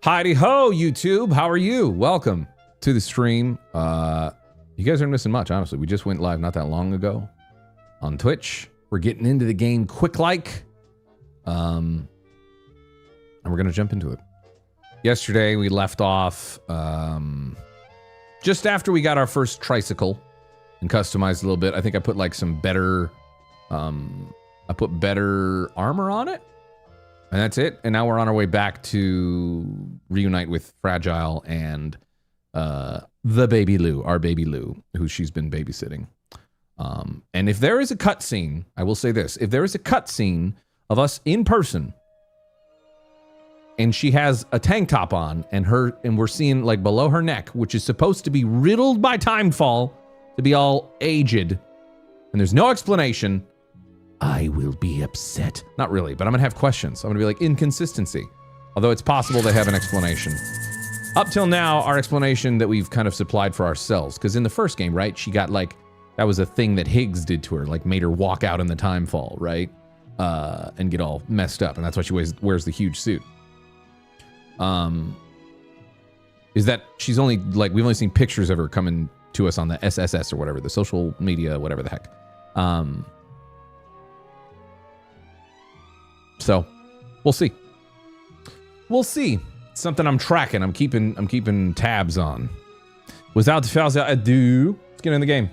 Heidi ho, YouTube. How are you? Welcome to the stream. You guys aren't missing much, honestly. We just went live not that long ago on Twitch. We're getting into the game quick-like. And we're going to jump into it. Yesterday, we left off just after we got our first tricycle and customized a little bit. I think I put like some better, I put better armor on it. And that's it. And now we're on our way back to reunite with Fragile and the baby Lou, our baby Lou, who she's been babysitting. And if there is a cutscene, I will say this. If there is a cutscene of us in person and she has a tank top on and we're seeing like below her neck, which is supposed to be riddled by timefall to be all aged, and there's no explanation, I will be upset. Not really, but I'm gonna have questions. I'm gonna be like, inconsistency. Although it's possible they have an explanation. Up till now, our explanation that we've kind of supplied for ourselves, because in the first game, right, she got like, that was a thing that Higgs did to her, like made her walk out in the timefall, right? And get all messed up, and that's why she wears the huge suit. Is that she's only, like, we've only seen pictures of her coming to us on the SSS or whatever, the social media, whatever the heck. So, we'll see. We'll see. It's something I'm tracking. I'm keeping tabs on. Without further ado, let's get in the game.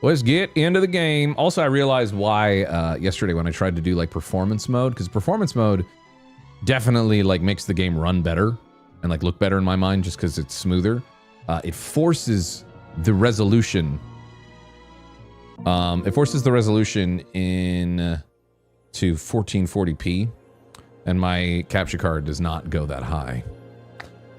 Let's get into the game. Also, I realized why yesterday when I tried to do like performance mode, because performance mode definitely like makes the game run better and like look better in my mind just because it's smoother. It forces the resolution. It forces the resolution in to 1440p, and my capture card does not go that high.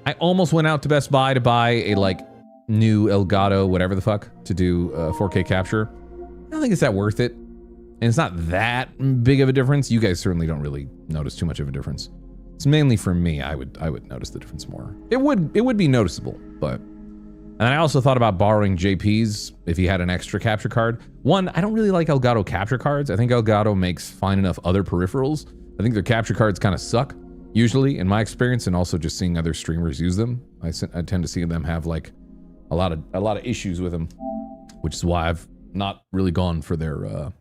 I almost went out to Best Buy to buy a like new Elgato whatever the fuck to do 4K capture. I don't think it's that worth it, and it's not that big of a difference. You guys certainly don't really notice too much of a difference. It's mainly for me. I would notice the difference more. It would be noticeable, but. And I also thought about borrowing JP's if he had an extra capture card. One, I don't really like Elgato capture cards. I think Elgato makes fine enough other peripherals. I think their capture cards kind of suck, usually, in my experience, and also just seeing other streamers use them. I tend to see them have like a lot of issues with them, which is why I've not really gone for their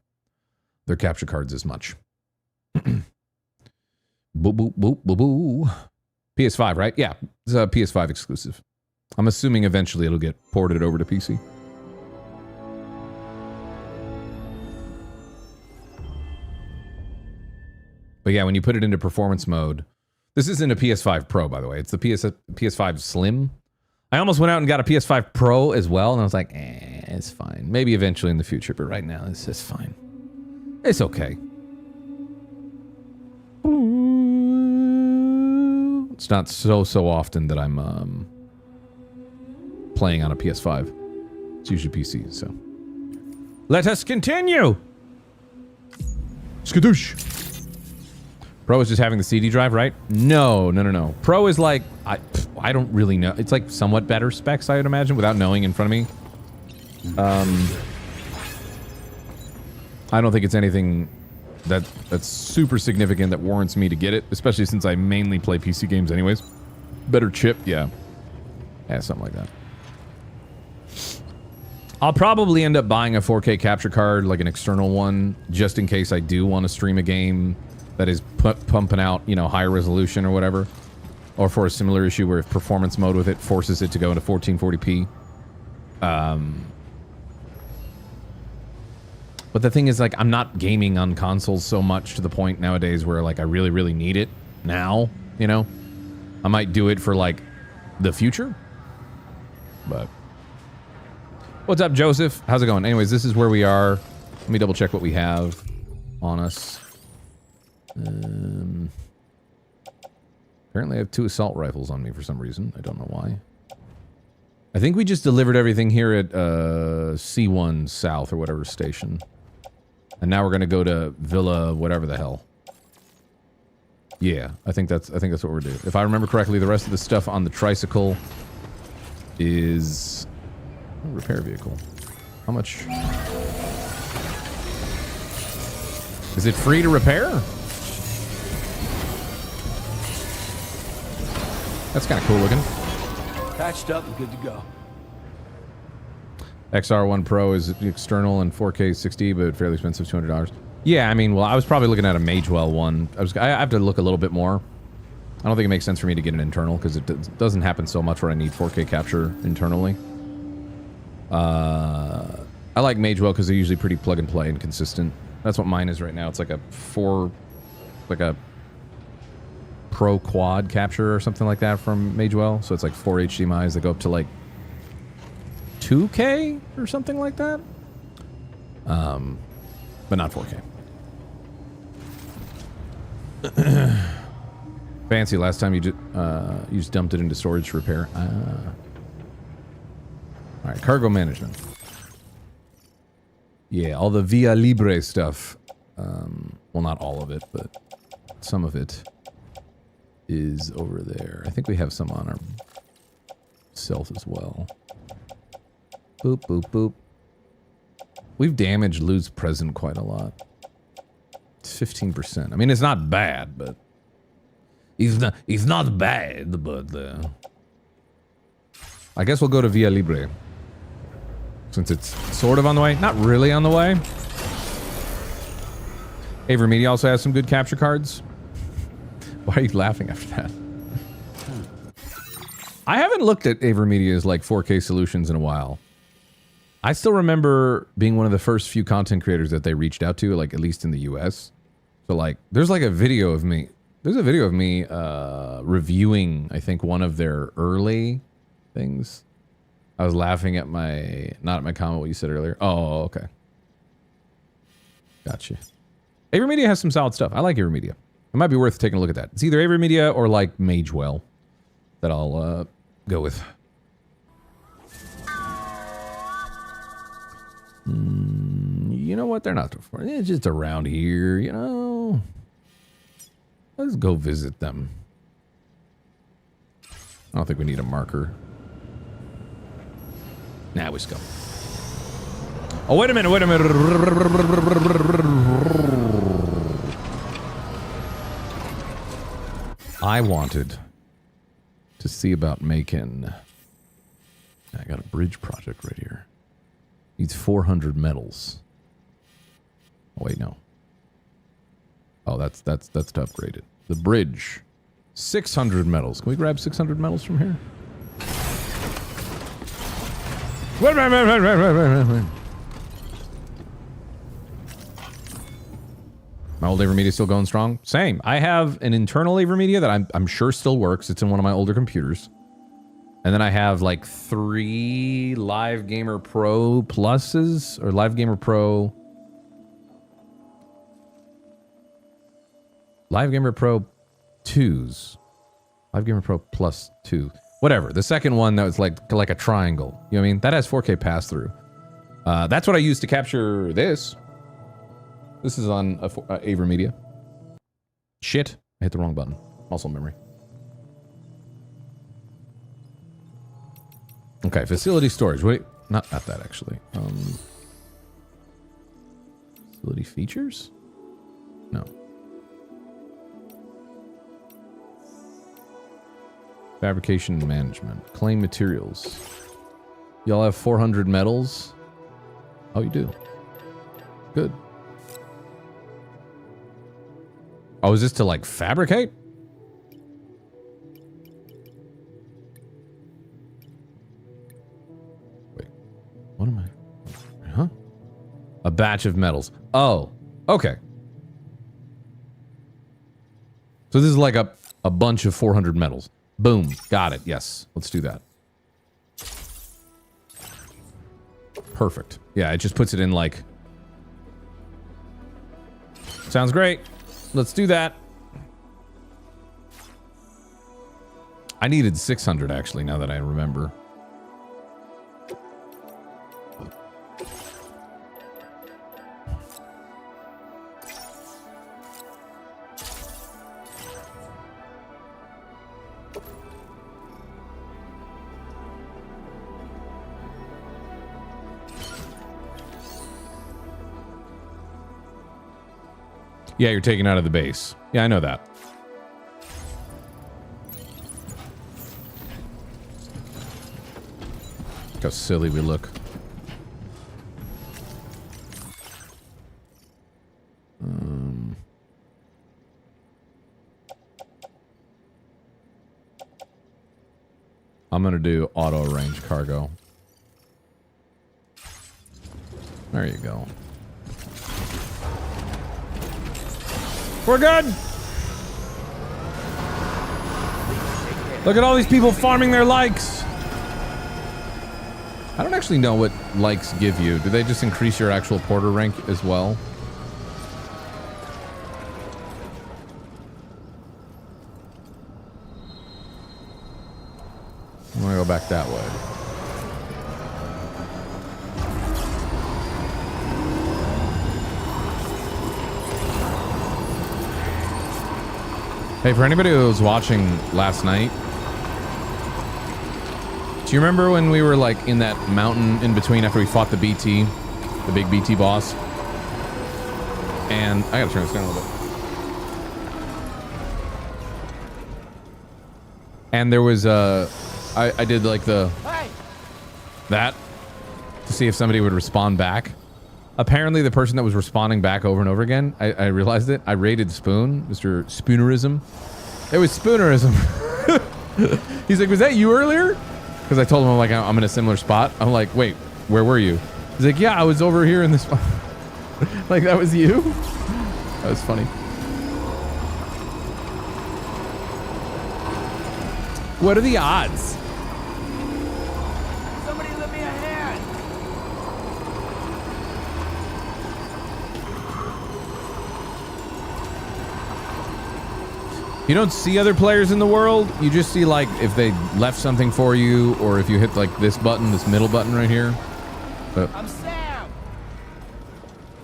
capture cards as much. Boo boo boo boo boo. PS5, right? Yeah, it's a PS5 exclusive. I'm assuming eventually it'll get ported over to PC. But yeah, when you put it into performance mode, this isn't a PS5 Pro, by the way. It's the PS5 Slim. I almost went out and got a PS5 Pro as well, and I was like, it's fine. Maybe eventually in the future, but right now, it's just fine. It's okay. It's not so often that I'm playing on a PS5. It's usually PC, so. Let us continue! Skadoosh! Pro is just having the CD drive, right? No. Pro is like, I don't really know. It's like somewhat better specs, I would imagine, without knowing in front of me. I don't think it's anything that's super significant that warrants me to get it, especially since I mainly play PC games anyways. Better chip, yeah. Yeah, something like that. I'll probably end up buying a 4K capture card, like an external one, just in case I do want to stream a game that is pumping out, you know, higher resolution or whatever. Or for a similar issue where if performance mode with it forces it to go into 1440p. But the thing is, like, I'm not gaming on consoles so much to the point nowadays where, like, I really, really need it now, you know? I might do it for, like, the future. But... What's up, Joseph? How's it going? Anyways, this is where we are. Let me double check what we have on us. Apparently I have 2 assault rifles on me for some reason. I don't know why. I think we just delivered everything here at C1 South or whatever station. And now we're gonna go to Villa whatever the hell. Yeah, I think that's what we're doing. If I remember correctly, the rest of the stuff on the tricycle is repair vehicle. How much? Is it free to repair? That's kind of cool looking. Patched up and good to go. XR1 Pro is external and 4K 60, but fairly expensive, $200. Yeah, I mean, well, I was probably looking at a Magewell one. I have to look a little bit more. I don't think it makes sense for me to get an internal because it doesn't happen so much where I need 4K capture internally. I like Magewell because they're usually pretty plug and play and consistent. That's what mine is right now. It's like a Pro Quad capture or something like that from Magewell. So it's like 4 HDMIs that go up to like 2K or something like that. But not 4K. Fancy. Last time you just dumped it into storage to repair. All right, cargo management. Yeah, all the Via Libre stuff. Well, not all of it, but some of it is over there. I think we have some on our self as well. Boop, boop, boop. We've damaged Lou's present quite a lot. It's 15%. I mean, it's not bad, but he's not bad, but I guess we'll go to Via Libre. Since it's sort of on the way. Not really on the way. Avery Media also has some good capture cards. Why are you laughing after that? I haven't looked at Avery Media's like 4K solutions in a while. I still remember being one of the first few content creators that they reached out to, like at least in the US. So like, there's like a video of me. There's a video of me reviewing, I think, one of their early things. I was laughing at not at my comment, what you said earlier. Oh, okay. Gotcha. Avery Media has some solid stuff. I like Avery Media. It might be worth taking a look at that. It's either Avery Media or like Magewell that I'll go with. You know what? They're not too far. It's just around here, you know. Let's go visit them. I don't think we need a marker. Nah, we just go. Oh, wait a minute, wait a minute. I wanted to see about making... I got a bridge project right here. Needs 400 metals. Oh, wait, no. Oh, that's to upgrade it. The bridge. 600 metals. Can we grab 600 metals from here? My old Avery Media still going strong? Same. I have an internal Avery Media that I'm sure still works. It's in one of my older computers. And then I have like 3 Live Gamer Pro Pluses or Live Gamer Pro. Live Gamer Pro 2s. Live Gamer Pro Plus 2. Whatever. The second one that was like a triangle. You know what I mean? That has 4K pass-through. That's what I use to capture this. This is on Avery Media. Shit. I hit the wrong button. Muscle memory. Okay, facility storage. Wait, not that actually. Facility features? No. Fabrication and management. Claim materials. Y'all have 400 metals? Oh, you do. Good. Oh, is this to like fabricate? Wait, what am I? Huh? A batch of metals. Oh, okay. So this is like a bunch of 400 metals. Boom. Got it. Yes. Let's do that. Perfect. Yeah, it just puts it in like... Sounds great. Let's do that. I needed 600 actually, now that I remember. Yeah, you're taking out of the base. Yeah, I know that. how silly we look. I'm gonna do auto range cargo. There you go. We're good! Look at all these people farming their likes! I don't actually know what likes give you. Do they just increase your actual porter rank as well? I'm gonna go back that way. Hey, for anybody who was watching last night, do you remember when we were like in that mountain in between after we fought the BT, the big BT boss? And I gotta turn this down a little bit. And there was I did like that to see if somebody would respond back. Apparently the person that was responding back over and over again, I realized it. I rated Spoon, Mr. Spoonerism. It was Spoonerism. He's like, was that you earlier? Because I told him, I'm like, I'm in a similar spot. I'm like, wait, where were you? He's like, yeah, I was over here in this spot. Like, that was you? That was funny. What are the odds? Somebody lend me a hand. You don't see other players in the world. You just see like if they left something for you, or if you hit like this button, this middle button right here. But I'm Sam.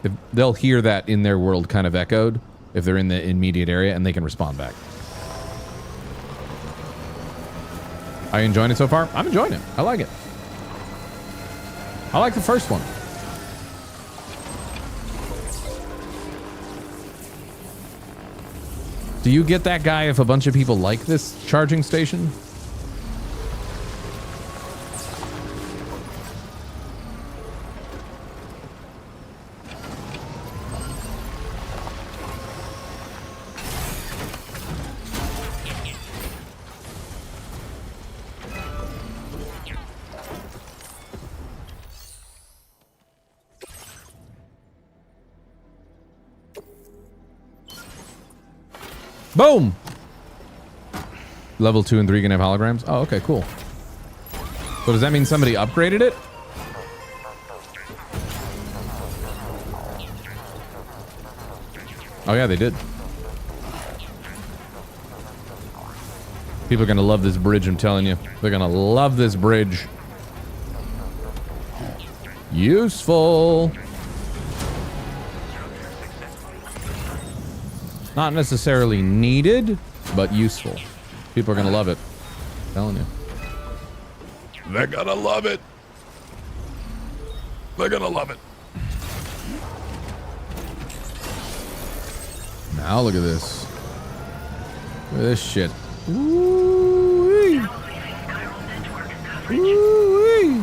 if they'll hear that in their world kind of echoed if they're in the immediate area, and they can respond back. Are you enjoying it so far? I'm enjoying it. I like it. I like the first one. Do you get that guy if a bunch of people like this charging station? Boom! Level 2 and 3 can have holograms? Oh, okay, cool. So does that mean somebody upgraded it? Oh yeah, they did. People are gonna love this bridge, I'm telling you. They're gonna love this bridge. Useful. Not necessarily needed, but useful. People are gonna love it. I'm telling you. They're gonna love it. They're gonna love it. Now look at this. Look at this shit. Ooh-wee. Ooh-wee.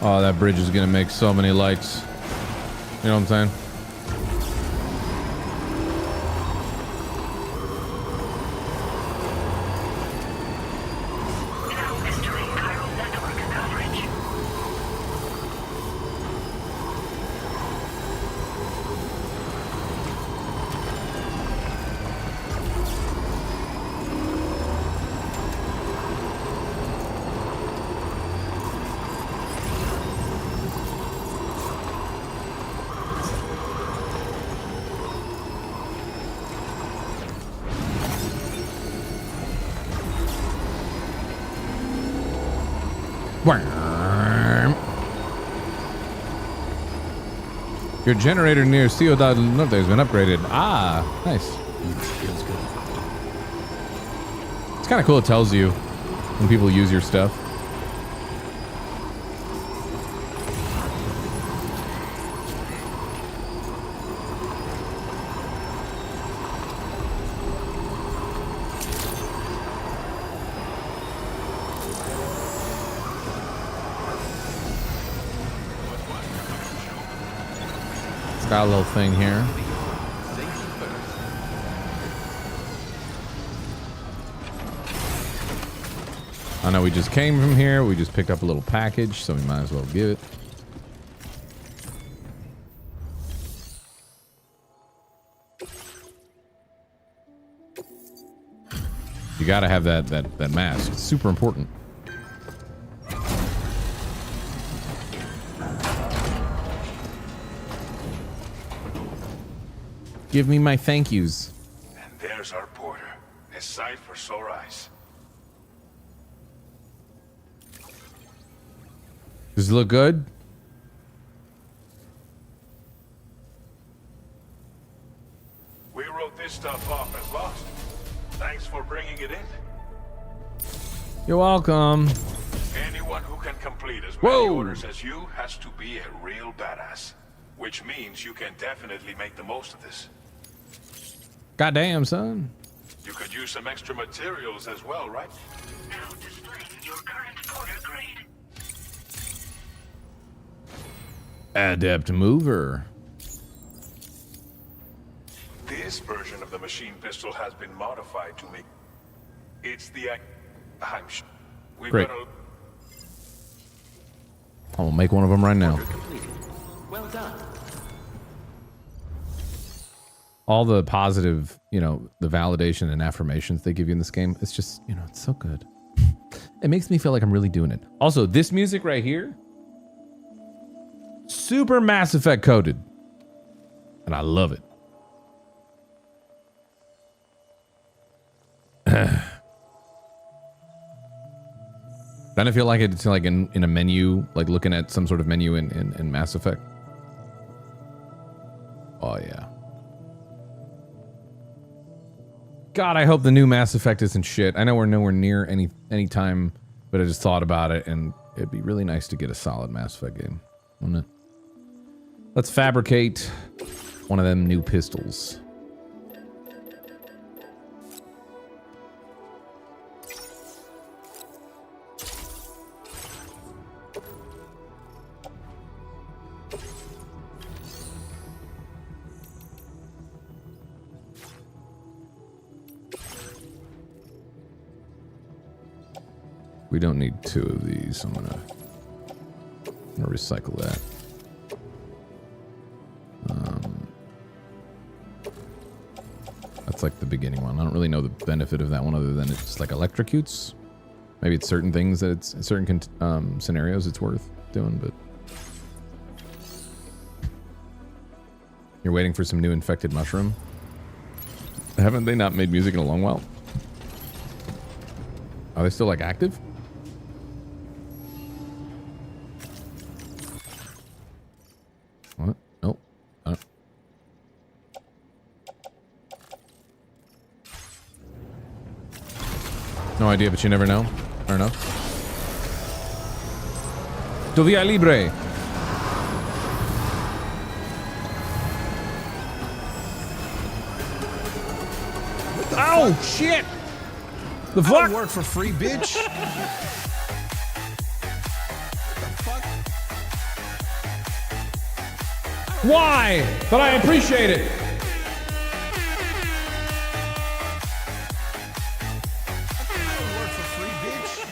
Oh, that bridge is gonna make so many likes. You know what I'm saying? Your generator near Ciudad del Norte has been upgraded. Ah, nice. Feels good. It's kind of cool. It tells you when people use your stuff. Got a little thing here. I know we just came from here. We just picked up a little package, so we might as well give it. You gotta have that mask. It's super important. Give me my thank yous. And there's our porter. A sight for sore eyes. Does it look good? We wrote this stuff off as lost. Thanks for bringing it in. You're welcome. Anyone who can complete as many orders as you has to be a real badass. Which means you can definitely make the most of this. Goddamn, son. You could use some extra materials as well, right? Now displaying your current porter grade. Adept mover. This version of the machine pistol has been modified to make... It's the... I'm sure... We Great. better... I'll make one of them right now. Order completed. Well done. All the positive, you know, the validation and affirmations they give you in this game, it's just, you know, it's so good. It makes me feel like I'm really doing it. Also, this music right here, super Mass Effect coded. And I love it. Kind of feel like it's like in a menu, like looking at some sort of menu in Mass Effect. Oh, yeah. God, I hope the new Mass Effect isn't shit. I know we're nowhere near any time, but I just thought about it, and it'd be really nice to get a solid Mass Effect game, wouldn't it? Let's fabricate one of them new pistols. We don't need two of these. I'm gonna recycle that. That's like the beginning one. I don't really know the benefit of that one other than it's like electrocutes. Maybe it's certain things that it's in certain scenarios it's worth doing, but you're waiting for some new infected mushroom. Haven't they not made music in a long while? Are they still like active? What? Nope. No idea, but you never know. I don't know. Tu via libre. Oh shit! The fuck? I don't work for free, bitch. Why? But I appreciate it. I don't work for free, bitch.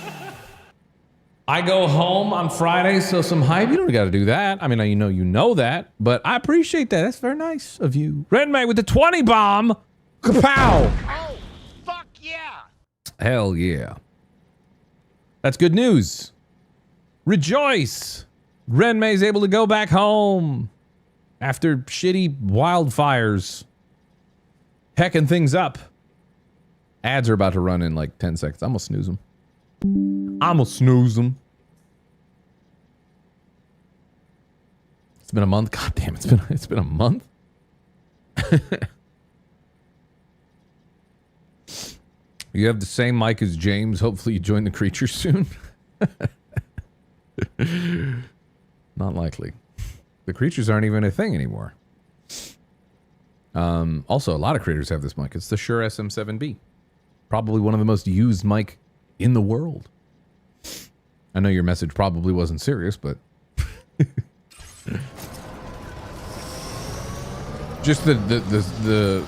I go home on Friday, so some hype. You don't got to do that. I mean, you know that, but I appreciate that. That's very nice of you. Redmay with the 20 bomb. Kapow! Oh, fuck yeah! Hell yeah. That's good news. Rejoice! Renmay's able to go back home after shitty wildfires hecking things up. Ads are about to run in like 10 seconds. I'm gonna snooze them. been a month. God damn, it's been a month. You have the same mic as James. Hopefully you join the creature soon. Not likely. The creatures aren't even a thing anymore. Also, a lot of creators have this mic. It's the Shure SM7B. Probably one of the most used mic in the world. I know your message probably wasn't serious, but... Just the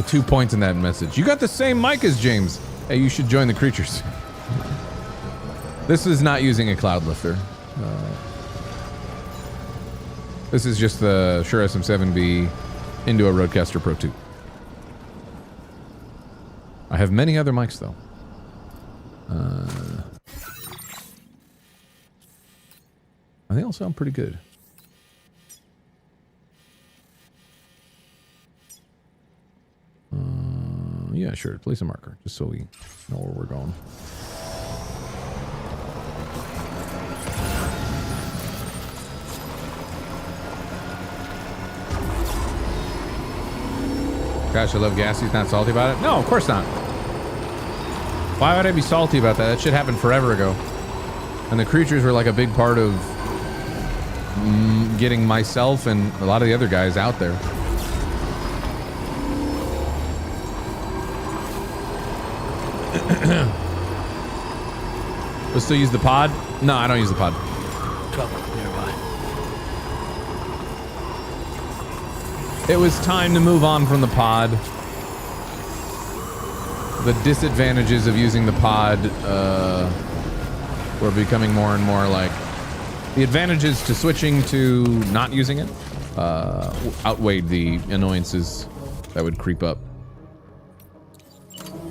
2 points in that message. You got the same mic as James. Hey, you should join the creatures. This is not using a cloud lifter. This is just the Shure SM7B into a Rodecaster Pro 2. I have many other mics though. They all sound pretty good. Yeah, sure. Place a marker, just so we know where we're going. Gosh, I love Gassy. He's not salty about it? No, of course not. Why would I be salty about that? That shit happened forever ago. And the creatures were like a big part of getting myself and a lot of the other guys out there. We'll still use the pod? No, I don't use the pod. Trouble nearby. It was time to move on from the pod. The disadvantages of using the pod were becoming more and more like... The advantages to switching to not using it outweighed the annoyances that would creep up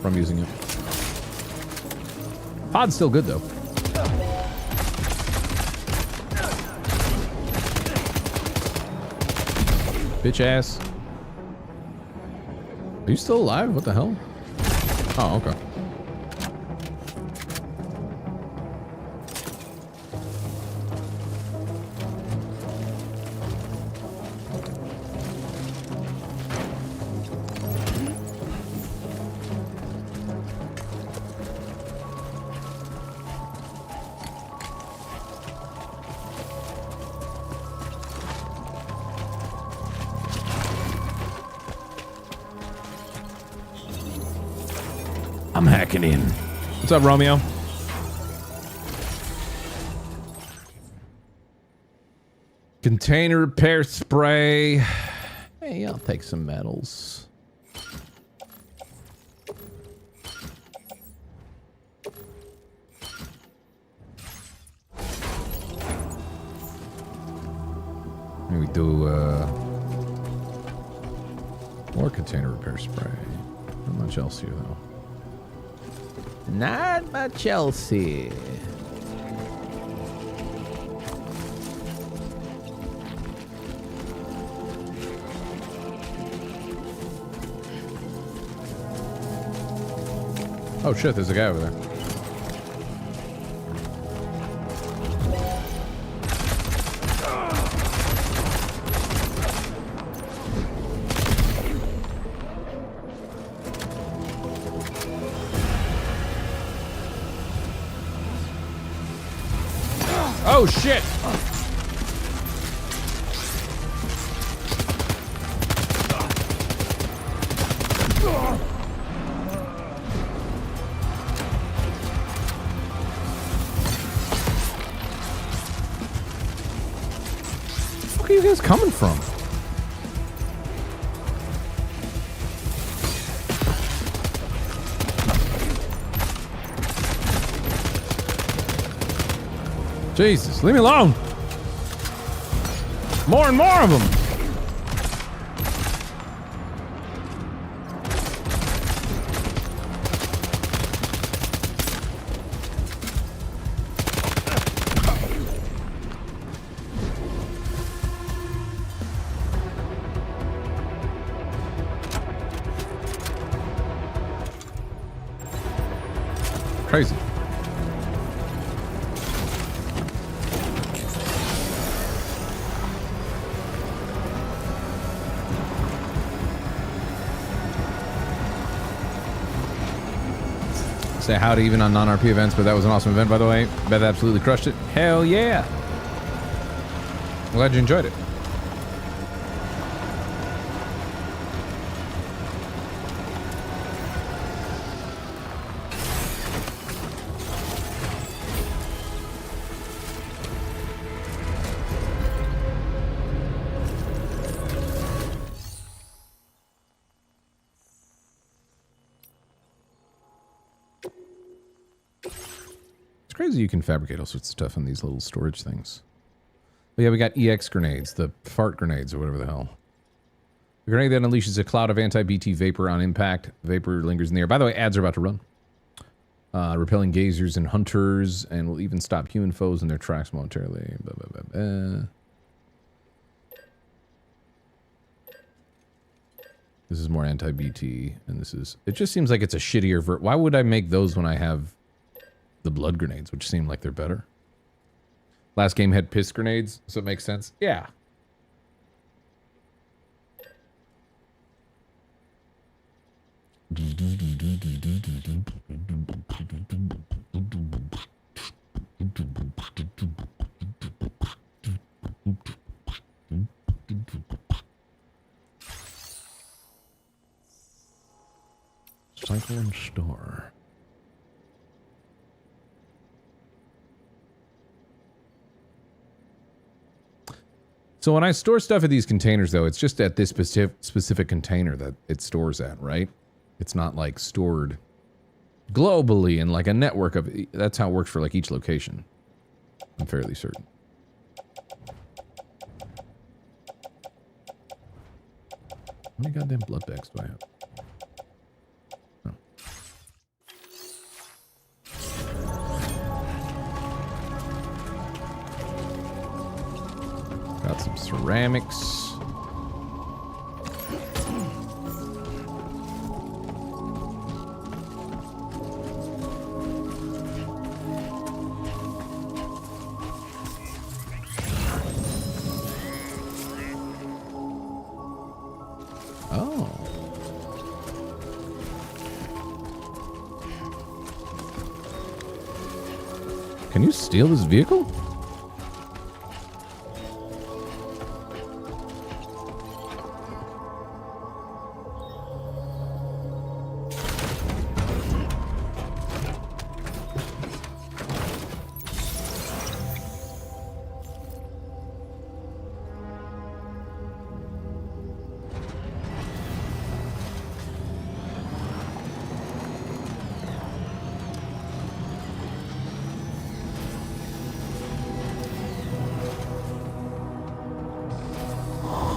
from using it. Pod's still good though. Bitch ass. Are you still alive? What the hell? Oh, okay. I'm hacking in. What's up, Romeo? Container repair spray. Hey, I'll take some metals. Maybe do more container repair spray. Not much else here though. Not much Chelsea. Oh shit, there's a guy over there. Oh shit! Where are you guys coming from? Jesus, leave me alone. More and more of them. Crazy. Say howdy even on non-RP events, but that was an awesome event, by the way. Beth absolutely crushed it. Hell yeah. I'm glad you enjoyed it. Crazy you can fabricate all sorts of stuff in these little storage things. But yeah, we got EX grenades, the fart grenades or whatever the hell. A grenade that unleashes a cloud of anti-BT vapor on impact. Vapor lingers in the air. By the way, ads are about to run. Repelling gazers and hunters, and will even stop human foes in their tracks momentarily. Blah, blah, blah, blah. This is more anti-BT, and this is... It just seems like it's a shittier why would I make those when I have the blood grenades, which seem like they're better? Last game had piss grenades, so it makes sense. Yeah. Cycle and store. So when I store stuff in these containers, though, it's just at this specific container that it stores at, right? It's not like stored globally in like a network of... That's how it works for like each location. I'm fairly certain. How many goddamn blood bags do I have? Got some ceramics. Oh. Can you steal this vehicle?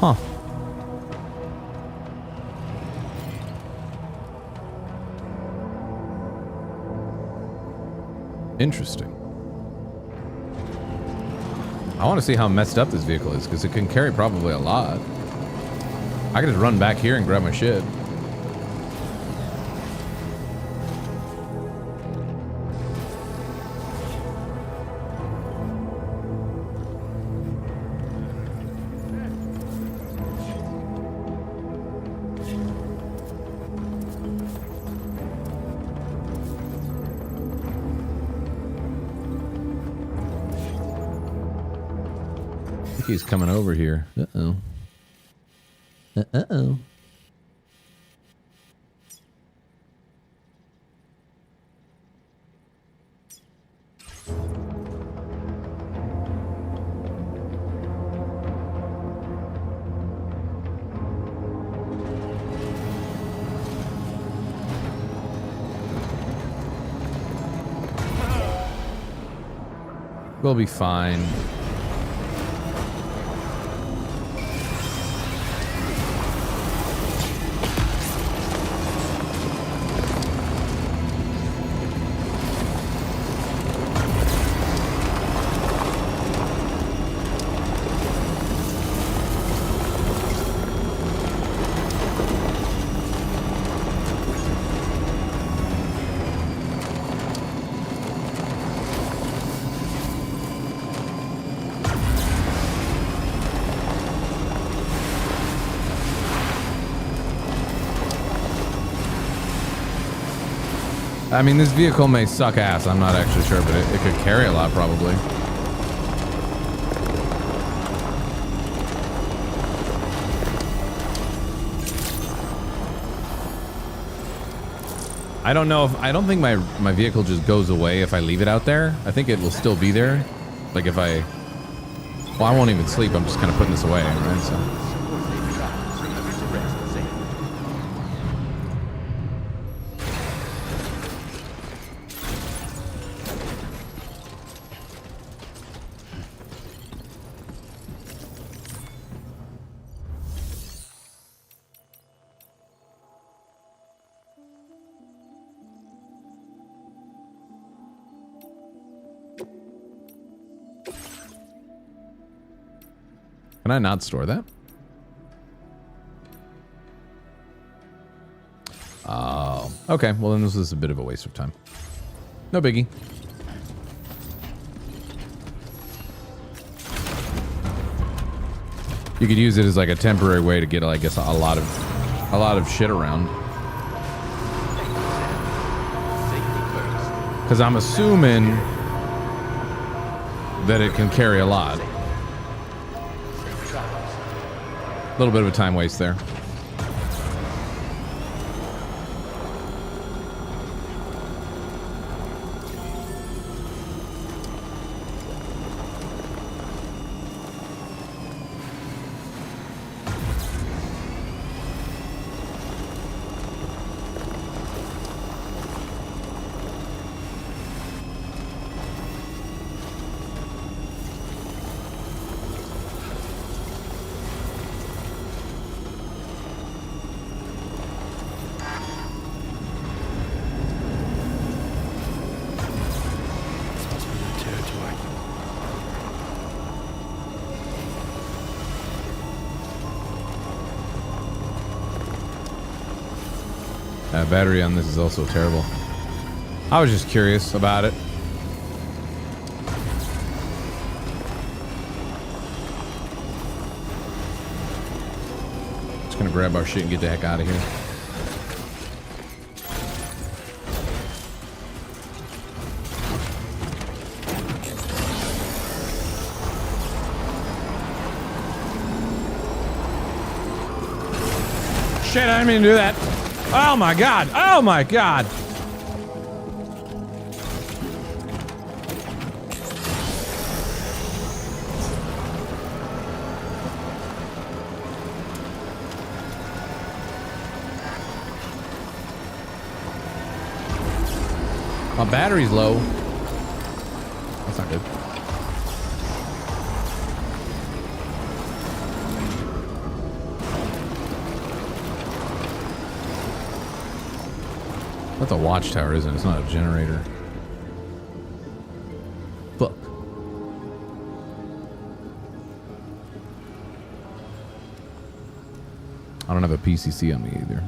Huh. Interesting. I want to see how messed up this vehicle is, because it can carry probably a lot. I can just run back here and grab my shit. He's coming over here. Uh-oh. Uh-oh. We'll be fine. I mean, this vehicle may suck ass. I'm not actually sure, but it could carry a lot probably. I don't know if, I don't think my vehicle just goes away if I leave it out there. I think it will still be there. Like if I, well, I won't even sleep. I'm just kind of putting this away, right? So. Can I not store that? Oh, okay. Well, then this is a bit of a waste of time. No biggie. You could use it as like a temporary way to get, I guess, a lot of shit around. Because I'm assuming that it can carry a lot. A little bit of a time waste there. Battery on this is also terrible. I was just curious about it. Just gonna grab our shit and get the heck out of here. Shit, I didn't mean to do that. Oh my god! Oh my god! My battery's low. That's not good. That's a watchtower, isn't it? It's not a generator. Fuck. I don't have a PCC on me either.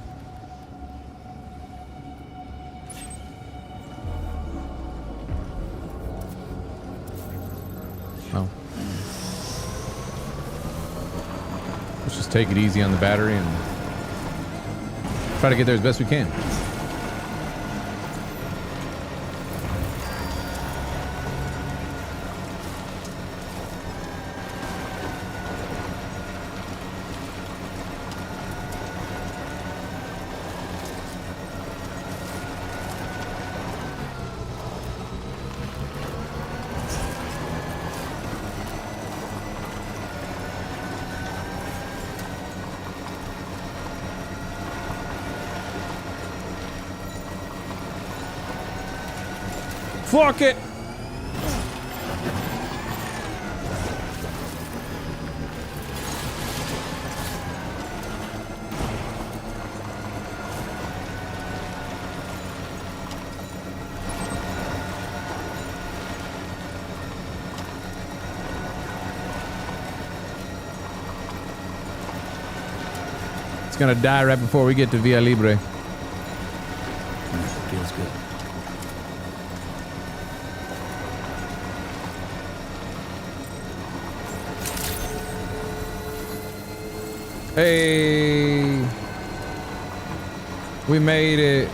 Oh. Let's just take it easy on the battery and try to get there as best we can. Fuck it! It's gonna die right before we get to Via Libre. Feels good. Hey, we made it.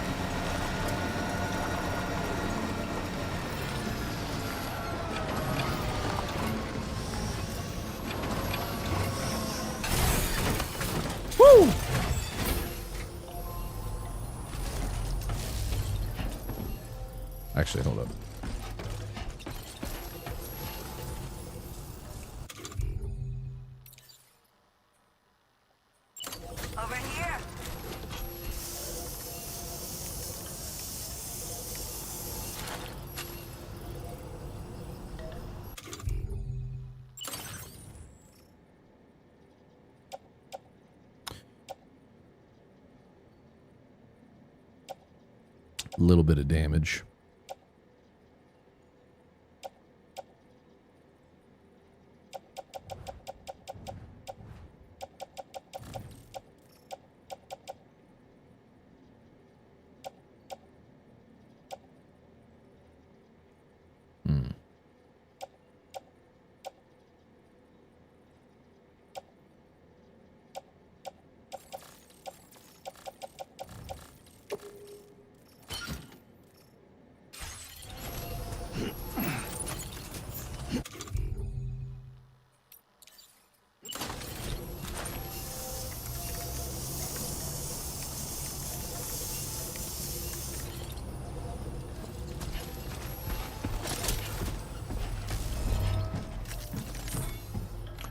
Woo! Actually, hold up. Over here. A little bit of damage.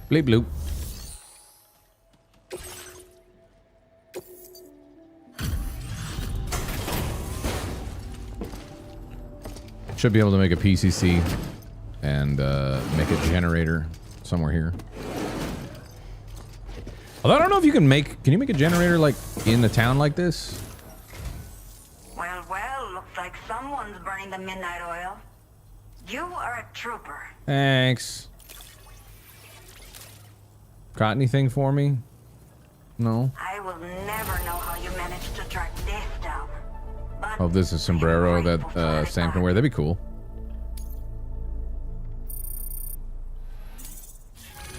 Bleep bloop. Should be able to make a PCC and make a generator somewhere here. Although I don't know if you can make... Can you make a generator like in a town like this? Well, looks like someone's burning the midnight oil. You are a trooper. Thanks. Got anything for me? No. I will never know how you managed to track death down. But Oh, this is sombrero that Sam can wear. That'd be cool.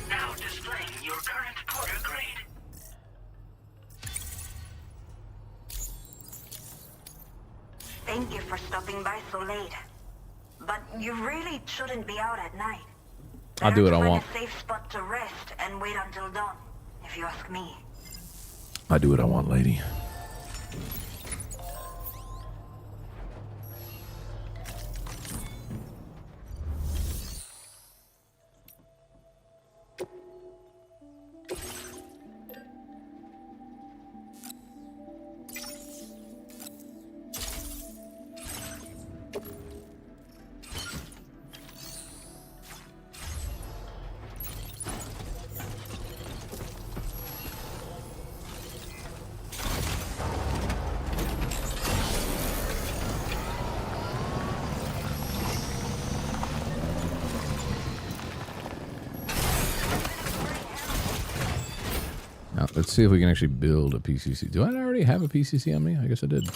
Now displaying your current porter grade. Thank you for stopping by so late. But you really shouldn't be out at night. I'll do what I Better want. find a safe spot to rest and wait until dawn, if you ask me. I do what I want, lady. Now, let's see if we can actually build a PCC. Do I already have a PCC on me? I guess I did.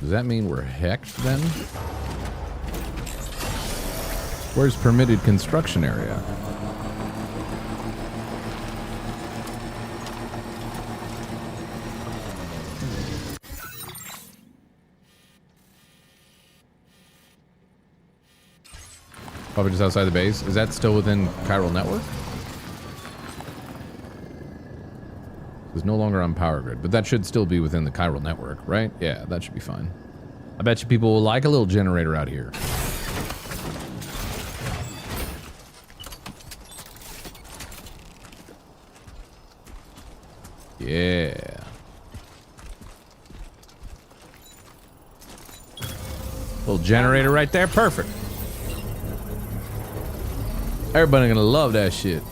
Does that mean we're hecked then? Where's permitted construction area? Probably just outside the base. Is that still within chiral network? It's no longer on power grid, but that should still be within the chiral network, right? Yeah, that should be fine. I bet you people will like a little generator out here. Yeah. Little generator right there, perfect. Everybody gonna love that shit.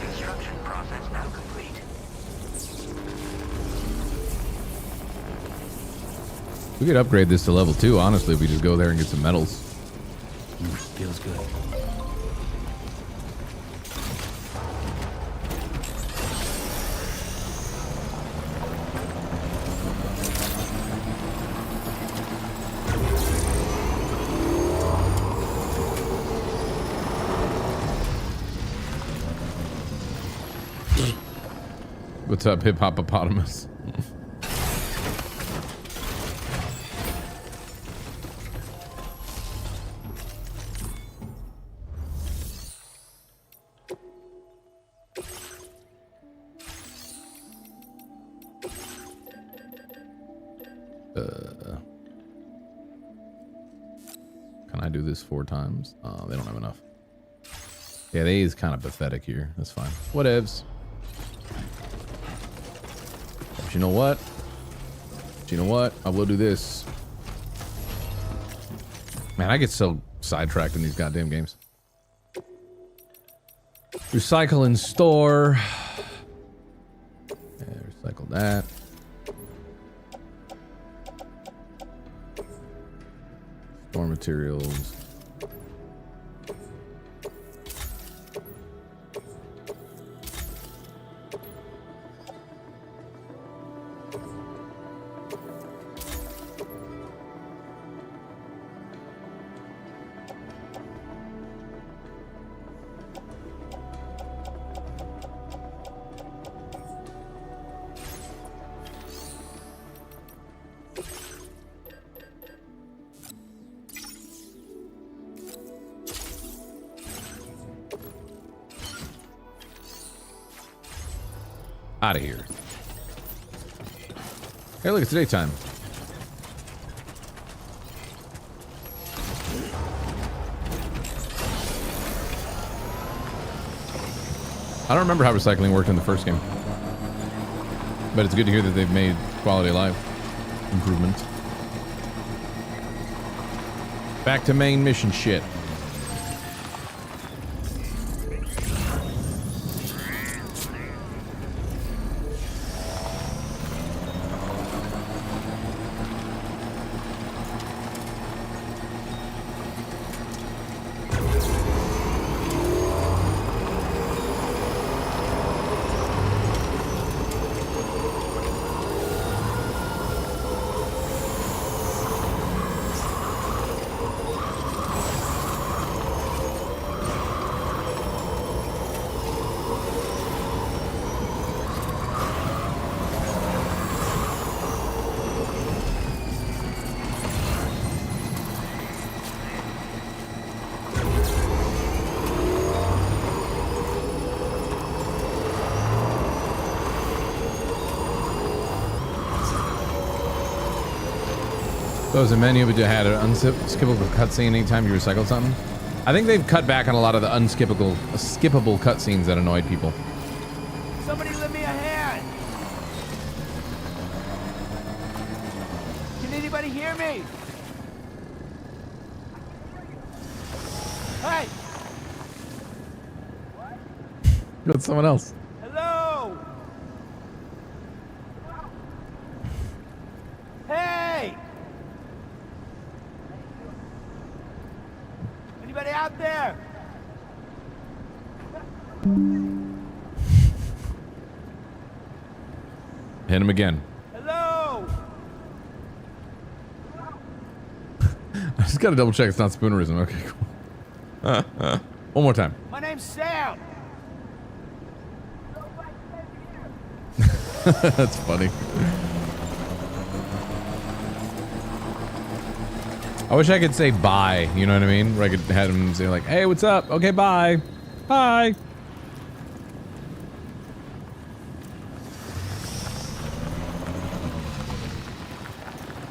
Construction process now complete. We could upgrade this to level 2, honestly, if we just go there and get some metals. Feels good. What's up, hip hopopotamus? Can I do this 4 times? They don't have enough. Yeah, they is kind of pathetic here. That's fine. Whatevs. But you know what? I will do this. Man, I get so sidetracked in these goddamn games. Recycle and store. Yeah, recycle that. Store materials. Out of here. Hey, look, it's daytime. I don't remember how recycling worked in the first game, but it's good to hear that they've made quality of life improvements. Back to main mission shit. So as a menu, but you had an unskippable cutscene anytime you recycled something. I think they've cut back on a lot of the skippable cutscenes that annoyed people. Somebody lend me a hand. Can anybody hear me? Hey! Got someone else. Hello! Hey! Anybody out there? Hit him again. Hello! I just gotta double check it's not spoonerism. Okay, cool. One more time. My name's Sam. That's funny. I wish I could say bye, you know what I mean? Where I could have him say like, hey, what's up? Okay, bye. Bye.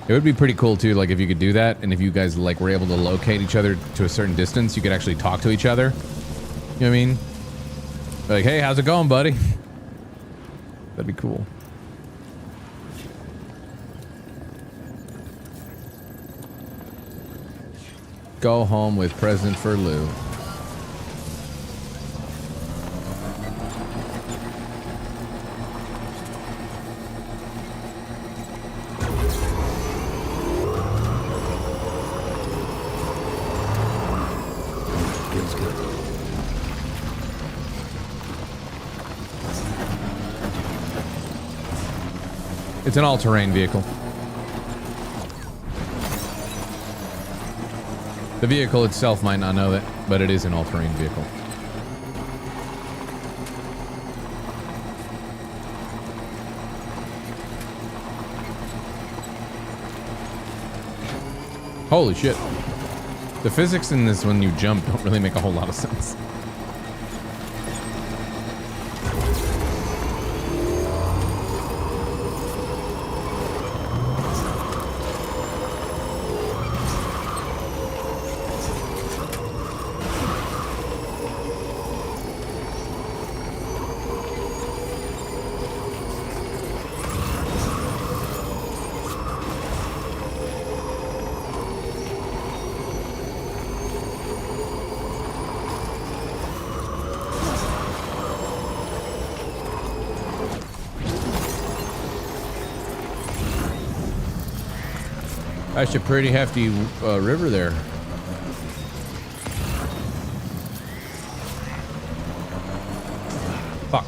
It would be pretty cool too, like if you could do that, and if you guys like were able to locate each other to a certain distance, you could actually talk to each other. You know what I mean? Like, hey, how's it going, buddy? That'd be cool. Go home with present for Lou. Feels good. It's an all-terrain vehicle. The vehicle itself might not know that, but it is an all-terrain vehicle. Holy shit. The physics in this when you jump don't really make a whole lot of sense. That's a pretty hefty river there. Fuck.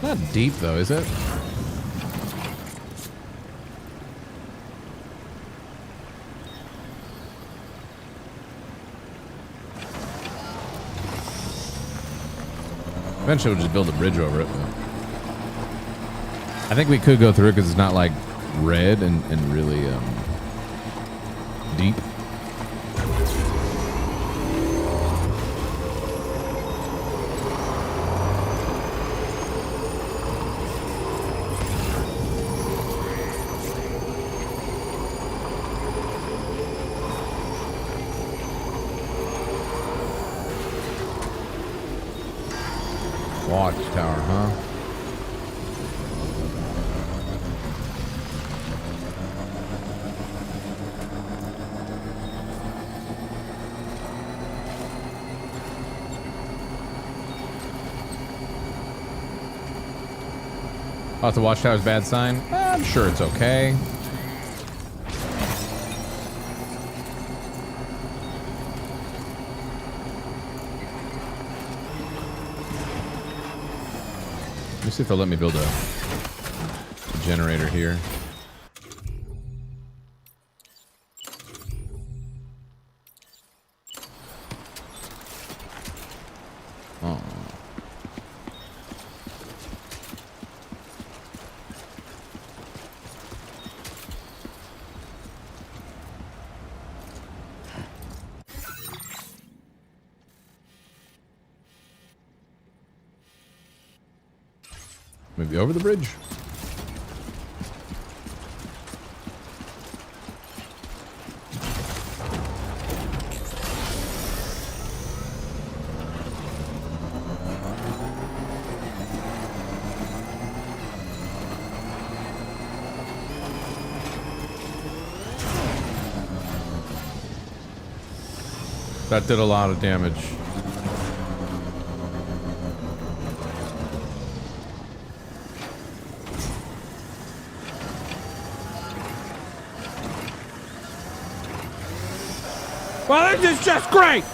Not deep though, is it? Eventually we'll just build a bridge over it. I think we could go through it because it's not like red and really deep. Watchtower, huh? Oh, the watchtower's bad sign? I'm sure it's okay. Let me see if they'll let me build a generator here. Oh. Maybe over the bridge. That did a lot of damage. Well, this is just great!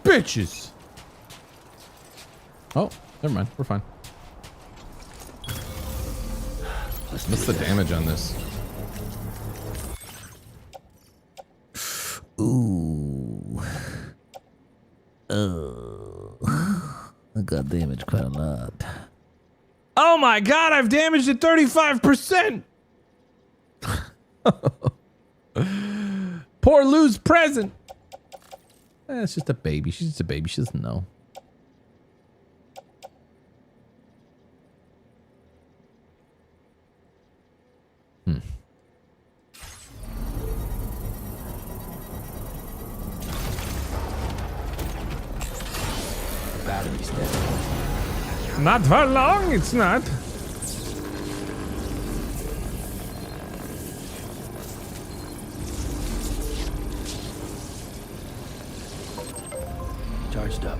Bitches! Oh, never mind. We're fine. What's the damage on this? Ooh. Oh. I got damaged quite a lot. Oh my god, I've damaged it 35%! Poor Lou's present. It's just a baby. She's just a baby. She doesn't know. Battery's dead. Not for long, it's not. Charged up.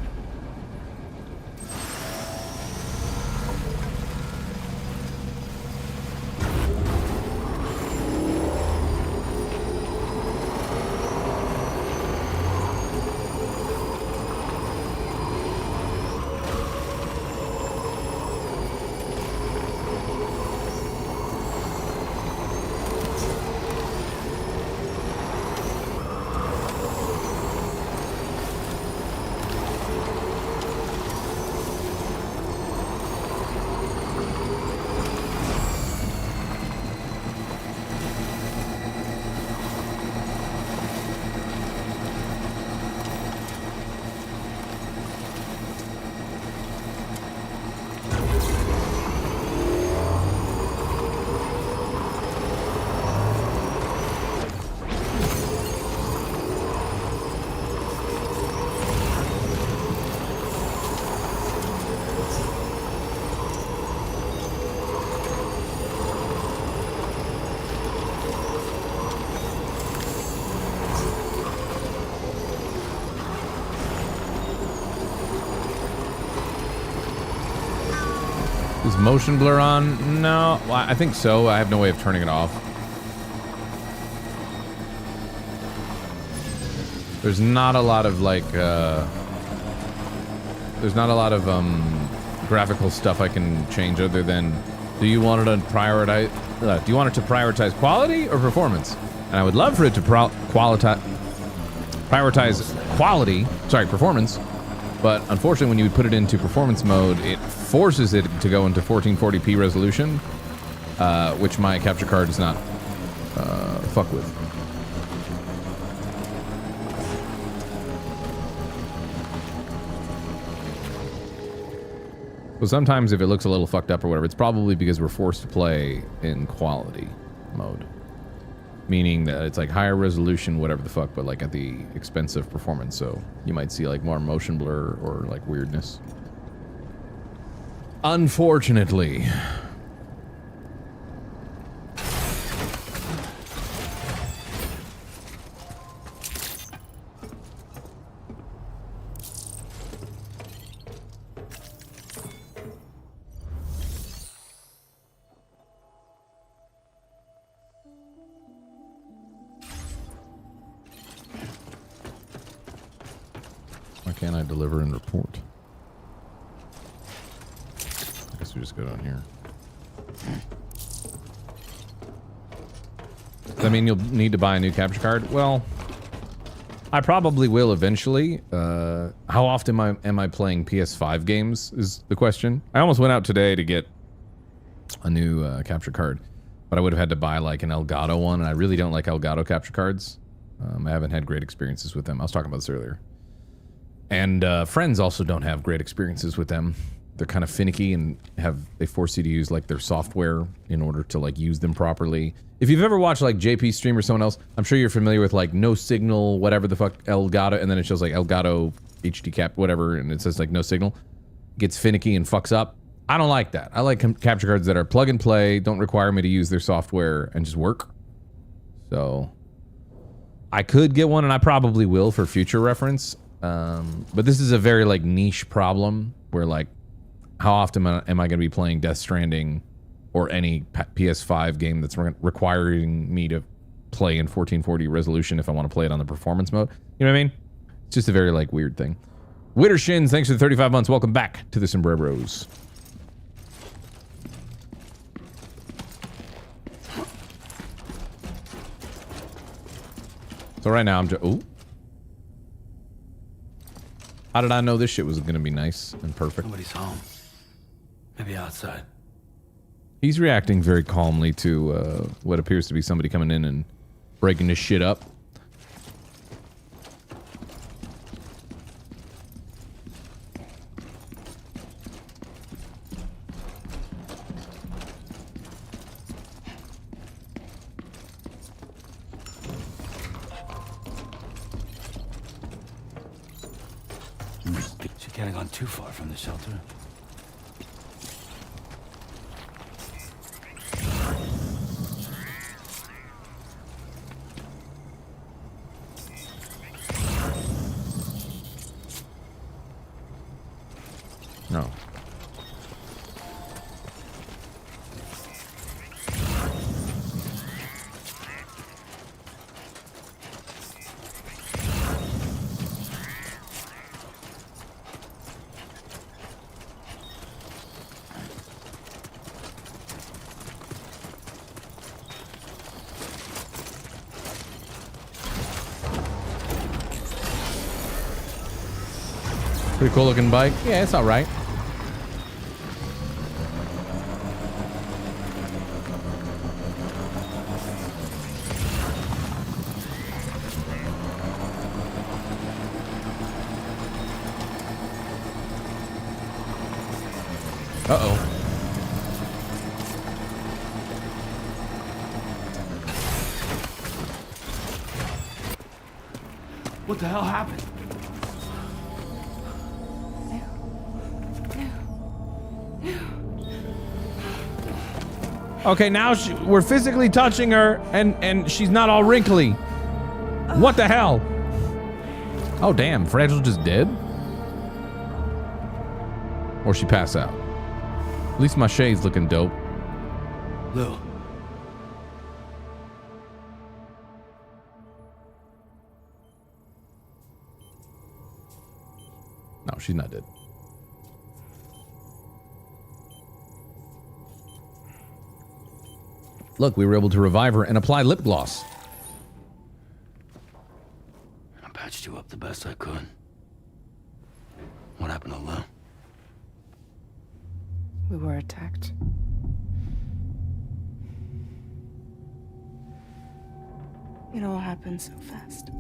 Is motion blur on? No, well, I think so. I have no way of turning it off. There's not a lot of like, there's not a lot of graphical stuff I can change other than, do you want it to prioritize? Do you want it to prioritize quality or performance? And I would love for it to prioritize quality. Sorry, performance. But unfortunately, when you put it into performance mode, it forces it to go into 1440p resolution, which my capture card does not fuck with. So sometimes if it looks a little fucked up or whatever, it's probably because we're forced to play in quality mode. Meaning that it's like higher resolution, whatever the fuck, but like at the expense of performance. So you might see like more motion blur or like weirdness. Unfortunately. Can I deliver and report? I guess we just go down here. Does that mean you'll need to buy a new capture card? Well, I probably will eventually. How often am I playing PS5 games is the question. I almost went out today to get a new capture card, but I would have had to buy like an Elgato one, and I really don't like Elgato capture cards. I haven't had great experiences with them. I was talking about this earlier. And friends also don't have great experiences with them. They're kind of finicky and they force you to use like their software in order to like use them properly. If you've ever watched like JP stream or someone else, I'm sure you're familiar with like no signal, whatever the fuck, Elgato, and then it shows like Elgato HD cap, whatever, and it says like no signal. Gets finicky and fucks up. I don't like that. I like capture cards that are plug and play, don't require me to use their software and just work. So I could get one and I probably will for future reference. But this is a very like niche problem where like how often am I going to be playing Death Stranding or any PS5 game that's requiring me to play in 1440 resolution if I want to play it on the performance mode? You know what I mean? It's just a very like weird thing. Wittershins, thanks for the 35 months. Welcome back to the Sombreros. So right now I'm just... Ooh. How did I know this shit was going to be nice and perfect? Nobody's home. Maybe outside. He's reacting very calmly to what appears to be somebody coming in and breaking this shit up. She can't have gone too far from the shelter. No. Pretty cool looking bike. Yeah, it's all right. Uh-oh. What the hell happened? Okay, now we're physically touching her, and she's not all wrinkly. What the hell? Oh, damn. Fragile just dead? Or she passed out? At least my shade's looking dope. Lou. No, she's not dead. Look, we were able to revive her and apply lip gloss. I patched you up the best I could. What happened to Lou? We were attacked. It all happened so fast.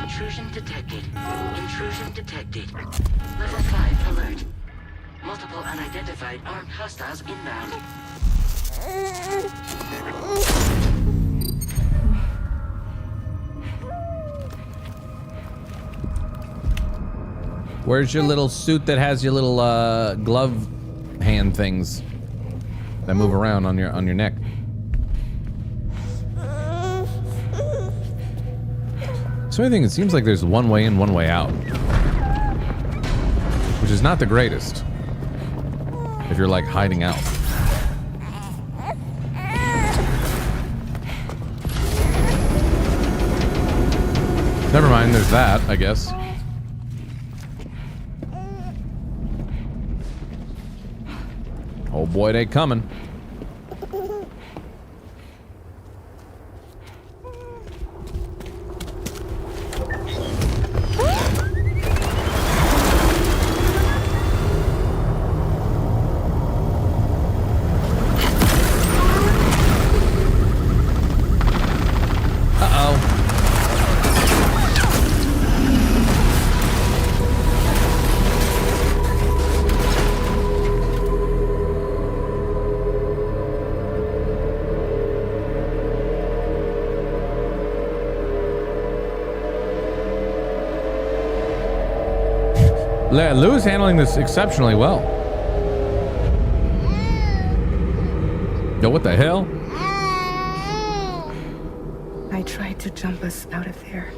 Intrusion detected. Intrusion detected. Level 5 alert. Multiple unidentified armed hostiles inbound. Where's your little suit that has your little glove hand things that move around on your neck? So anything, it seems like there's one way in, one way out, which is not the greatest if you're like hiding out. Never mind, there's that, I guess. Oh boy, they coming. Lou's handling this exceptionally well. Yo, what the hell? I tried to jump us out of there.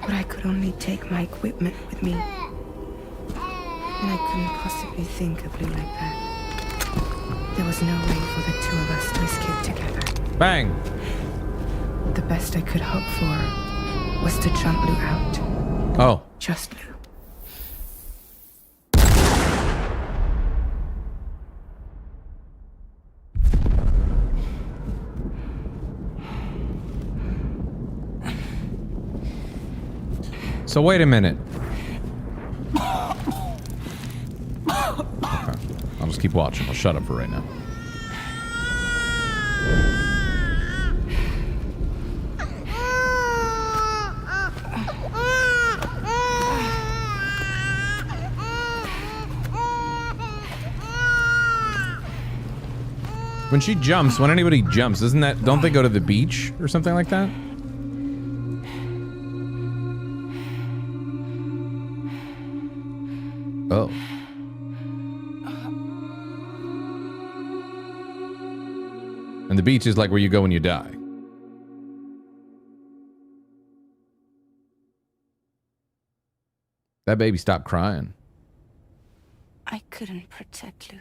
But I could only take my equipment with me. And I couldn't possibly think of Lou like that. There was no way for the two of us to escape together. Bang! The best I could hope for was to jump Lou out. Oh. Just Lou. So wait a minute. Okay. I'll just keep watching. I'll shut up for right now. When she jumps, when anybody jumps, don't they go to the beach or something like that? Oh. And the beach is like where you go when you die. That baby stopped crying. I couldn't protect Lou.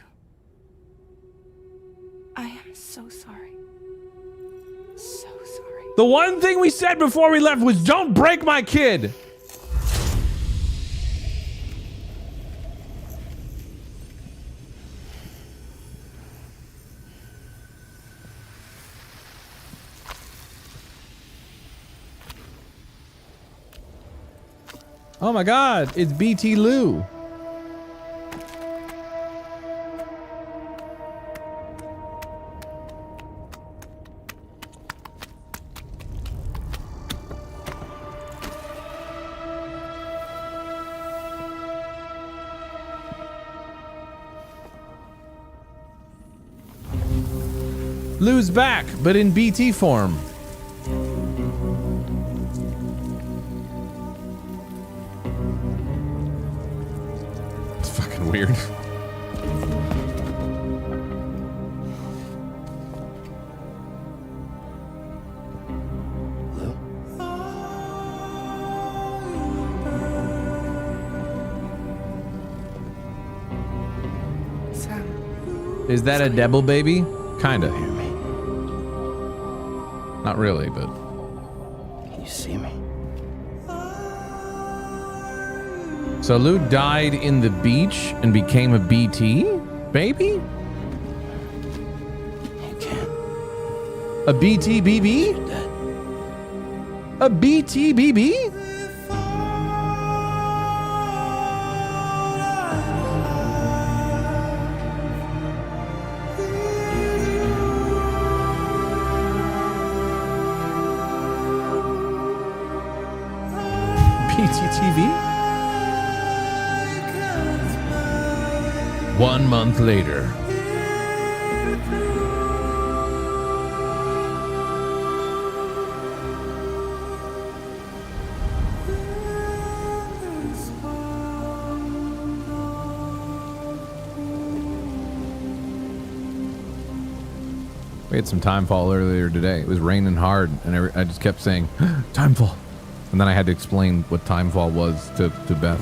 I am so sorry. So sorry. The one thing we said before we left was don't break my kid. Oh my God, it's BT Lou. Lou's back, but in BT form. weird. Is that a devil baby? Kinda. Hear me? Not really, but Can you see me? so Lou died in the beach and became a BT baby? You can't. A BT BB? You're dead. A BT BB? BTTV? 1 month later. We had some timefall earlier today. It was raining hard, and I just kept saying, timefall. And then I had to explain what timefall was to Beth.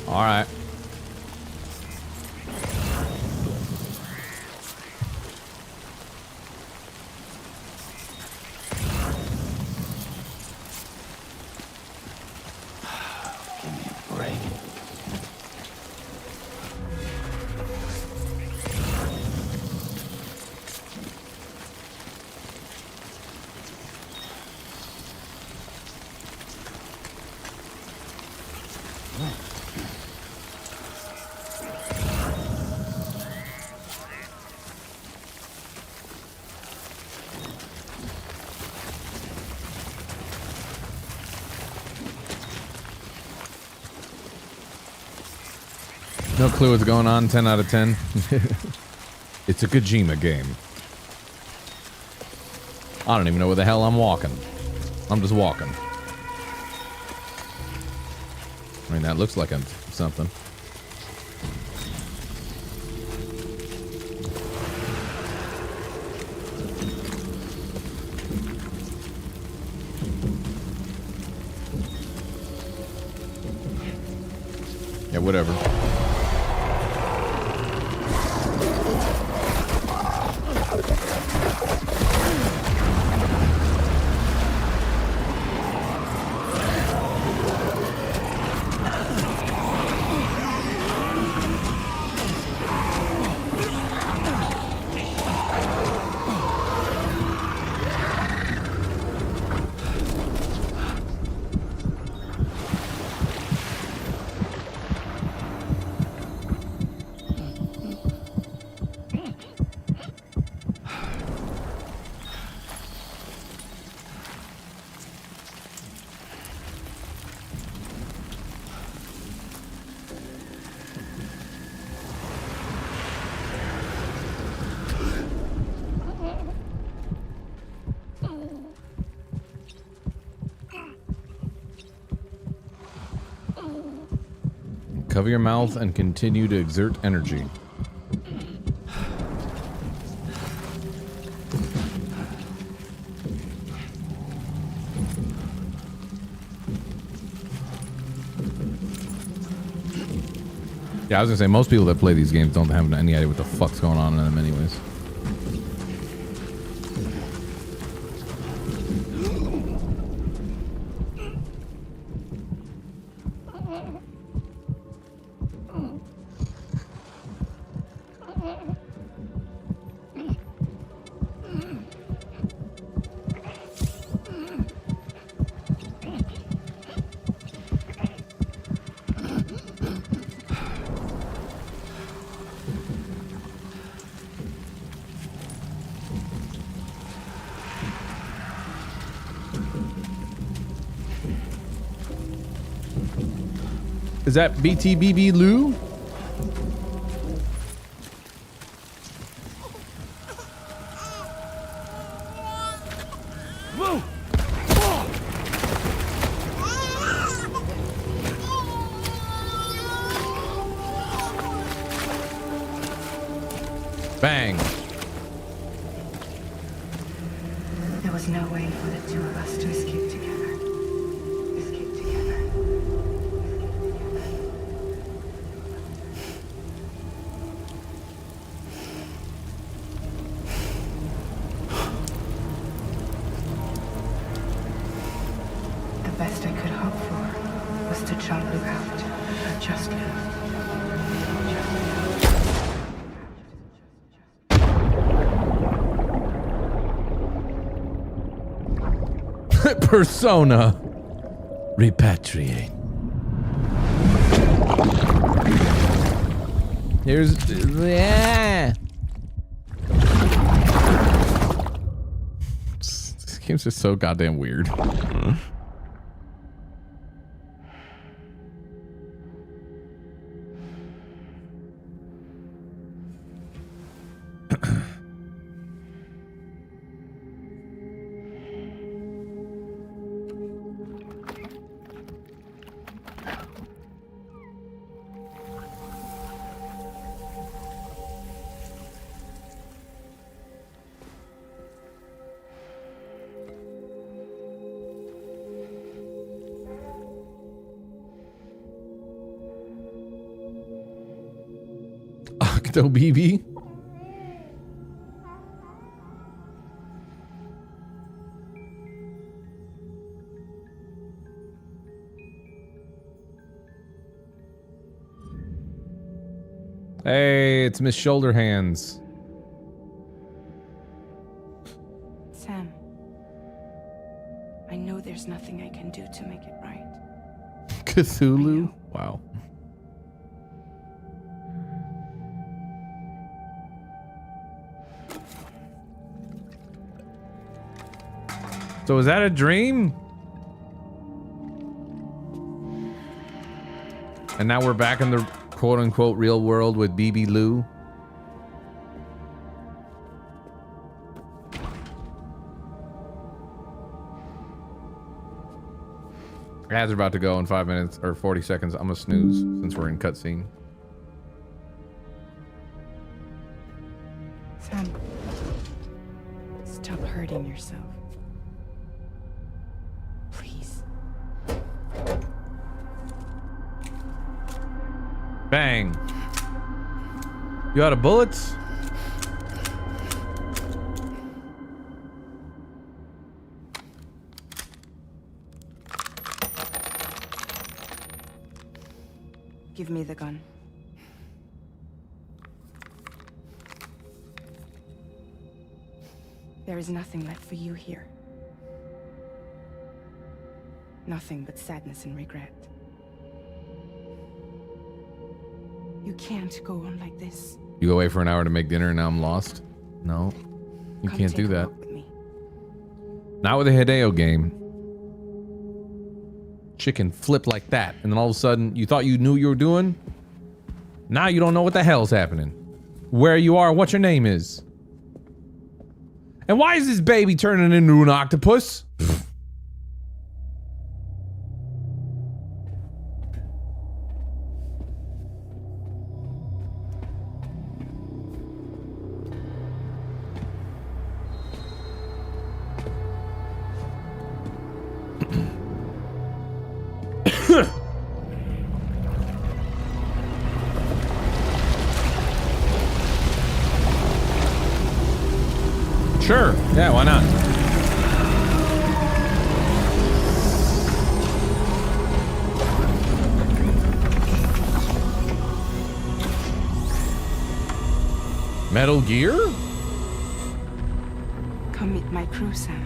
All right. Give me a break. No clue what's going on. 10 out of 10. It's a Kojima game. I don't even know where the hell I'm walking. I'm just walking. I mean, that looks like something. Yeah, whatever. Cover your mouth and continue to exert energy. Yeah, I was gonna say, most people that play these games don't have any idea what the fuck's going on in them anyways. Is that BTBB Lou? Bang. There was no way for the two of us to escape together. Escape together. The best I could hope for was to jump Lou out. Just Lou. Persona. Repatriate. Here's... Yeah. This game's just so goddamn weird. Octo BB. Hey, it's Miss Shoulder Hands. Sam, I know there's nothing I can do to make it right. Cthulhu? Wow. So is that a dream? And now we're back in the quote-unquote real world with BB Lou. Ads are about to go in 5 minutes or 40 seconds. I'm gonna snooze since we're in cutscene. Sam, stop hurting yourself. Please. Bang. You out of bullets? Give me the gun. There is nothing left for you here. Nothing but sadness and regret. You can't go on like this. You go away for an hour to make dinner and now I'm lost? No. You Come can't do take a that. walk with me. Not with a Hideo game. Chicken flip like that, and then all of a sudden you thought you knew what you were doing. Now you don't know what the hell's happening, where you are, what your name is, and why is this baby turning into an octopus? Sure. Yeah, why not? Metal Gear? Come meet my crew, Sam.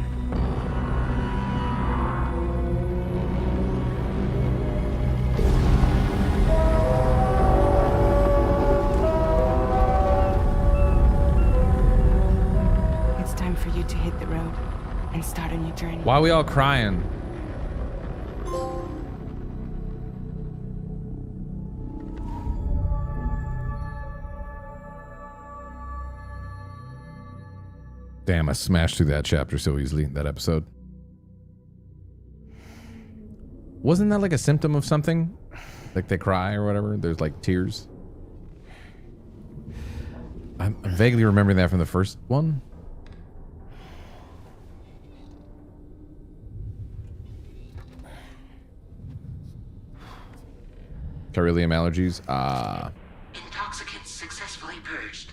For you to hit the road and start a new journey. Why are we all crying? Damn, I smashed through that chapter so easily, that episode. Wasn't that like a symptom of something? Like they cry or whatever? There's like tears. I'm vaguely remembering that from the first one. Carilium allergies. Intoxicants successfully purged.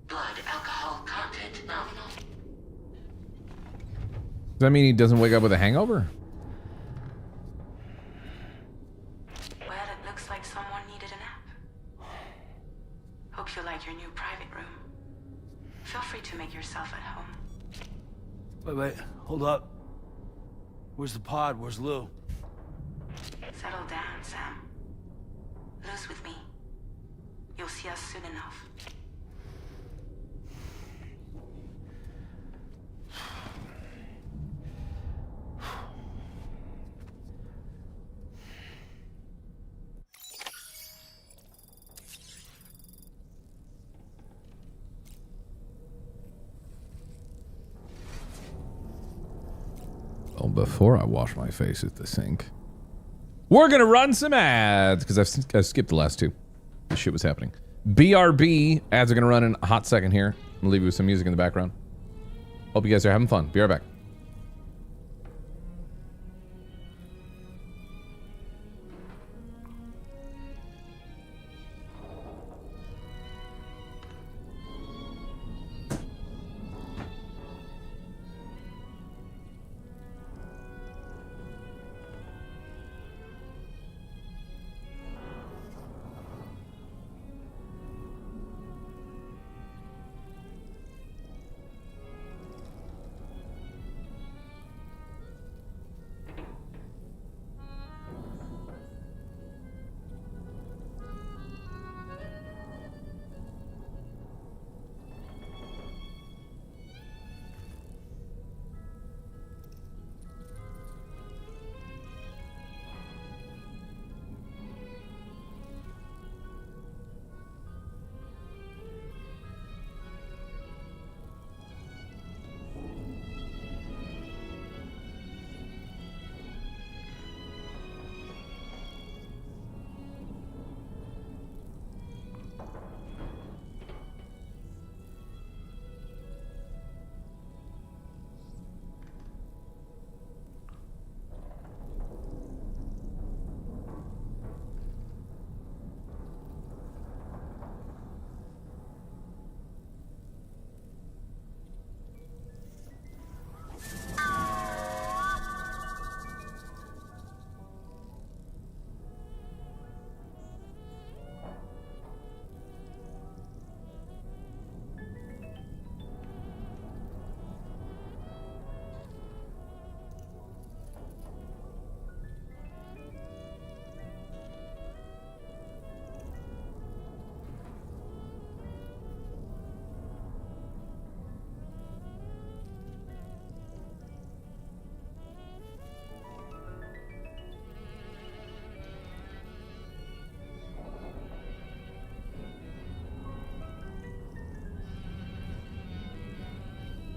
Blood alcohol content nominal. Does that mean he doesn't wake up with a hangover? Well, it looks like someone needed a nap. Hope you like your new private room. Feel free to make yourself at home. Wait, hold up. Where's the pod? Where's Lou? Settle down, Sam. Lou's with me. You'll see us soon enough. Well, before I wash my face at the sink, we're gonna run some ads because I skipped the last two. This shit was happening. BRB ads are gonna run in a hot second here. I'm gonna leave you with some music in the background. Hope you guys are having fun. Be right back.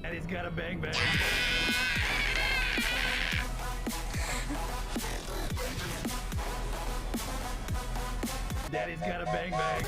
Daddy's got a bang bang. Daddy's got a bang bang.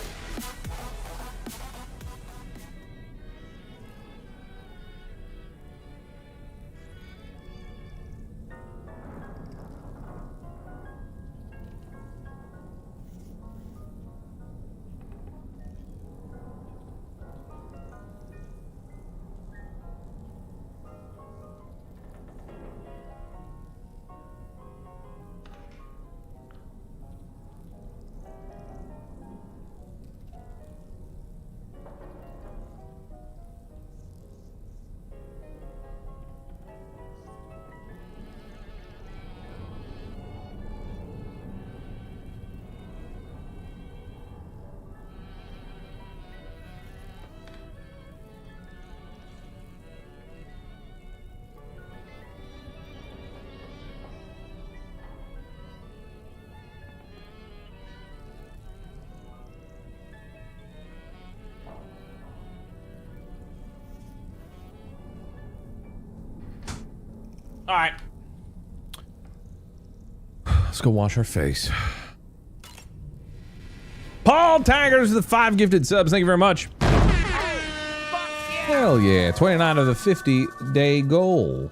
All right. Let's go wash our face. Paul Taggers with the 5 gifted subs. Thank you very much. Hell yeah. 29 of the 50-day goal.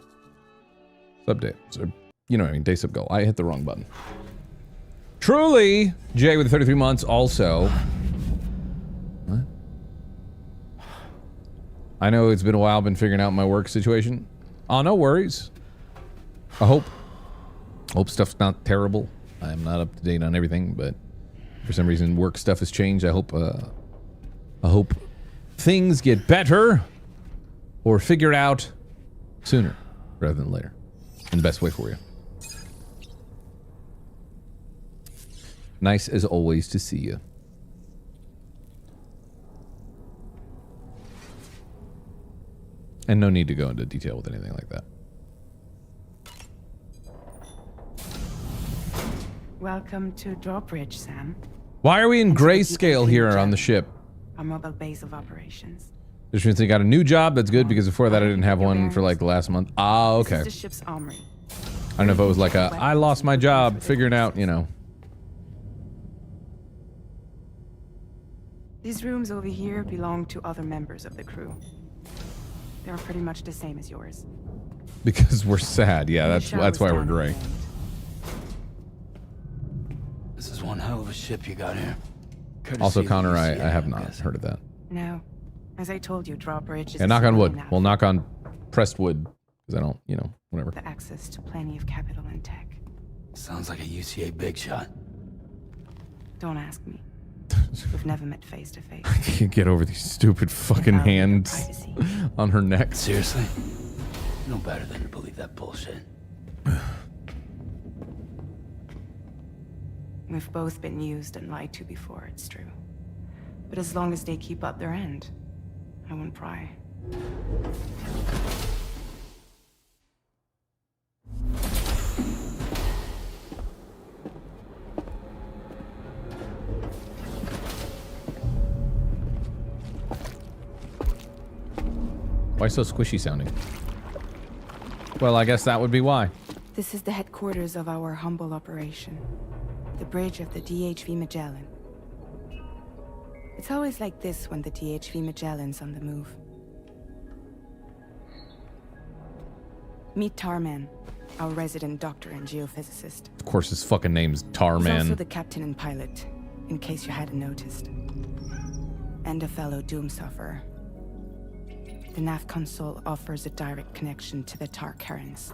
Sub day. So, you know what I mean. Day sub goal. I hit the wrong button. Truly. Jay with 33 months also. What? I know it's been a while. Been figuring out my work situation. Oh, no worries. I hope stuff's not terrible. I'm not up to date on everything, but for some reason work stuff has changed. I hope things get better or figured out sooner rather than later. In the best way for you. Nice as always to see you. And no need to go into detail with anything like that. Welcome to Drawbridge, Sam. Why are we in grayscale here on the ship? Our mobile base of operations. This means I got a new job. That's good because before that I didn't have one for like the last month. Ah, okay. This is the ship's armory. I don't know if it was like a I lost my job figuring out, you know. These rooms over here belong to other members of the crew. They're pretty much the same as yours. Because we're sad. Yeah, that's why we're gray. This is one hell of a ship you got here. Courtesy Also, of Connor, I UCA, have I'm not guessing. heard of that. No. As I told you, Drawbridge is Yeah, knock on wood. now We'll knock on pressed wood. Because I don't, you know, whatever. the access to plenty of capital and tech. Sounds like a UCA big shot. Don't ask me. We've never met face to face. I can't get over these stupid fucking hands Privacy. on her neck. Seriously? No better than to believe that bullshit. We've both been used and lied to before, it's true. But as long as they keep up their end, I won't pry. Why so squishy sounding? Well, I guess that would be why. This is the headquarters of our humble operation. The bridge of the DHV Magellan. It's always like this when the DHV Magellan's on the move. Meet Tarman, our resident doctor and geophysicist. Of course, his fucking name's He's Tarman. also the captain and pilot, in case you hadn't noticed. And a fellow doom sufferer. The nav console offers a direct connection to the tar currents.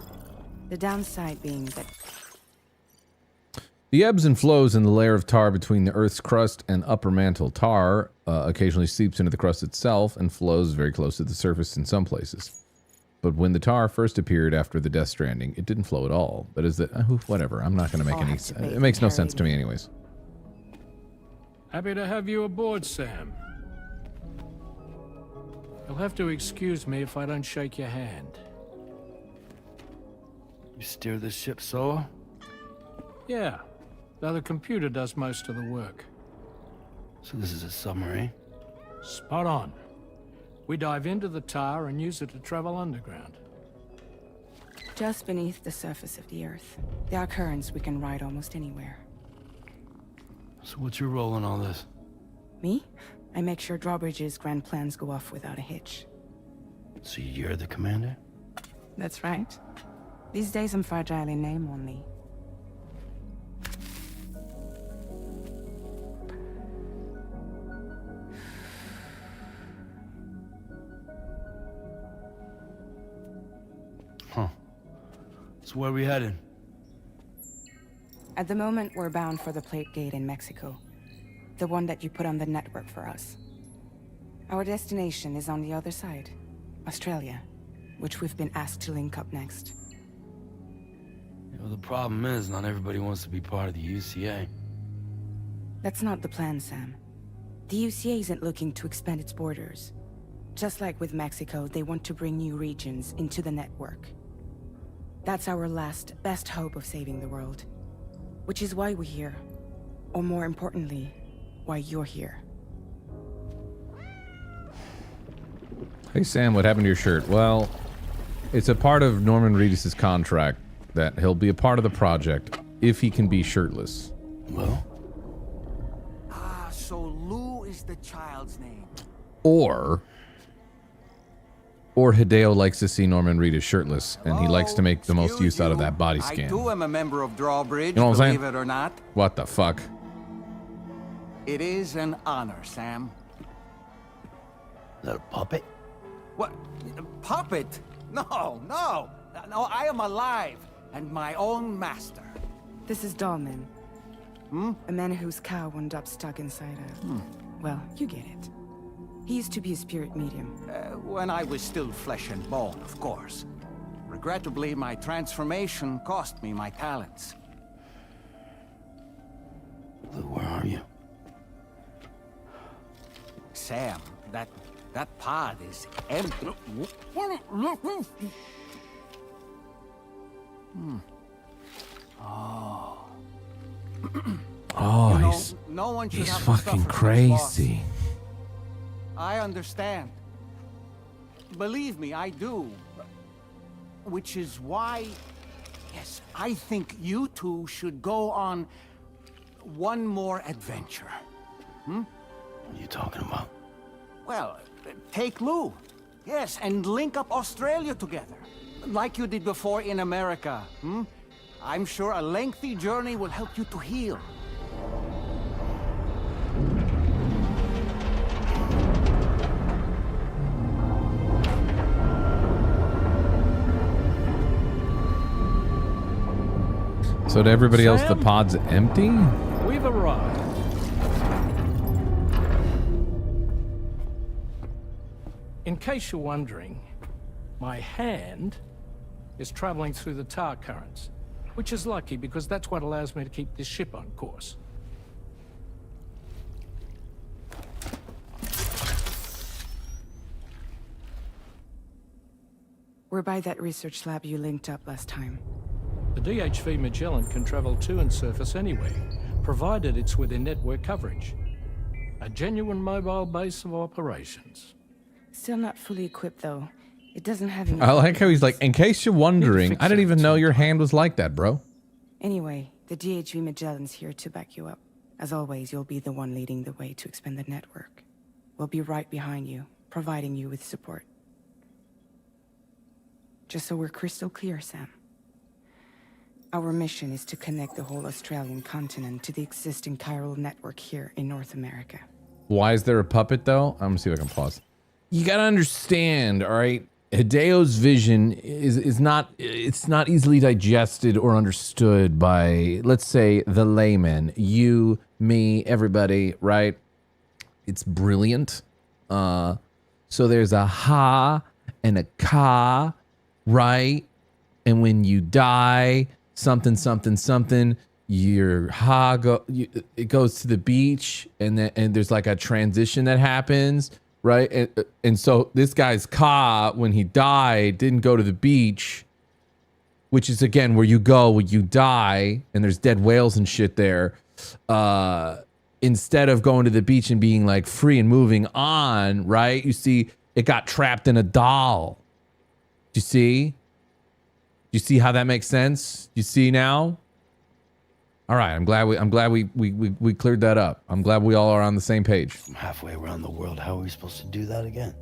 The downside being that The ebbs and flows in the layer of tar between the Earth's crust and upper mantle. Tar occasionally seeps into the crust itself and flows very close to the surface in some places. But when the tar first appeared after the Death Stranding, it didn't flow at all. But is that whatever? I'm not going to make any. It makes no sense to me, anyways. Happy to have you aboard, Sam. You'll have to excuse me if I don't shake your hand. You steer this ship solo? Yeah, though the computer does most of the work. So this is a submarine? Spot on. We dive into the tar and use it to travel underground. just beneath the surface of the Earth, there are currents we can ride almost anywhere. So what's your role in all this? Me? I make sure Drawbridge's grand plans go off without a hitch. So you're the commander? That's right. These days I'm fragile in name only. Huh. So where are we headed? At the moment, we're bound for the Plate Gate in Mexico. The one that you put on the network for us. Our destination is on the other side, Australia, which we've been asked to link up next. You know, the problem is, not everybody wants to be part of the UCA. That's not the plan, Sam. The UCA isn't looking to expand its borders. Just like with Mexico, they want to bring new regions into the network. That's our last, best hope of saving the world. Which is why we're here. Or more importantly, why you're here. Hey Sam, what happened to your shirt? Well, it's a part of Norman Reedus' contract that he'll be a part of the project if he can be shirtless. Well? Ah, so Lou is the child's name. Or Or Hideo likes to see Norman Reedus shirtless, and he likes to make the most use out of that body scan. I too am a member of Drawbridge, You know what I'm saying? believe it or not. What the fuck? It is an honor, Sam. Is that a puppet? What? A puppet? No, no. No, I am alive and my own master. This is Dahlman. A man whose cow wound up stuck inside a... Well, you get it. He used to be a spirit medium. When I was still flesh and bone, of course. Regrettably, my transformation cost me my talents. Lou, where are you? Sam, that pod is empty. Oh, no one should he's have to fucking suffer this loss. crazy. I understand. Believe me, I do. Which is why, yes, I think you two should go on one more adventure. What are you talking about? Well, take Lou. Yes, and link up Australia together. Like you did before in America. I'm sure a lengthy journey will help you to heal. So to everybody else, the pod's empty? We've arrived. In case you're wondering, my hand is traveling through the tar currents, which is lucky because that's what allows me to keep this ship on course. We're by that research lab you linked up last time. The DHV Magellan can travel to and surface anywhere, provided it's within network coverage. A genuine mobile base of operations. Still not fully equipped, though. It doesn't have any... I like how he's like, in case you're wondering, I didn't even know your hand was like that, bro. Anyway, the DHV Magellan's here to back you up. As always, you'll be the one leading the way to expand the network. We'll be right behind you, providing you with support. Just so we're crystal clear, Sam. Our mission is to connect the whole Australian continent to the existing chiral network here in North America. Why is there a puppet, though? I'm gonna see if I can pause. You gotta understand, all right? Hideo's vision is not, it's not easily digested or understood by, let's say, the layman. You, me, everybody, right? It's brilliant. So there's a ha and a ka, right? And when you die, something, something, something, your ha it goes to the beach, and then there's like a transition that happens, right? And so this guy's ka, when he died, didn't go to the beach, which is again where you go when you die, and there's dead whales and shit there. Instead of going to the beach and being like free and moving on, right? You see, it got trapped in a doll. Do you see? You see how that makes sense? You see now? All right, I'm glad we cleared that up. I'm glad we all are on the same page. From halfway around the world, how are we supposed to do that again?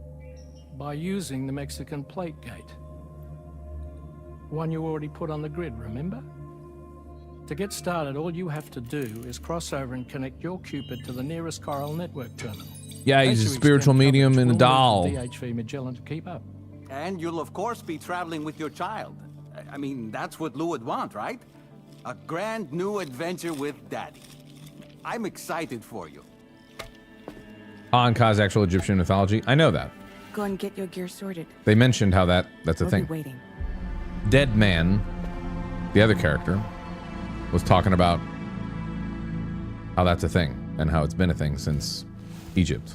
By using the Mexican plate gate. One you already put on the grid, remember? To get started, all you have to do is cross over and connect your Cupid to the nearest coral network terminal. Yeah, he's a spiritual medium and a doll. DHV Magellan to keep up. And you'll of course be traveling with your child. I mean, that's what Lou would want, right? A grand new adventure with Daddy. I'm excited for you. Anka's actual Egyptian mythology. I know that. Go and get your gear sorted. They mentioned how that's a We'll thing. be waiting. Dead Man, the other character, was talking about how that's a thing and how it's been a thing since Egypt.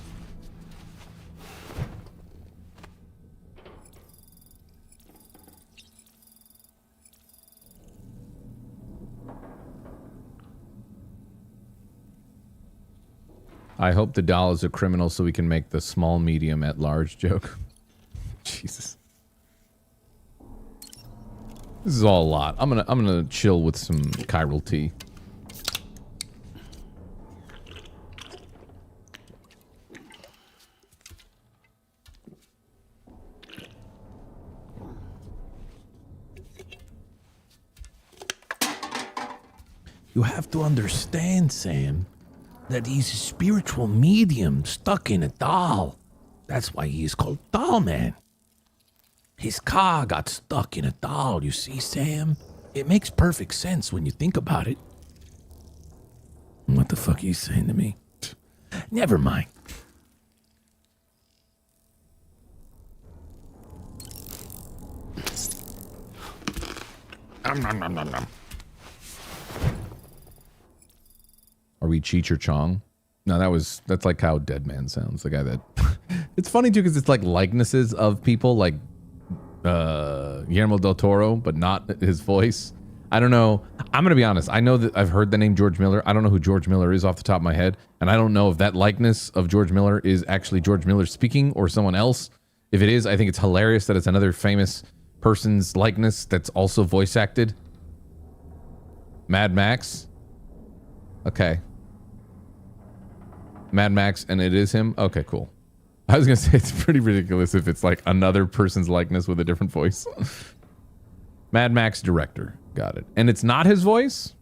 I hope the doll is a criminal so we can make the small medium at large joke. Jesus. This is all a lot. I'm gonna chill with some chiral tea. You have to understand, Sam, that he's a spiritual medium stuck in a doll. That's why he is called Doll Man. His car got stuck in a doll, you see, Sam? It makes perfect sense when you think about it. What the fuck are you saying to me? Never mind. Are we Cheech or Chong? No, that's like how Dead Man sounds. The guy that it's funny too because it's like likenesses of people like Guillermo del Toro, but not his voice. I don't know. I'm gonna be honest. I know that I've heard the name George Miller. I don't know who George Miller is off the top of my head, and I don't know if that likeness of George Miller is actually George Miller speaking or someone else. If it is, I think it's hilarious that it's another famous person's likeness that's also voice acted. Mad Max. Okay. Mad Max, and it is him? Okay, cool. I was gonna say it's pretty ridiculous if it's like another person's likeness with a different voice. Mad Max director. Got it. And it's not his voice?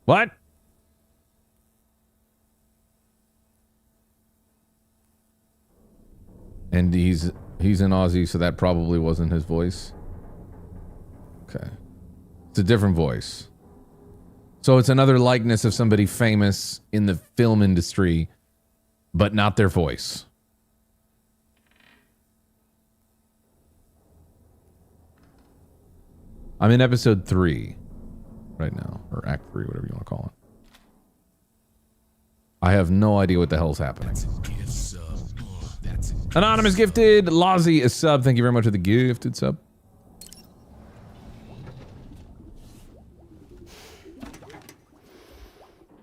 What? And he's in Aussie, so that probably wasn't his voice. Okay. It's a different voice. So it's another likeness of somebody famous in the film industry, but not their voice. I'm in episode 3 right now, or act 3, whatever you want to call it. I have no idea what the hell's happening. Anonymous gifted, Lozzie a sub. Thank you very much for the gifted sub.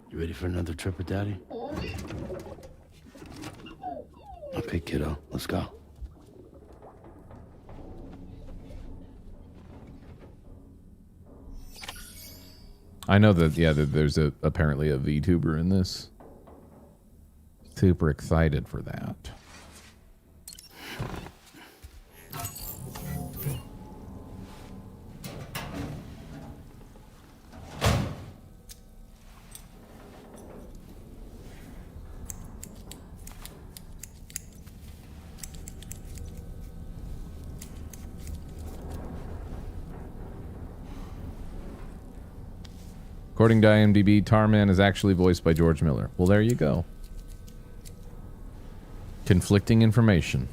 You ready for another trip with Daddy? Okay, kiddo, let's go. I know that, yeah, that there's apparently a VTuber in this. Super excited for that. According to IMDb, Tarman is actually voiced by George Miller. Well, there you go. Conflicting information.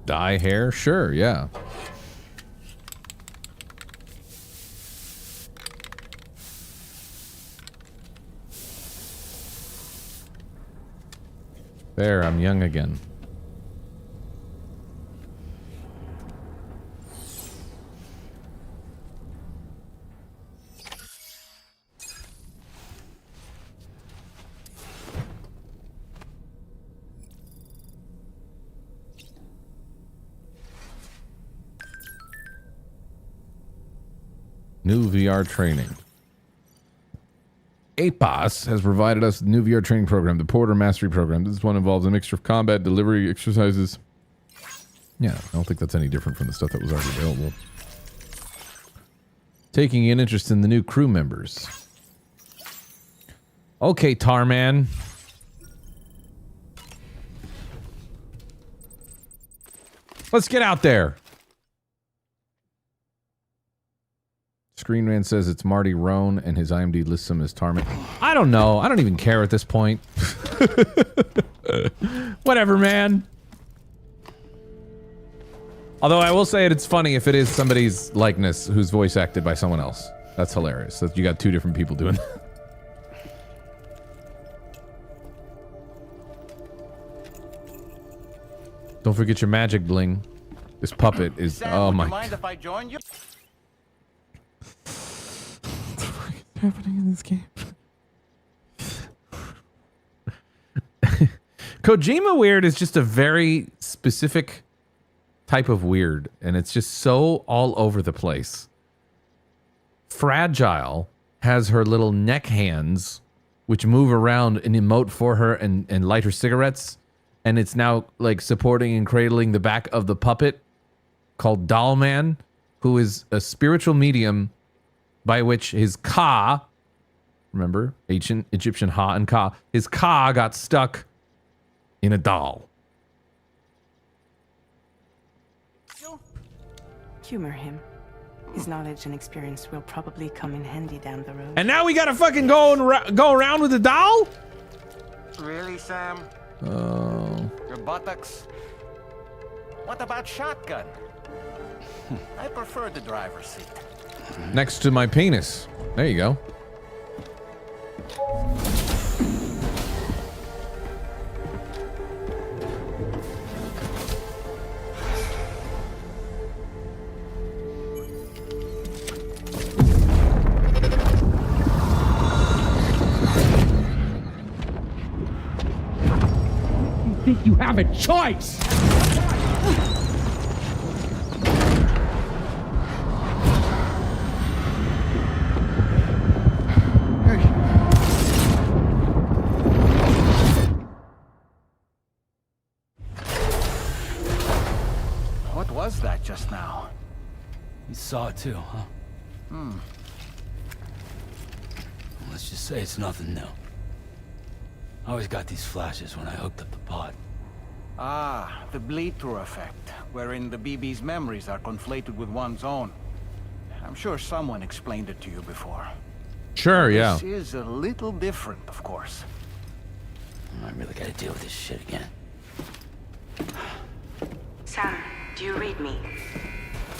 Dye hair? Sure, yeah. There, I'm young again. New VR training. APOS has provided us with a new VR training program, the Porter Mastery Program. This one involves a mixture of combat, delivery, exercises. Yeah, I don't think that's any different from the stuff that was already available. Taking an interest in the new crew members. Okay, Tarman. Let's get out there. Screenman says it's Marty Roan, and his IMDb lists him as Tarman. I don't know. I don't even care at this point. Whatever, man. Although I will say it's funny if it is somebody's likeness who's voice acted by someone else. That's hilarious. That you got two different people doing that. Don't forget your magic bling. This puppet is... Sam, oh my... Would you mind if I join you? Happening in this game. Kojima weird is just a very specific type of weird, and it's just so all over the place. Fragile has her little neck hands, which move around and emote for her and light her cigarettes, and it's now like supporting and cradling the back of the puppet called Doll Man. who is a spiritual medium by which his Ka, remember, ancient Egyptian Ha and Ka, his Ka got stuck in a doll. Humor him. His knowledge and experience will probably come in handy down the road. And now we gotta fucking go around with the doll? Really, Sam? Oh. Your buttocks? What about shotgun? I prefer the driver's seat. Next to my penis. There you go. Think you have a choice? What was that just now? You saw it too, huh? Let's just say it's nothing new. I always got these flashes when I hooked up the pod. Ah, the bleed-through effect, wherein the BB's memories are conflated with one's own. I'm sure someone explained it to you before. Sure, yeah. This is a little different, of course. I really gotta deal with this shit again. Sam, do you read me?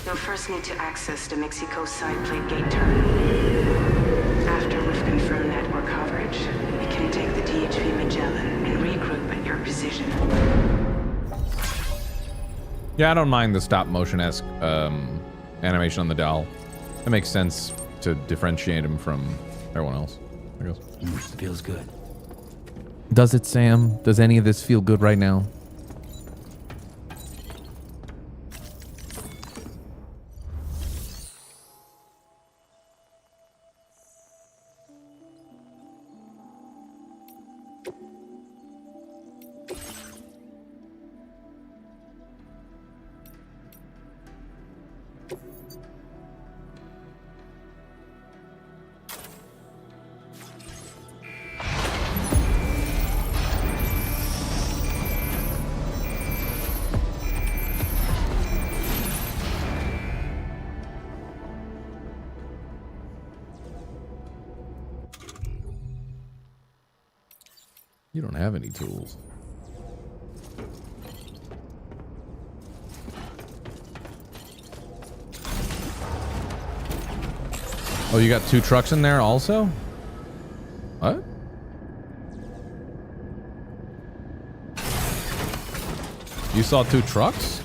You'll first need to access the Mexico side plate gate terminal. After we've confirmed network coverage, we can take the DHV Magellan and regroup at your position. Yeah, I don't mind the stop motion-esque animation on the doll. It makes sense to differentiate him from everyone else, I guess. Feels good. Does it, Sam? Does any of this feel good right now? You don't have any tools. Oh, you got 2 trucks in there also? What? You saw 2 trucks?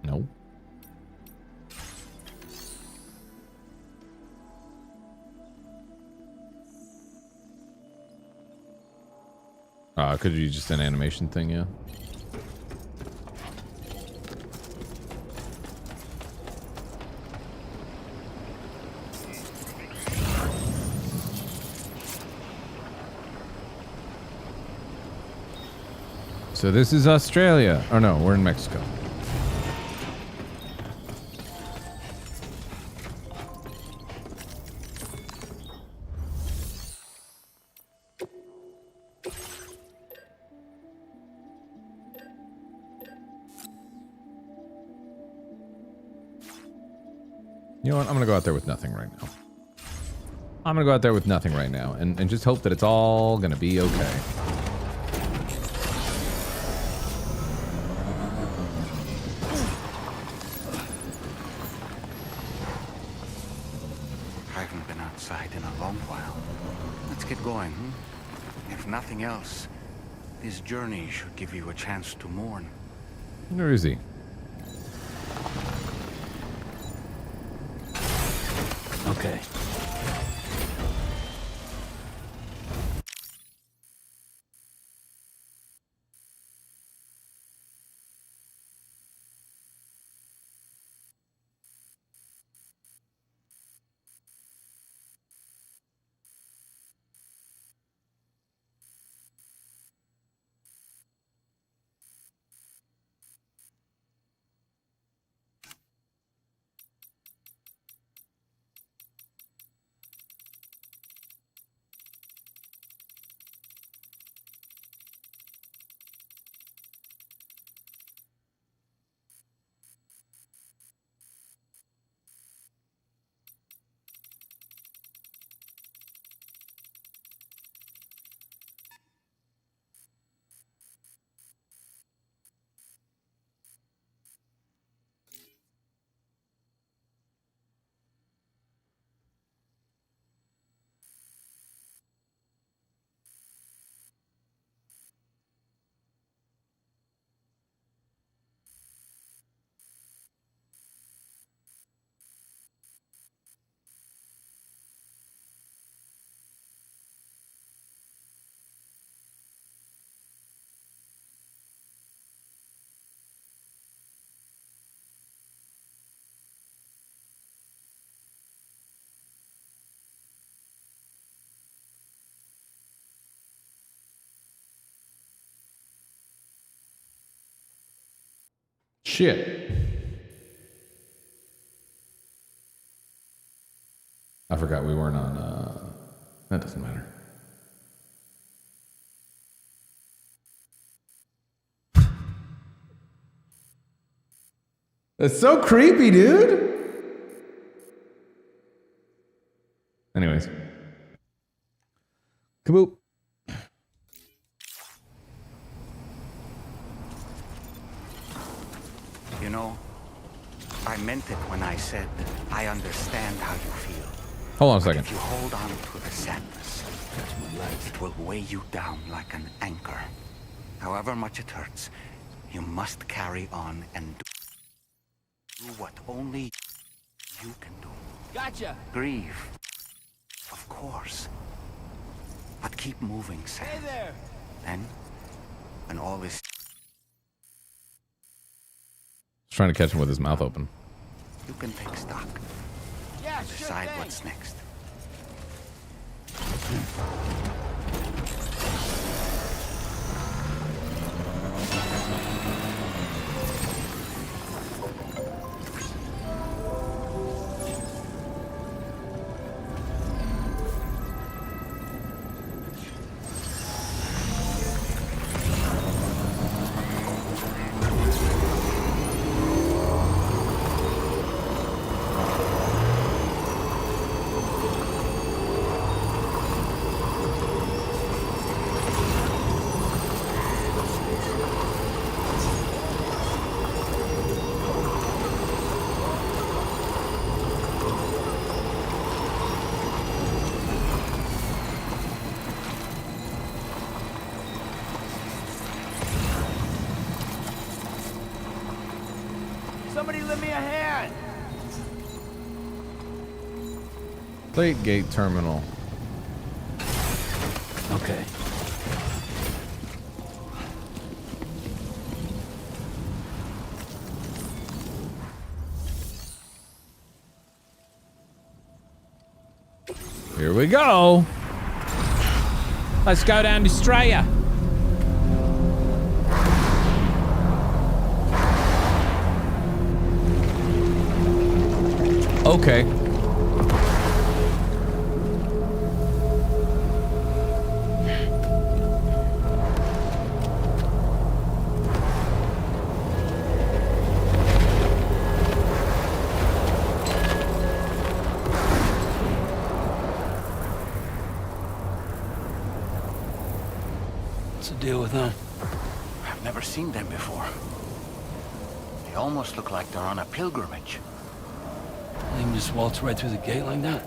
No. Could you just an animation thing, yeah? So this is Australia. Oh no, we're in Mexico. You know what? I'm gonna go out there with nothing right now. I'm gonna go out there with nothing right now and just hope that it's all gonna be okay. I haven't been outside in a long while. Let's get going, If nothing else, this journey should give you a chance to mourn. Where is he? Okay. Shit. I forgot we weren't on, that doesn't matter. That's so creepy, dude. Anyways. Kaboop. You know, I meant it when I said I understand how you feel. Hold on a second. If you hold on to the sadness, it will weigh you down like an anchor. However much it hurts, you must carry on and do what only you can do. Gotcha. Grieve, of course. But keep moving, Sam. Hey there. Then, when all is... He's trying to catch him with his mouth open. You can take stock. Yeah, Decide what's next. Somebody lend me a hand. Plate gate terminal. Okay. Here we go. Let's go down to Australia. Okay. What's the deal with them? I've never seen them before. They almost look like they're on a pilgrimage. They can just waltz right through the gate like that?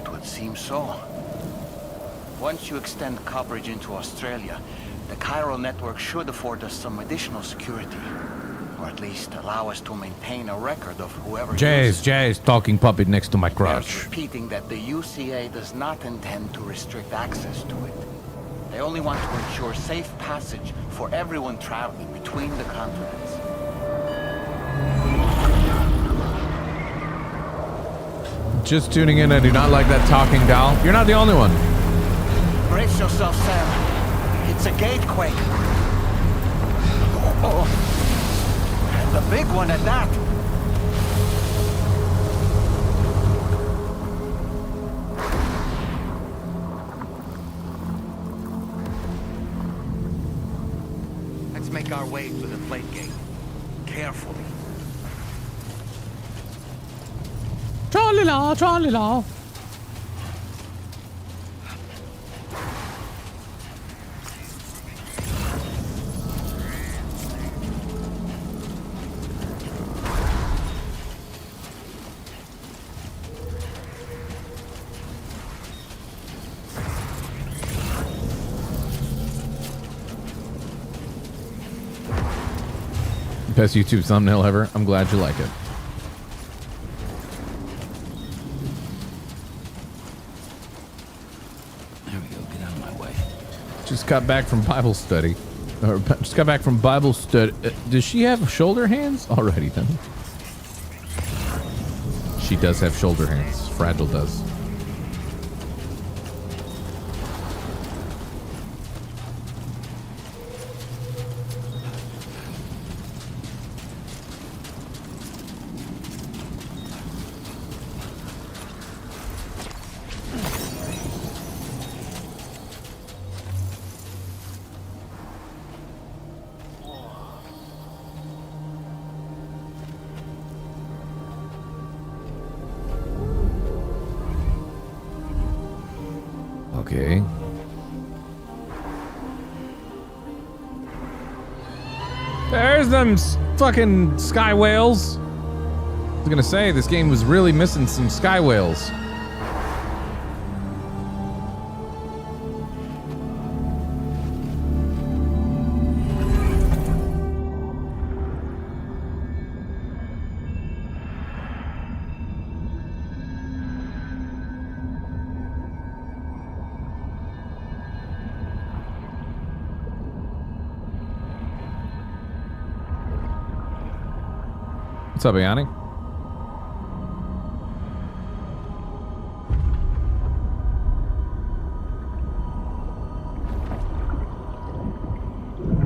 It would seem so. Once you extend coverage into Australia, the chiral network should afford us some additional security. Or at least allow us to maintain a record of whoever Jay's talking puppet next to my Bears crotch. repeating that the UCA does not intend to restrict access to it. They only want to ensure safe passage for everyone traveling between the continents. Just tuning in, I do not like that talking doll. You're not the only one. Brace yourself, Sam. It's a gatequake. Oh, and the big one at that. Let's make our way to the plate gate. Carefully. Tra-la-la, tra-la-la. Best YouTube thumbnail ever. I'm glad you like it. There we go. Get out of my way. Just got back from Bible study. Or just got back from Bible study. Does she have shoulder hands? Alrighty then. She does have shoulder hands. Fragile does. Okay. There's them fucking sky whales. I was gonna say, this game was really missing some sky whales. What's up, Yanni?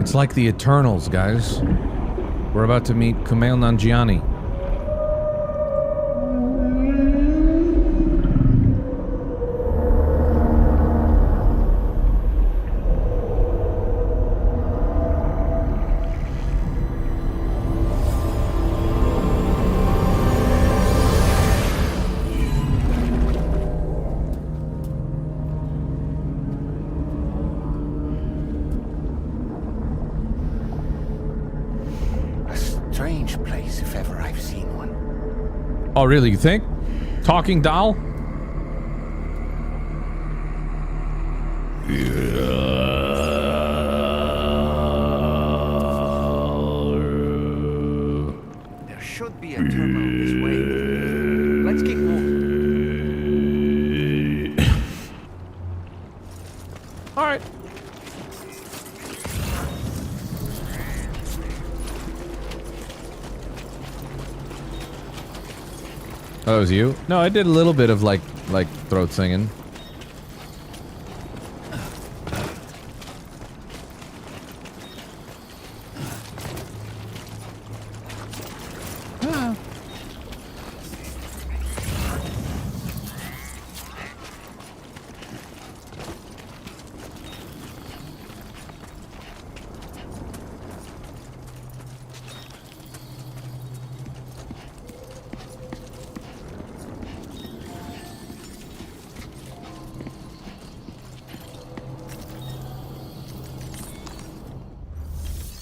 It's like the Eternals, guys. We're about to meet Kumail Nanjiani. Oh, really? You think? Talking doll? There should be a terminal this way. Let's keep moving. All right. Oh, that was you? No, I did a little bit of like throat singing.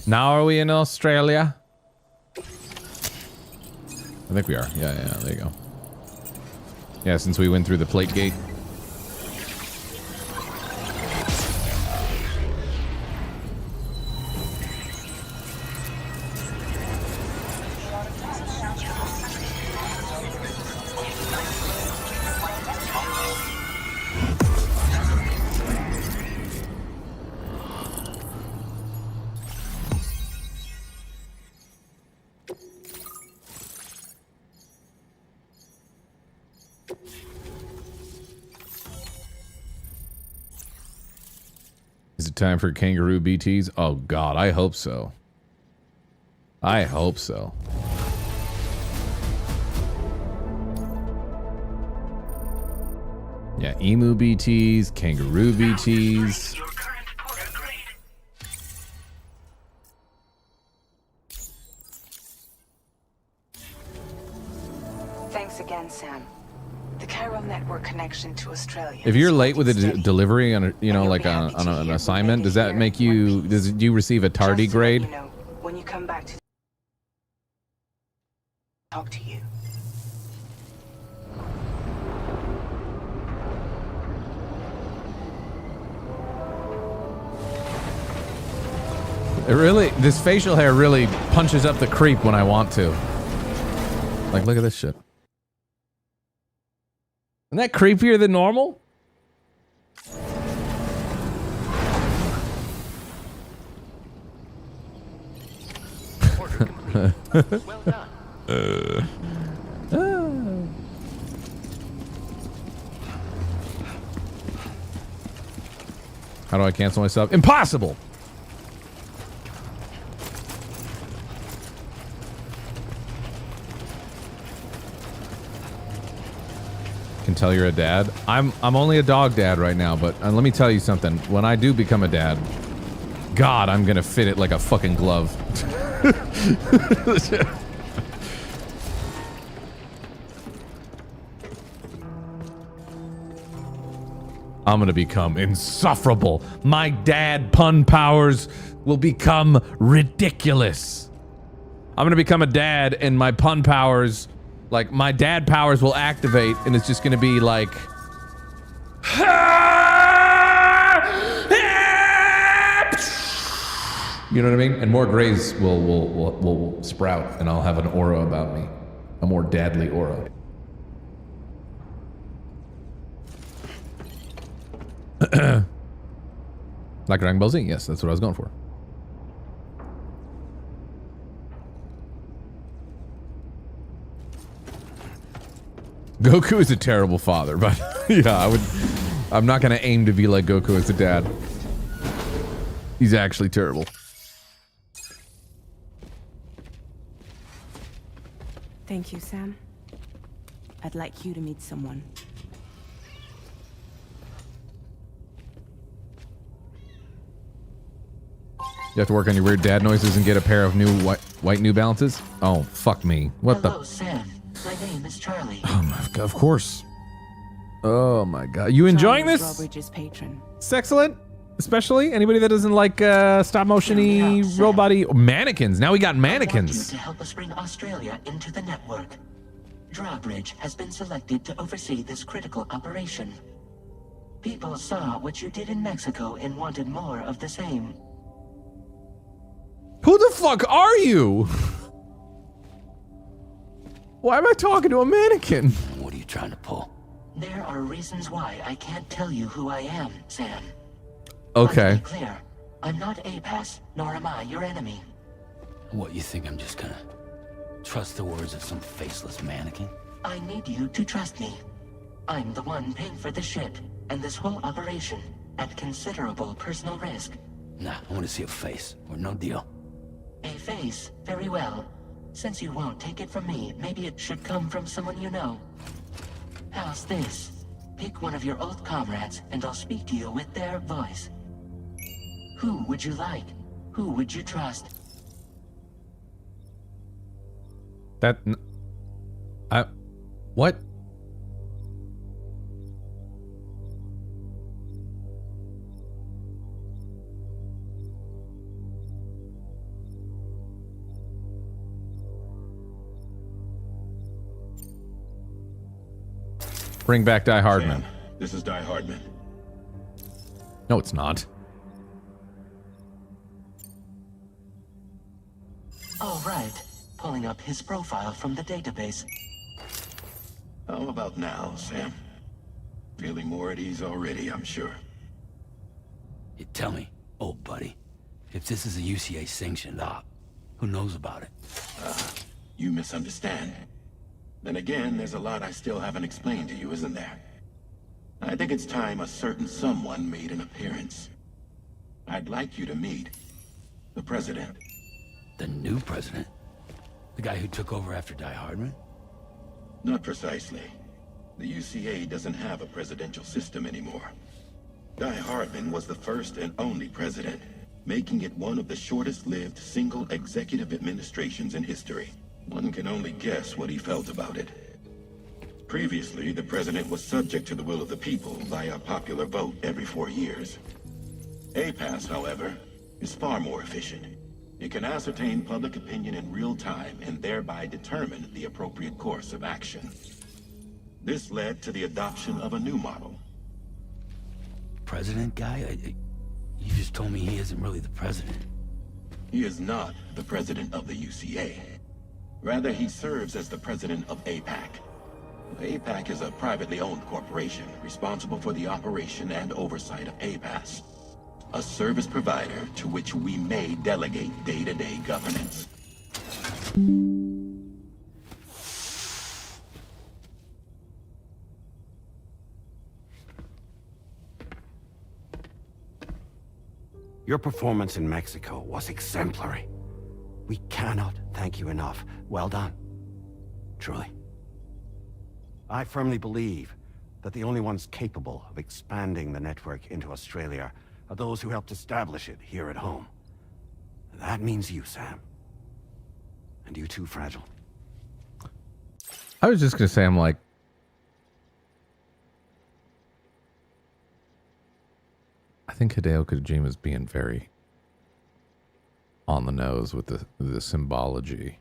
Now are we in Australia? I think we are. Yeah, there you go. Yeah, since we went through the plate gate. Time for kangaroo BTs? Oh god, I hope so. I hope so. Yeah, emu BTs, kangaroo BTs. Thanks again, Sam. The Chiral network connection to Australia. If you're late with a delivery on a, you know, like on an assignment, does that make you, do you receive a tardy grade? You know, when you come back to talk to you. It really, this facial hair really punches up the creep when I want to. Like, look at this shit. Isn't that creepier than normal? Well done. How do I cancel myself? Impossible! Can tell you're a dad. I'm only a dog dad right now, but let me tell you something. When I do become a dad, God, I'm gonna fit it like a fucking glove. I'm gonna become insufferable. My dad pun powers will become ridiculous. I'm gonna become a dad and my pun powers, like my dad powers will activate and it's just gonna be like... You know what I mean? And more grays will sprout and I'll have an aura about me. A more dadly aura. Like Dragon Ball Z? Yes, that's what I was going for. Goku is a terrible father, but yeah, I'm not gonna aim to be like Goku as a dad. He's actually terrible. Thank you, Sam. I'd like you to meet someone. You have to work on your weird dad noises and get a pair of new white New Balances? Oh, fuck me. What Hello, Sam. My name is Charlie. Oh my god, of course. Oh my god. You enjoying this? Drawbridge's patron. It's excellent. Especially anybody that doesn't like stop motion-y, robot-y, mannequins. Now we got mannequins. I want you to help us bring Australia into the network. Drawbridge has been selected to oversee this critical operation. People saw what you did in Mexico and wanted more of the same. Who the fuck are you? Why am I talking to a mannequin? What are you trying to pull? There are reasons why I can't tell you who I am, Sam. Okay. To be clear, I'm not APAS, nor am I your enemy. What, you think I'm just gonna trust the words of some faceless mannequin? I need you to trust me. I'm the one paying for the ship and this whole operation at considerable personal risk. Nah, I want to see a face, or no deal. A face? Very well. Since you won't take it from me, maybe it should come from someone you know. How's this? Pick one of your old comrades, and I'll speak to you with their voice. Who would you like? Who would you trust? What? Bring back Die Hardman. This is Die Hardman. No, it's not. All right. Pulling up his profile from the database. How about now, Sam? Feeling more at ease already, I'm sure. You tell me, old buddy, if this is a UCA sanctioned op, who knows about it? You misunderstand. Then again, there's a lot I still haven't explained to you, isn't there? I think it's time a certain someone made an appearance. I'd like you to meet the president. The new president? The guy who took over after Die Hardman? Not precisely. The UCA doesn't have a presidential system anymore. Die Hardman was the first and only president, making it one of the shortest-lived single executive administrations in history. One can only guess what he felt about it. Previously, the president was subject to the will of the people via a popular vote every 4 years. APAS, however, is far more efficient. It can ascertain public opinion in real time and thereby determine the appropriate course of action. This led to the adoption of a new model. President guy? You just told me he isn't really the president. He is not the president of the UCA. Rather, he serves as the president of APAC. APAC is a privately owned corporation responsible for the operation and oversight of APAS, a service provider to which we may delegate day-to-day governance. Your performance in Mexico was exemplary. We cannot thank you enough. Well done. Truly. I firmly believe that the only ones capable of expanding the network into Australia are those who helped establish it here at home. That means you, Sam. And you too, Fragile. I was just gonna say, I'm like, think Hideo Kojima is being very on the nose with the symbology.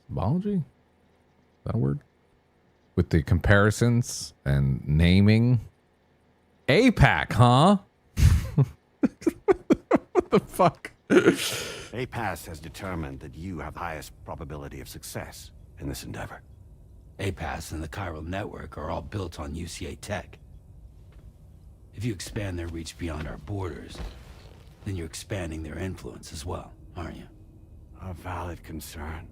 Symbology? Is that a word? With the comparisons and naming. APAC, huh? What the fuck? APAS has determined that you have the highest probability of success in this endeavor. APAS and the chiral network are all built on UCA tech. If you expand their reach beyond our borders, then you're expanding their influence as well, aren't you? A valid concern.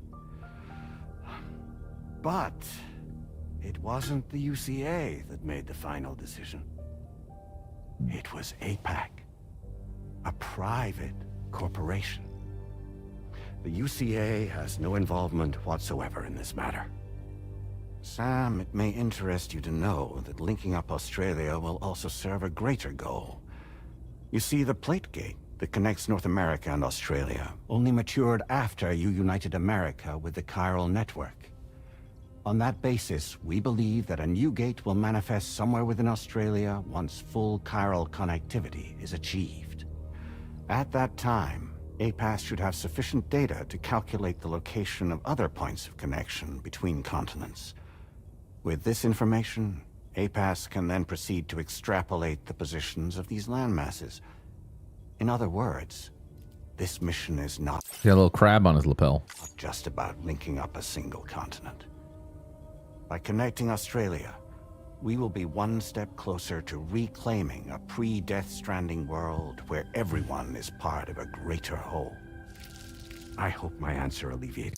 But it wasn't the UCA that made the final decision. It was APAC, a private corporation. The UCA has no involvement whatsoever in this matter. Sam, it may interest you to know that linking up Australia will also serve a greater goal. You see, the plate gate that connects North America and Australia only matured after you united America with the chiral network. On that basis, we believe that a new gate will manifest somewhere within Australia once full chiral connectivity is achieved. At that time, APAS should have sufficient data to calculate the location of other points of connection between continents. With this information, APAS can then proceed to extrapolate the positions of these landmasses. In other words, this mission is not He got a little crab on his lapel. just about linking up a single continent. By connecting Australia, we will be one step closer to reclaiming a pre-Death Stranding world where everyone is part of a greater whole. I hope my answer alleviated.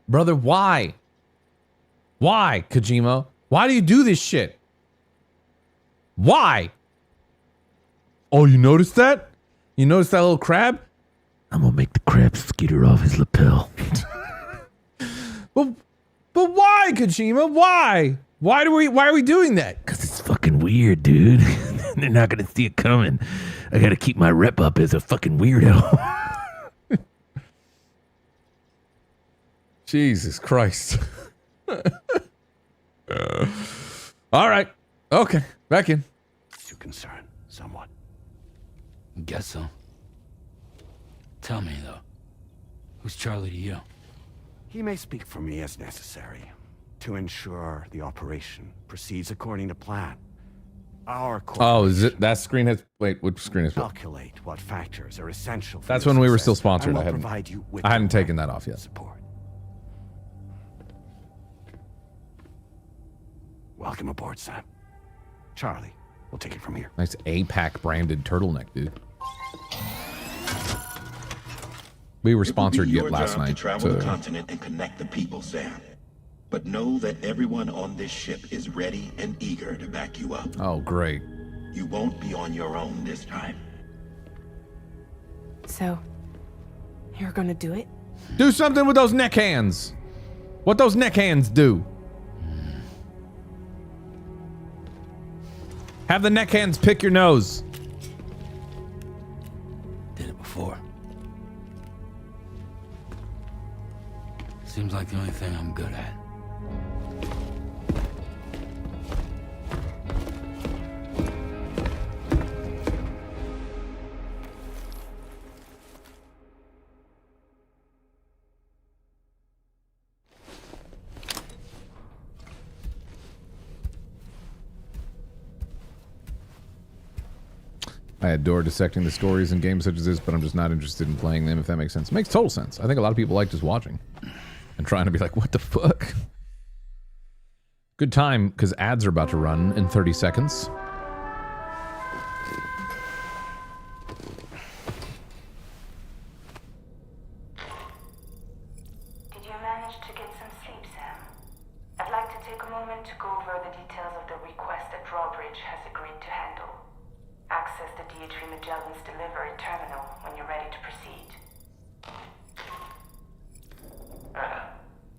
Brother, why? Why, Kojima? Why do you do this shit? Why? Oh, you noticed that? You noticed that little crab? I'm gonna make the crab skitter off his lapel. But why, Kojima? Why? Why are we doing that? Cause it's fucking weird, dude. They're not gonna see it coming. I gotta keep my rep up as a fucking weirdo. Jesus Christ. All right. Okay. Back in. To concern someone. Guess so. Tell me, though. Who's Charlie to you? He may speak for me as necessary to ensure the operation proceeds according to plan. Our Oh, is it that screen has wait, which screen is calculate what factors are essential for That's your when we were success still sponsored. and will I hadn't provide you with taken that off yet. Support. Welcome aboard, Sam. Charlie, we'll take it from here. Nice APAC branded turtleneck, dude. We were sponsored yet last night. To travel the continent and connect the people, Sam. But know that everyone on this ship is ready and eager to back you up. Oh, great. You won't be on your own this time. So, you're gonna do it? Do something with those neck hands. What those neck hands do? Have the neck hands pick your nose. Did it before. Seems like the only thing I'm good at. I adore dissecting the stories in games such as this, but I'm just not interested in playing them, if that makes sense. It makes total sense. I think a lot of people like just watching and trying to be like, what the fuck? Good time, because ads are about to run in 30 seconds. Did you manage to get some sleep, Sam? I'd like to take a moment to go over the details of the request that Drawbridge has agreed to handle. Access the D3 Magellan's delivery terminal when you're ready to proceed.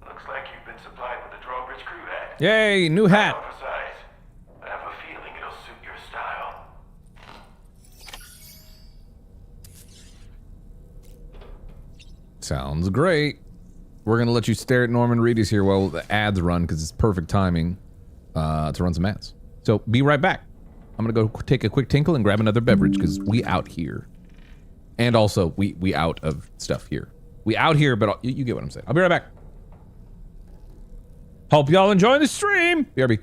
Looks like you've been supplied with the Drawbridge crew hat. Yay, new hat. I have a feeling it'll suit your style. Sounds great. We're going to let you stare at Norman Reedus here while the ads run, because it's perfect timing to run some ads. So be right back. I'm going to go take a quick tinkle and grab another beverage, because we out here. And also, we out of stuff here. We out here, but you get what I'm saying. I'll be right back. Hope y'all enjoying the stream. BRB.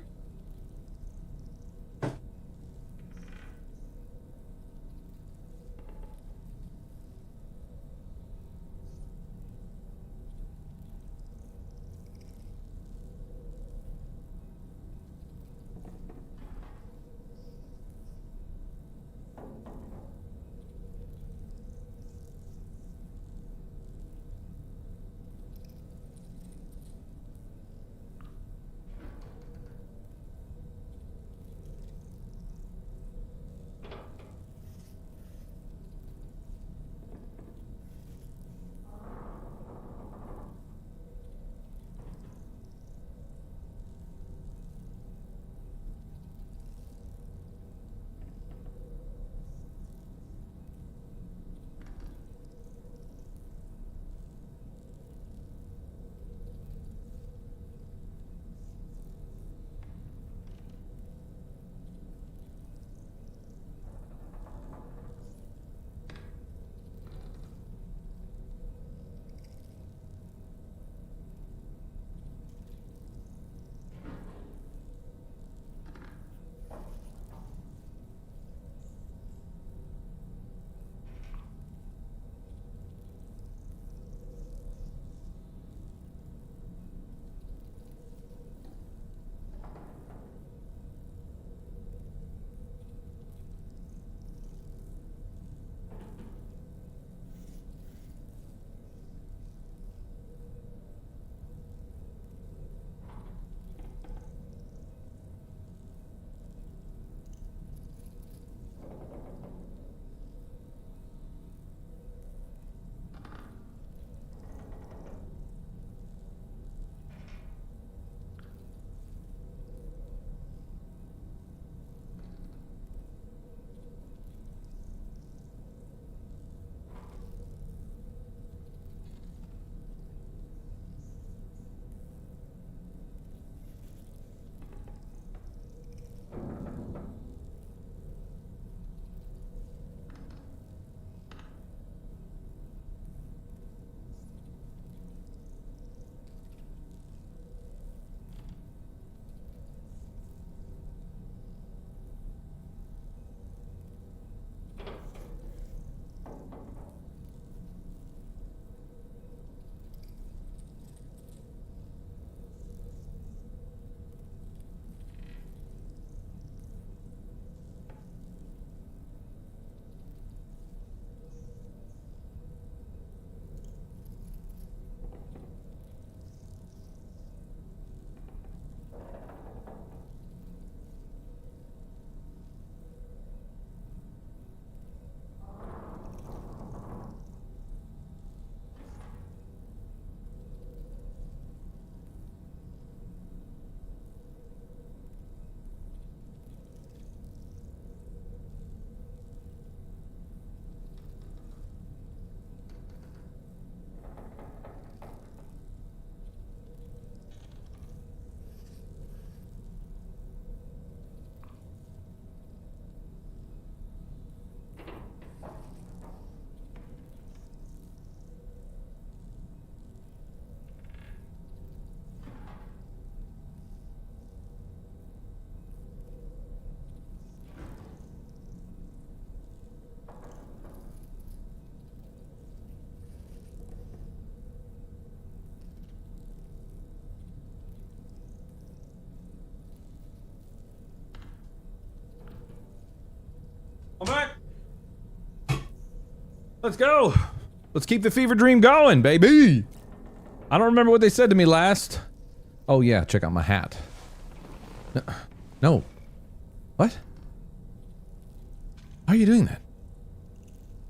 I'm back. Let's go. Let's keep the fever dream going, baby. I don't remember what they said to me last. Oh yeah, check out my hat. No. What? Why are you doing that?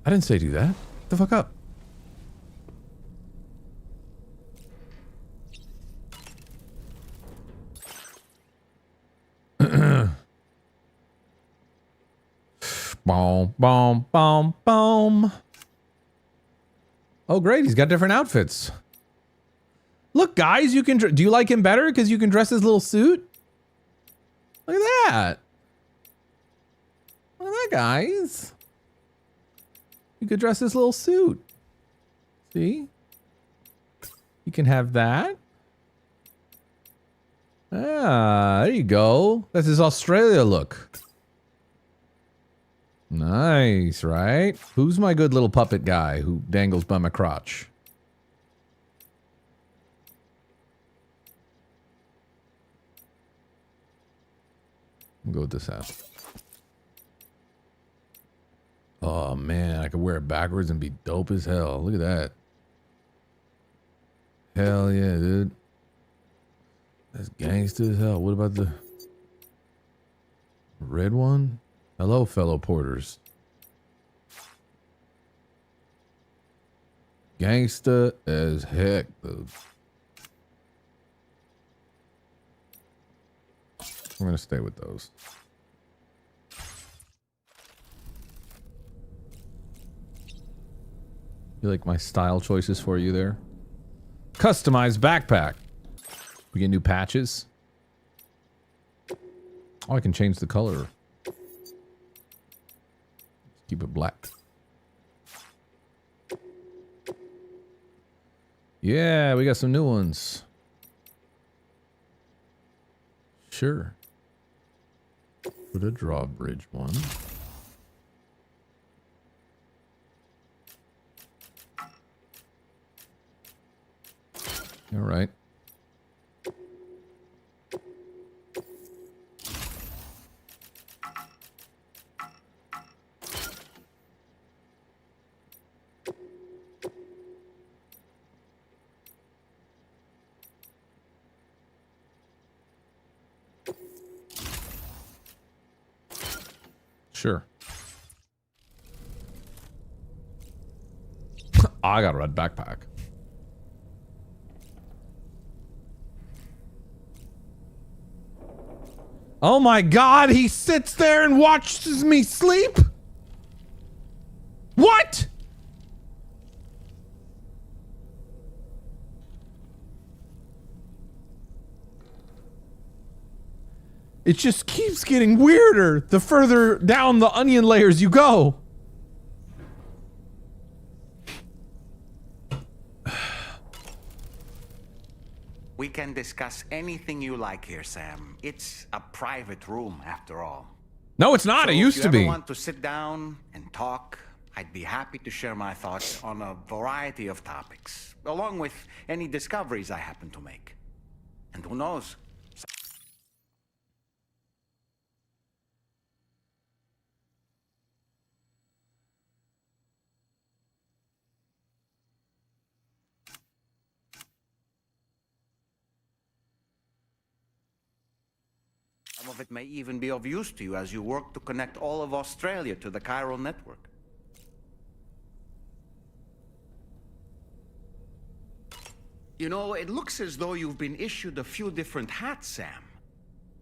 I didn't say do that. Get the fuck up. Boom, boom, boom, boom. Oh, great. He's got different outfits. Look, guys, you can... Do you like him better because you can dress his little suit? Look at that. Look at that, guys. You could dress his little suit. See? You can have that. Ah, there you go. That's his Australia look. Nice, right? Who's my good little puppet guy who dangles by my crotch? I'll go with this ass. Oh man, I could wear it backwards and be dope as hell. Look at that. Hell yeah, dude. That's gangster as hell. What about the red one? Hello, fellow porters. Gangsta as heck, dude. I'm gonna stay with those. You like my style choices for you there? Customized backpack. We get new patches. Oh, I can change the color. Keep it black. Yeah, we got some new ones. Sure. Put a drawbridge one. All right. Sure. I got a red backpack. Oh my god, he sits there and watches me sleep? What? It just keeps getting weirder the further down the onion layers you go. We can discuss anything you like here, Sam. It's a private room, after all. No, it's not. So It used to if you be. ever want to sit down and talk, I'd be happy to share my thoughts on a variety of topics, along with any discoveries I happen to make. And who knows? Some of it may even be of use to you as you work to connect all of Australia to the chiral network. You know, it looks as though you've been issued a few different hats, Sam.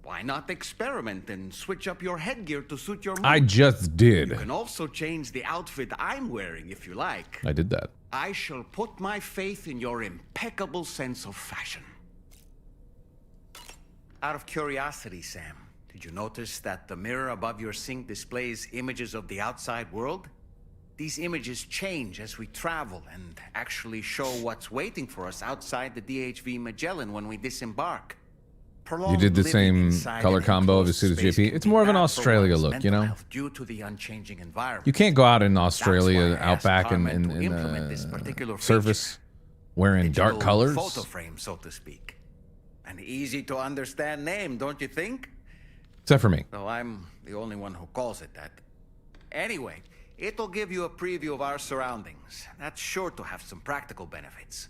Why not experiment and switch up your headgear to suit your mood? I just did. You can also change the outfit I'm wearing if you like. I did that. I shall put my faith in your impeccable sense of fashion. Out of curiosity, Sam, did you notice that the mirror above your sink displays images of the outside world? These images change as we travel and actually show what's waiting for us outside the DHV Magellan when we disembark. You did the same color combo of his suit as JP. It's more of an Australia look, you know? Due to the unchanging environment. You can't go out in Australia, outback, in surface, wearing dark colors. Photo frame, so to speak. An easy to understand name, don't you think? Except for me. Though I'm the only one who calls it that. Anyway, it'll give you a preview of our surroundings. That's sure to have some practical benefits.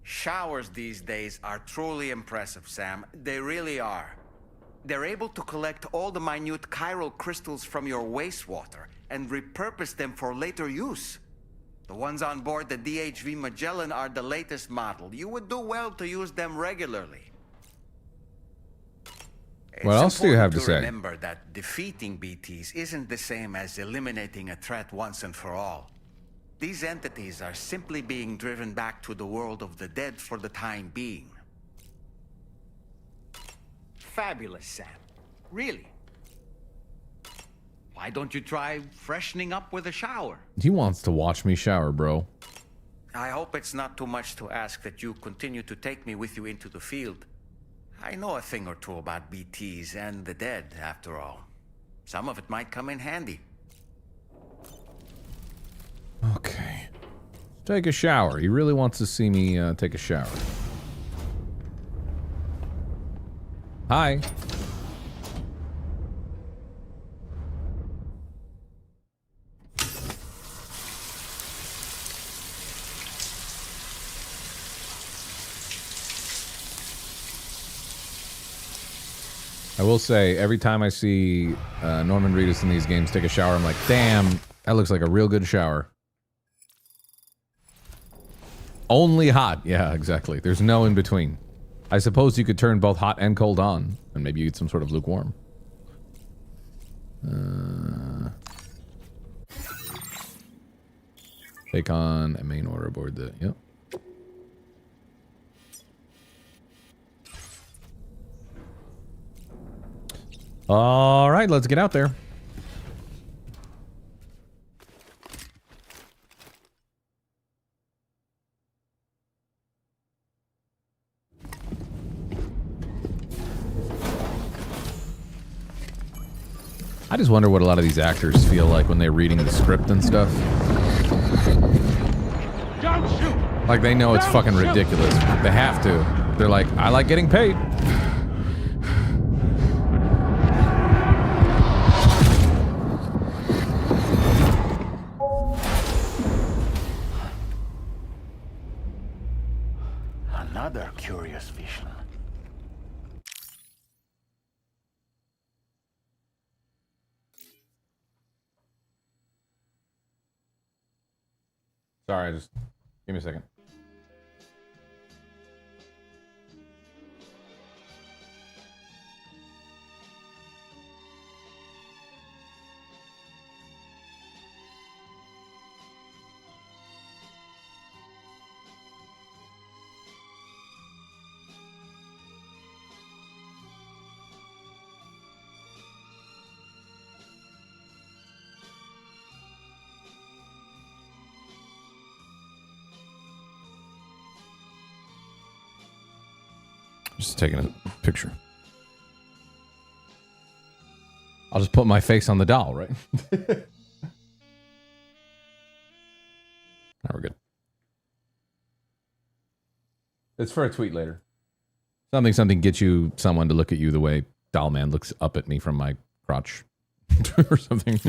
Showers these days are truly impressive, Sam. They really are. They're able to collect all the minute chiral crystals from your wastewater and repurpose them for later use. The ones on board the DHV Magellan are the latest model. You would do well to use them regularly. What else do you have to say? Remember that defeating BTs isn't the same as eliminating a threat once and for all. These entities are simply being driven back to the world of the dead for the time being. Fabulous, Sam. Really. Why don't you try freshening up with a shower? He wants to watch me shower, bro. I hope it's not too much to ask that you continue to take me with you into the field. I know a thing or two about BTs and the dead, after all. Some of it might come in handy. Okay. Take a shower. He really wants to see me take a shower. Hi. I will say, every time I see Norman Reedus in these games take a shower, I'm like, damn, that looks like a real good shower. Only hot. Yeah, exactly. There's no in between. I suppose you could turn both hot and cold on, and maybe you get some sort of lukewarm. Take on a main order aboard the... Yep. All right, let's get out there. I just wonder what a lot of these actors feel like when they're reading the script and stuff. Don't shoot! Like they know it's fucking ridiculous. They have to. They're like, I like getting paid. Another curious vision. Sorry, just give me a second. Just taking a picture. I'll just put my face on the doll, right? Now we're good. It's for a tweet later. Something gets you someone to look at you the way Doll Man looks up at me from my crotch. Or something.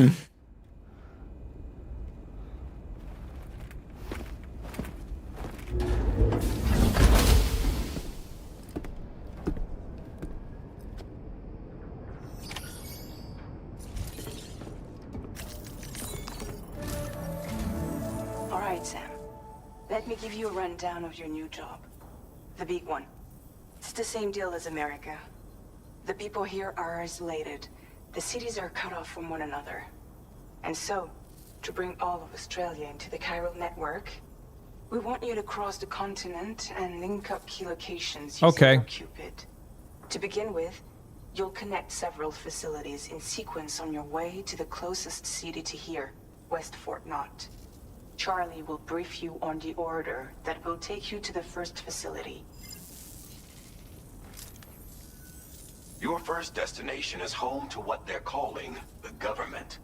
Let me give you a rundown of your new job. The big one. It's the same deal as America. The people here are isolated. The cities are cut off from one another. And so, to bring all of Australia into the chiral network, we want you to cross the continent and link up key locations using your Cupid. To begin with, you'll connect several facilities in sequence on your way to the closest city to here, West Fort Knott. Charlie will brief you on the order that will take you to the first facility. Your first destination is home to what they're calling the government.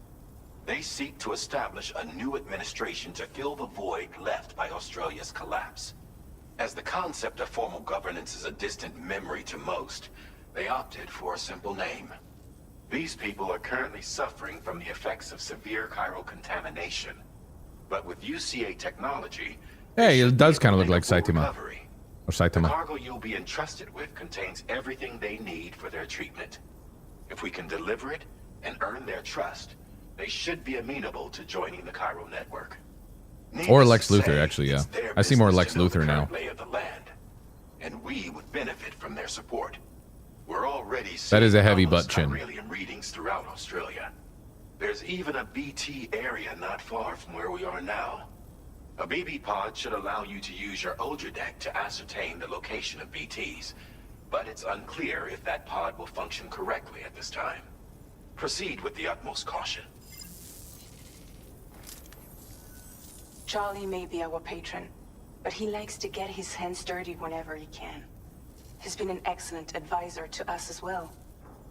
They seek to establish a new administration to fill the void left by Australia's collapse. As the concept of formal governance is a distant memory to most, they opted for a simple name. These people are currently suffering from the effects of severe chiral contamination. But with UCA technology... Hey, it does kind of look like Saitama. Or Saitama. The cargo you'll be entrusted with contains everything they need for their treatment. If we can deliver it and earn their trust, they should be amenable to joining the chiral network. Or Lex Luthor, actually, yeah. I see more Lex Luthor now. Lay of the land, and we would benefit from their support. We're already that is a heavy seeing butt chin. Irelium readings throughout Australia. There's even a BT area not far from where we are now. A BB pod should allow you to use your Ultra deck to ascertain the location of BTs, but it's unclear if that pod will function correctly at this time. Proceed with the utmost caution. Charlie may be our patron, but he likes to get his hands dirty whenever he can. He's been an excellent advisor to us as well.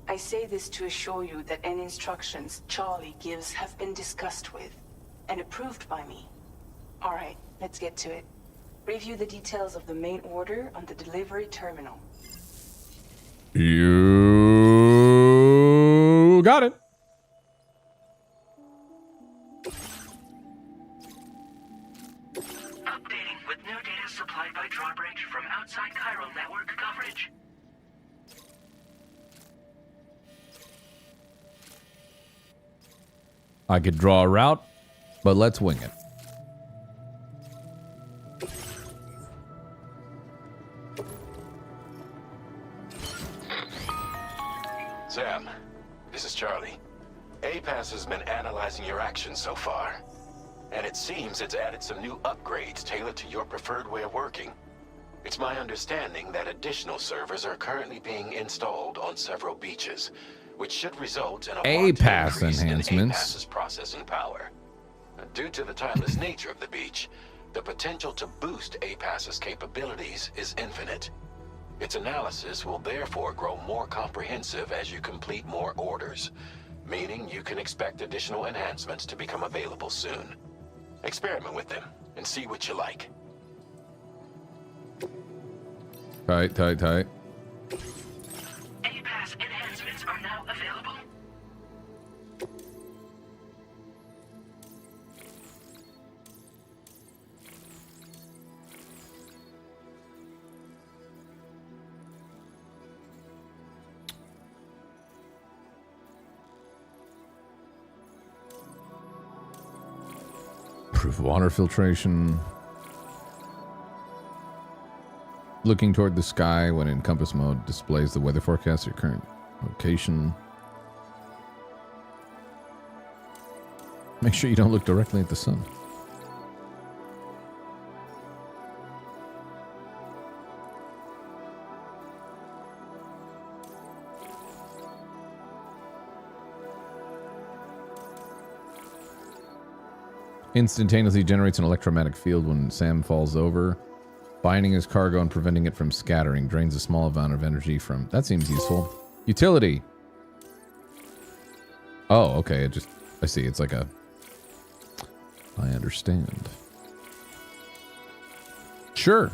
I say this to assure you that any instructions Charlie gives have been discussed with and approved by me. All right, let's get to it. Review the details of the main order on the delivery terminal. You got it. Updating with new data supplied by Drawbridge from outside chiral network coverage. I could draw a route, but let's wing it. Sam, this is Charlie. APAS has been analyzing your actions so far, and it seems it's added some new upgrades tailored to your preferred way of working. It's my understanding that additional servers are currently being installed on several beaches, which should result in a APAS increase enhancements. in APAS's processing power. Due to the timeless nature of the beach, the potential to boost APAS's capabilities is infinite. Its analysis will therefore grow more comprehensive as you complete more orders, meaning you can expect additional enhancements to become available soon. Experiment with them and see what you like. Tight. APAS enhancements are now available. Improve water filtration. Looking toward the sky when in compass mode displays the weather forecast at your current location. Make sure you don't look directly at the sun. Instantaneously generates an electromagnetic field when Sam falls over, binding his cargo and preventing it from scattering. Drains a small amount of energy from... That seems useful. Utility. Oh, okay. I see. It's like a... I understand. Sure.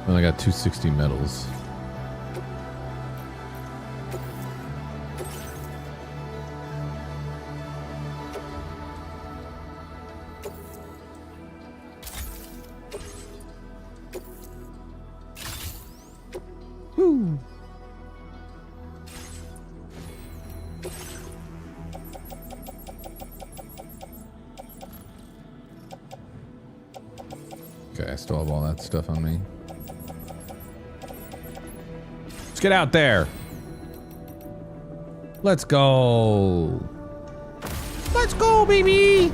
Well, I got 260 medals. Woo. Okay, I still have all that stuff on me. Get out there. Let's go. Let's go, baby.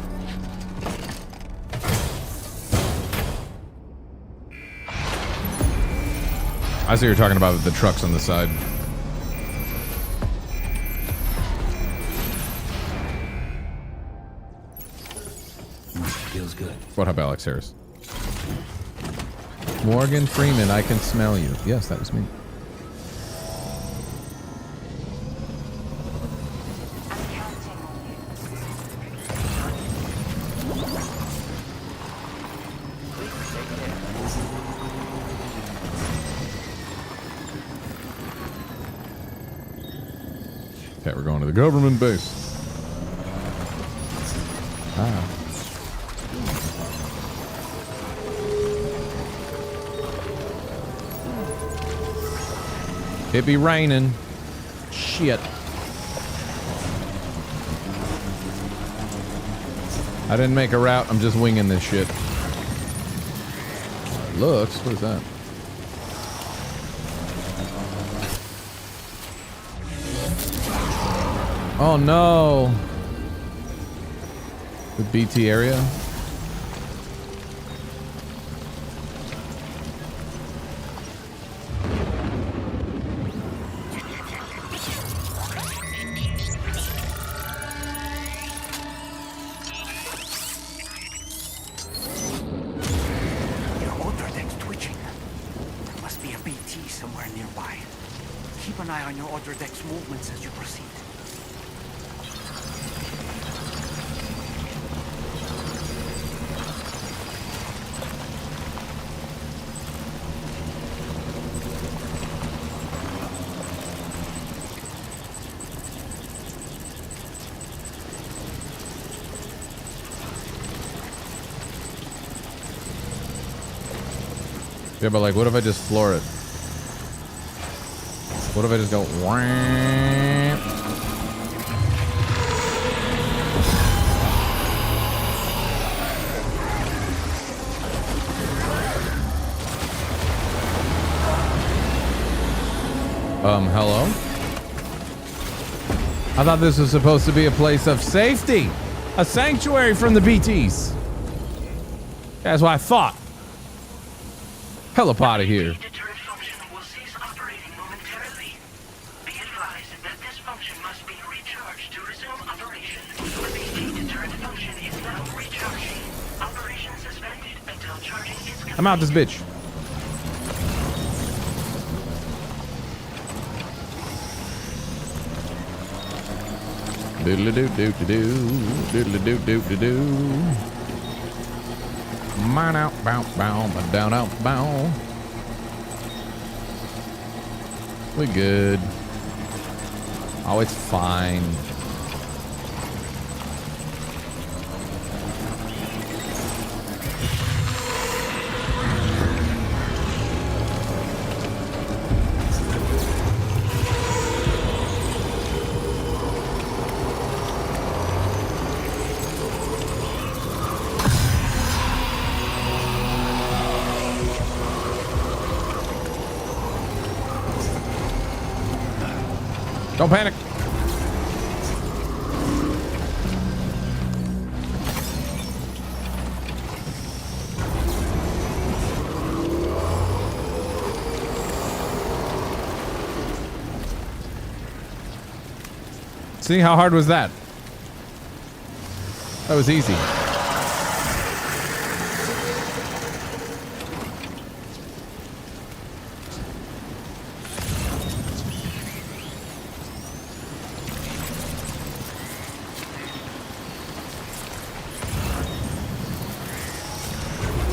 I see you're talking about the trucks on the side. Feels good. What up, Alex Harris? Morgan Freeman, I can smell you. Yes, that was me. Okay, we're going to the government base. Ah. It be raining. Shit. I didn't make a route. I'm just winging this shit. Looks. What is that? Oh no. The BT area. Your auto deck's twitching. There must be a BT somewhere nearby. Keep an eye on your auto deck's movements as you proceed. Yeah, but like, what if I just floor it? What if I just go? Wah? Hello? I thought this was supposed to be a place of safety. A sanctuary from the BTs. That's what I thought. Hell up out of here. Deterrent function will cease operating momentarily. Be advised that this function must be recharged to resume operation. The BT deterrent function is now recharging. Operation suspended until charging is complete. I'm out this bitch. Doodle doo doo doo doo doodle doo doo doo doo. Mine out, bow, bow, down, out, bow. We good. Oh, it's fine. Don't panic. See, how hard was that? That was easy.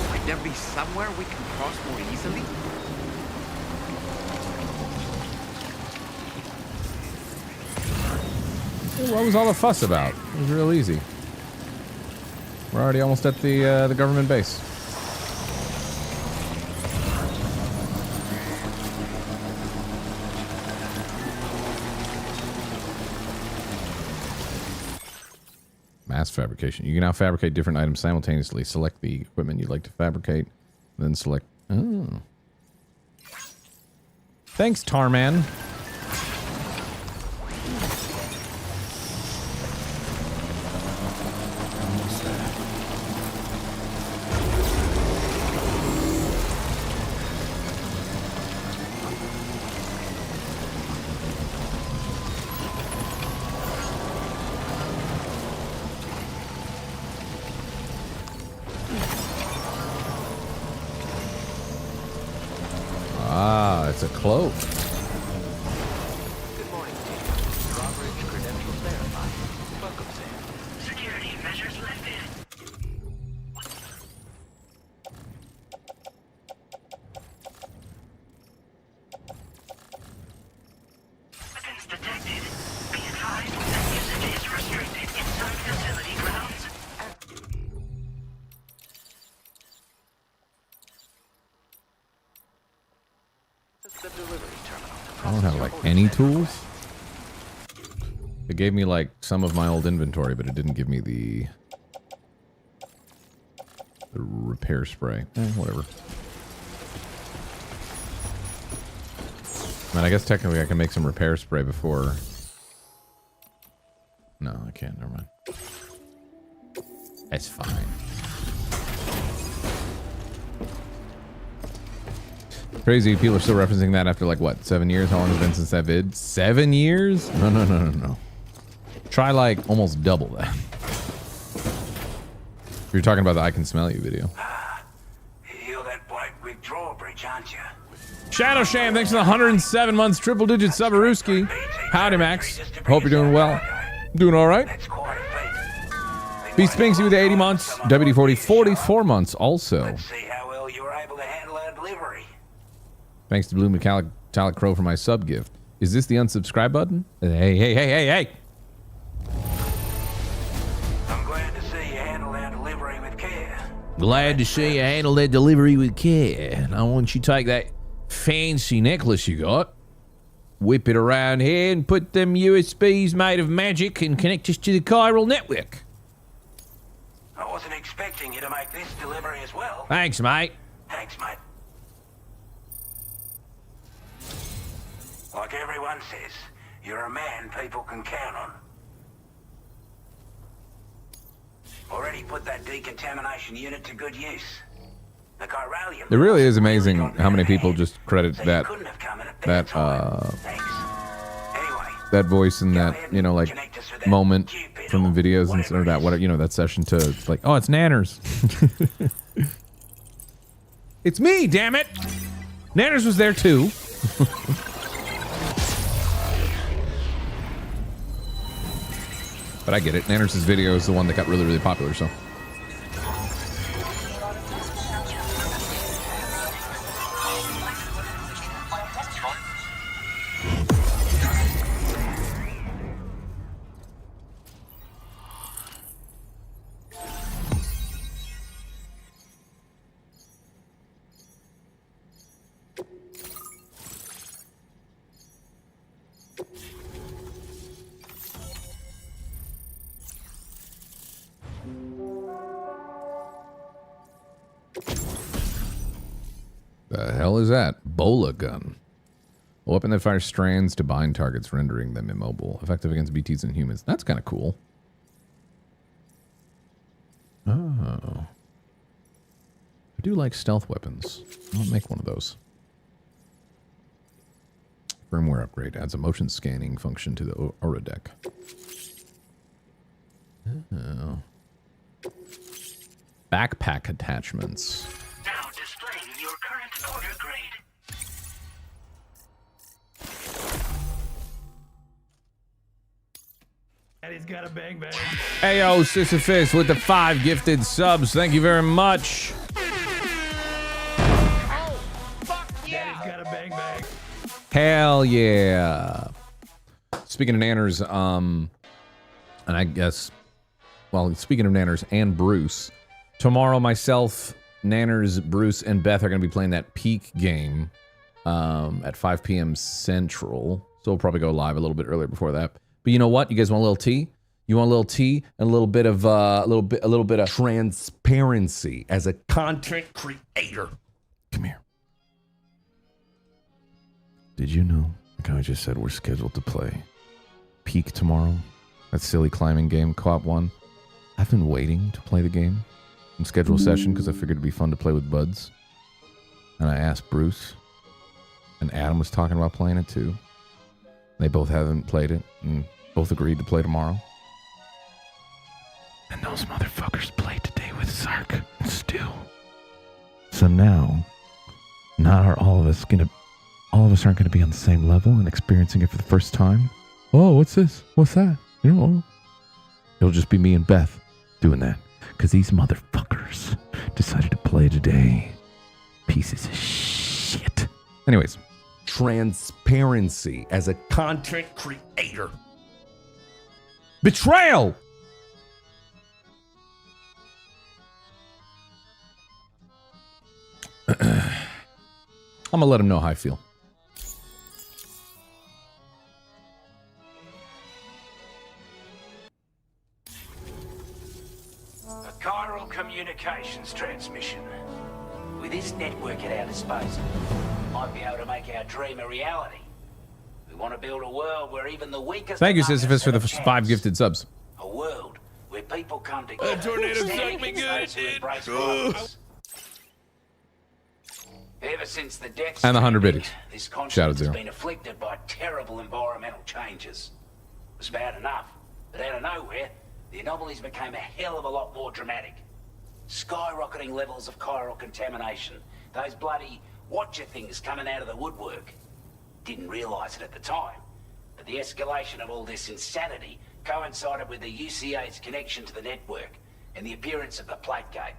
Might there be somewhere we can cross more easily? What was all the fuss about? It was real easy. We're already almost at the government base. Mass fabrication. You can now fabricate different items simultaneously. Select the equipment you'd like to fabricate, then select. Oh. Thanks, Tarman. Ah, it's a cloak. Good morning, team. Drawbridge credentials verified. Welcome, Sam. Security measures lifted. Weapons detected. Be advised that usage is restricted inside facility grounds. The delivery terminal. any tools? It gave me like some of my old inventory, but it didn't give me the repair spray. Whatever. I mean, I guess technically I can make some repair spray before... No, I can't. Never mind. That's fine. Crazy, people are still referencing that after like, what, 7 years? How long has it been since that vid? 7 years? No. Try like almost double that. You're talking about the I Can Smell You video. You're that bloke with Drawbridge, aren't you? Shadow Sham, thanks for the 107 months, triple digit Subaruski. Howdy, Max. Hope you're doing well. Doing all right. B Spinksy with the 80 months. WD40, 44 months also. Let's see how well you were able to handle our delivery. Thanks to Blue Metallic Crow for my sub gift. Is this the unsubscribe button? Hey. I'm glad to see you handle our delivery with care. Glad to see you handle that delivery with care. I want you to take that fancy necklace you got, whip it around here, and put them USBs made of magic and connect us to the chiral network. I wasn't expecting you to make this delivery as well. Thanks, mate. Thanks, mate. Like everyone says, you're a man people can count on. Already put that decontamination unit to good use. The chiralium. It really is amazing how many people just credit that that voice and that, you know, like moment from the videos and or that whatever, you know, that session to like, oh, it's Nanners. It's me, damn it. Nanners was there too. But I get it. Nanners' video is the one that got really, really popular, so. The hell is that? Bola gun. A weapon that fires strands to bind targets, rendering them immobile. Effective against BTs and humans. That's kind of cool. Oh. I do like stealth weapons. I'll make one of those. Firmware upgrade adds a motion scanning function to the aura deck. Oh. Backpack attachments. Now displaying your current order grade. And he's got a bang bang. Ayo, Sisyphus with the 5 gifted subs. Thank you very much. Oh, fuck yeah! Daddy's got a bang bang. Hell yeah. Speaking of Nanners, and I guess, well, speaking of Nanners and Bruce, tomorrow myself, Nanners, Bruce, and Beth are going to be playing that Peak game at 5 p.m. Central. So we'll probably go live a little bit earlier before that. But you know what? You guys want a little tea? You want a little tea and a little bit of a little bit of transparency as a content creator. Come here. Did you know? Like I just said, we're scheduled to play Peak tomorrow. That silly climbing game, Co-op 1. I've been waiting to play the game and schedule a session because I figured it'd be fun to play with buds. And I asked Bruce, and Adam was talking about playing it too. They both haven't played it, and both agreed to play tomorrow. And those motherfuckers played today with Sark and Stu. So now all of us aren't gonna be on the same level and experiencing it for the first time. Oh, what's this? What's that? You know, it'll just be me and Beth doing that. Because these motherfuckers decided to play today. Pieces of shit. Anyways, transparency as a content creator. Betrayal! I'm gonna let him know how I feel. A chiral communications transmission. With this network at our disposal, might be able to make our dream a reality. We want to build a world where even the weakest... Thank you, among us Sisyphus, for the have a 5 chance. gifted subs. A world where people come together. That tornado standing sucked me against good, those who dude. embrace violence. Ever since the Death And the 100 Stranding, biddies. this Shout continent out has Zero. been afflicted by terrible environmental changes. It was bad enough, but out of nowhere, the anomalies became a hell of a lot more dramatic. Skyrocketing levels of chiral contamination. Those bloody watcher things coming out of the woodwork. Didn't realize it at the time, but the escalation of all this insanity coincided with the UCA's connection to the network and the appearance of the plate gate.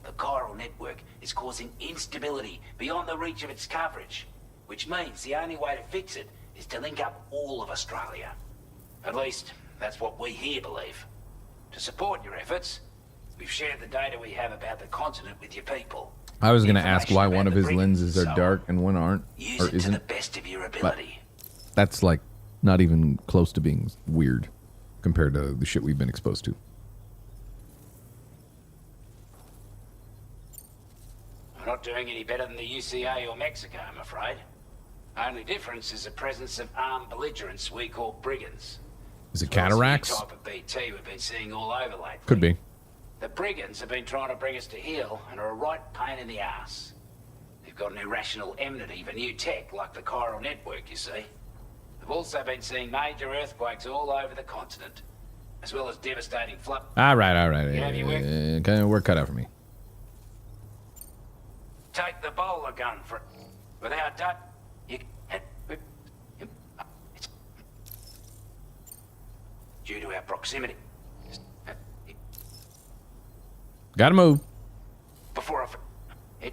The chiral network is causing instability beyond the reach of its coverage, which means the only way to fix it is to link up all of Australia. At least, that's what we here believe. To support your efforts, we've shared the data we have about the continent with your people. I was going to ask why Information one of about his the brigands lenses and are so dark on. and one aren't, Use or it to the isn't. best of your But ability. that's like not even close to being weird compared to the shit we've been exposed to. We're not doing any better than the UCA or Mexico, I'm afraid. Only difference is the presence of armed belligerents we call brigands. Is it Well, it's a new cataracts? type of BT we've been seeing all over lately. Could be. The brigands have been trying to bring us to heel and are a right pain in the ass. They've got an irrational enmity for new tech like the chiral network, you see. They've also been seeing major earthquakes all over the continent, as well as devastating flood. All right, all right. You have your work? Okay, work cut out for me. Take the bowler gun for... Without that, you... It's due to our proximity. Gotta move. Before I...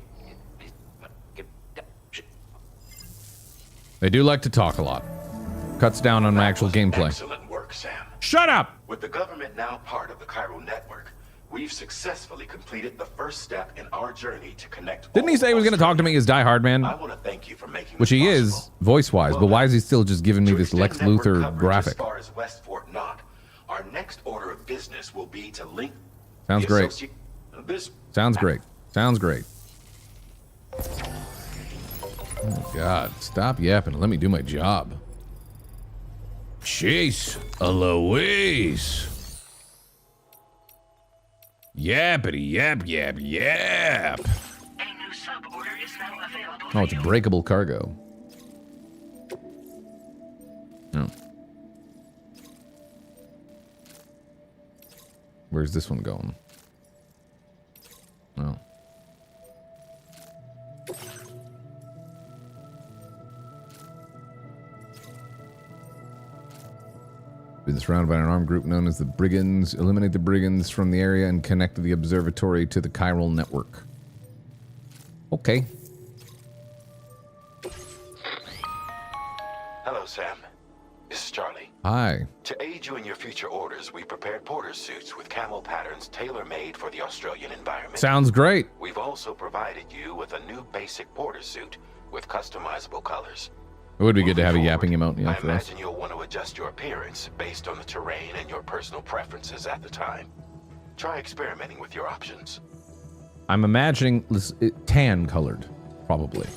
They do like to talk a lot. Cuts down on my actual gameplay. Excellent work, Sam. Shut up! With the government now part of the chiral network, we've successfully completed the first step in our journey to connect. Didn't he say he was going to talk to me as Die Hard Man? I want to thank you for making Which this he possible. is, voice-wise, but why is he still just giving me this Lex Network Luthor coverage graphic? As far as West Fort Knott, our next order of business will be to link. Sounds the great. This Sounds great. Sounds great. Oh, God. Stop yapping and let me do my job. Chase Eloise. Yappity yap yap yap. A new sub-order is now available. Oh, it's breakable cargo. No. Where's this one going? Oh. Been surrounded by an armed group known as the Brigands. Eliminate the Brigands from the area and connect the observatory to the chiral network. Okay. Hello, Sam. This is Charlie. Hi. To aid you in your future orders, we prepared porter suits with camel patterns tailor-made for the Australian environment. Sounds great. We've also provided you with a new basic porter suit with customizable colors. It would be good to have a Moving yapping forward, emote, yeah, I for us. imagine you'll want to adjust your appearance based on the terrain and your personal preferences at the time. Try experimenting with your options. I'm imagining tan colored, probably.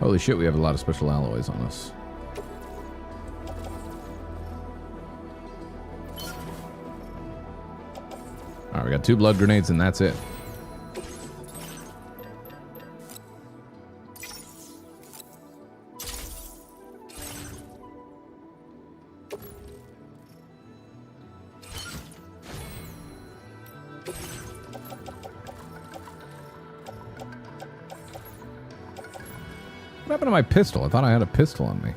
Holy shit, we have a lot of special alloys on us. Alright, we got 2 blood grenades and that's it. What happened to my pistol? I thought I had a pistol on me.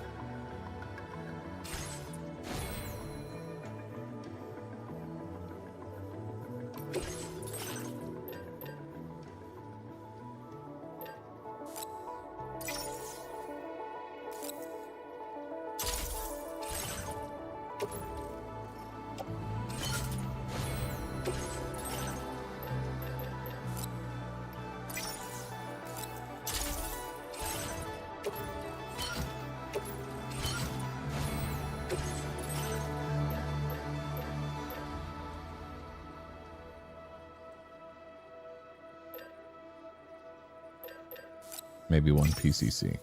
Maybe one PCC.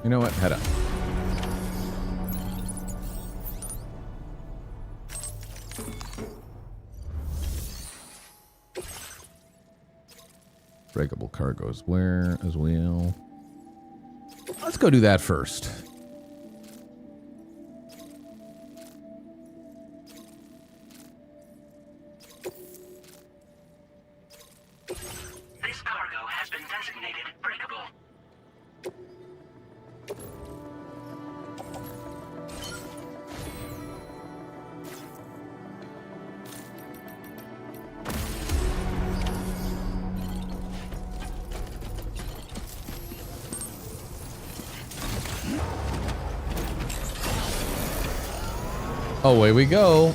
You know what? Head up. Breakable cargoes where as well. Let's go do that first. This cargo has been designated breakable. Away we go.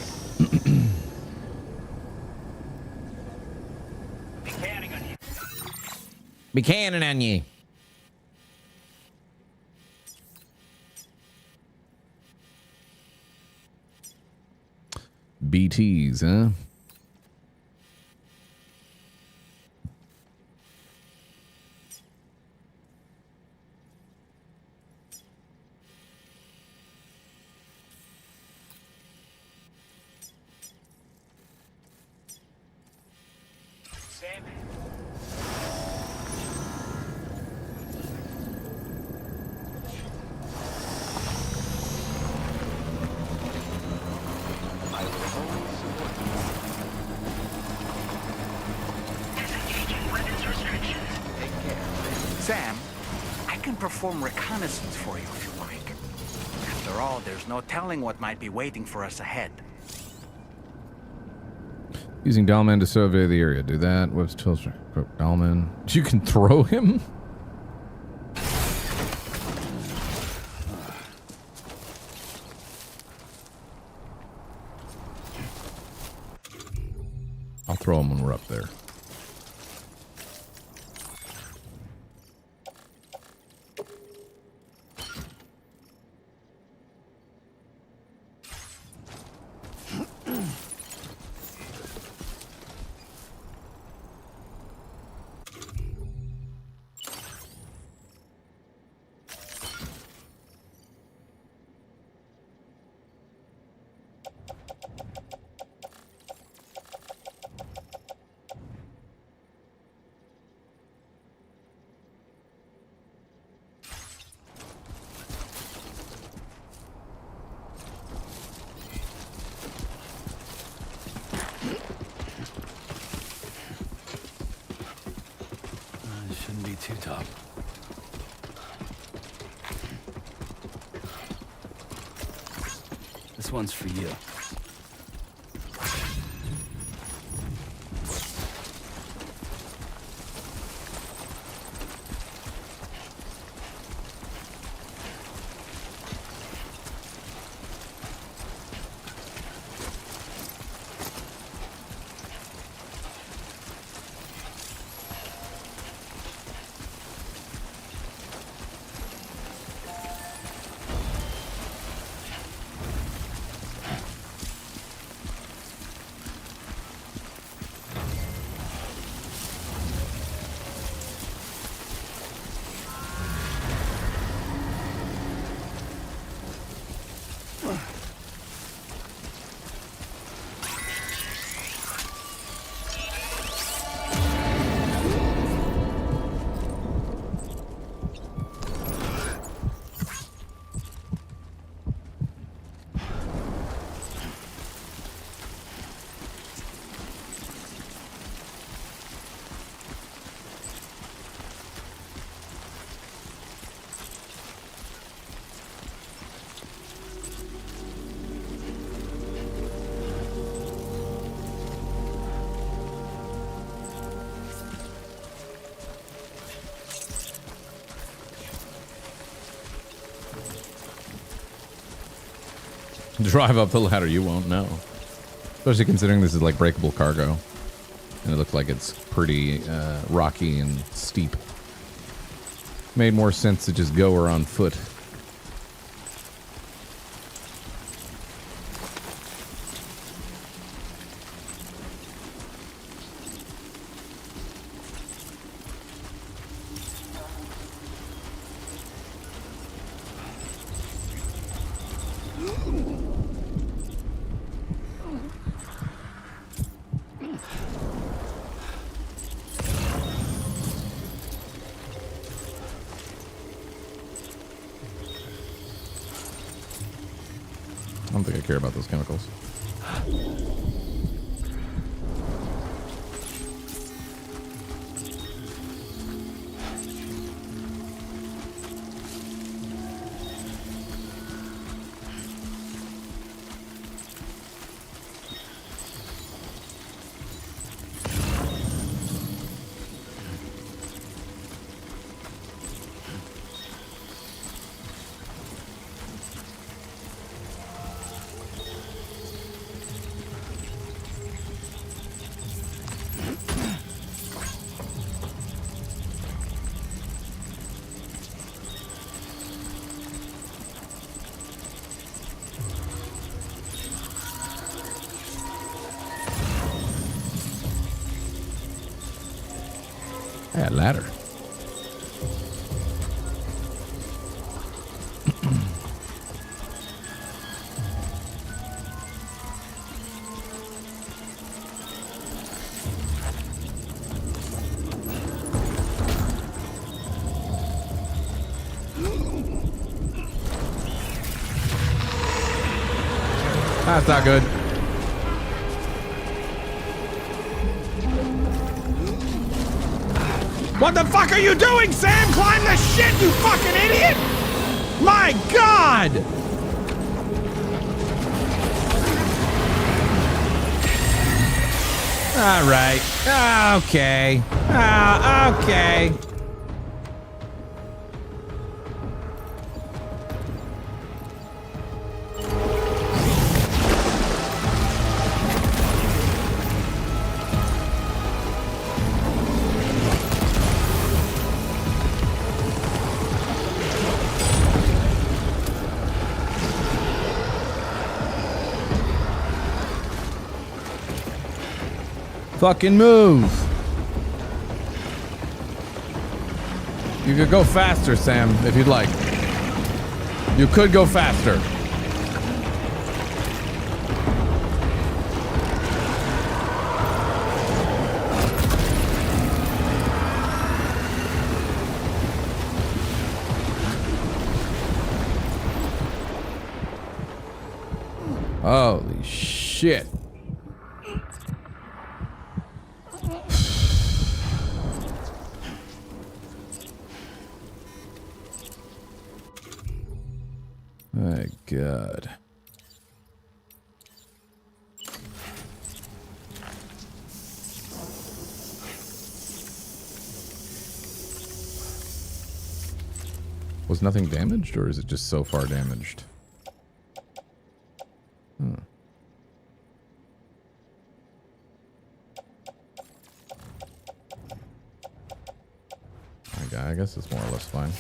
Be cannon on ye. BTs, huh? Sam, I can perform reconnaissance for you if you like. After all, there's no telling what might be waiting for us ahead. Using Dahlman to survey the area. Do that. What's tools? Dahlman. You can throw him? I'll throw him when we're up there. Too tough. This one's for you. Drive up the ladder, you won't know. Especially considering this is like breakable cargo. And it looks like it's pretty rocky and steep. Made more sense to just go or on foot. I don't think I care about those chemicals. Yeah, ladder. That's not good. What the fuck are you doing, Sam? Climb the shit, you fucking idiot! My God! All right. Okay. Okay. Fucking move. You could go faster, Sam, if you'd like. You could go faster. Holy shit. My God. Was nothing damaged, or is it just so far damaged? I guess it's more or less fine.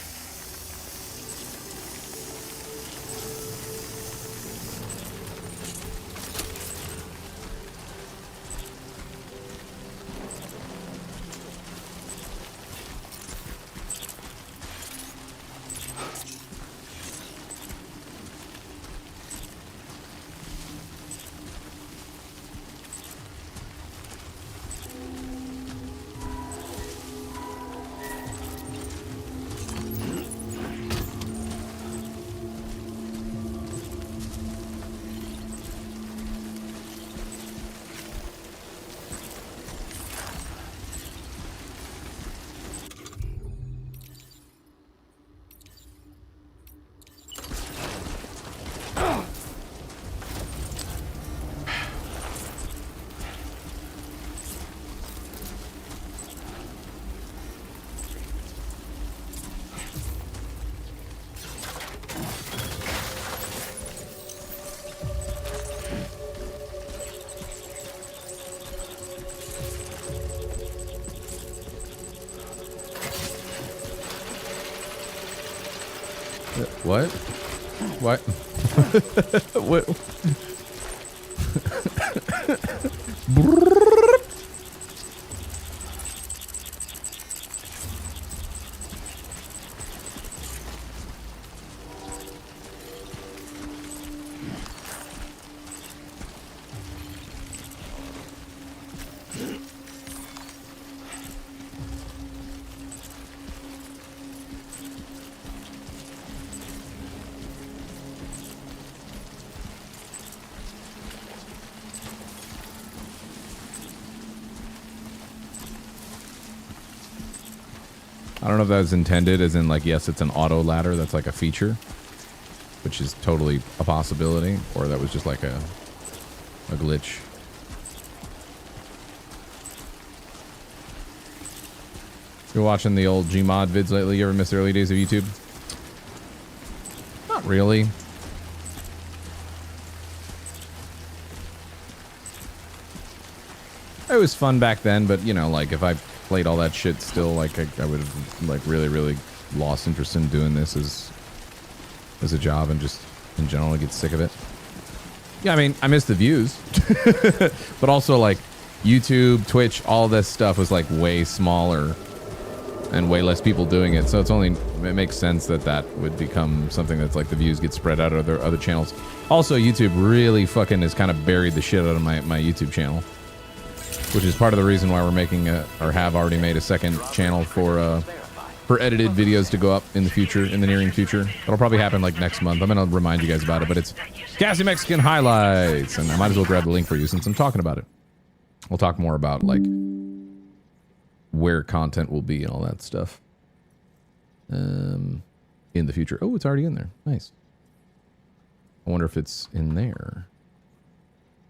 What? What? What? I don't know if that was intended as in like, yes, it's an auto ladder. That's like a feature, which is totally a possibility. Or that was just like a glitch. You watching the old Gmod vids lately? You ever miss the early days of YouTube? Not really. It was fun back then, but you know, like if I played all that shit still, like I would have like really lost interest in doing this as a job and just in general get sick of it. Yeah, I mean, I miss the views, but also like YouTube, Twitch, all this stuff was like way smaller and way less people doing it. So it makes sense that that would become something that's like the views get spread out of other channels. Also, YouTube really fucking has kind of buried the shit out of my YouTube channel, which is part of the reason why we're making or have already made a second channel for edited videos to go up in the future, in the nearing future. It'll probably happen like next month. I'm gonna remind you guys about it, but it's GassyMexican highlights, and I might as well grab the link for you since I'm talking about it. We'll talk more about like where content will be and all that stuff in the future. Oh, it's already in there. Nice. I wonder if it's in there.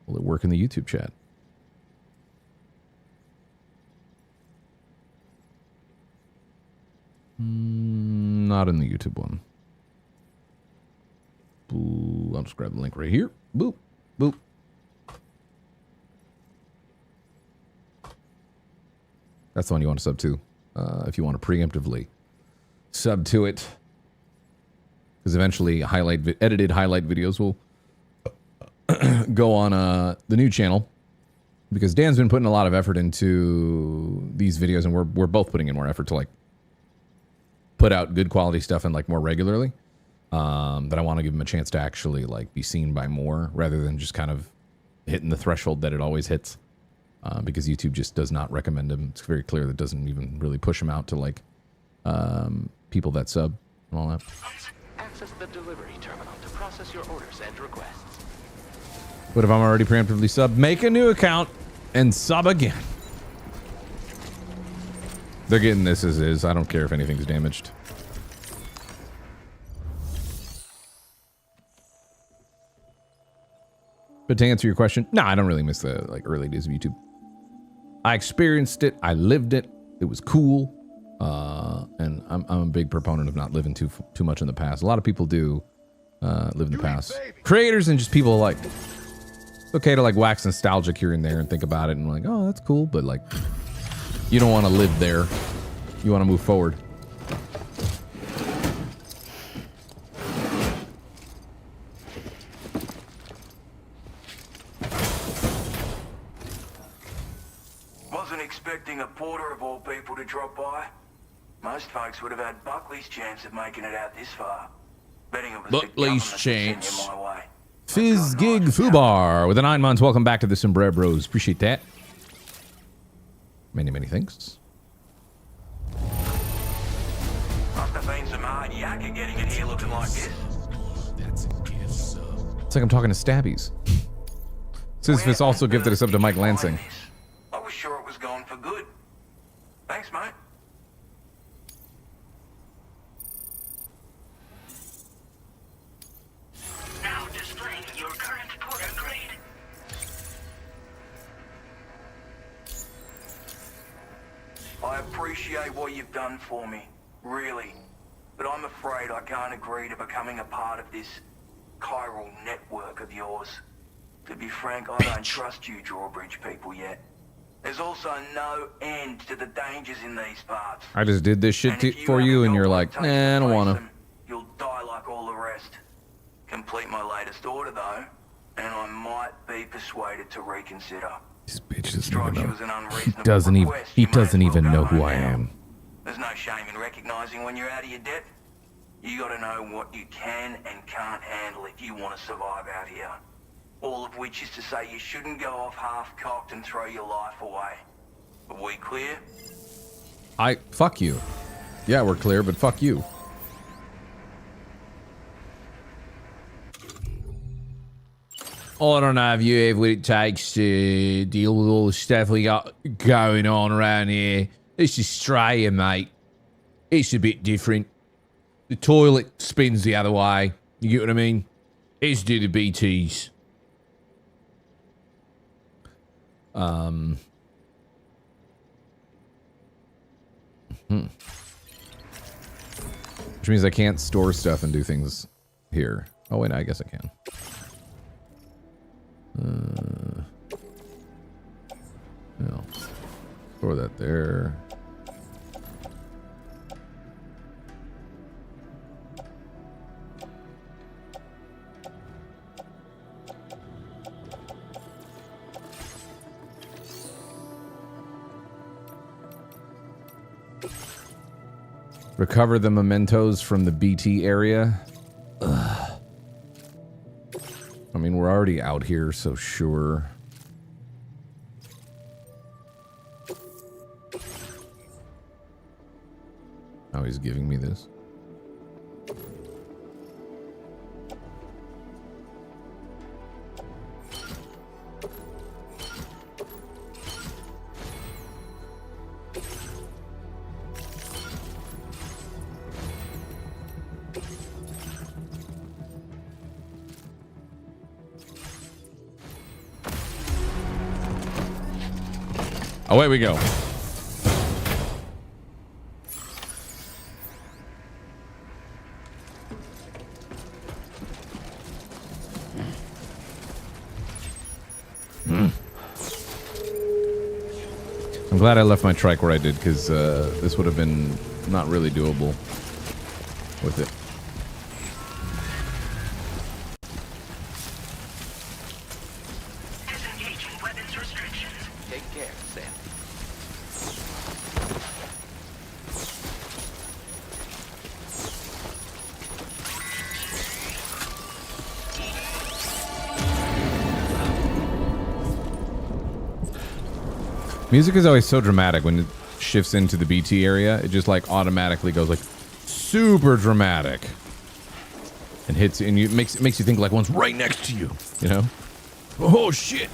Will it work in the YouTube chat? Not in the YouTube one. Boo. I'll just grab the link right here. Boop. Boop. That's the one you want to sub to. If you want to preemptively sub to it. Because eventually edited highlight videos will go on the new channel. Because Dan's been putting a lot of effort into these videos, and we're both putting in more effort to like put out good quality stuff and like more regularly. That I want to give him a chance to actually like be seen by more rather than just kind of hitting the threshold that it always hits. Because YouTube just does not recommend him. It's very clear that doesn't even really push him out to like people that sub and all that. Access the delivery terminal to process your orders and requests. What if I'm already preemptively subbed? Make a new account and sub again. They're getting this as is. I don't care if anything's damaged. But to answer your question, no, I don't really miss the like early days of YouTube. I experienced it. I lived it. It was cool. And I'm a big proponent of not living too much in the past. A lot of people do live in the past. Creators and just people like, it's okay to like wax nostalgic here and there and think about it and like, oh, that's cool. But like, you don't want to live there. You want to move forward. Wasn't expecting a porter of all people to drop by. Most folks would have had Buckley's chance of making it out this far. Betting it was Buckley's the chance. chance. My way. Fizz Gig Fubar with the 9 months. Welcome back to the Sombrero Bros. Appreciate that. Many thanks. Must have been some hard yakka getting in here looking like this. That's a gift sub. It's like I'm talking to Stabbies. Sisyphus also gifted us up to Mike Lansing. I was sure it was going for good. Thanks, mate. Now displaying your current porter grade. I appreciate what you've done for me, really. But I'm afraid I can't agree to becoming a part of this chiral network of yours. To be frank, I don't trust you Drawbridge people yet. There's also no end to the dangers in these parts. I just did this shit for you and you're like, nah, I don't want to. You'll die like all the request. Complete my latest order, though, and I might be persuaded to reconsider. This bitch doesn't Strikes even you know. as an unreasonable Doesn't even. request, He you may doesn't as well even go know who home I now. am. There's no shame in recognizing when you're out of your depth. You gotta know what you can and can't handle if you want to survive out here. All of which is to say you shouldn't go off half-cocked and throw your life away. Are we clear? Fuck you. Yeah, we're clear, but fuck you. I don't know if you have what it takes to deal with all the stuff we got going on around here. This is Australia, mate. It's a bit different. The toilet spins the other way. You get what I mean? As do the BTs. Which means I can't store stuff and do things here. Oh wait, no, I guess I can. No. Store that there. Recover the mementos from the BT area. Ugh. I mean, we're already out here, so sure. Oh, he's giving me this. Away we go. I'm glad I left my trike where I did, because this would have been not really doable with it. Music is always so dramatic when it shifts into the BT area. It just like automatically goes like super dramatic and hits, and it makes you think like one's right next to you. You know? Oh shit!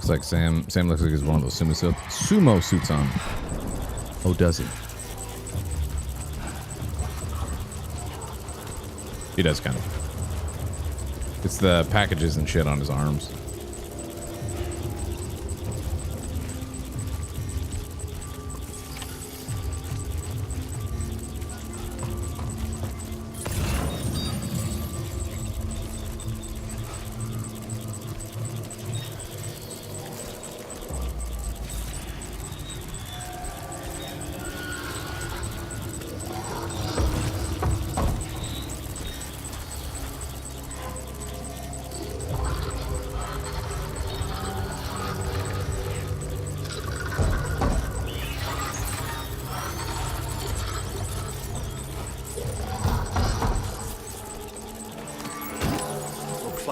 Looks like Sam looks like he's one of those sumo suits on. Oh, does he? He does kind of. It's the packages and shit on his arms.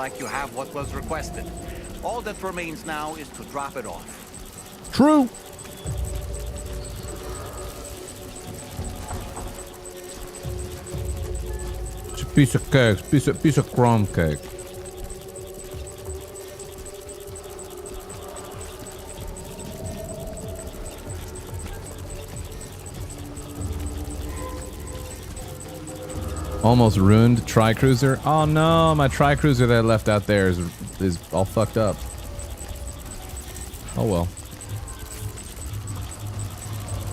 like you have what was requested. All that remains now is to drop it off. True. It's a piece of cake, piece of crumb cake. Almost ruined Tri-Cruiser. Oh no, my Tri-Cruiser that I left out there is all fucked up. Oh well.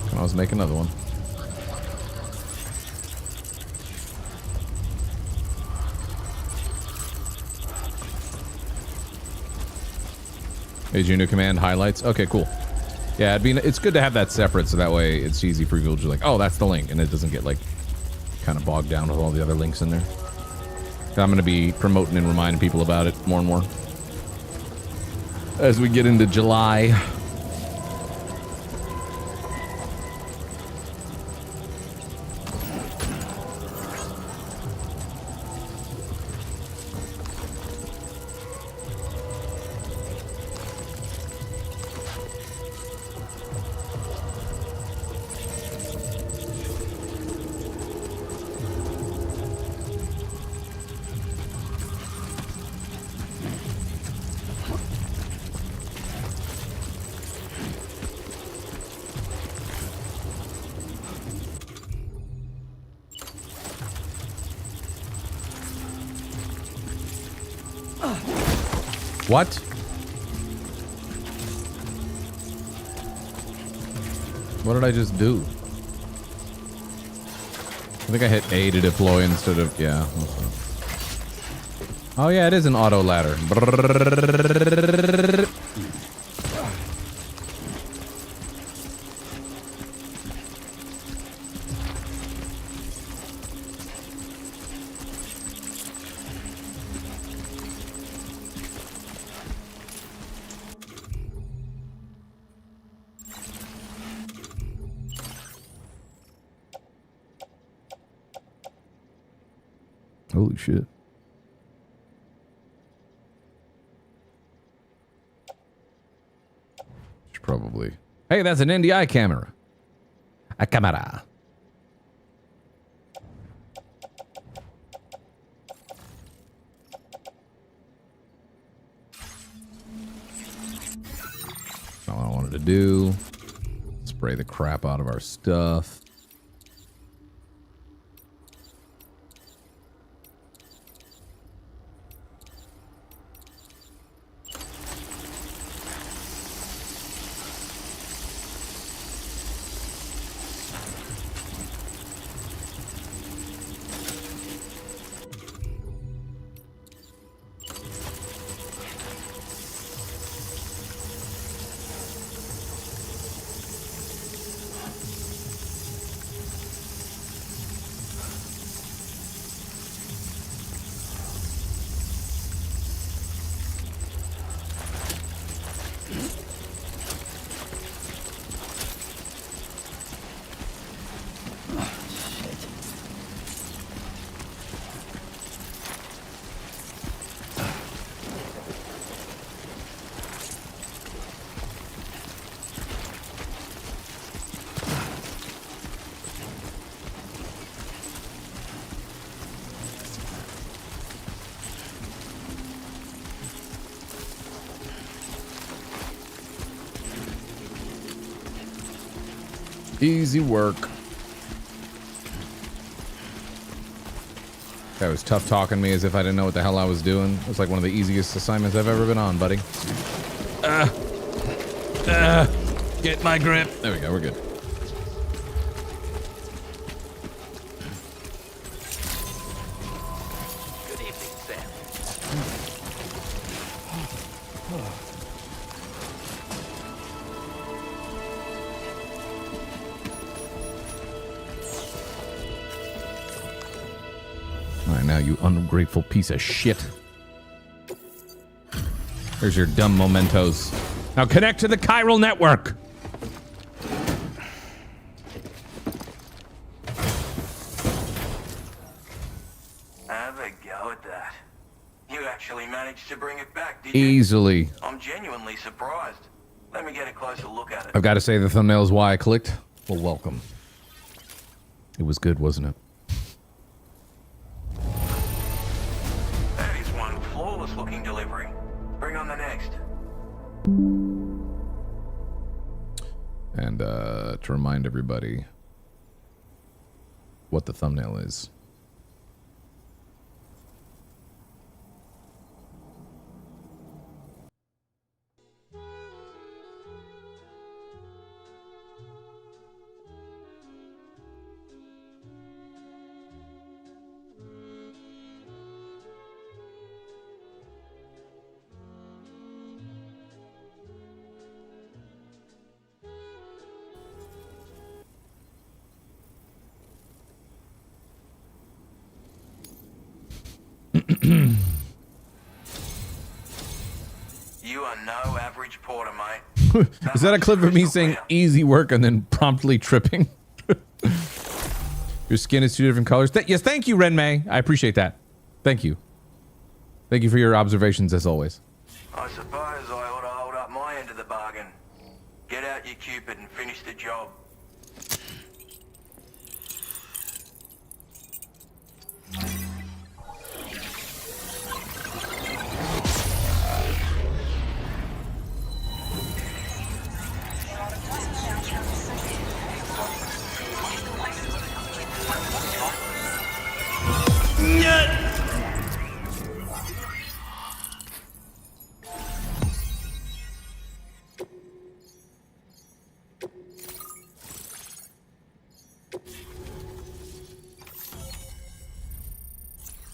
Can always make another one. Is your new command highlights? Okay, cool. Yeah, it's good to have that separate so that way it's easy for people to like, oh, that's the link, and it doesn't get like kind of bogged down with all the other links in there. I'm going to be promoting and reminding people about it more and more as we get into July. What? What did I just do? I think I hit A to deploy instead of, yeah. Oh yeah, it is an auto ladder. Holy shit. Should probably. Hey, that's an NDI camera. A camera. Not what I wanted to do. Spray the crap out of our stuff. Easy work. That was tough talking me as if I didn't know what the hell I was doing. It was like one of the easiest assignments I've ever been on, buddy. Get my grip. There we go, we're good. Good evening, Sam. Alright, now you ungrateful piece of shit. There's your dumb mementos. Now connect to the chiral network. Have a go at that. You actually managed managed to bring it back, did you? Easily. I'm genuinely surprised. Let me get a closer look at it. I've got to say the thumbnail is why I clicked. Well, welcome. It was good, wasn't it? That is one flawless looking delivery. Bring on the next. And to remind everybody what the thumbnail is. You are no average porter, mate. Is that a clip of me saying easy work and then promptly tripping? Your skin is two different colors. Yes, thank you, Renmei. I appreciate that. Thank you. Thank you for your observations, as always. I suppose I ought to hold up my end of the bargain. Get out your Cupid and finish the job.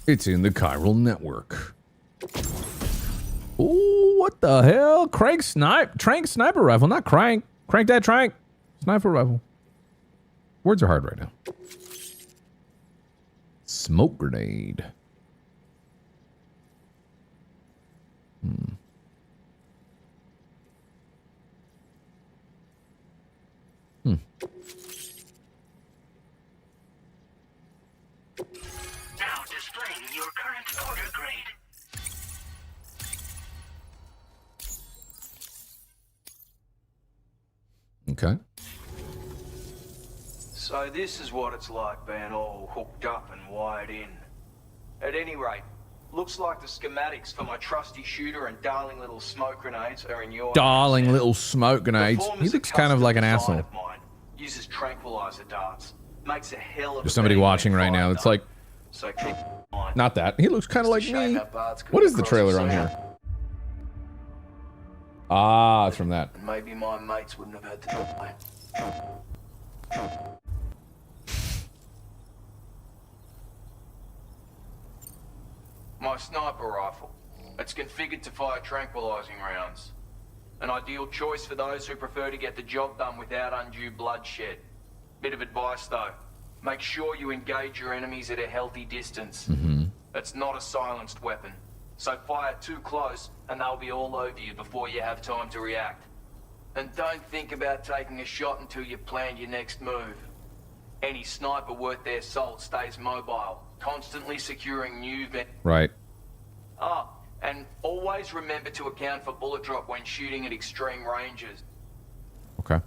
It's in the chiral network. Ooh, what the hell? Trank sniper rifle, not crank. Crank that trank. Sniper rifle. Words are hard right now. Smoke grenade. Now displaying your current order grade. Okay. So this is what it's like being all hooked up and wired in. At any rate, looks like the schematics for my trusty shooter and darling little smoke grenades are in your Darling little smoke grenades. He looks kind of like an asshole. Uses tranquilizer darts. Makes a hell of There's somebody watching right now. It's like, so keep in mind. not that. He looks kind of like me. What is the trailer on here? Ah, it's from that. And maybe my mates wouldn't have had to die. My sniper rifle. It's configured to fire tranquilizing rounds. An ideal choice for those who prefer to get the job done without undue bloodshed. Bit of advice though. Make sure you engage your enemies at a healthy distance. It's not a silenced weapon. So fire too close and they'll be all over you before you have time to react. And don't think about taking a shot until you've planned your next move. Any sniper worth their salt stays mobile, constantly securing new Right. Ah, and always remember to account for bullet drop when shooting at extreme ranges. Okay.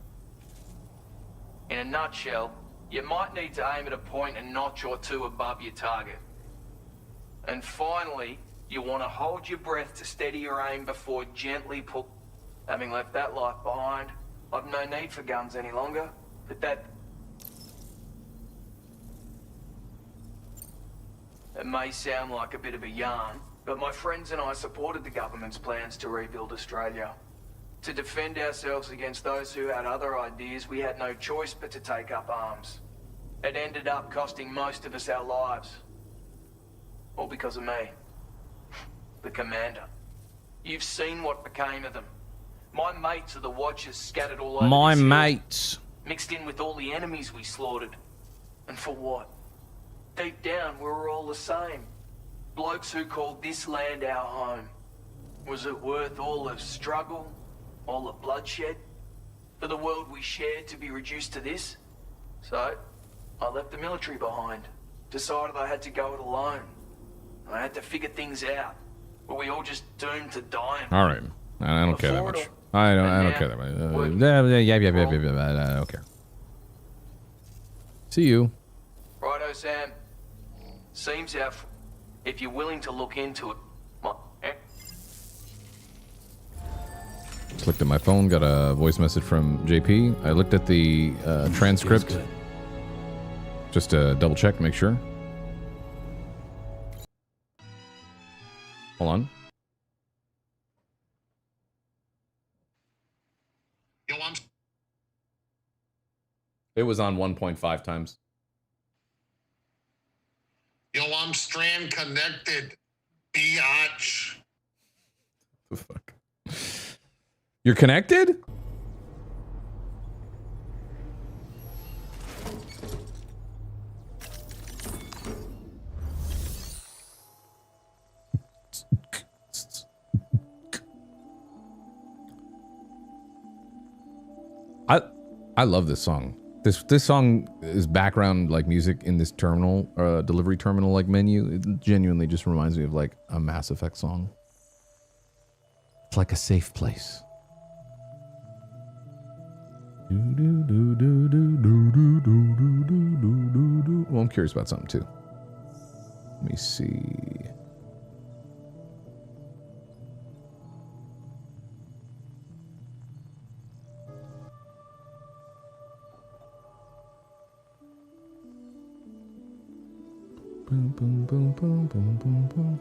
In a nutshell, you might need to aim at a point a notch or two above your target. And finally, you want to hold your breath to steady your aim before gently pull. Having left that life behind, I've no need for guns any longer, but that... It may sound like a bit of a yarn, but my friends and I supported the government's plans to rebuild Australia. To defend ourselves against those who had other ideas, we had no choice but to take up arms. It ended up costing most of us our lives. All because of me. The commander. You've seen what became of them. My mates are the Watchers scattered all over My this hill, mates. mixed in with all the enemies we slaughtered. And for what? Deep down, we were all the same. Blokes who called this land our home. Was it worth all the struggle, all the bloodshed, for the world we shared to be reduced to this? So, I left the military behind. Decided I had to go it alone. I had to figure things out. Were we all just doomed to die? All right. I don't care that much. I don't care that much. Yeah. I don't care. See you. Righto, Sam. Seems if you're willing to look into it. Just looked at my phone, got a voice message from JP. I looked at the transcript just to double check, make sure. Hold on. It was on 1.5 times. Yo, I'm strand connected. Biatch. The fuck? You're connected? I love this song. This song is background like music in this terminal, delivery terminal like menu. It genuinely just reminds me of like a Mass Effect song. It's like a safe place. Well, I'm curious about something too. Let me see. Boom, boom, boom, boom, boom, boom, boom.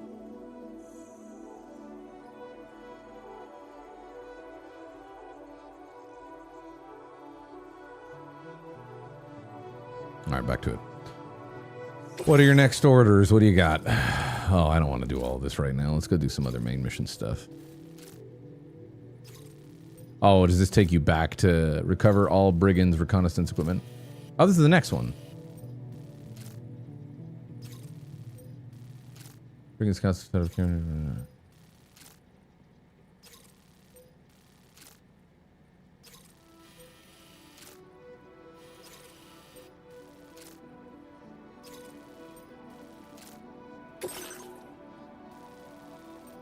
All right, back to it. What are your next orders? What do you got? Oh, I don't want to do all of this right now. Let's go do some other main mission stuff. Oh, does this take you back to recover all brigands' reconnaissance equipment? Oh, this is the next one. Brigands cost of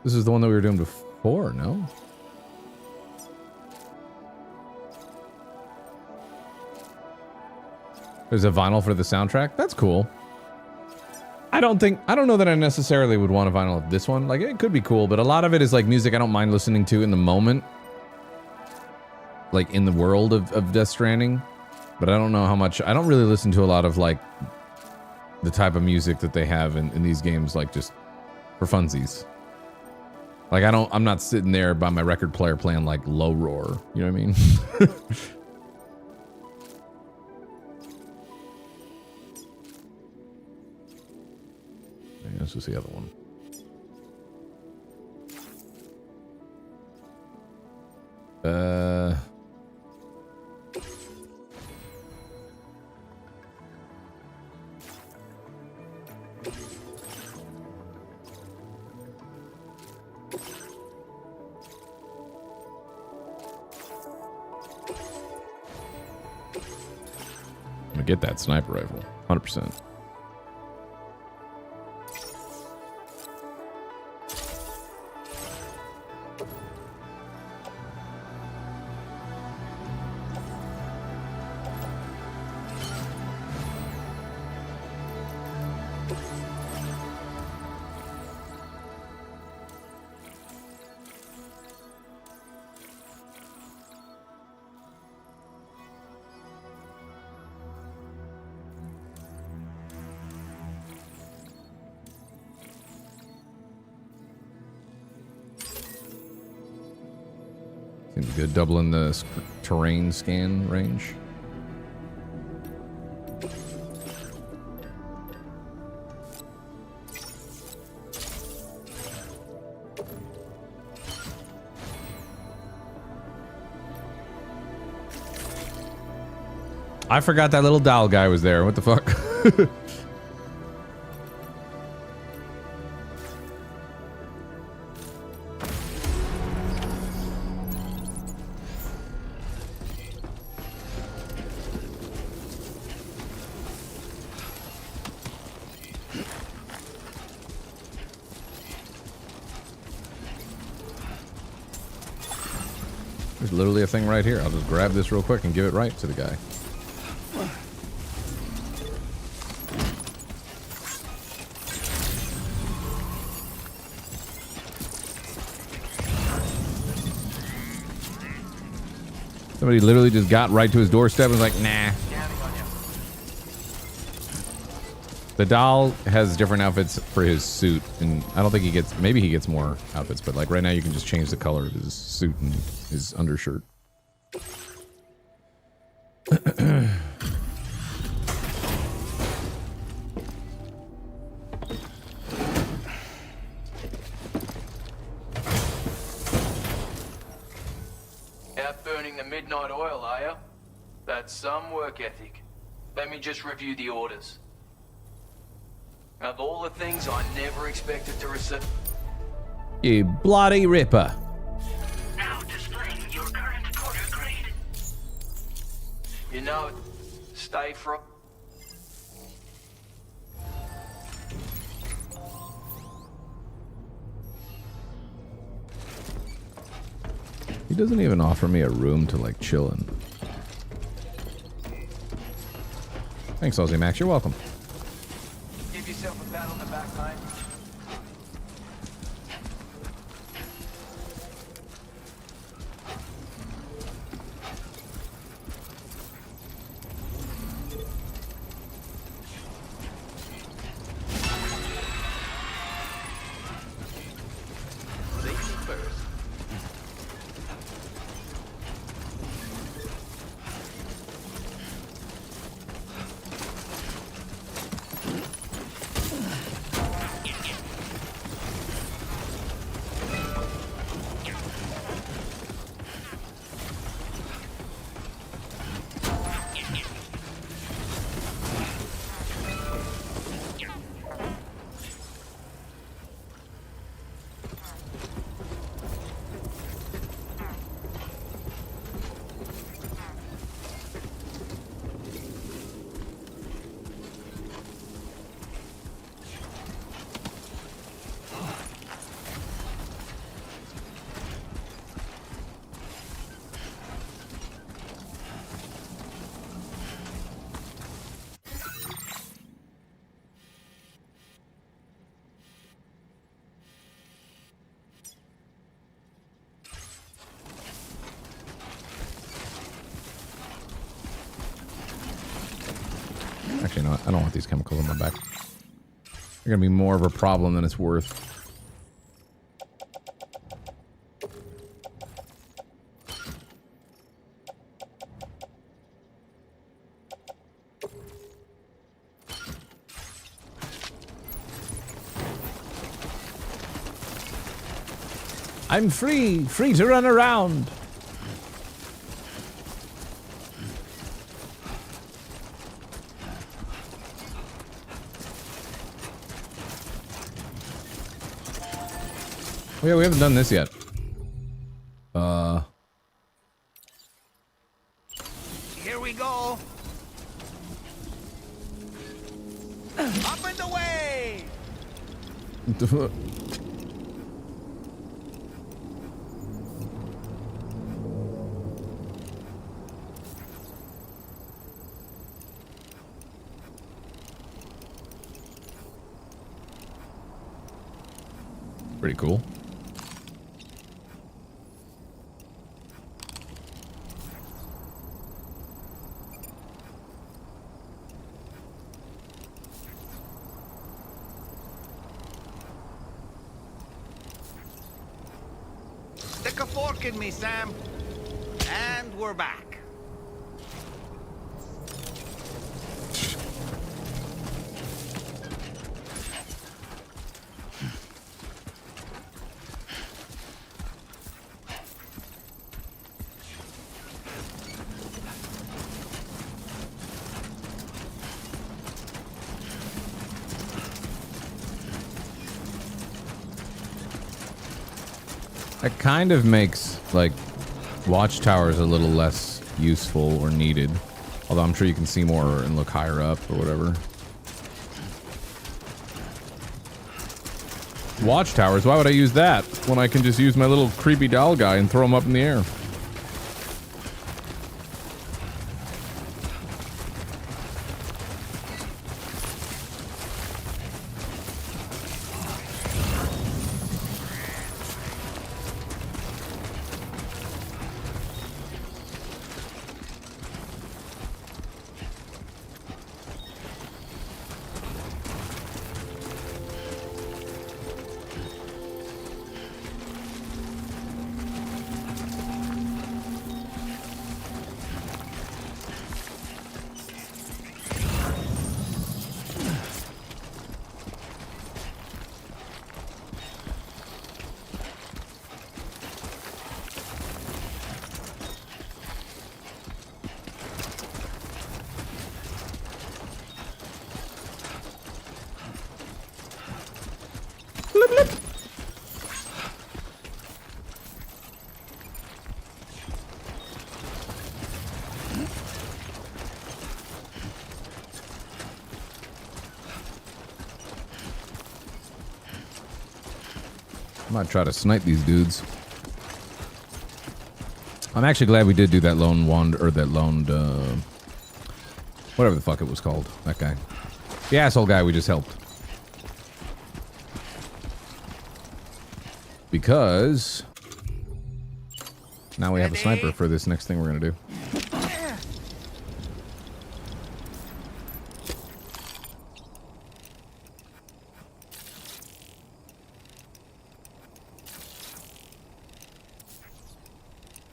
This is the one that we were doing before, no? There's a vinyl for the soundtrack? That's cool. I don't know that I necessarily would want a vinyl of this one. Like, it could be cool, but a lot of it is like music I don't mind listening to in the moment. Like, in the world of Death Stranding. But I don't know how much... I don't really listen to a lot of, like, the type of music that they have in these games, like, just for funsies. Like, I'm not sitting there by my record player playing, like, Low Roar. You know what I mean? This was the other one. I'm gonna get that sniper rifle, 100%. Seems good, doubling the terrain scan range. I forgot that little doll guy was there. What the fuck? There's literally a thing right here. I'll just grab this real quick and give it right to the guy. Somebody literally just got right to his doorstep and was like, nah. The doll has different outfits for his suit, and I don't think he gets, maybe he gets more outfits, but like right now you can just change the color of his suit and his undershirt. Out burning the midnight oil, are you? That's some work ethic. Let me just review the orders. Of all the things I never expected to receive. You bloody ripper. Now displaying your current quarter grade. You know, stay from. He doesn't even offer me a room to like chill in. Thanks, Aussie Max. You're welcome. Give yourself a pat on the back, mate. Actually, no, I don't want these chemicals on my back. They're gonna be more of a problem than it's worth. I'm free to run around. Oh yeah, we haven't done this yet. Here we go. Up and away. Pretty cool. Stick a fork in me, Sam. And we're back. That kind of makes, like, watchtowers a little less useful or needed. Although I'm sure you can see more and look higher up or whatever. Watchtowers? Why would I use that when I can just use my little creepy doll guy and throw him up in the air? I might try to snipe these dudes. I'm actually glad we did do that lone whatever the fuck it was called. That guy. The asshole guy we just helped. Because now we have a sniper for this next thing we're gonna do.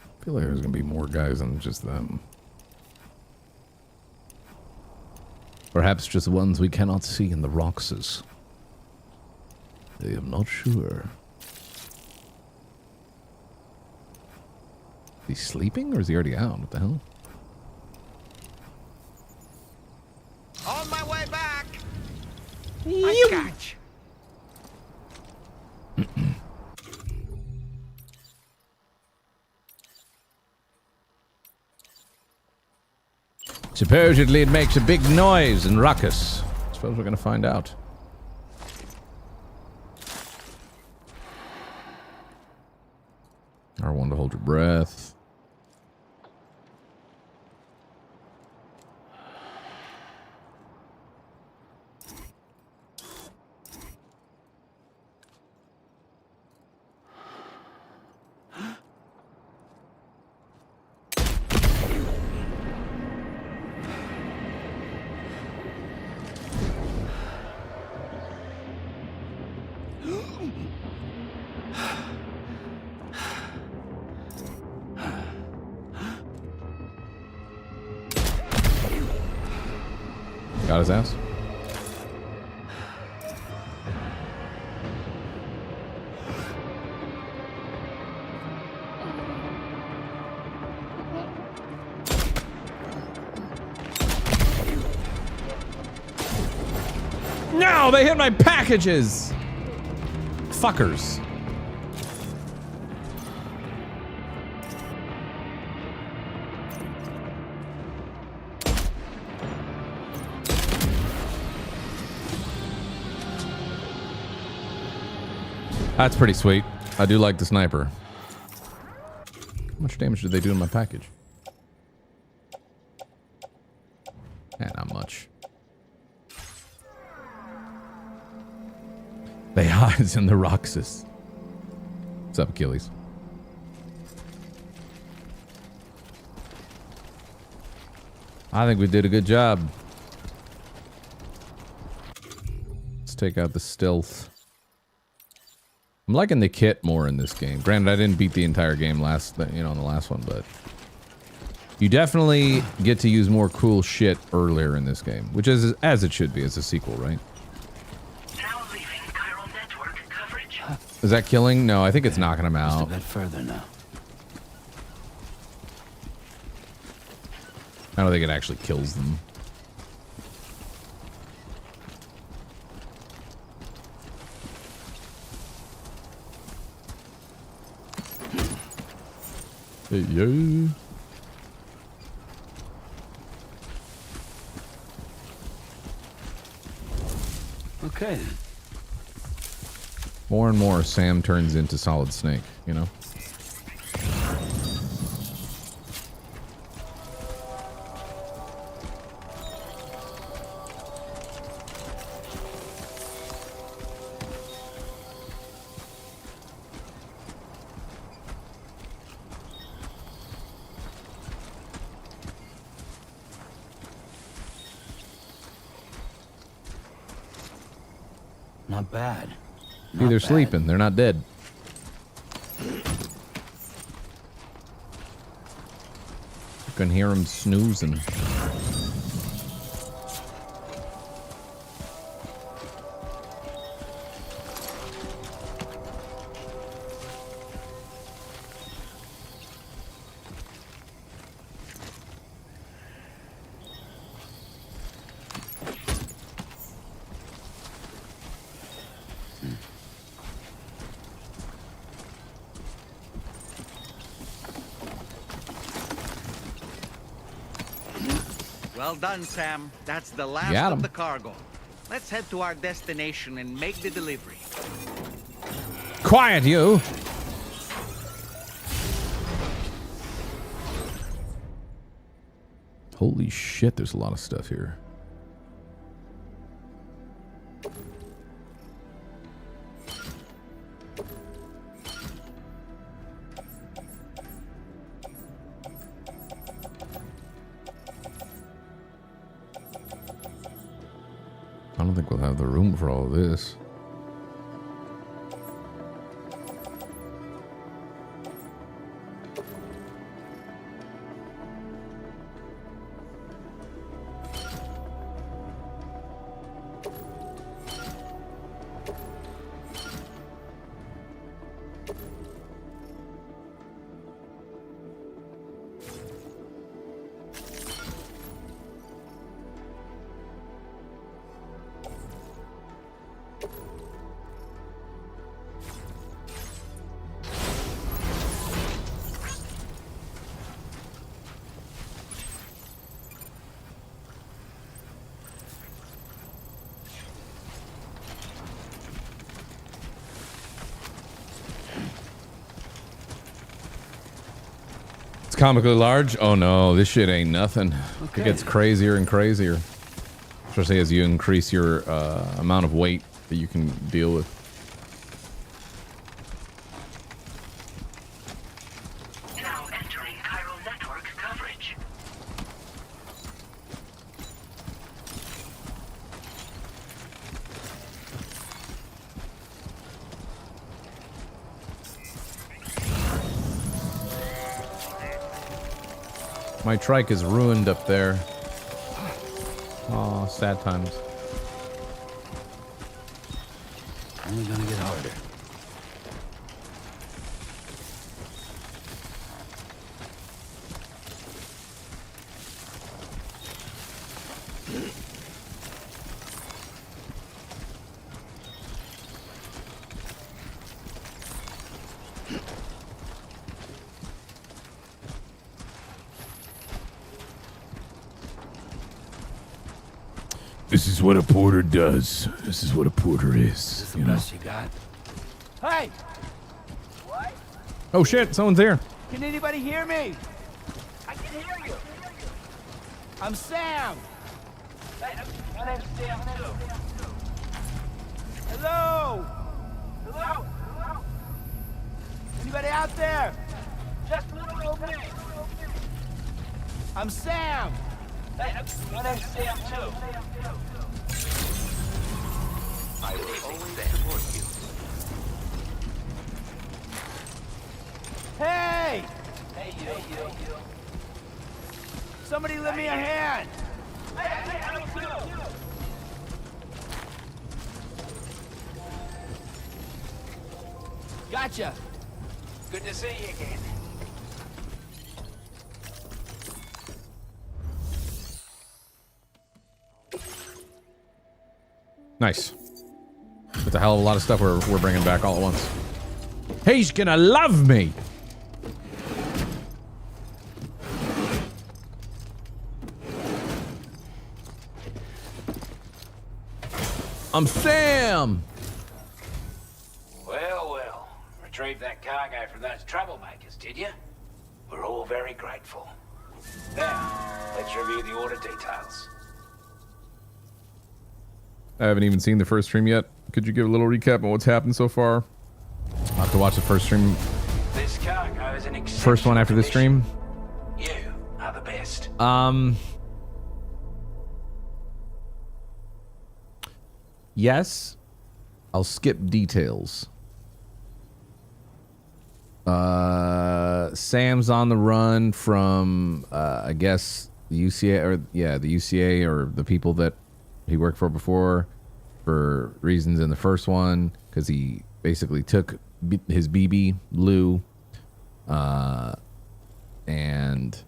I feel like there's gonna be more guys than just them. Perhaps just ones we cannot see in the Roxas. I am not sure. Is he sleeping or is he already out? What the hell? On my way back. I catch. Supposedly it makes a big noise and ruckus. Suppose we're gonna find out. R1 to hold your breath. Got his ass. No, they hit my packages. Fuckers. That's pretty sweet. I do like the sniper. How much damage did they do in my package? Not much. They hides in the Roxas. What's up, Achilles? I think we did a good job. Let's take out the stealth. I'm liking the kit more in this game. Granted, I didn't beat the entire game on the last one, but you definitely get to use more cool shit earlier in this game, which is as it should be as a sequel, right? Now leaving chiral network coverage. Is that killing? No, I think it's knocking him out. Just a bit further now. I don't think it actually kills them. Hey, yo. Okay. More and more, Sam turns into Solid Snake, you know? Not bad. See, they're sleeping. They're not dead. You can hear them snoozing. Well done, Sam. That's the last Got of him. the cargo. Let's head to our destination and make the delivery. Quiet, you! Holy shit, there's a lot of stuff here. I don't think we'll have the room for all of this. Comically large? Oh no, this shit ain't nothing. Okay. It gets crazier and crazier. Especially as you increase your amount of weight that you can deal with. Now entering chiral network coverage. My trike is ruined up there. Aw, sad times. Only gonna get harder. This is what a porter does. This is what a porter is. The You know. best you got? Hey! Oh shit, someone's here. Can anybody hear me? I can hear you. I'm Sam. My name's Sam too. Hello. Hello? Anybody out there? Just a little opening. I'm Sam. My name's Sam too. I will always support you. Hey! Hey, you. Somebody lend me a hand. Gotcha. Good to see you again. Nice. That's a hell of a lot of stuff we're bringing back all at once. He's gonna love me! I'm Sam! Well. Retrieved that cargo from those troublemakers, did you? We're all very grateful. Now, let's review the order details. I haven't even seen the first stream yet. Could you give a little recap on what's happened so far? I'll have to watch the first stream. This cargo is an First one after this stream. You are the best. Yes. I'll skip details. Sam's on the run from, I guess, the UCA, or the UCA, or the people that he worked for before, for reasons in the first one, because he basically took his BB, Lou, and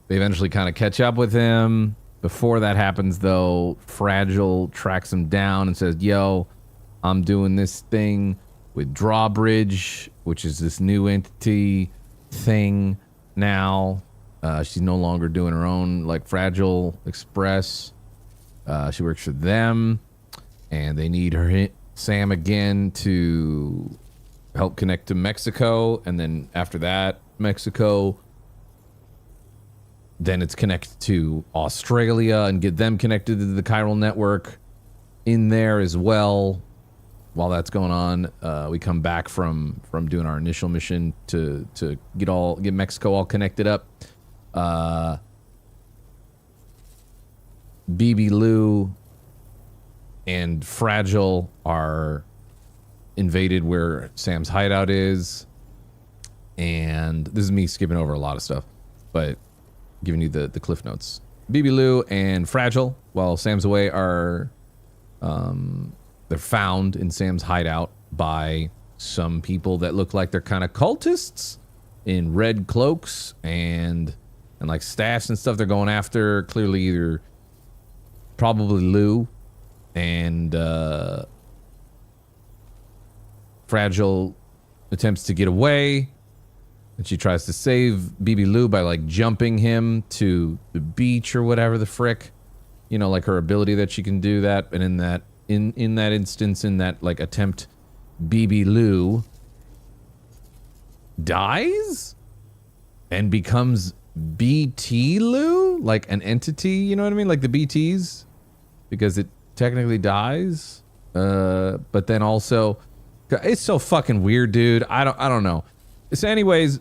they eventually kind of catch up with him. Before that happens, though, Fragile tracks him down and says, yo, I'm doing this thing with Drawbridge, which is this new entity thing now. She's no longer doing her own like Fragile Express. She works for them, and they need her Sam again to help connect to Mexico, and then after that, Mexico. Then it's connected to Australia and get them connected to the chiral network in there as well. While that's going on, we come back from doing our initial mission to get Mexico all connected up. BB Lou and Fragile are invaded where Sam's hideout is, and this is me skipping over a lot of stuff, but giving you the cliff notes. BB Lou and Fragile, while Sam's away, are they're found in Sam's hideout by some people that look like they're kind of cultists in red cloaks and like staffs and stuff. They're going after clearly either probably Lou, and Fragile attempts to get away, and she tries to save BB Lou by like jumping him to the beach or whatever the frick, you know, like her ability that she can do that. And in that instance, in that like attempt, BB Lou dies and becomes BT Lou, like an entity, you know what I mean? Like the BTs, because it technically dies. But then also, it's so fucking weird, dude. I don't know. So anyways,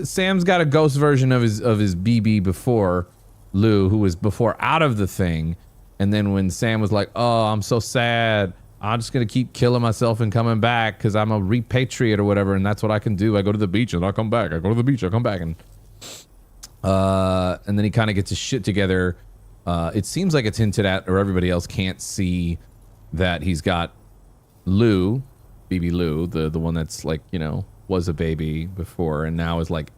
Sam's got a ghost version of his BB before Lou, who was before out of the thing. And then when Sam was like, oh, I'm so sad, I'm just going to keep killing myself and coming back because I'm a repatriate or whatever, and that's what I can do. I go to the beach and I come back. I go to the beach, I come back. And then he kind of gets his shit together. It seems like it's hinted at, or everybody else can't see, that he's got Lou, BB Lou, the one that's like, you know, was a baby before and now is like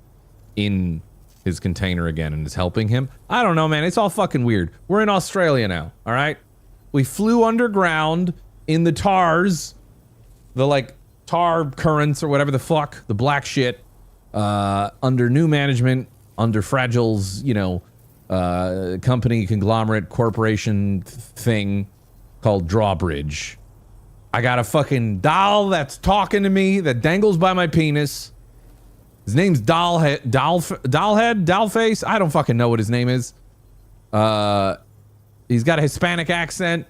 in his container again and is helping him. I don't know, man. It's all fucking weird. We're in Australia now, all right? We flew underground in the tars, the like tar currents or whatever the fuck, the black shit, under new management, under Fragile's, you know, company, conglomerate, corporation thing called Drawbridge. I got a fucking doll that's talking to me that dangles by my penis. His name's Dollhead, Dollface. I don't fucking know what his name is. He's got a Hispanic accent.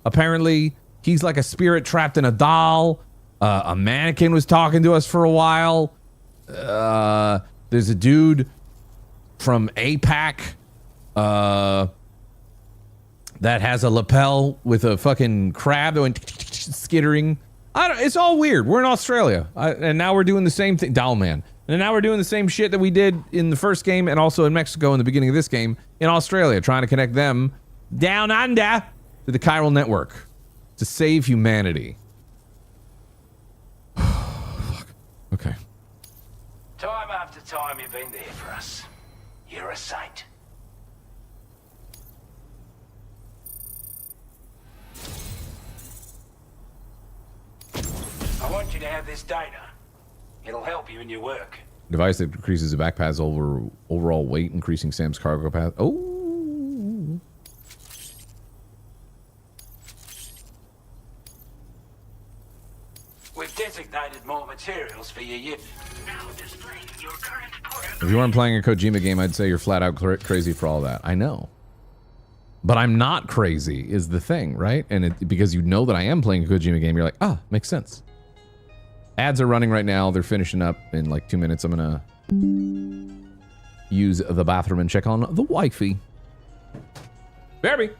Apparently, he's like a spirit trapped in a doll. A mannequin was talking to us for a while. There's a dude from APAC that has a lapel with a fucking crab that went skittering. It's all weird. We're in Australia, and now we're doing the same thing. Doll Man. And now we're doing the same shit that we did in the first game and also in Mexico in the beginning of this game in Australia, trying to connect them down under to the chiral network to save humanity. Fuck. Okay. Time after time you've been there for us. You're a saint. I want you to have this data. It'll help you in your work. Device that decreases the backpack's overall weight, increasing Sam's cargo path. Oh. We've designated more materials for your unit. Now displaying your current If you weren't playing a Kojima game, I'd say you're flat out crazy for all that. I know. But I'm not crazy is the thing, right? And because you know that I am playing a Kojima game, you're like, ah, makes sense. Ads are running right now. They're finishing up in like 2 minutes. I'm gonna use the bathroom and check on the wifey. Baby.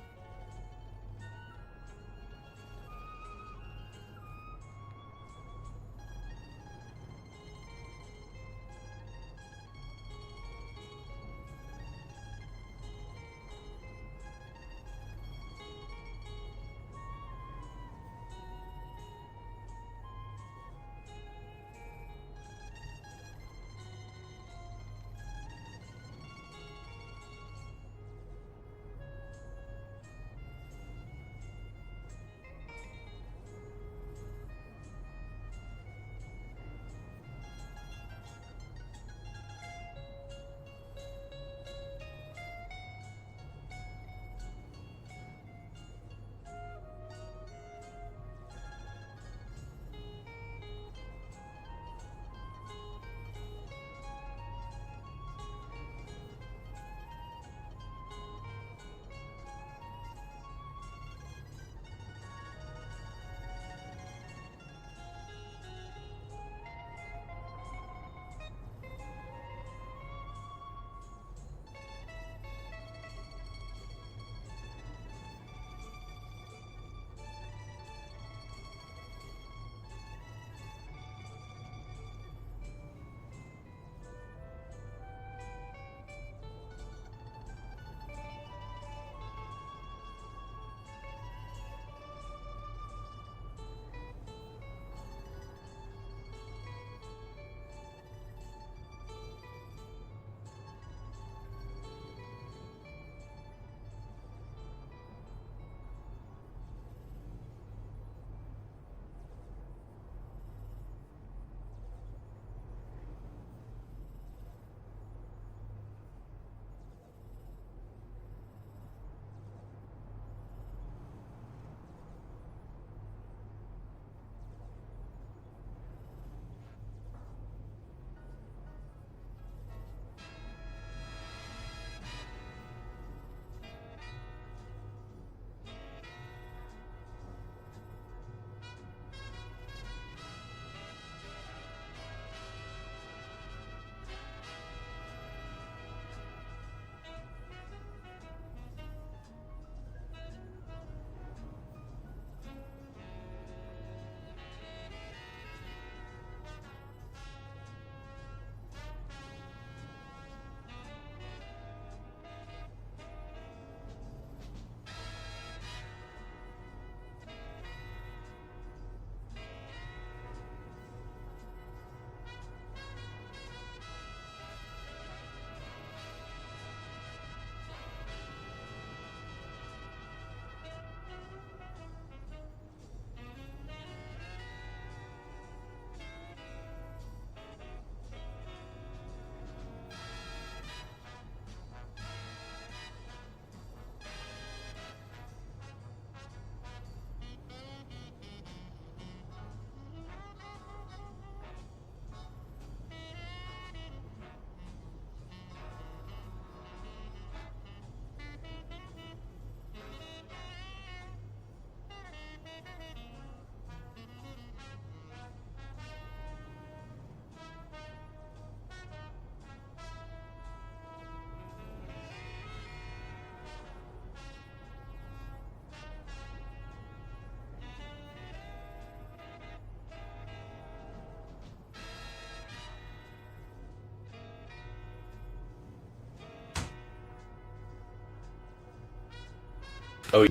Oh.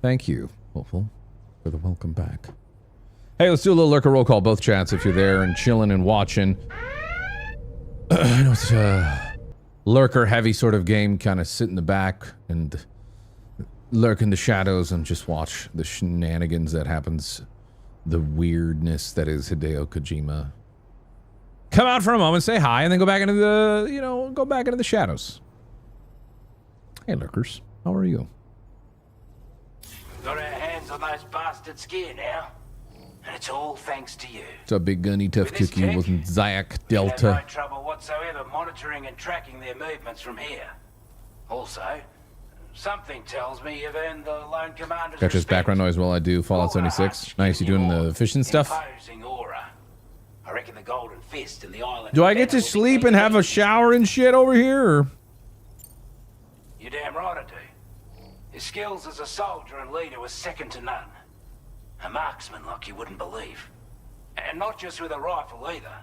Thank you, Hopeful, for the welcome back. Hey, let's do a little lurker roll call, both chats, if you're there and chilling and watching. I know it's a lurker-heavy sort of game, kind of sit in the back and lurk in the shadows and just watch the shenanigans that happens, the weirdness that is Hideo Kojima. Come out for a moment, say hi, and then go back into the, you know, go back into the shadows. Hey, lurkers, how are you? Got our hands on those bastards' gear now. And it's all thanks to you. What's up, big gunny tough With this cookie? tech, Wasn't Zayak we have Delta? no trouble whatsoever monitoring and tracking their movements from here. Also, something tells me you've earned the Lone Commander's Got just background noise while I do Fallout 76. Nice, you doing the fishing stuff? imposing aura. I reckon the Golden Fist and the island. Do I get to sleep and have a shower and shit over here? Or? You're damn right I do. His skills as a soldier and leader was second to none. A marksman like you wouldn't believe. And not just with a rifle either.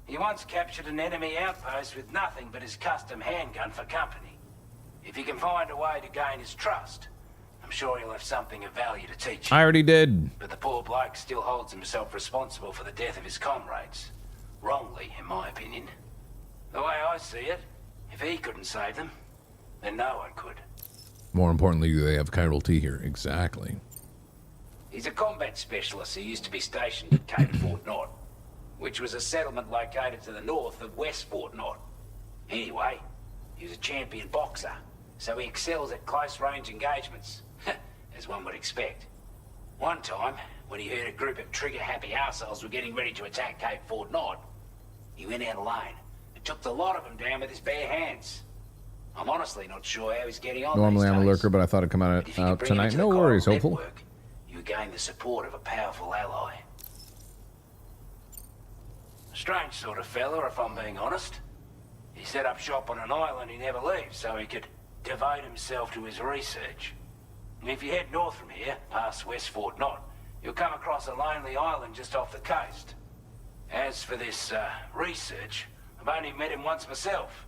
He once captured an enemy outpost with nothing but his custom handgun for company. If you can find a way to gain his trust, I'm sure he'll have something of value to teach you. I already did. But the poor bloke still holds himself responsible for the death of his comrades. Wrongly, in my opinion. The way I see it, if he couldn't save them, then no one could. More importantly, they have chiral T here. Exactly. He's a combat specialist who used to be stationed at Cape Fort Knot, which was a settlement located to the north of West Fort Knot. Anyway, he was a champion boxer, so he excels at close-range engagements, as one would expect. One time, when he heard a group of trigger-happy arseholes were getting ready to attack Cape Fort Knot, he went out alone and took the lot of them down with his bare hands. I'm honestly not sure how he's getting on. Normally I'm a lurker, but I thought it'd come out tonight. No worries, Hopeful. You gain the support of a powerful ally. A strange sort of fella, if I'm being honest. He set up shop on an island he never leaves, so he could devote himself to his research. And if you head north from here, past West Fort Knot, you'll come across a lonely island just off the coast. As for this research, I've only met him once myself.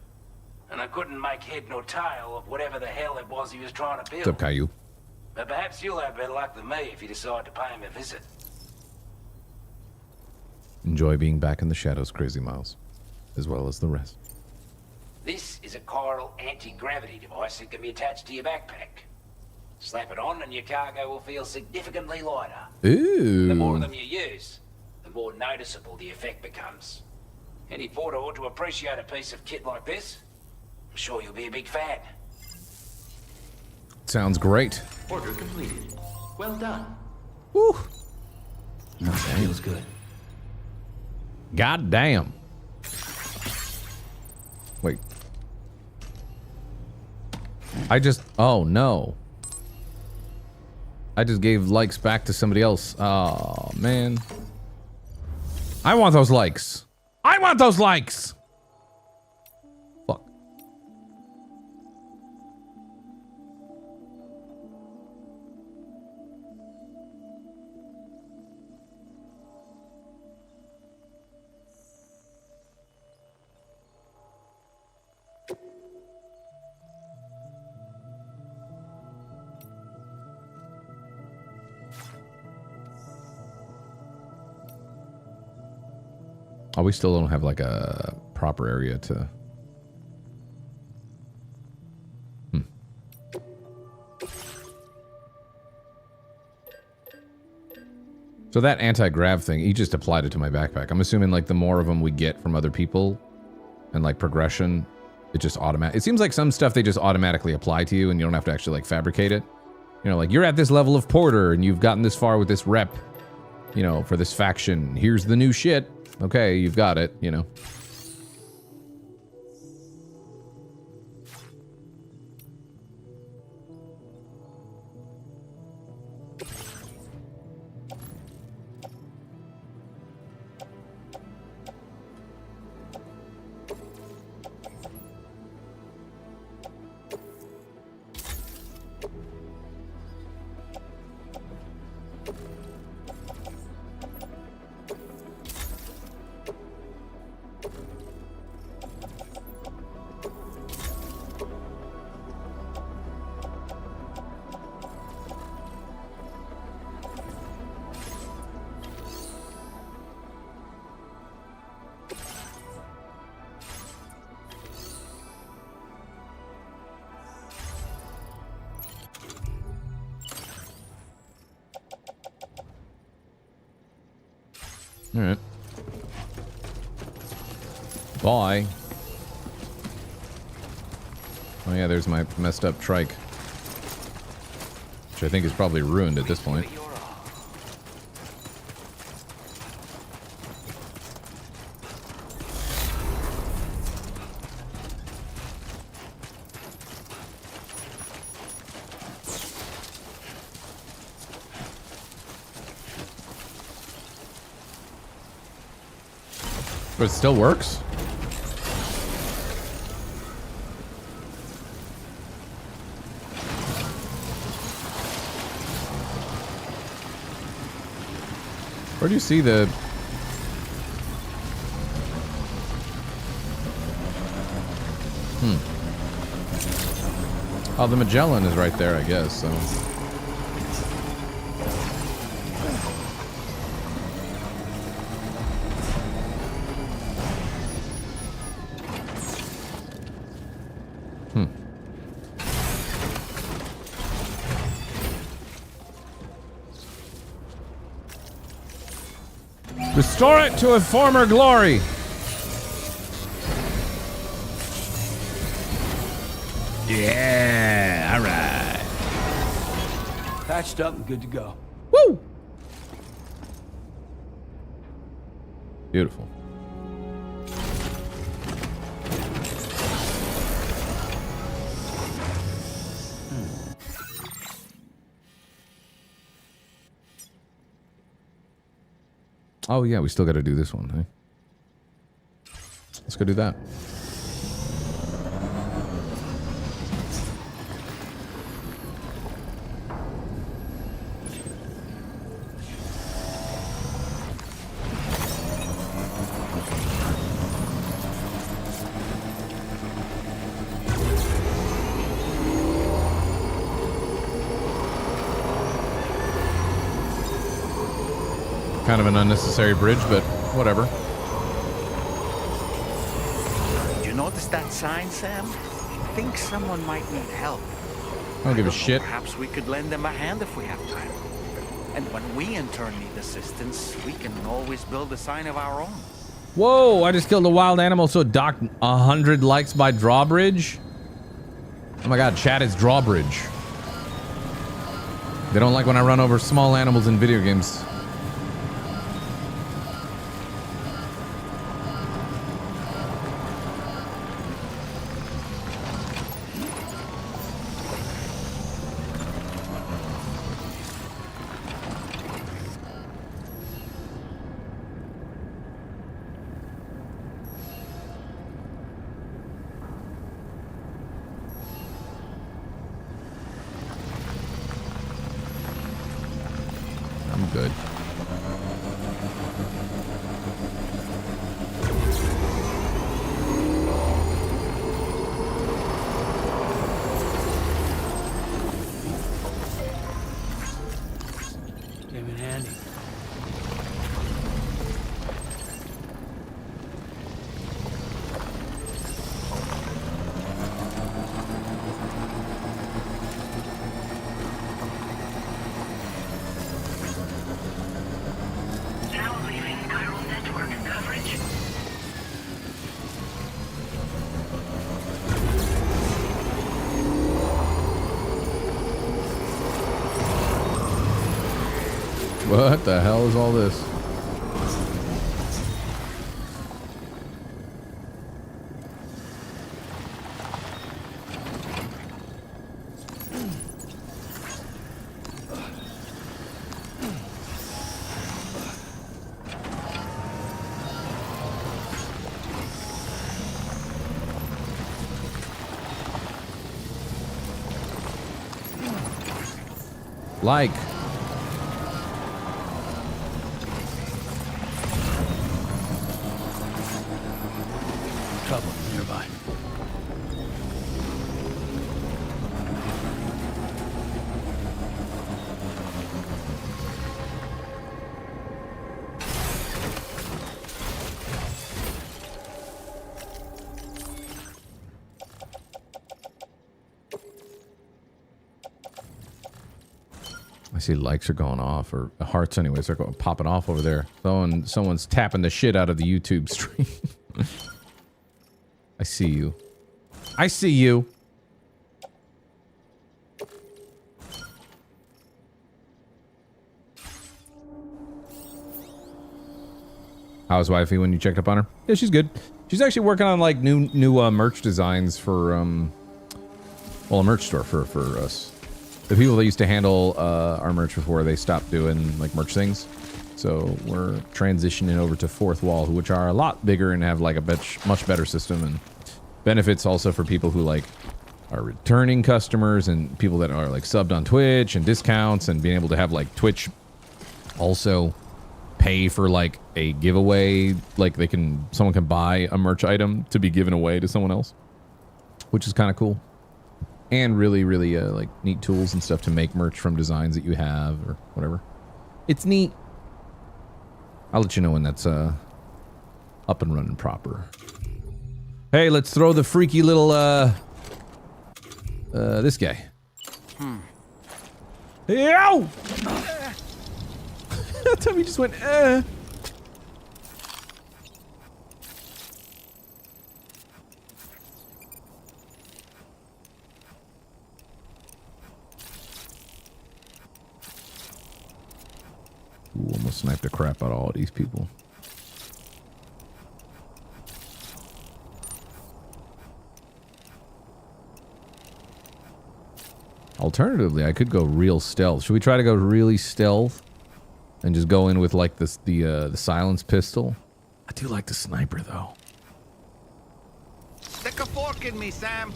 And I couldn't make head nor tail of whatever the hell it was he was trying to build. What's up, Caillou? But perhaps you'll have better luck than me if you decide to pay him a visit. Enjoy being back in the shadows, Crazy Miles, as well as the rest. This is a chiral anti-gravity device that can be attached to your backpack. Slap it on and your cargo will feel significantly lighter. Ooh. The more of them you use, the more noticeable the effect becomes. Any porter ought to appreciate a piece of kit like this. I'm sure you'll be a big fan. Sounds great. Order completed. Well done. Woo. That feels good. God damn. Wait. Oh no. I just gave likes back to somebody else. Oh man. I want those likes. I want those likes. Fuck. Oh, we still don't have like a proper area to... So that anti-grav thing, he just applied it to my backpack. I'm assuming like the more of them we get from other people and like progression, it just automatic. It seems like some stuff they just automatically apply to you and you don't have to actually like fabricate it. You know, like you're at this level of porter and you've gotten this far with this rep, you know, for this faction. Here's the new shit. Okay, you've got it, you know. Alright. Bye. Oh yeah, there's my messed up trike. Which I think is probably ruined at this point. But it still works? Where do you see the... Oh, the Magellan is right there, I guess, so... Restore it to a former glory. Yeah, all right. Patched up and good to go. Woo! Beautiful. Oh yeah, we still got to do this one, hey? Let's go do that. Kind of an unnecessary bridge, but whatever. You notice that sign, Sam? I think someone might need help. I don't give a shit. Perhaps we could lend them a hand if we have time. And when we in turn need assistance, we can always build a sign of our own. Whoa, I just killed a wild animal, so it docked 100 likes by Drawbridge. Oh my god, chat is Drawbridge. They don't like when I run over small animals in video games. Good. Came in handy. What the hell is all this? Like. Trouble nearby. I see likes are going off, or hearts anyways. They're popping off over there. Someone's tapping the shit out of the YouTube stream. I see you. I see you. How's wifey when you checked up on her? Yeah, she's good. She's actually working on like new merch designs for well, a merch store for us. The people that used to handle our merch before, they stopped doing like merch things. So we're transitioning over to Fourth Wall, which are a lot bigger and have like a much better system and benefits also for people who like are returning customers and people that are like subbed on Twitch and discounts and being able to have like Twitch also pay for like a giveaway, like someone can buy a merch item to be given away to someone else, which is kind of cool. And really like neat tools and stuff to make merch from designs that you have or whatever. It's neat. I'll let you know when that's up and running proper. Hey, let's throw the freaky little this guy. Ow! That time he just went Ooh, almost sniped the crap out of all these people. Alternatively, I could go real stealth. Should we try to go really stealth and just go in with like this the silence pistol? I do like the sniper though. Stick a fork in me, Sam.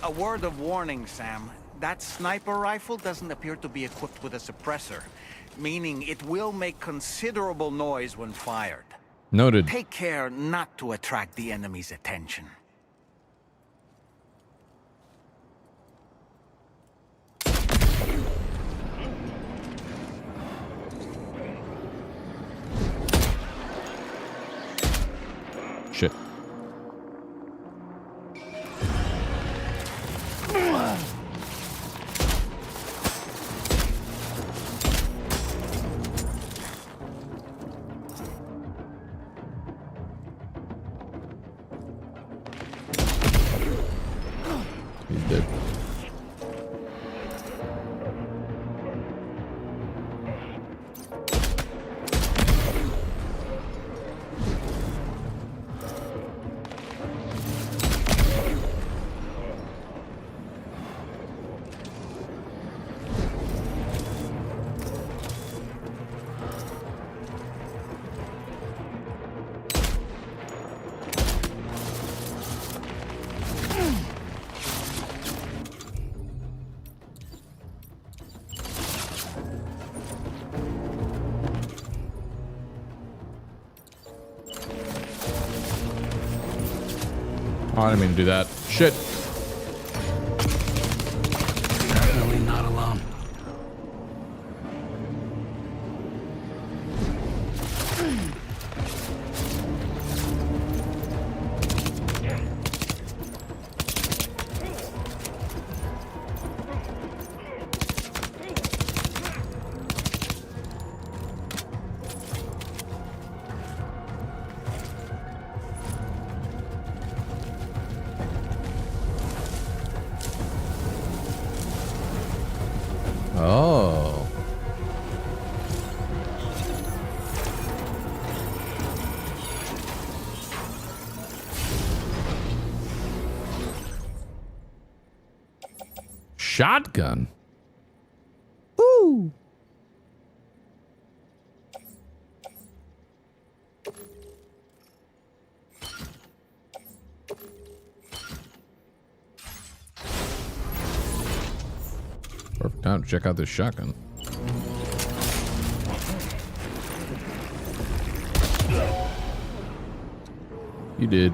A word of warning, Sam. That sniper rifle doesn't appear to be equipped with a suppressor, meaning it will make considerable noise when fired. Noted. Take care not to attract the enemy's attention. Shit. He's dead. Oh, I didn't mean to do that. Shit. Definitely not alone. Oh. Shotgun. Ooh. Perfect time to check out this shotgun. You did.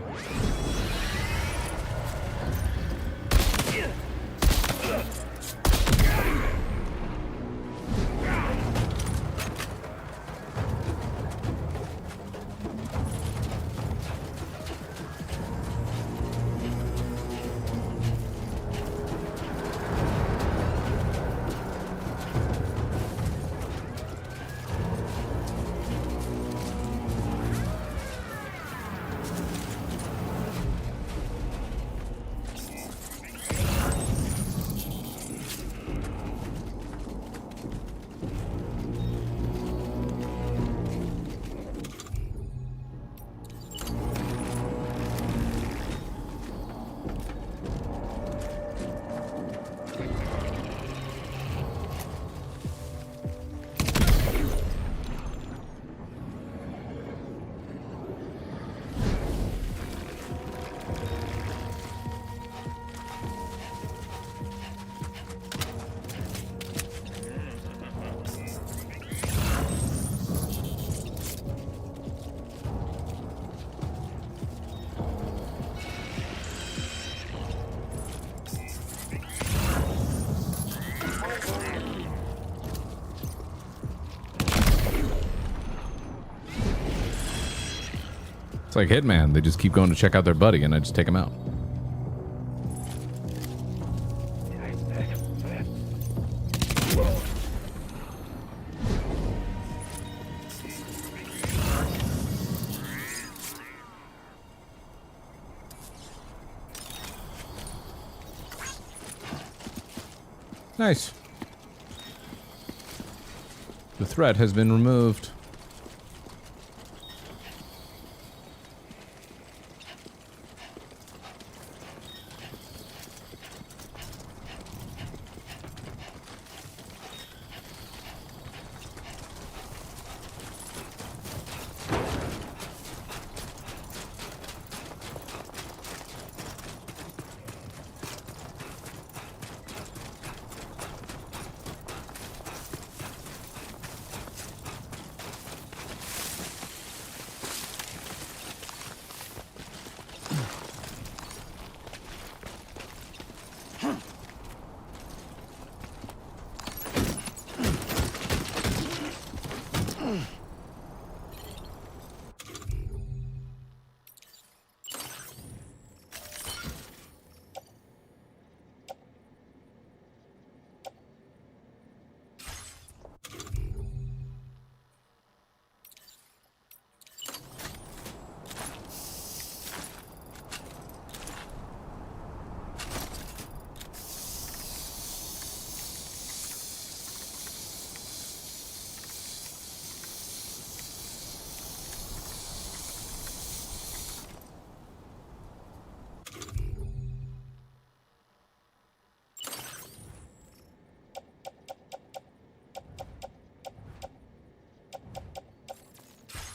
like Hitman. They just keep going to check out their buddy, and I just take them out. Nice. The threat has been removed.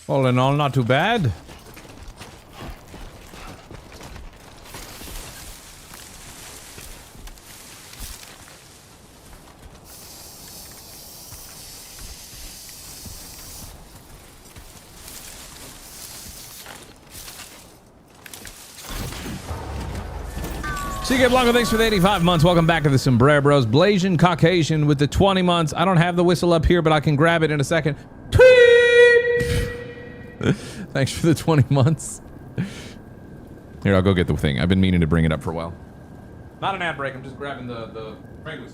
All in all, not too bad. CK Blanco, thanks for the 85 months. Welcome back to the Sombrero Bros. Blasian Caucasian with the 20 months. I don't have the whistle up here, but I can grab it in a second. Thanks for the 20 months. Here, I'll go get the thing. I've been meaning to bring it up for a while. Not an ad break. I'm just grabbing the regular.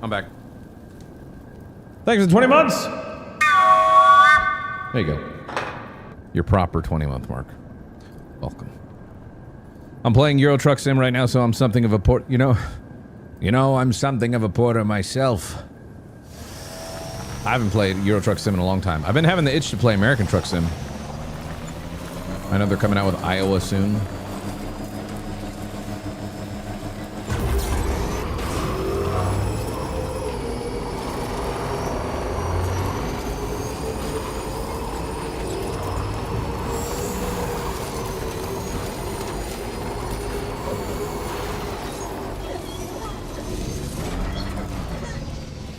I'm back. Thanks for the 20 months. There you go. Your proper 20-month mark. Welcome. I'm playing Euro Truck Sim right now, so I'm something of a port. You know, I'm something of a porter myself. I haven't played Euro Truck Sim in a long time. I've been having the itch to play American Truck Sim. I know they're coming out with Iowa soon.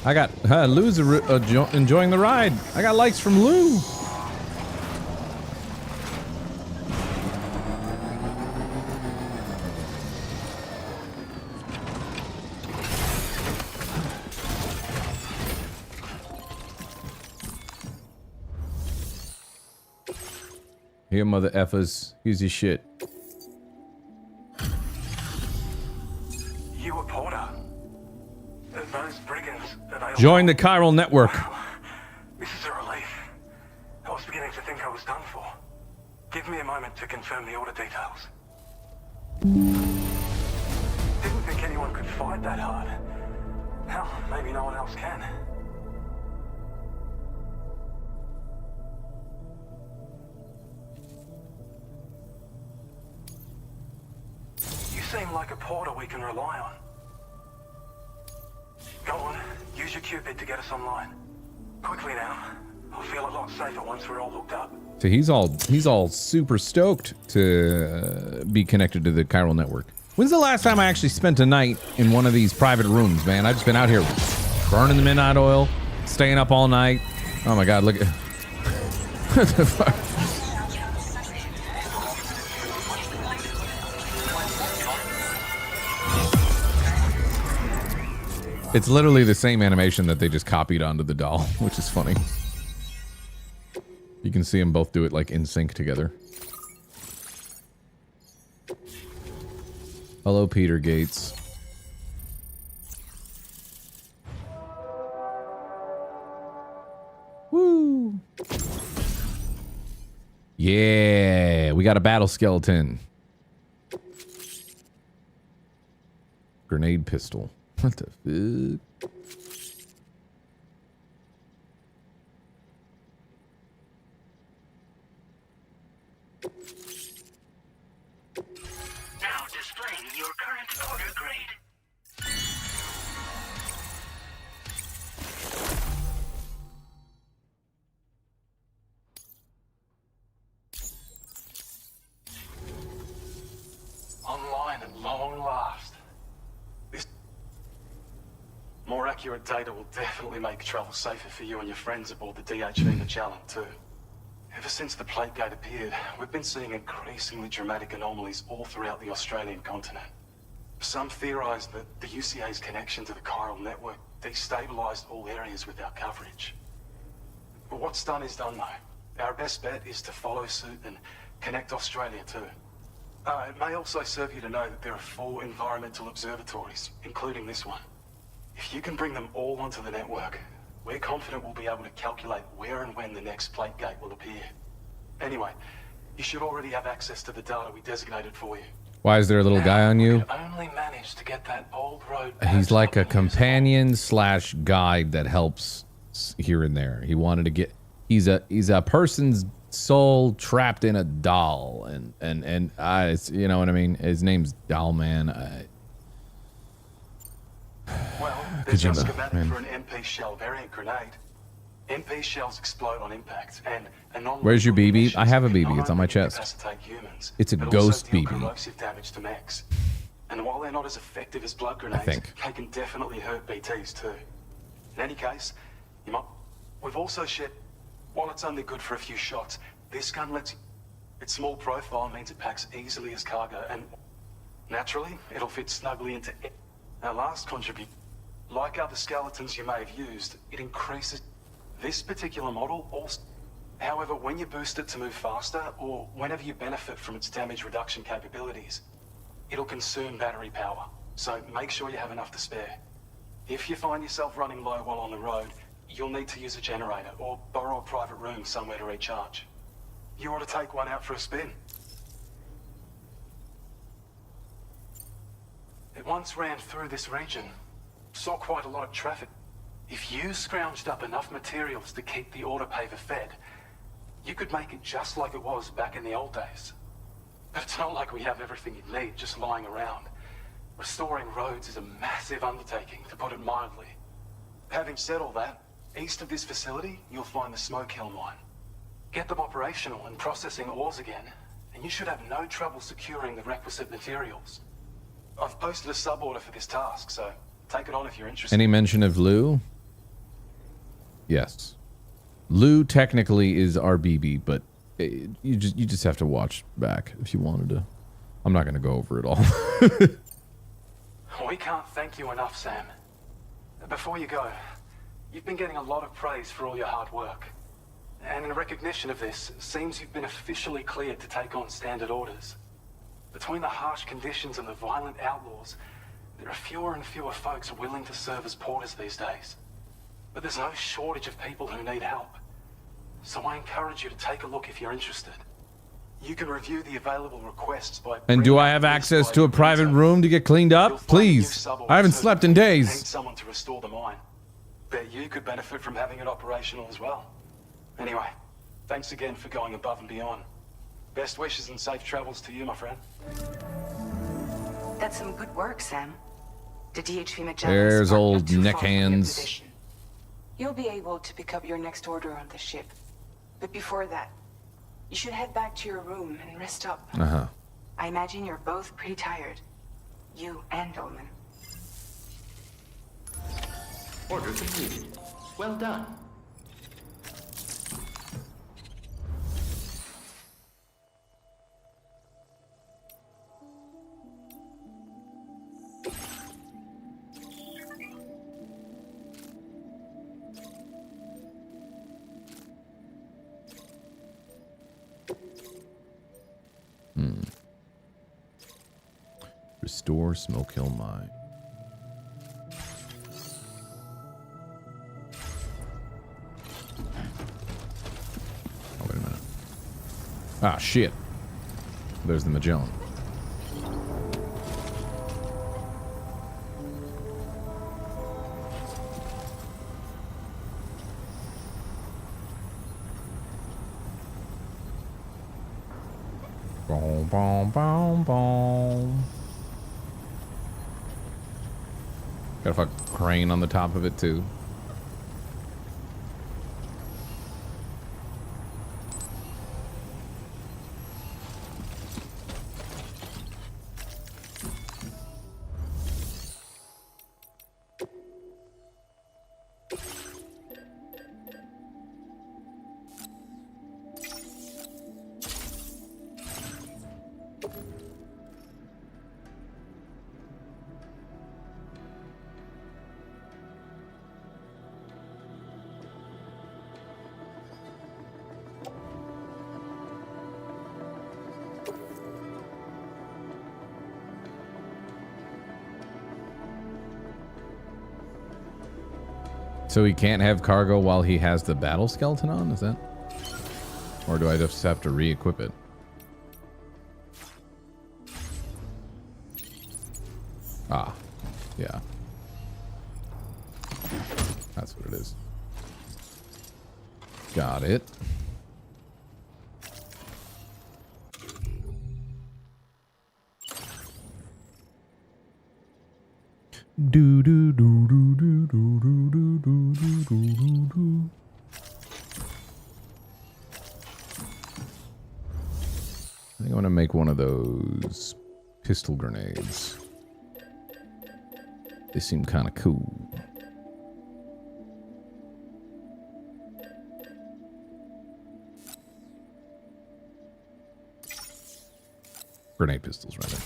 I got Lou's enjoying the ride. I got likes from Lou. Here, mother effers. Here's your shit. You a porter? Those brigands that I... Join the chiral network. This is a relief. I was beginning to think I was done for. Give me a moment to confirm the order details. Didn't think anyone could fight that hard. Hell, maybe no one else can. like a porter we can rely on. Go on, use your Cupid to get us online. Quickly now. I'll feel a lot safer once we're all hooked up. So he's all super stoked to be connected to the chiral network. When's the last time I actually spent a night in one of these private rooms, man? I've just been out here burning the midnight oil, staying up all night. Oh my god, look at what the fuck? It's literally the same animation that they just copied onto the doll, which is funny. You can see them both do it like in sync together. Hello, Peter Gates. Woo! Yeah, we got a battle skeleton. Grenade pistol. What the fuck? Now displaying your current order grade. Online at long last. This more accurate data will definitely make travel safer for you and your friends aboard the DHV Magellan too. Ever since the plate gate appeared, we've been seeing increasingly dramatic anomalies all throughout the Australian continent. Some theorize that the UCA's connection to the chiral network destabilized all areas with our coverage. But what's done is done though. Our best bet is to follow suit and connect Australia too. It may also serve you to know that there are 4 environmental observatories, including this one. If you can bring them all onto the network, we're confident we'll be able to calculate where and when the next plate gate will appear. Anyway, you should already have access to the data we designated for you. Why is there a little guy on you? Only managed to get that old road. He's like a companion slash guide that helps here and there. He wanted to get. He's a person's soul trapped in a doll, and it's, you know what I mean. His name's Doll Man. Well, there's a schematic for an MP shell variant grenade. MP shells explode on impact, and Where's your BB? I have a BB. It's on my chest. Humans, it's a ghost BB. Corrosive damage to mechs. And while they're not as effective as blood grenades, they can definitely hurt BTs too. In any case, we've also shared. While it's only good for a few shots, this gun lets. Its small profile means it packs easily as cargo, and naturally, it'll fit snugly into. Our last contribute, like other skeletons you may have used, it increases. This particular model also, however, when you boost it to move faster, or whenever you benefit from its damage reduction capabilities, it'll consume battery power, so make sure you have enough to spare. If you find yourself running low while on the road, you'll need to use a generator, or borrow a private room somewhere to recharge. You ought to take one out for a spin. It once ran through this region, saw quite a lot of traffic. If you scrounged up enough materials to keep the autopaver fed, you could make it just like it was back in the old days. But it's not like we have everything you need just lying around. Restoring roads is a massive undertaking, to put it mildly. Having said all that, east of this facility, you'll find the Smoke Hill mine. Get them operational and processing ores again, and you should have no trouble securing the requisite materials. I've posted a sub-order for this task, so take it on if you're interested. Any mention of Lou? Yes. Lou technically is our BB, but you just have to watch back if you wanted to. I'm not going to go over it all. We can't thank you enough, Sam. Before you go, you've been getting a lot of praise for all your hard work. And in recognition of this, it seems you've been officially cleared to take on standard orders. Between the harsh conditions and the violent outlaws, there are fewer and fewer folks willing to serve as porters these days. But there's no shortage of people who need help. So I encourage you to take a look if you're interested. You can review the available requests by... And do I have access to a private room to get cleaned up? Please. I haven't slept in days. Need someone to restore the mine. Bet you could benefit from having it operational as well. Anyway, thanks again for going above and beyond. Best wishes and safe travels to you, my friend. That's some good work, Sam. The DHV Magellan's There's are old not too neck far from your hands. position. You'll be able to pick up your next order on the ship. But before that, you should head back to your room and rest up. Uh-huh. I imagine you're both pretty tired. You and Dolman. Order completed. Well done. Restore Smoke Hill Mine. Oh, wait a minute. Ah, shit. There's the Magellan. Boom, boom, boom, boom. Got a fucking crane on the top of it, too. So he can't have cargo while he has the battle skeleton on? Is that? Or do I just have to re-equip it? Ah, yeah. That's what it is. Got it. Do do do do do do do do do do do do. I think I want to make one of those pistol grenades. They seem kind of cool. Grenade pistols, rather.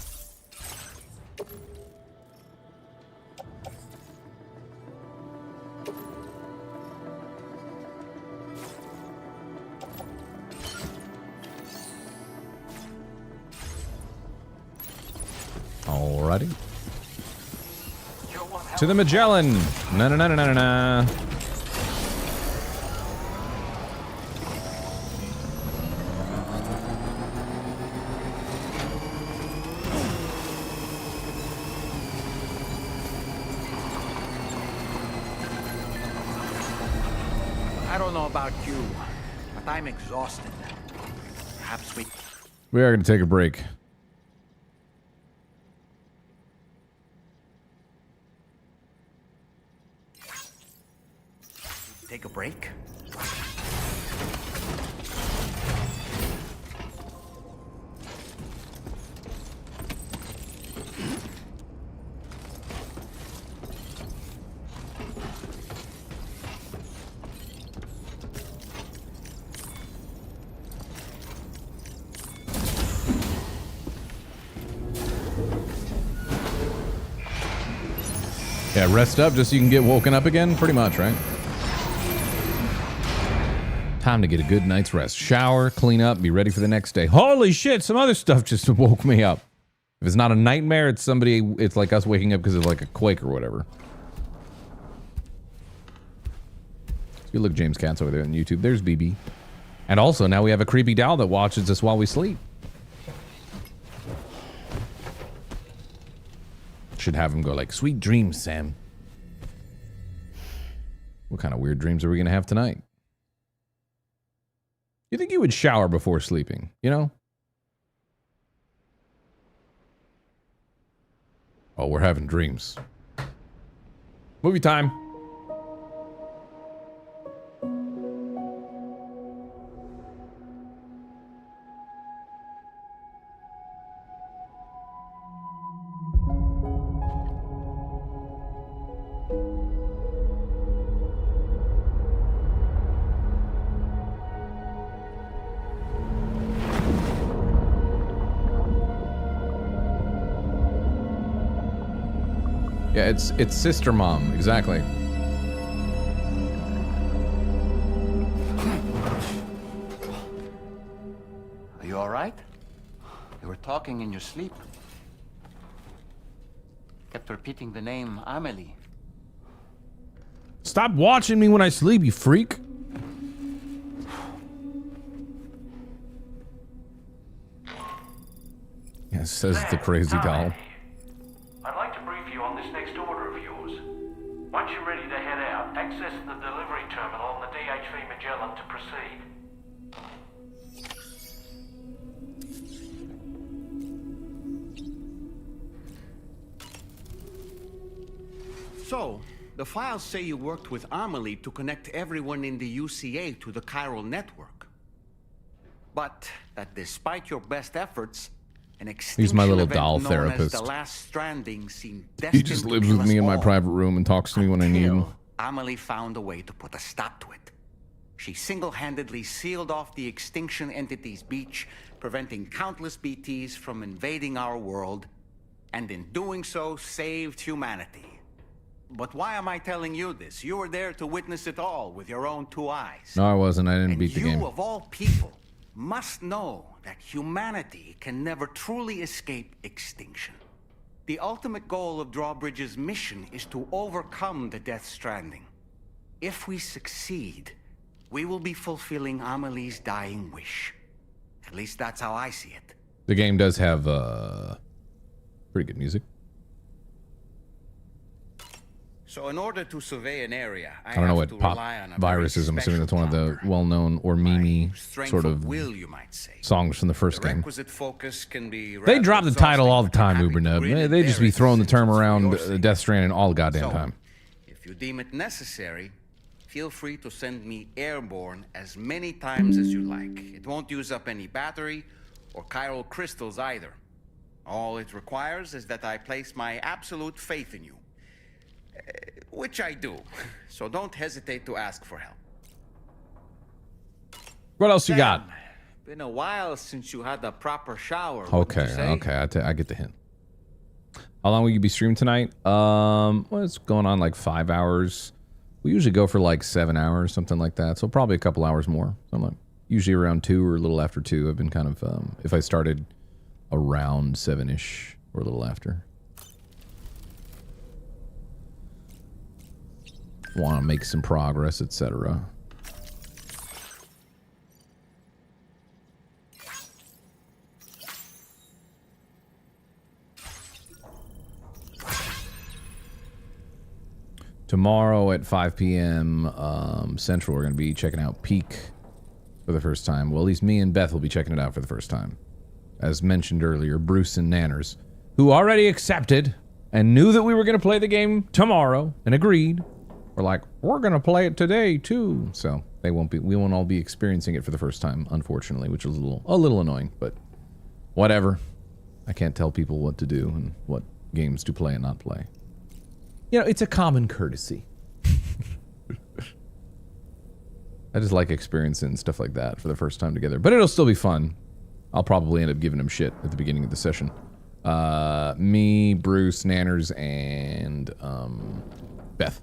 Alrighty. To the Magellan. Na na na na na na. I don't know about you, but I'm exhausted. Perhaps We are going to take a break. take a break? Yeah, rest up just so you can get woken up again, pretty much, right? Time to get a good night's rest. Shower, clean up, be ready for the next day. Holy shit, some other stuff just woke me up. If it's not a nightmare, it's somebody, it's like us waking up because of like a quake or whatever. You look, James Katz over there on YouTube. There's BB. And also, now we have a creepy doll that watches us while we sleep. Should have him go like, sweet dreams, Sam. What kind of weird dreams are we going to have tonight? You think you would shower before sleeping, you know? Oh, we're having dreams. Movie time. Yeah, it's sister mom, exactly. Are you all right? You were talking in your sleep. Kept repeating the name Amelie. Stop watching me when I sleep, you freak. Yeah, says the crazy doll. I'd like to brief you on this next order of yours. Once you're ready to head out, access the delivery terminal on the DHV Magellan to proceed. So, the files say you worked with Amelie to connect everyone in the UCA to the chiral network. But that despite your best efforts, an extinction He's my little event doll known therapist. as the Last Stranding seemed He destined just to lives kill with me us in my all. private room and talks to me when I need him. Amelie found a way to put a stop to it. She single-handedly sealed off the extinction entity's beach, preventing countless BTs from invading our world, and in doing so, saved humanity. But why am I telling you this? You were there to witness it all with your own two eyes. No, I wasn't. I didn't And beat the you, game. of all people, must know that humanity can never truly escape extinction. The ultimate goal of Drawbridge's mission is to overcome the Death Stranding. If we succeed, we will be fulfilling Amelie's dying wish. At least that's how I see it. The game does have pretty good music. So in order to survey an area, I don't know what pop virus is. I'm assuming that's one of the well-known or meme sort of will, you might say. songs from the first game. Requisite focus can be They drop the title all the time, Ubernub. They just be throwing the term around Death Stranding all the goddamn time. If you deem it necessary, feel free to send me airborne as many times as you like. It won't use up any battery or chiral crystals either. All it requires is that I place my absolute faith in you. Which I do. So don't hesitate to ask for help. What else you got? Been a while since you had a proper shower. Okay, I get the hint. How long will you be streaming tonight? Well, it's going on like 5 hours. We usually go for like 7 hours, something like that. So probably a couple hours more. So I'm like usually around 2 or a little after 2. I've been kind of if I started around 7-ish or a little after. Want to make some progress, etc. Tomorrow at 5 p.m. Central, we're going to be checking out Peak for the first time. Well, at least me and Beth will be checking it out for the first time. As mentioned earlier, Bruce and Nanners, who already accepted and knew that we were going to play the game tomorrow and agreed, were like, we're going to play it today too. So we won't all be experiencing it for the first time, unfortunately, which was a little annoying, but whatever. I can't tell people what to do and what games to play and not play. You know, it's a common courtesy. I just like experiencing stuff like that for the first time together, but it'll still be fun. I'll probably end up giving him shit at the beginning of the session. Me, Bruce, Nanners, and Beth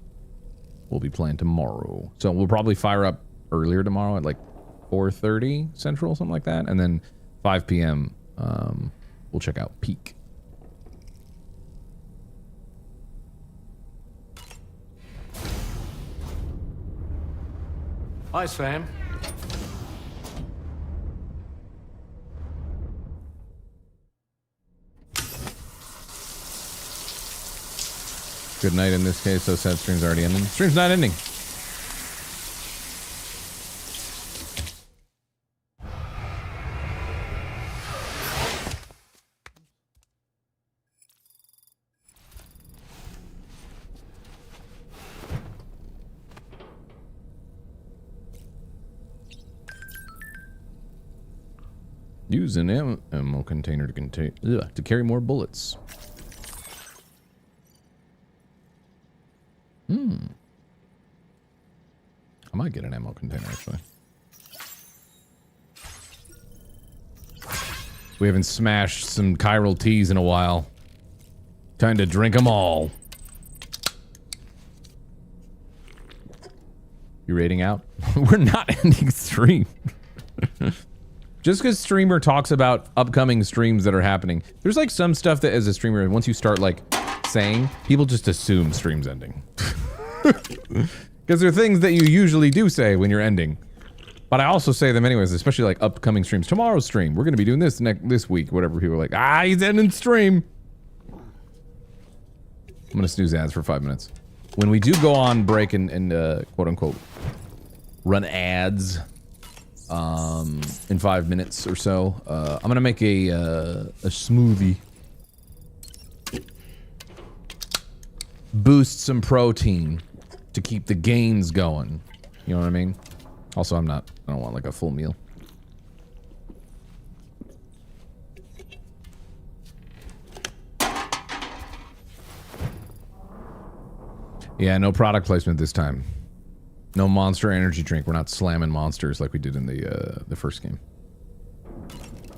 will be playing tomorrow. So we'll probably fire up earlier tomorrow at like 4:30 Central, something like that. And then 5 p.m. We'll check out Peak. Hi, Sam. Good night in this case. So sad stream's already ending. Stream's not ending. Use an ammo container to carry more bullets. I might get an ammo container, actually. We haven't smashed some chiral teas in a while. Time to drink them all. You rating out? We're not ending stream. Just because streamer talks about upcoming streams that are happening. There's like some stuff that as a streamer, once you start like saying, people just assume stream's ending. Because there are things that you usually do say when you're ending. But I also say them anyways, especially like upcoming streams. Tomorrow's stream, we're going to be doing this this week. Whatever, people are like, he's ending stream. I'm going to snooze ads for 5 minutes. When we do go on break and quote unquote run ads in 5 minutes or so, I'm going to make a smoothie. Boost some protein to keep the gains going. You know what I mean? Also, I don't want like a full meal. Yeah, no product placement this time. No Monster energy drink. We're not slamming monsters like we did in the first game.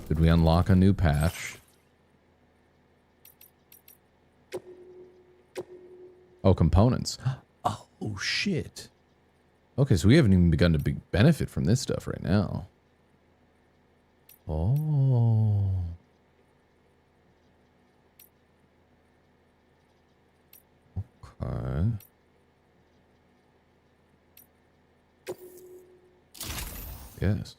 Did we unlock a new patch? Oh, components. Oh, shit. Okay, so we haven't even begun to benefit from this stuff right now. Oh. Okay. Yes.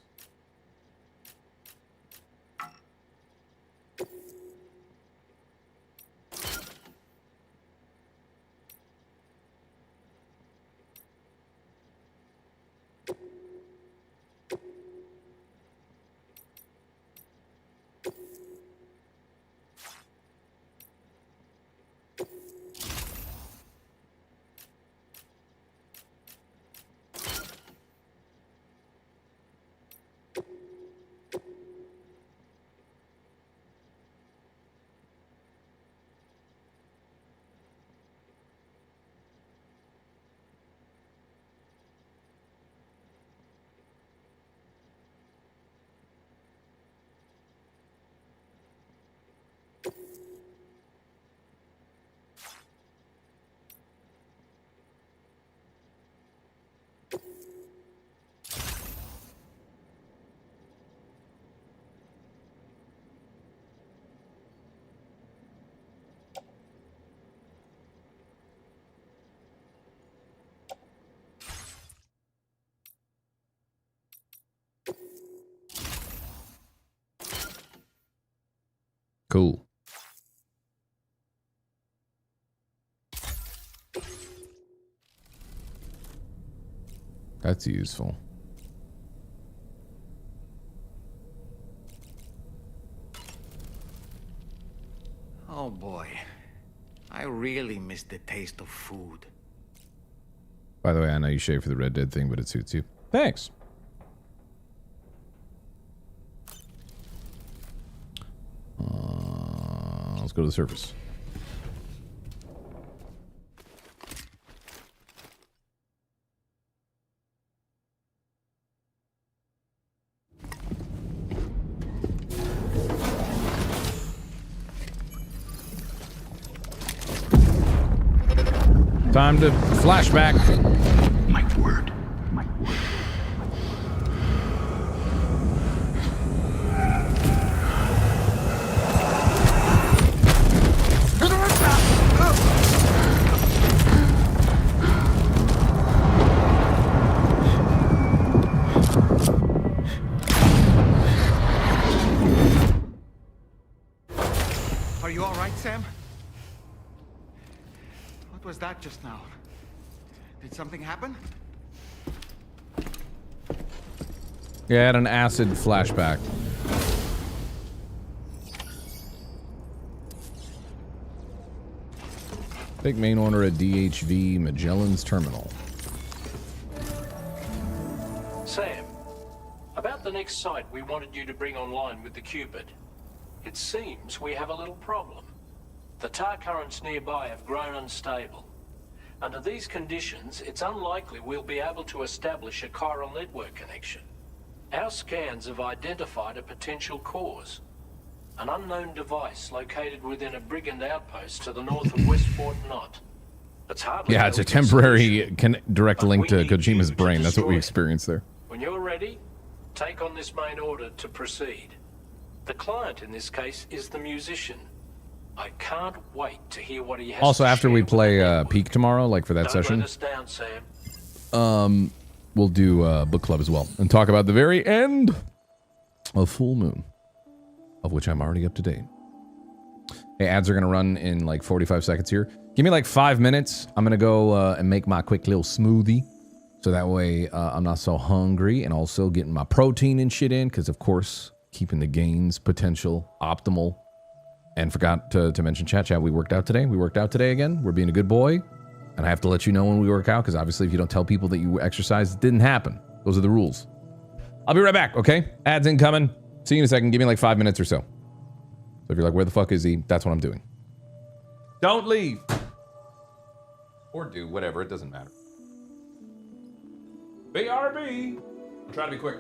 Cool. That's useful. Oh boy. I really miss the taste of food. By the way, I know you shave for the Red Dead thing, but it suits you. Thanks. Let's go to the surface. Time to flashback. My word. My word. Are you all right, Sam? What was that just now? Did something happen? Yeah, I had an acid flashback. Take main order at DHV Magellan's Terminal. Sam, About the next site we wanted you to bring online with the Cupid. It seems we have a little problem. The tar currents nearby have grown unstable. Under these conditions, it's unlikely we'll be able to establish a chiral network connection. Our scans have identified a potential cause. An unknown device located within a brigand outpost to the north of West Fort Knot. It's hardly Yeah, it's a temporary direct link to Kojima's brain. That's what we experienced there. When you're ready, take on this main order to proceed. The client in this case is the musician. I can't wait to hear what he has Also, to after share we with play the network. Peak tomorrow, like for that Don't session, let us down, Sam. we'll do book club as well and talk about the very end of Full Moon, of which I'm already up to date. Hey, ads are gonna run in like 45 seconds here. Give me like 5 minutes. I'm gonna go and make my quick little smoothie, so that way I'm not so hungry, and also getting my protein and shit in, because of course keeping the gains potential optimal. And forgot to mention chat. We worked out today. We worked out today again. We're being a good boy. And I have to let you know when we work out, because obviously if you don't tell people that you exercise, it didn't happen. Those are the rules. I'll be right back, okay? Ads incoming. See you in a second. Give me like 5 minutes or so. So if you're like, where the fuck is he? That's what I'm doing. Don't leave. Or do, whatever. It doesn't matter. BRB. I'm trying to be quick.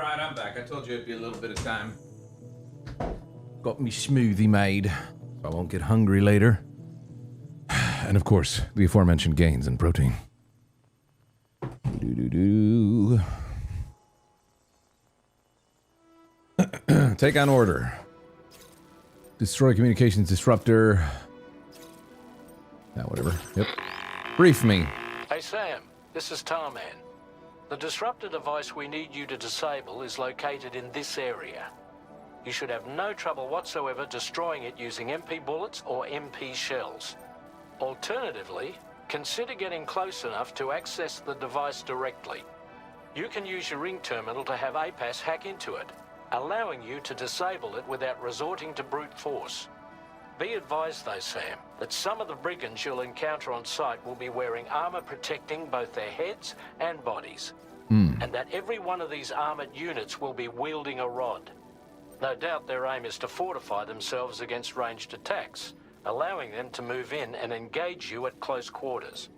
right, I'm back. I told you it'd be a little bit of time. Got me smoothie made, so I won't get hungry later. And of course, the aforementioned gains in protein. Take on order. Destroy communications disruptor. Yeah, whatever. Yep. Brief me. Hey Sam, this is Tarman. The disruptor device we need you to disable is located in this area. You should have no trouble whatsoever destroying it using MP bullets or MP shells. Alternatively, consider getting close enough to access the device directly. You can use your ring terminal to have APAS hack into it, allowing you to disable it without resorting to brute force. Be advised though, Sam, that some of the brigands you'll encounter on site will be wearing armor protecting both their heads and bodies. And that every one of these armored units will be wielding a rod. No doubt their aim is to fortify themselves against ranged attacks, allowing them to move in and engage you at close quarters.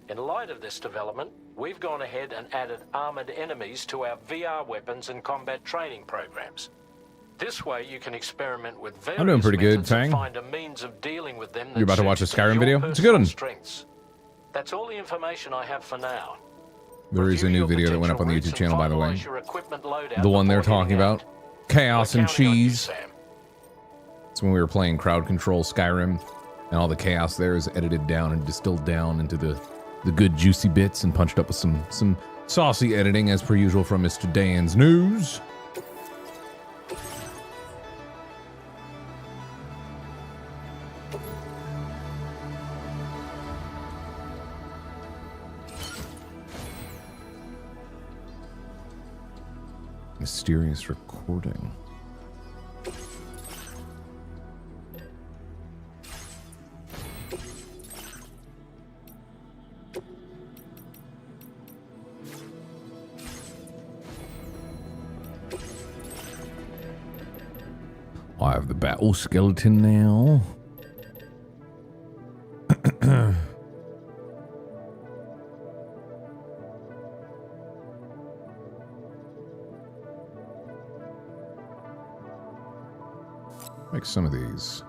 In light of this development, we've gone ahead and added armored enemies to our VR weapons and combat training programs. This way you can experiment with various I'm doing pretty good, methods and Fang. find a means of dealing with them. You're about to watch a suits to Skyrim your video? It's a good one. personal strengths. That's all the information I have for now. There is a new video that went up on the YouTube channel, by the way. The one they're talking about. Chaos and Cheese. It's when we were playing crowd control Skyrim, and all the chaos there is edited down and distilled down into the good juicy bits and punched up with some saucy editing as per usual from Mr. Dan's News. Mysterious recording. I have the battle skeleton now. Make some of these.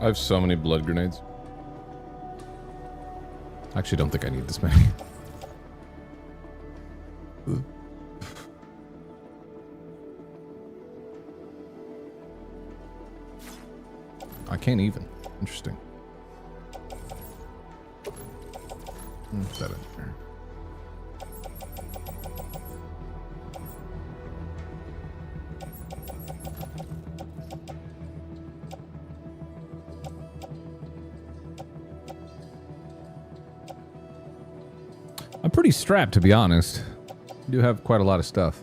I have so many blood grenades. I actually don't think I need this many. I can't even. Interesting. What's that in there? I'm pretty strapped, to be honest. I do have quite a lot of stuff.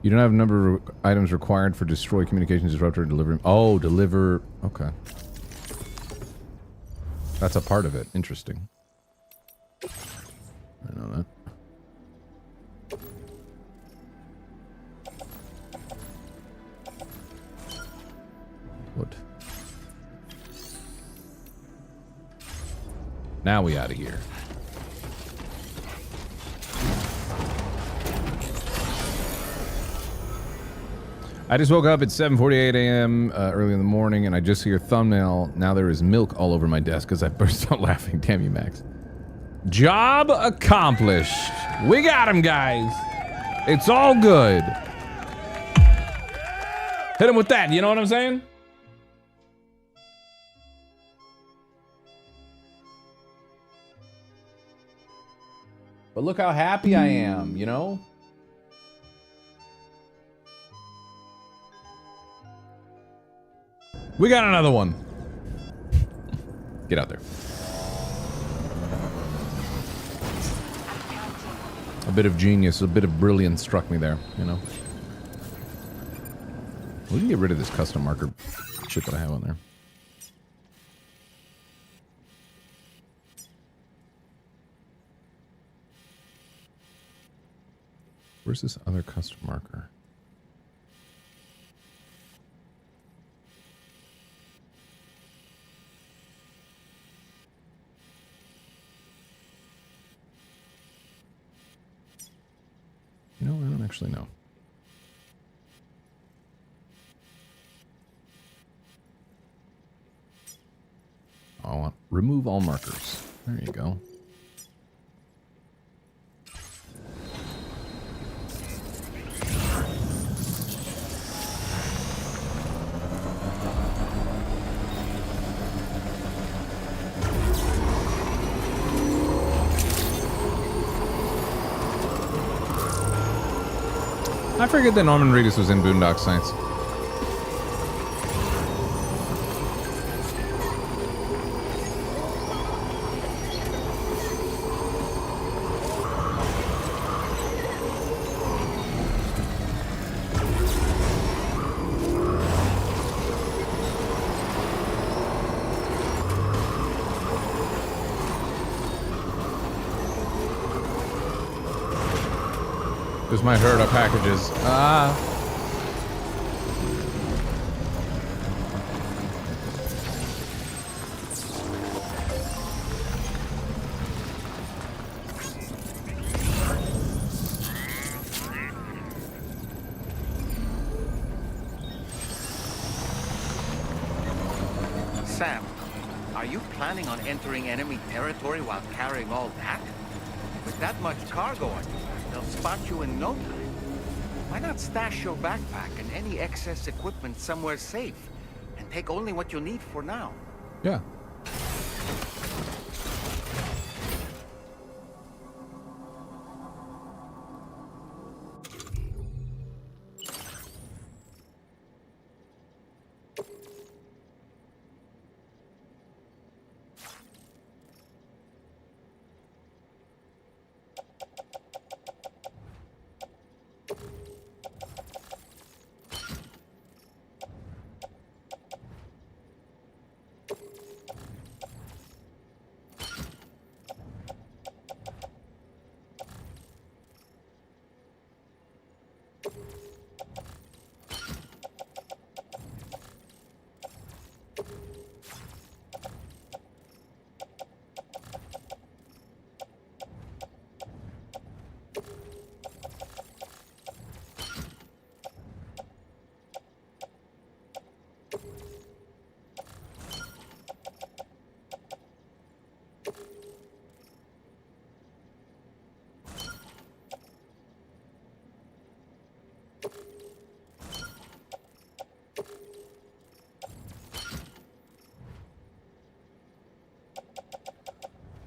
You don't have a number of items required for destroy communications disruptor delivery. Oh, deliver. Okay. That's a part of it. Interesting. I know that. What? Now we out of here. I just woke up at 7:48 a.m. Early in the morning, and I just see your thumbnail. Now there is milk all over my desk because I burst out laughing. Damn you, Max. Job accomplished. We got him, guys. It's all good. Hit him with that. You know what I'm saying? But look how happy I am, you know? We got another one. Get out there. A bit of genius, a bit of brilliance struck me there, you know? We can get rid of this custom marker shit that I have on there. Where's this other custom marker? You know, I don't actually know. I want remove all markers. There you go. I forget that Norman Reedus was in Boondock Saints. This might hurt our packages. Ah. Sam, are you planning on entering enemy territory while carrying all that? With that much cargo on you, they'll spot you in no time. Why not stash your backpack and any excess equipment somewhere safe and take only what you need for now? Yeah.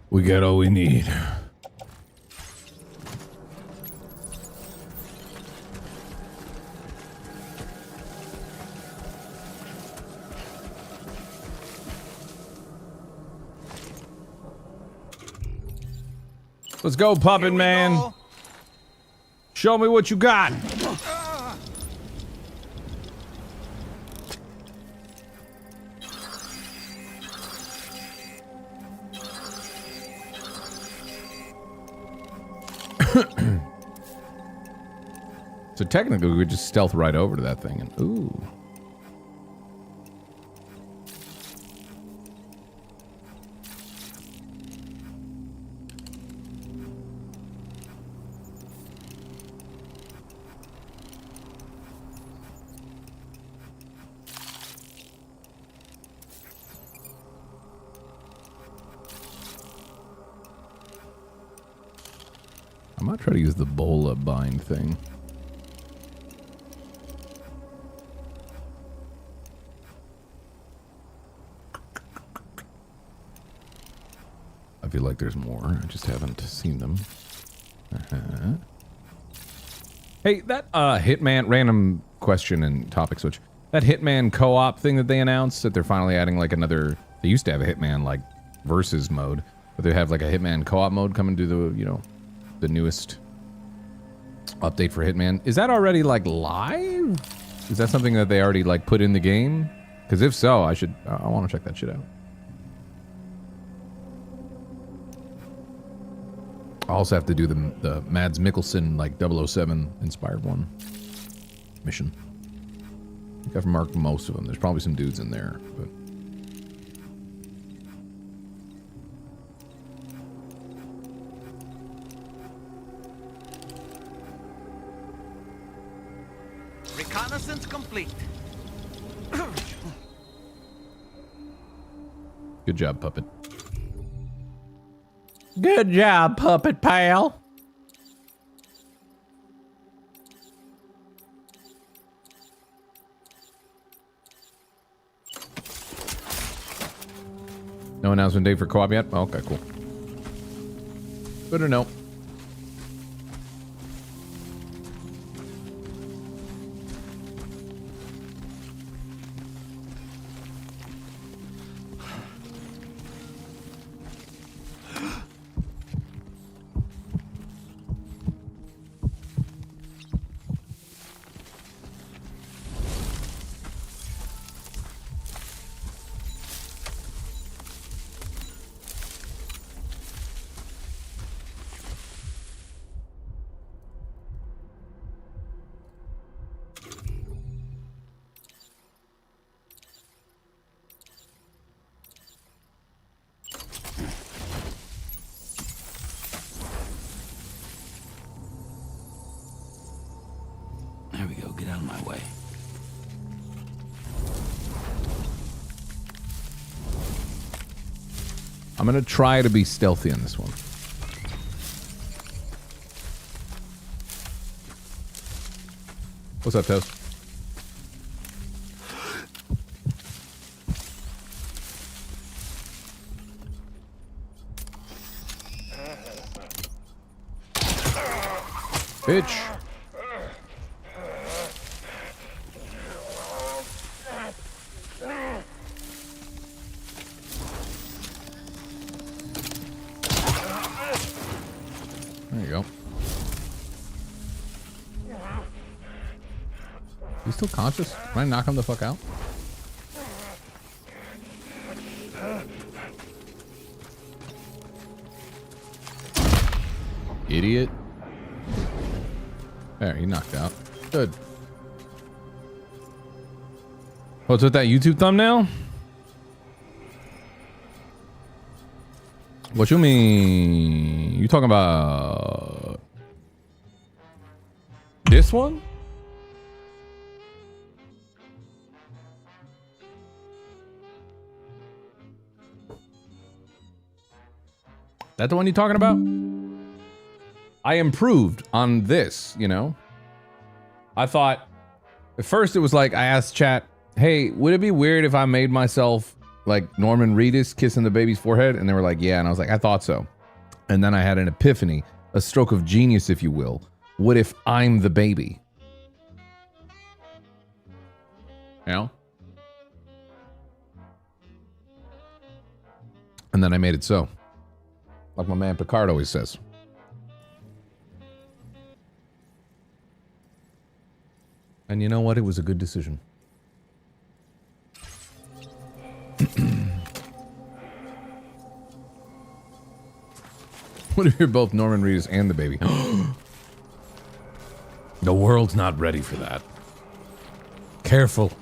We got all we need. Let's go, Puppet Man. Show me what you got. So technically, we could just stealth right over to that thing and ooh. I might try to use the bola bind thing. I feel like there's more. I just haven't seen them. Hey, that Hitman, random question and topic switch. That Hitman co-op thing that they announced, that they're finally adding like another, they used to have a Hitman like versus mode, but they have like a Hitman co-op mode coming to the, you know, the newest update for Hitman. Is that already like live? Is that something that they already like put in the game? Because if so, I want to check that shit out. I also have to do the Mads Mikkelsen like 007 inspired one mission. I think I've marked most of them. There's probably some dudes in there, but reconnaissance complete. good job, puppet. Good job, puppet pal. No announcement date for co-op yet? Oh, okay, cool. Good to know. There we go. Get out of my way. I'm gonna try to be stealthy on this one. What's up, Toast? Bitch. There you go. You still conscious? Can I knock him the fuck out? Idiot. There, he knocked out. Good. What's with that YouTube thumbnail? What you mean? You talking about this one? That the one you talking about? I improved on this, you know? I thought, at first it was like, I asked chat, hey, would it be weird if I made myself like Norman Reedus kissing the baby's forehead? And they were like, yeah. And I was like, I thought so. And then I had an epiphany, a stroke of genius, if you will. What if I'm the baby? You know? And then I made it so. Like my man Picard always says. And you know what? It was a good decision. What if you're both Norman Reedus and the baby? The world's not ready for that. Careful.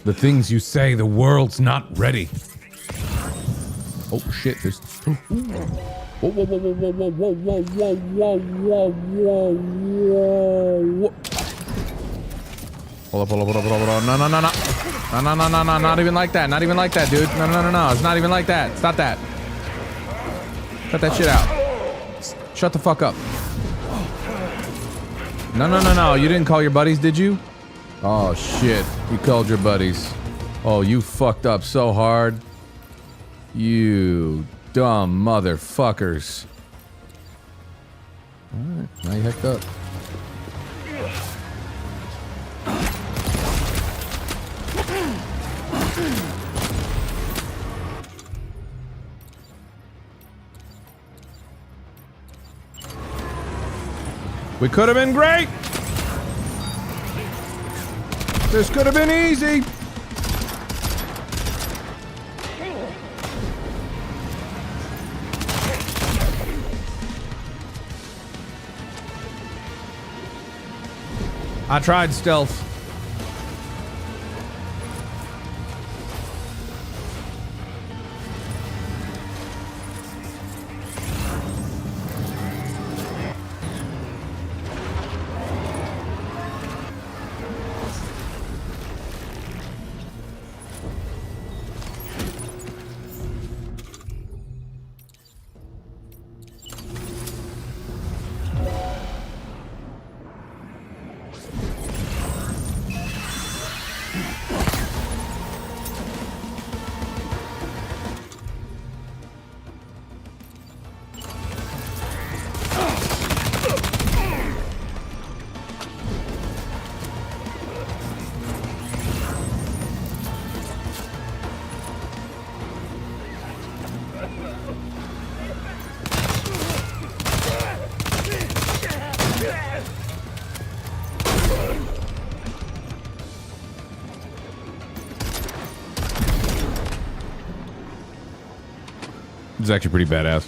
The things you say, the world's not ready. Oh shit, there's... Whoa, whoa, whoa, whoa, whoa, whoa, whoa, whoa, whoa, whoa, whoa, whoa. Hold up, hold up, hold up, hold up, hold up. No, no, no, no. No, no, no, no, no, not even like that. Not even like that, dude. No, no, no, no, it's not even like that. It's not that. Cut that shit out. Shut the fuck up. No. You didn't call your buddies, did you? Oh, shit. You called your buddies. Oh, you fucked up so hard. You dumb motherfuckers. Alright, now you hecked up. We could have been great! This could have been easy! I tried stealth. It's actually pretty badass.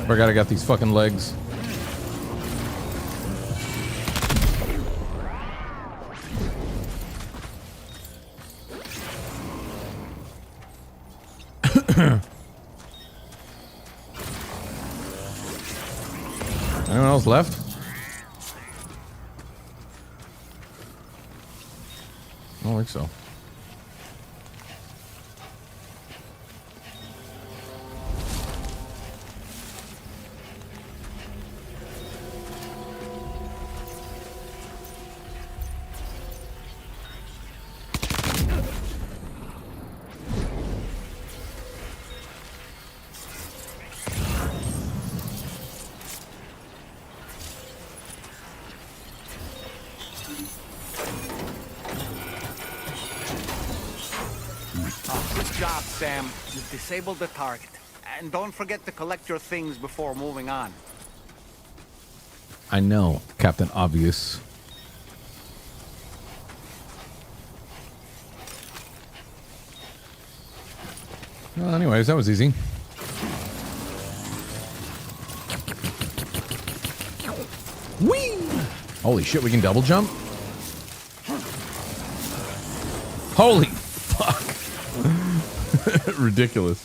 Forgot I got these fucking legs. Anyone else left? I don't think so. Sam, you've disabled the target. And don't forget to collect your things before moving on. I know, Captain Obvious. Well, anyways, that was easy. Whee! Holy shit, we can double jump? Holy fuck. Ridiculous.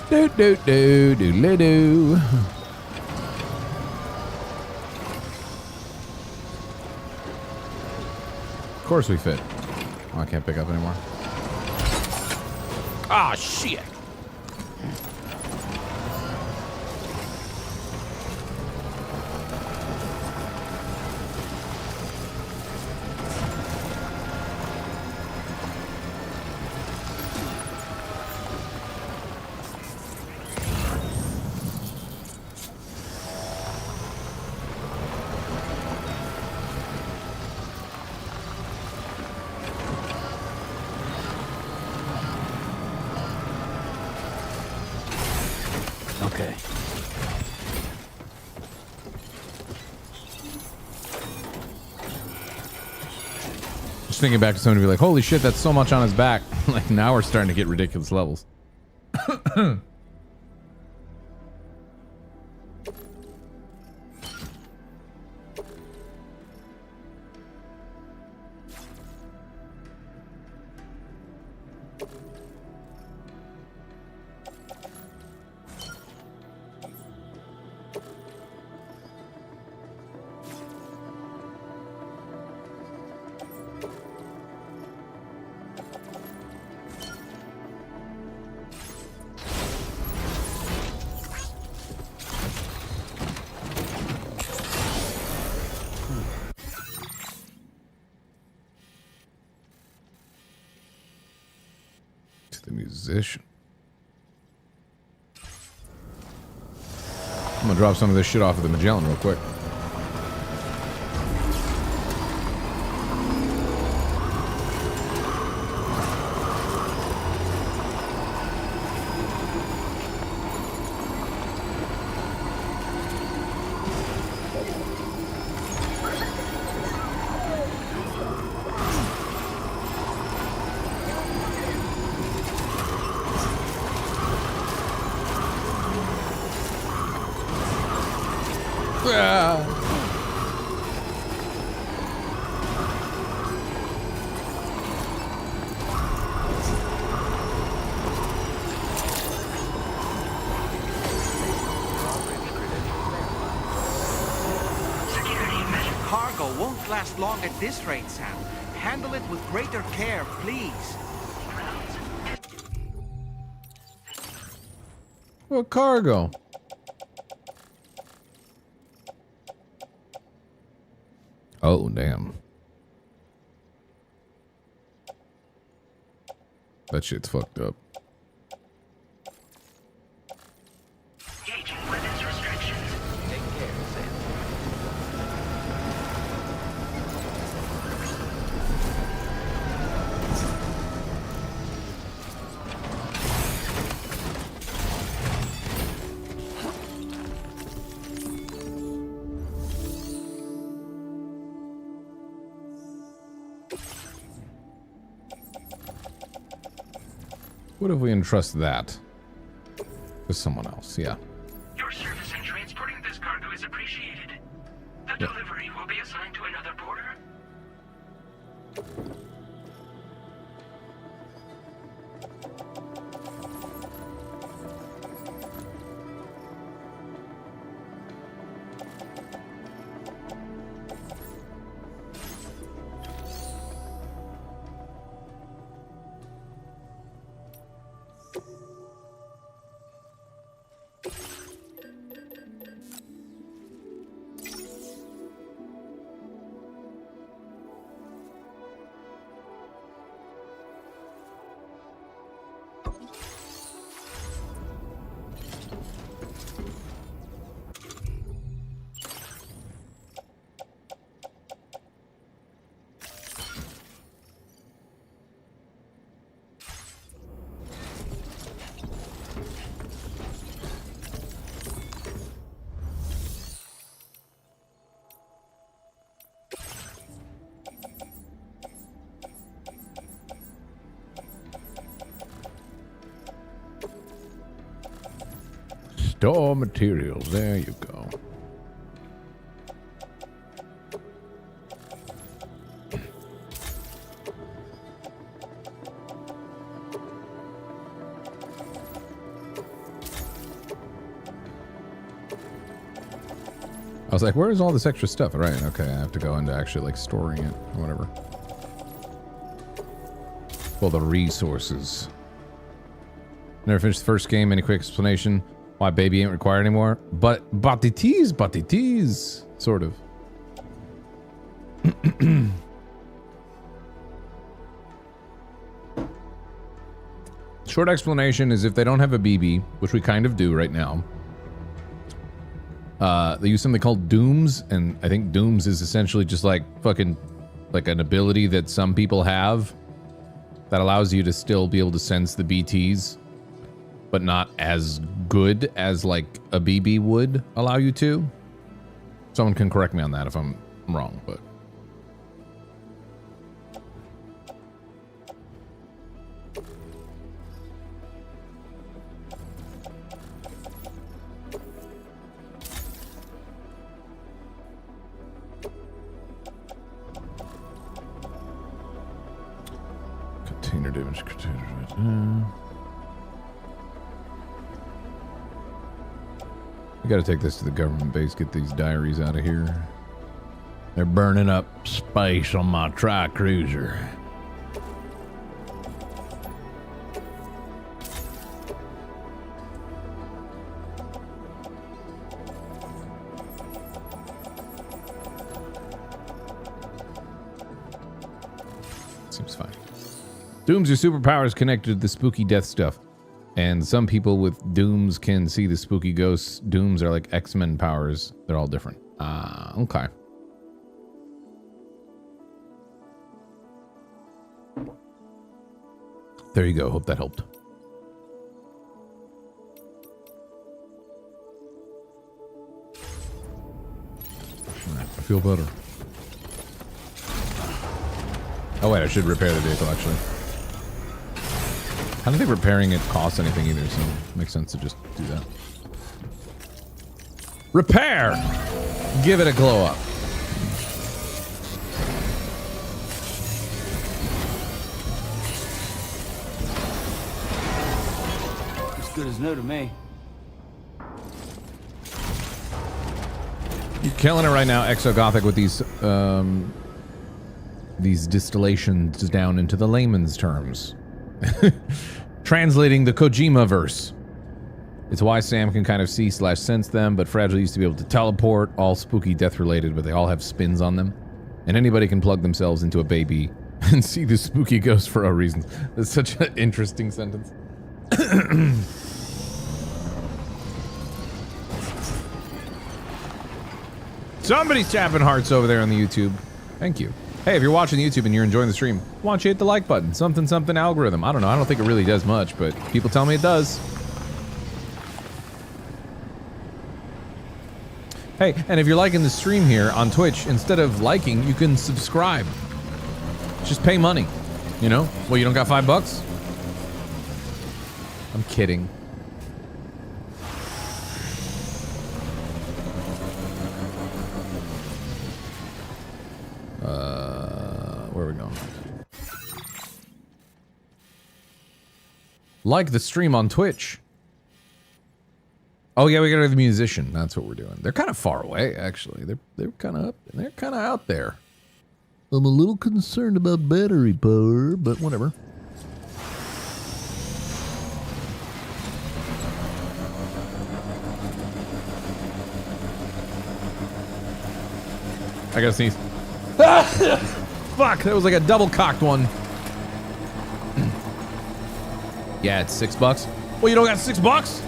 Do do do do do. Of course we fit. Oh, I can't pick up anymore. Ah, shit. Okay. Just thinking back to somebody be like, holy shit, that's so much on his back. Like, now we're starting to get ridiculous levels. The musician. I'm gonna drop some of this shit off of the Magellan real quick. Cargo won't last long at this rate, Sam. Handle it with greater care, please. What cargo? Oh, damn. That shit's fucked up. Engaging weapons restrictions. Take care, Sam. What if we entrust that to someone else? Yeah. Your service in transporting this cargo is appreciated. The delivery will be assigned to another porter. Store materials. There you go. was like, where is all this extra stuff? All right, okay, I have to go into actually like storing it or whatever. Well, the resources. Never finished the first game. Any quick explanation why baby ain't required anymore? But it is, sort of. Short explanation is if they don't have a BB, which we kind of do right now, they use something called dooms, and I think dooms is essentially just like fucking like an ability that some people have that allows you to still be able to sense the BTs, but not as good as like a BB would allow you to. Someone can correct me on that if I'm wrong, but container damage. We gotta take this to the government base, get these diaries out of here. They're burning up space on my Trike cruiser. Seems fine. Dooms are superpowers connected to the spooky death stuff. And some people with dooms can see the spooky ghosts. Dooms are like X-Men powers. They're all different. Okay. There you go. Hope that helped. I feel better. Oh wait, I should repair the vehicle actually. I don't think repairing it costs anything either, so it makes sense to just do that. Repair! Give it a glow up. As good as new to me. You're killing it right now, Exogothic, with these distillations down into the layman's terms. Translating the Kojima verse. It's why Sam can kind of see/sense them, but Fragile used to be able to teleport, all spooky death related, but they all have spins on them. And anybody can plug themselves into a baby and see the spooky ghost for no reason. That's such an interesting sentence. Somebody's tapping hearts over there on the YouTube. Thank you. Hey, if you're watching YouTube and you're enjoying the stream, why don't you hit the like button? Something algorithm. I don't know. I don't think it really does much, but people tell me it does. Hey, and if you're liking the stream here on Twitch, instead of liking, you can subscribe. Just pay money. You know? Well, you don't got $5? I'm kidding. Where are we going? Like the stream on Twitch. Oh yeah, we got to the musician. That's what we're doing. They're kind of far away, actually. They're kind of up. They're kind of out there. I'm a little concerned about battery power, but whatever. I gotta sneeze. Fuck, that was like a double-cocked one. Yeah, it's $6. Well, you don't got $6?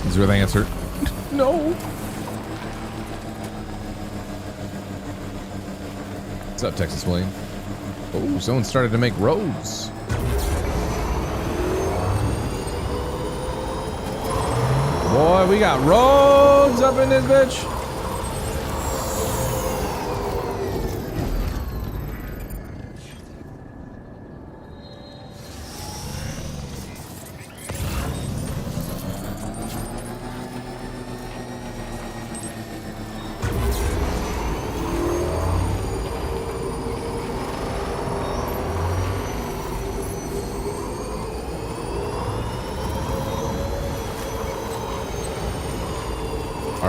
Is there the answer? No. What's up, Texas William? Oh, someone started to make roads. Boy, we got roads up in this bitch.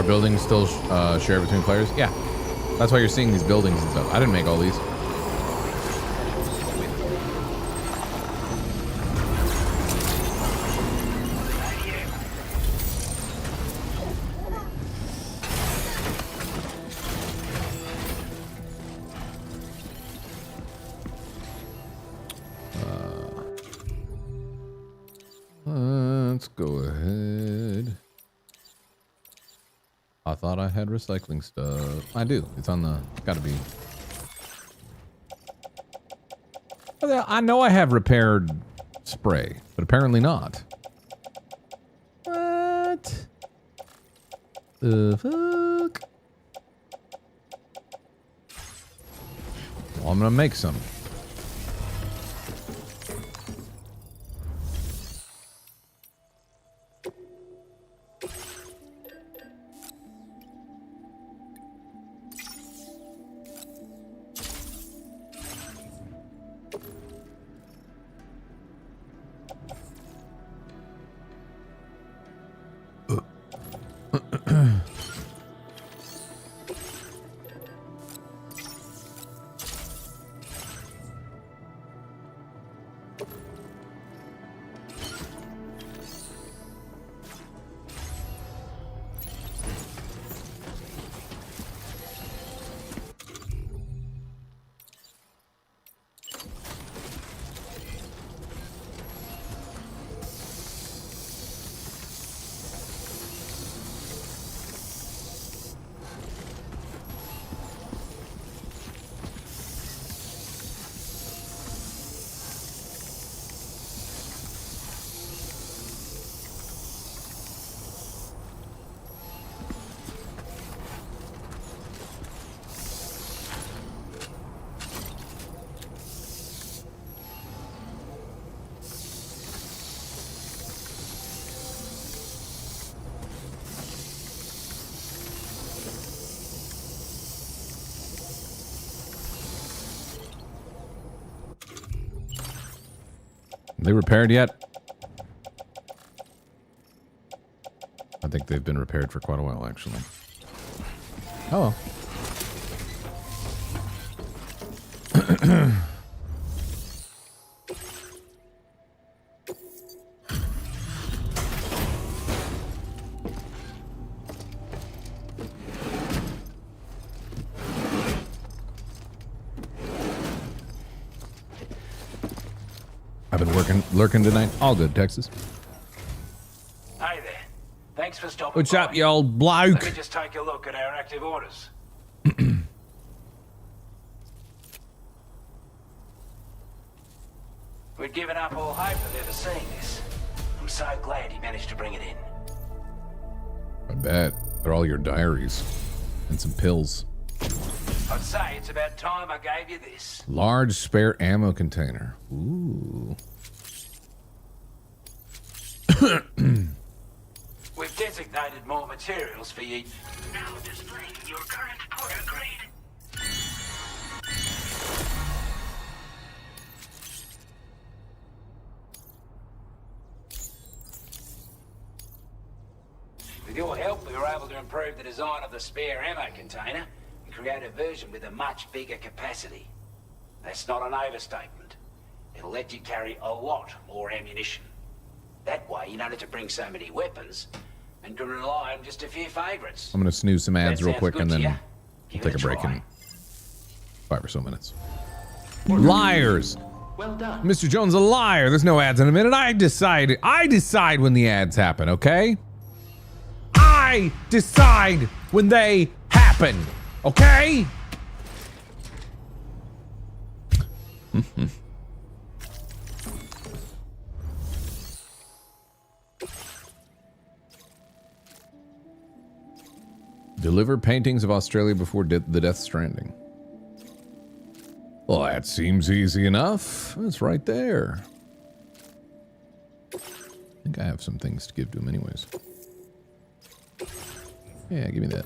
buildings still shared between players? Yeah. That's why you're seeing these buildings and stuff. I didn't make all these. Let's go ahead. I thought I had recycling stuff. I do. It's on the... Gotta be. I know I have repaired spray, but apparently not. What? The fuck? Well, I'm gonna make some. They repaired yet? I think they've been repaired for quite a while, actually. Oh. I've been lurking tonight. All good, Texas. Hey there. Thanks for stopping. What's up, you old bloke? Let me just take a look at our active orders. We'd given up all hope of ever seeing this. I'm so glad he managed to bring it in. I bet. They're all your diaries. And some pills. I'd say it's about time I gave you this. Large spare ammo container. Ooh. We've designated more materials for you. Now displaying your current Porter grade. With your help, we were able to improve the design of the spare ammo container and create a version with a much bigger capacity. That's not an overstatement. It'll let you carry a lot more ammunition. That way, you don't have to bring so many weapons and can rely on just a few favorites. I'm gonna snooze some ads real quick and then Give take it a break try. in 5 or so minutes. Liars! Well done. Mr. Jones a liar. There's no ads in a minute. I decide when the ads happen, okay? I decide when they happen, okay? Deliver paintings of Australia before the Death Stranding. Well, that seems easy enough. It's right there. I think I have some things to give to him anyways. Yeah, give me that.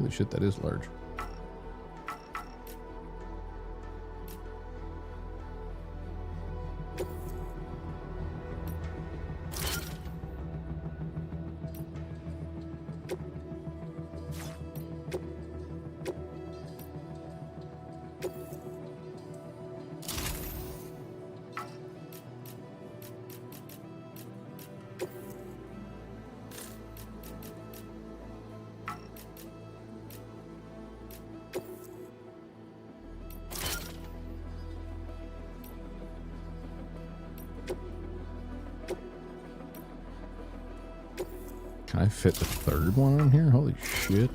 Holy shit, that is large. Can I fit the third one on here? Holy shit.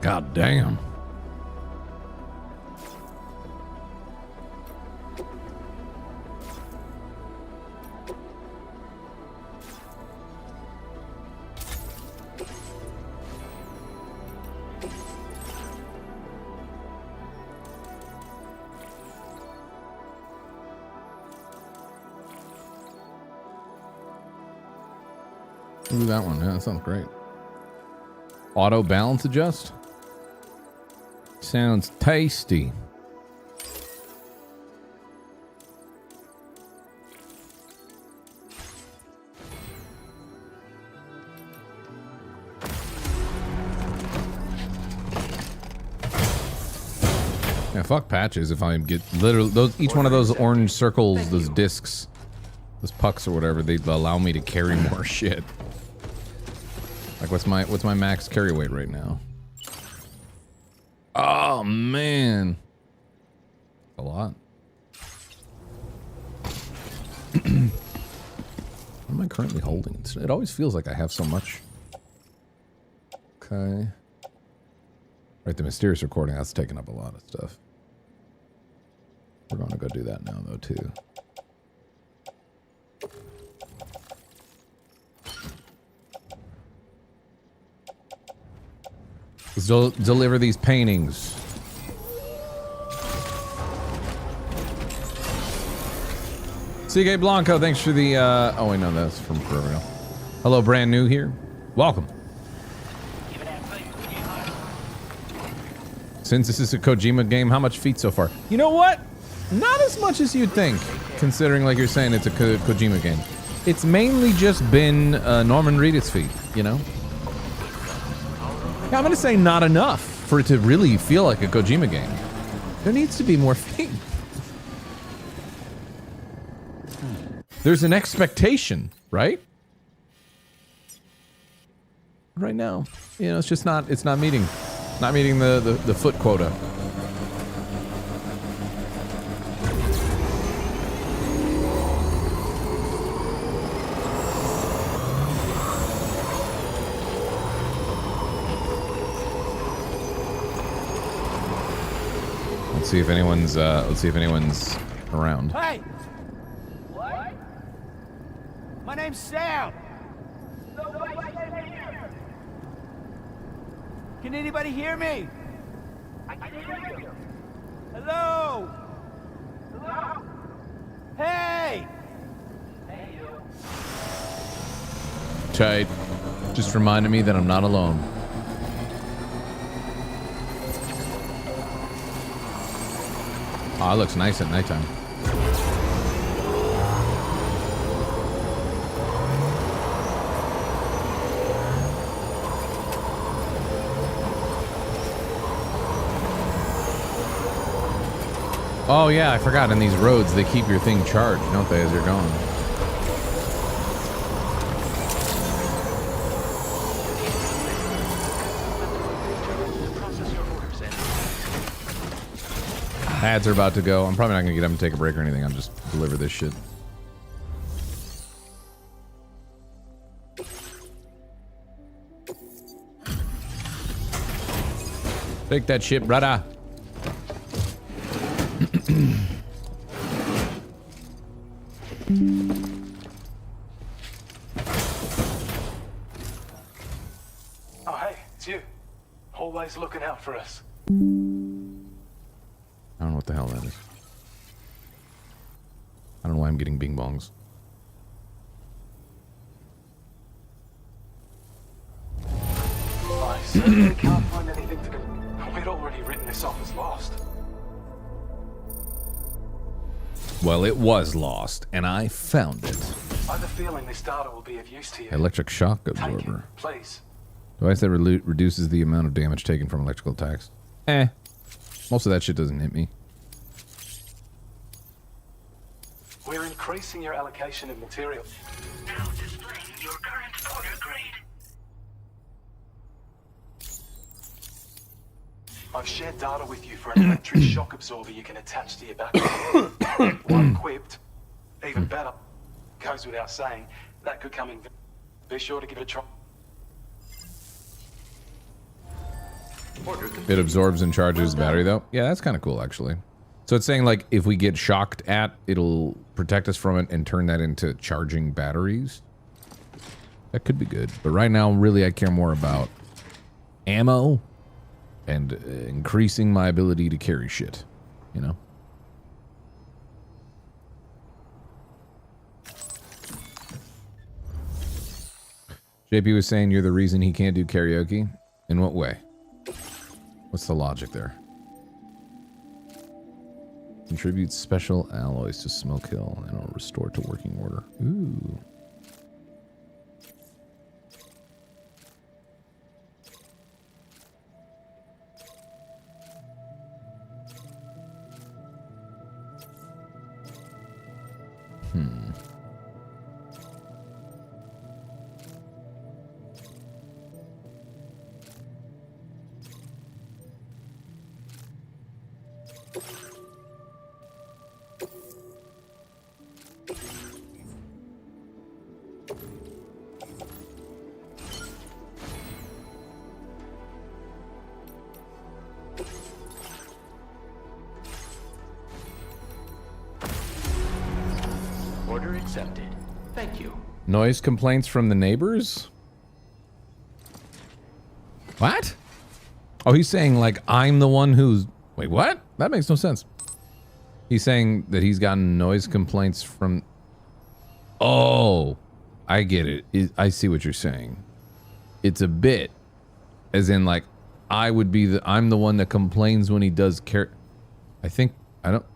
God damn. Ooh, that one. Yeah, that sounds great. Auto balance adjust? Sounds tasty. Yeah, fuck patches if I get literally those each one of those orange circles, those discs, those pucks or whatever, they allow me to carry more shit. Like what's my max carry weight right now? Oh man. A lot. What am I currently holding? It always feels like I have so much. Okay. Right, the mysterious recording, that's taking up a lot of stuff. We're gonna go do that now though too. Let's deliver these paintings. CK Blanco, thanks for the, oh wait, no, that's from Surreal. Hello, brand new here. Welcome. Since this is a Kojima game, how much feet so far? You know what? Not as much as you'd think, considering, like you're saying, it's a Kojima game. It's mainly just been Norman Reedus feet, you know? Yeah, I'm gonna say not enough for it to really feel like a Kojima game. There needs to be more feet. There's an expectation, right? Right now, you know, it's just not. It's not meeting the foot quota. Let's see if anyone's around. Hey! What? My name's Sam. Can anybody hear me? I can hear you. Hello? Hello? Hey! Hey, you. Tight. Just reminded me that I'm not alone. Oh, it looks nice at nighttime. Oh yeah, I forgot. In these roads, they keep your thing charged, don't they, as you're going? Ads are about to go. I'm probably not gonna get up and take a break or anything. I'm just deliver this shit. Take that shit, brother. Oh, hey, it's you. Always looking out for us. I don't know what the hell that is. I don't know why I'm getting bing bongs. Nice. certainly can't find anything to go. We'd already written this off as lost. Well, it was lost, and I found it. I have a feeling this data will be of use to you. Electric shock Take it, absorber. please. Device that reduces the amount of damage taken from electrical attacks. Most of that shit doesn't hit me. We're increasing your allocation of material. Now displaying your current order grade. I've shared data with you for an electric shock absorber you can attach to your backpack. Well equipped, even better. Goes without saying, that could come in. Be sure to give it a try. It absorbs and charges the battery, though. Yeah, that's kind of cool, actually. So it's saying, like, if we get shocked at, it'll protect us from it and turn that into charging batteries. That could be good. But right now, really, I care more about ammo and increasing my ability to carry shit, you know? JP was saying you're the reason he can't do karaoke. In what way? What's the logic there? Contributes special alloys to smoke hill and will restore to working order. Ooh. Order accepted. Thank you. Noise complaints from the neighbors? What? Oh, he's saying like I'm the one who's... Wait, what? That makes no sense. He's saying that he's gotten noise complaints from... Oh, I get it. I see what you're saying. It's a bit. As in like, I would be the... I'm the one that complains when he does I think... I don't...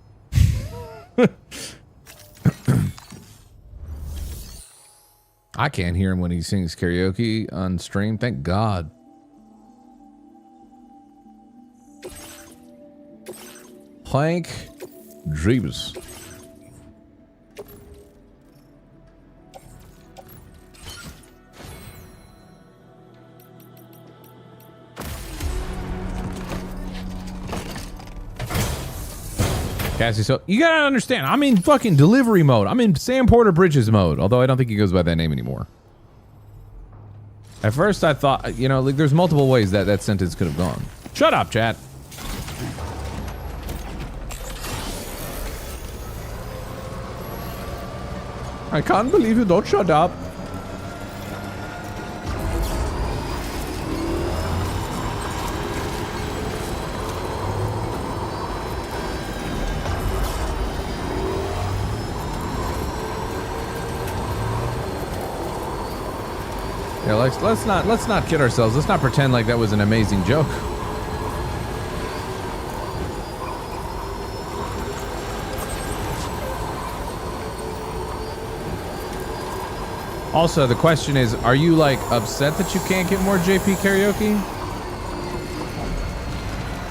I can't hear him when he sings karaoke on stream. Thank God. Plank Dreams. Cassie, so you gotta understand, I'm in fucking delivery mode. I'm in Sam Porter Bridges mode, although I don't think he goes by that name anymore. At first I thought, you know, like there's multiple ways that that sentence could have gone. Shut up, chat. I can't believe you don't shut up. Yeah, let's not kid ourselves. Let's not pretend like that was an amazing joke. Also, the question is, are you like upset that you can't get more JP karaoke?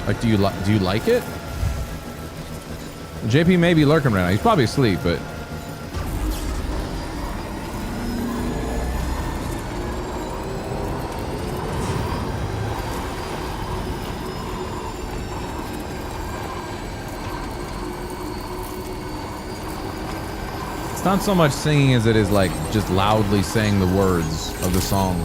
Like, do you like it? JP may be lurking right now. He's probably asleep, but. It's not so much singing as it is like just loudly saying the words of the song.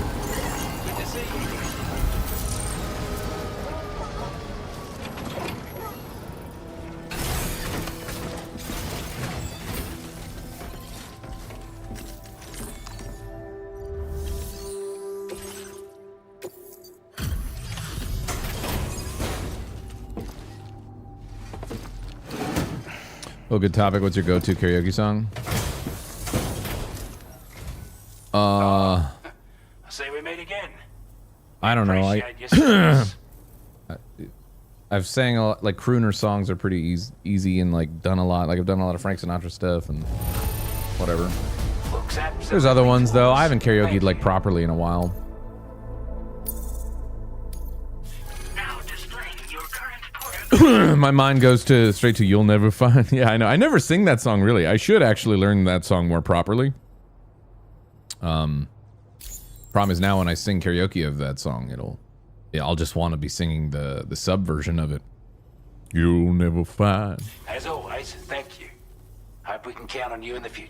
Oh, good topic. What's your go-to karaoke song? I say we meet again. I don't know. Appreciate your service. I've sang a lot, like crooner songs are pretty easy and like done a lot. Like I've done a lot of Frank Sinatra stuff and whatever. There's other ones though. I haven't karaoke'd like properly in a while. My mind goes straight to "You'll Never Find." Yeah, I know. I never sing that song really. I should actually learn that song more properly. Problem is now when I sing karaoke of that song, I'll just want to be singing the sub version of it. You'll never find. As always, thank you. Hope we can count on you in the future.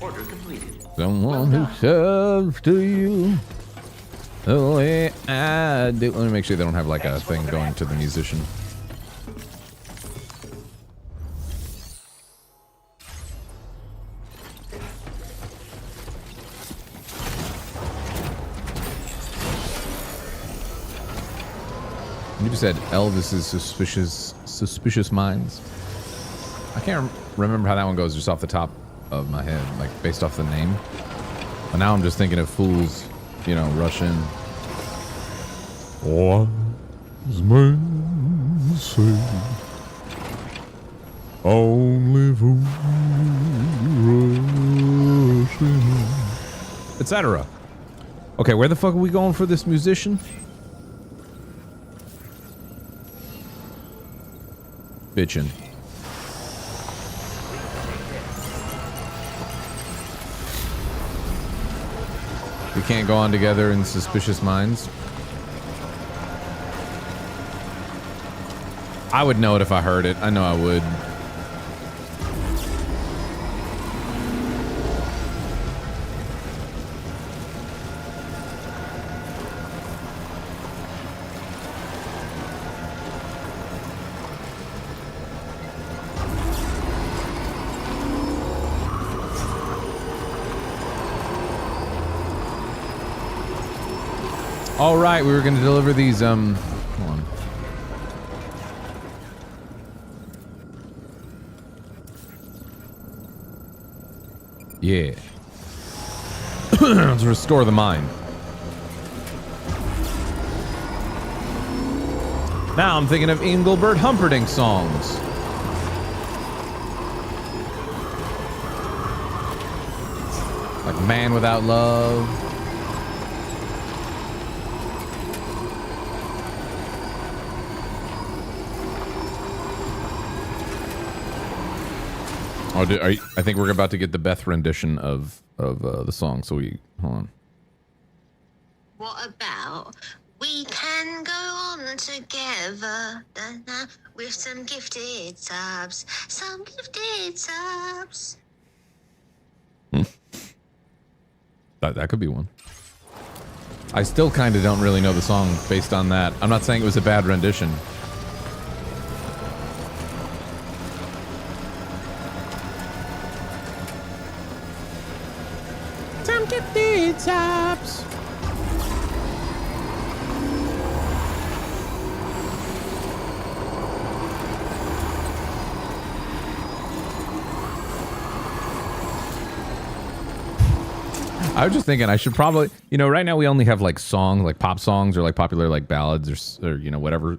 Order completed. Someone who serves to you the way I do. Let me make sure they don't have like a thing going to the musician. You just said Elvis's suspicious minds. I can't remember how that one goes just off the top of my head, like based off the name. But now I'm just thinking of fools, rush in. Wise men say only fools rush in, etc. Okay, where the fuck are we going for this musician? Bitchin'. We can't go on together in suspicious minds. I would know it if I heard it. I know I would. All right, we were going to deliver these, hold on. Yeah. Let's restore the mind. Now I'm thinking of Engelbert Humperdinck songs. Like Man Without Love. Oh, I think we're about to get the Beth rendition of the song. So hold on. What about we can go on together with some gifted subs, That could be one. I still kind of don't really know the song based on that. I'm not saying it was a bad rendition. Gifted subs. I was just thinking I should probably, right now we only have like songs, like pop songs or like popular like ballads or whatever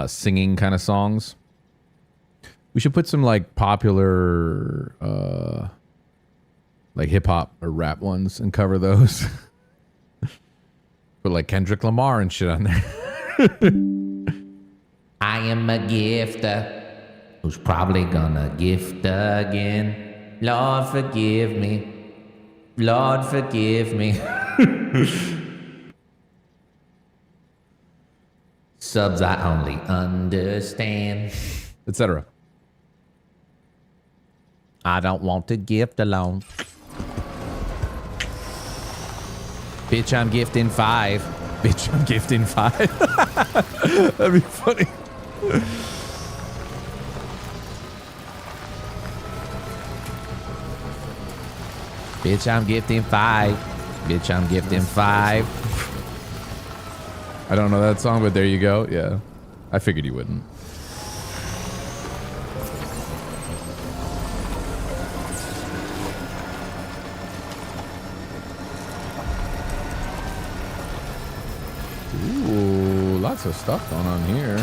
singing kind of songs. We should put some like popular like hip hop or rap ones and cover those. Put like Kendrick Lamar and shit on there. I am a gifter who's probably gonna gift again. Lord, forgive me. Lord, forgive me. Subs I only understand. Etc. I don't want to gift alone. Bitch, I'm gifting 5. Bitch, I'm gifting 5. That'd be funny. Bitch, I'm gifting 5. Bitch, I'm gifting 5. I don't know that song, but there you go. Yeah. I figured you wouldn't. Lots of stuff going on here.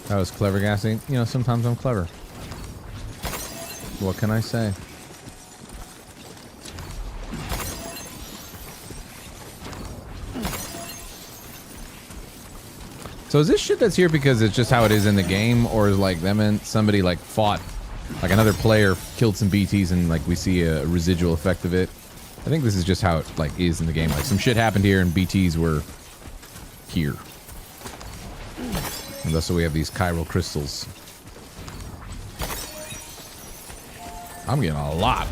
That was clever, Gassy. You know, sometimes I'm clever. What can I say? So is this shit that's here because it's just how it is in the game, or is like them and somebody like fought, like another player killed some BTs and like we see a residual effect of it? I think this is just how it like is in the game. Like some shit happened here and BTs were here. And thus we have these chiral crystals. I'm getting a lot.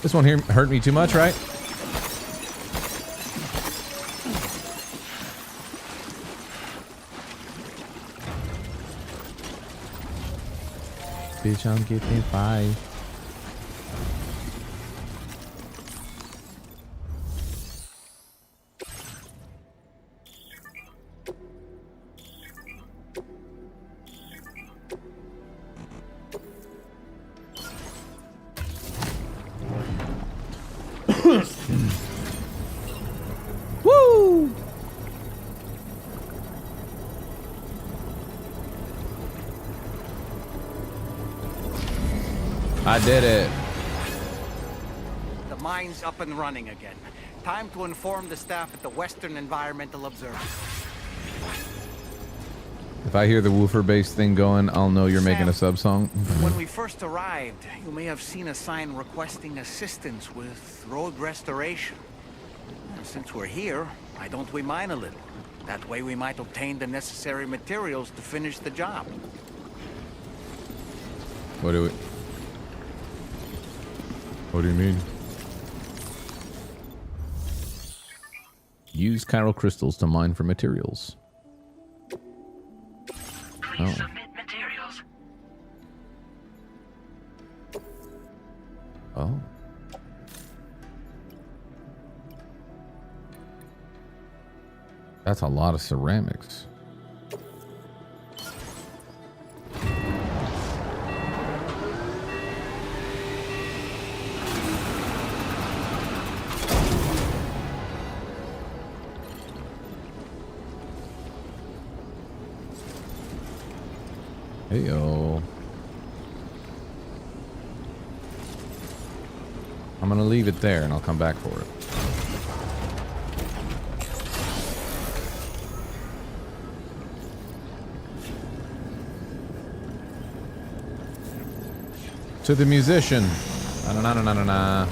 This one here hurt me too much, right? Bitch, I'm getting 5. Woo! I did it. The mine's up and running again. Time to inform the staff at the Western Environmental Observatory. If I hear the woofer bass thing going, I'll know you're making a sub song. When we first arrived, you may have seen a sign requesting assistance with road restoration. Since we're here, why don't we mine a little? That way we might obtain the necessary materials to finish the job. What do you mean? Use chiral crystals to mine for materials. Please submit materials. Oh. That's a lot of ceramics. Hey-yo. I'm gonna leave it there and I'll come back for it. To the musician. Na-na-na-na-na-na.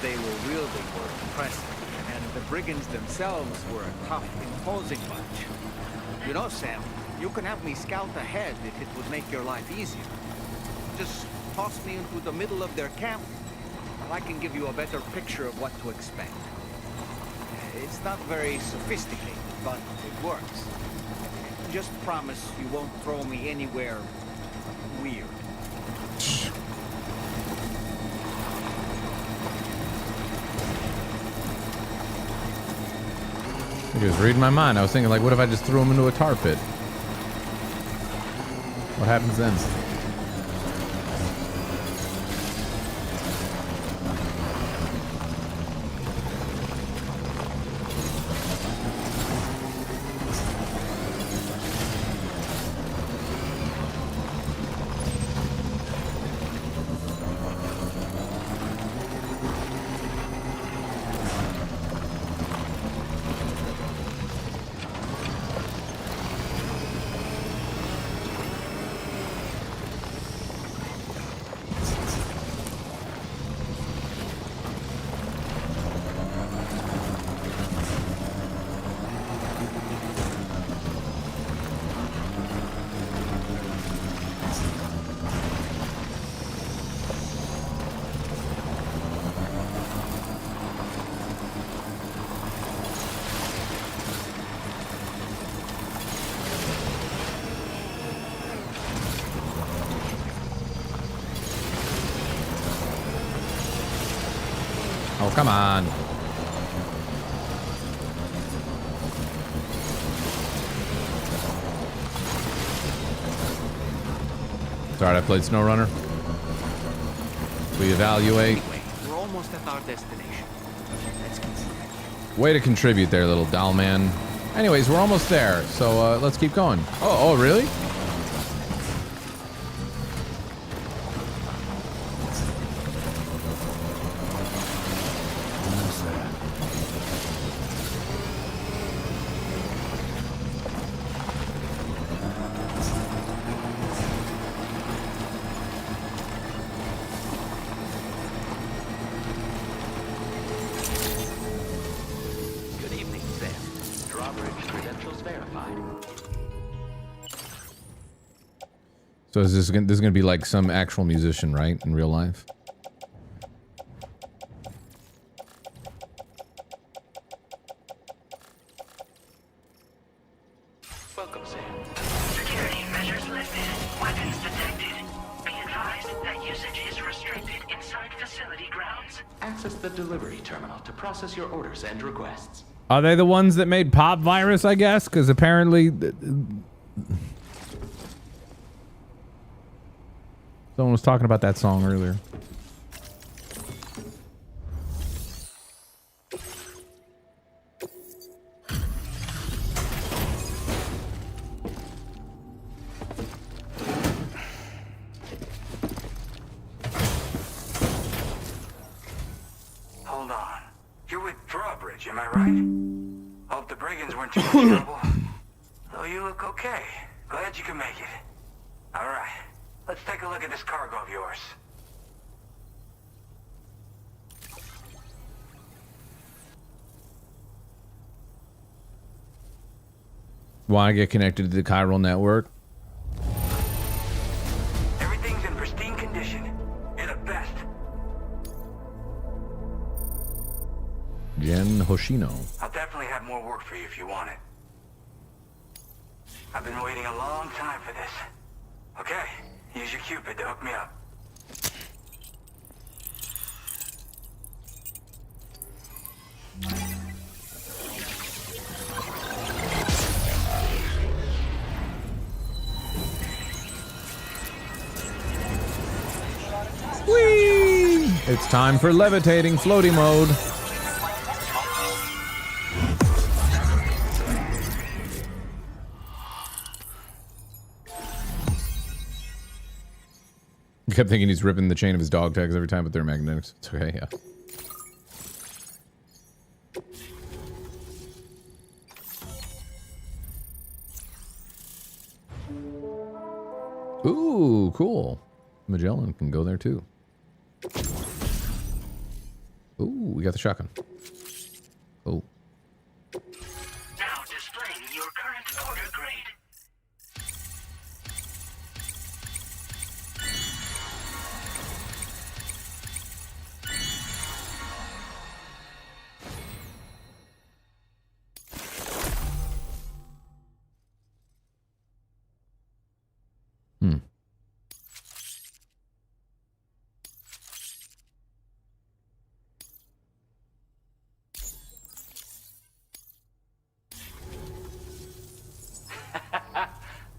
They were wielding were impressive, and the brigands themselves were a tough, imposing bunch. You know, Sam, you can have me scout ahead if it would make your life easier. Just toss me into the middle of their camp, and I can give you a better picture of what to expect. It's not very sophisticated, but it works. Just promise you won't throw me anywhere weird. He was reading my mind. I was thinking, like, what if I just threw him into a tar pit? What happens then? Oh, come on. Sorry, I played SnowRunner. We evaluate. Anyway, we're almost at our destination. Let's continue. Way to contribute there, little doll man. Anyways, we're almost there, so let's keep going. Oh, really? Good evening, Sam. Drawbridge credentials verified. So is this gonna be like some actual musician, right? In real life? Welcome, Sam. Security measures lifted. Weapons detected. Be advised that usage is restricted inside facility grounds. Access the delivery terminal to process your orders and requests. Are they the ones that made Pop Virus, I guess? Because apparently... Someone was talking about that song earlier. Hold on. You're with Drawbridge, am I right? Hope the brigands weren't too much trouble. Oh, you look okay. Glad you can make it. All right. Let's take a look at this cargo of yours. Want to get connected to the chiral network? Everything's in pristine condition. You're the best. Jen Hoshino. I'll definitely have more work for you if you want it. I've been waiting a long time for this. Okay, use your Cupid to hook me up. Whee! It's time for levitating floaty mode. I kept thinking he's ripping the chain of his dog tags every time, but they're magnetics. It's okay, yeah. Ooh, cool. Magellan can go there too. Ooh, we got the shotgun. Oh. Now displaying your current order grade. Hmm.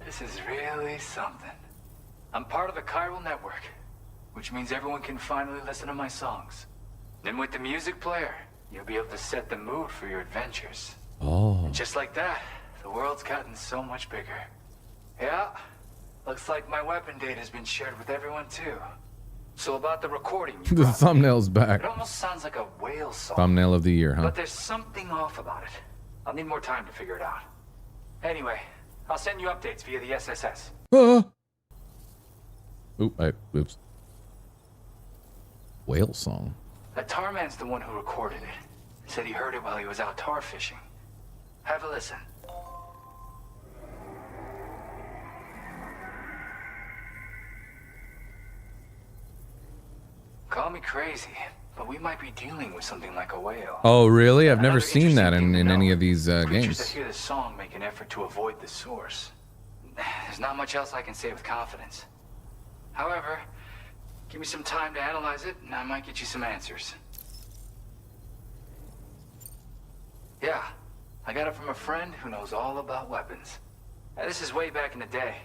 This is really something. I'm part of the chiral network, which means everyone can finally listen to my songs. And with the music player, you'll be able to set the mood for your adventures. Oh. And just like that, the world's gotten so much bigger. Yeah, looks like my weapon data has been shared with everyone too. So about the recording you The brought me, thumbnail's back. it almost sounds like a whale song. Thumbnail of the year, huh? But there's something off about it. I'll need more time to figure it out. Anyway, I'll send you updates via the SSS. Oops. Whale song. That tar man's the one who recorded it. Said he heard it while he was out tar fishing. Have a listen. Call me crazy, but we might be dealing with something like a whale. Oh, really? I've never Another seen that interesting in thing to any know, of these creatures games. that hear the song make an effort to avoid the source. There's not much else I can say with confidence. However, give me some time to analyze it, and I might get you some answers. Yeah, I got it from a friend who knows all about weapons. Now, this is way back in the day,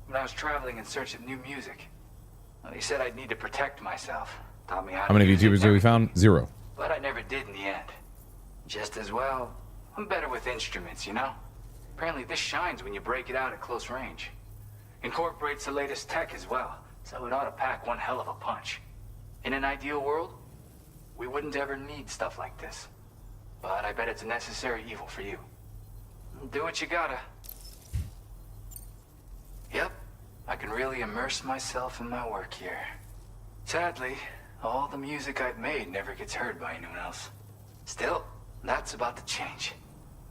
when I was traveling in search of new music. Well, he said I'd need to protect myself. Taught me how How many use it VTubers and have we found? 0. but I never did in the end. Just as well, I'm better with instruments, you know? Apparently this shines when you break it out at close range. Incorporates the latest tech as well, so it ought to pack one hell of a punch. In an ideal world, we wouldn't ever need stuff like this. But I bet it's a necessary evil for you. Do what you gotta. Yep, I can really immerse myself in my work here. Sadly, all the music I've made never gets heard by anyone else. Still, that's about to change.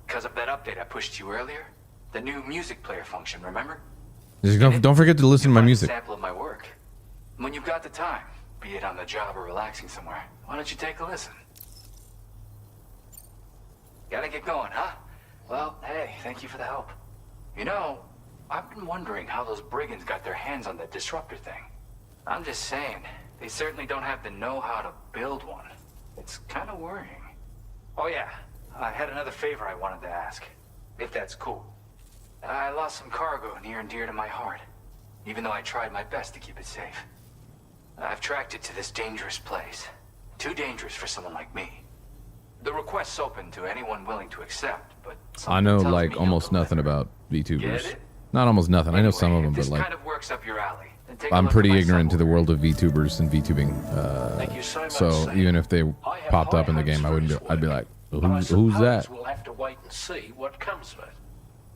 Because of that update I pushed you earlier, the new music player function, remember? Just don't forget to listen to my music. Sample of my work. When you've got the time, be it on the job or relaxing somewhere, why don't you take a listen? Gotta get going, huh? Well, hey, thank you for the help. You know, I've been wondering how those brigands got their hands on that disruptor thing. I'm just saying, they certainly don't have the know-how to build one. It's kind of worrying. Oh yeah, I had another favor I wanted to ask, if that's cool. I lost some cargo near and dear to my heart, even though I tried my best to keep it safe. I've tracked it to this dangerous place. Too dangerous for someone like me. The request's open to anyone willing to accept, but I know like almost nothing about VTubers. Not almost nothing. I know some of them, but like kind of works up your alley. Then take a I'm look pretty at my ignorant to the subwoofer. world of VTubers and VTubing. Thank you so much, So Sam. even if they I have popped high up in the hopes game, for I wouldn't. his I'd be work. like, But I who's suppose that? We'll have to wait and see what comes of it.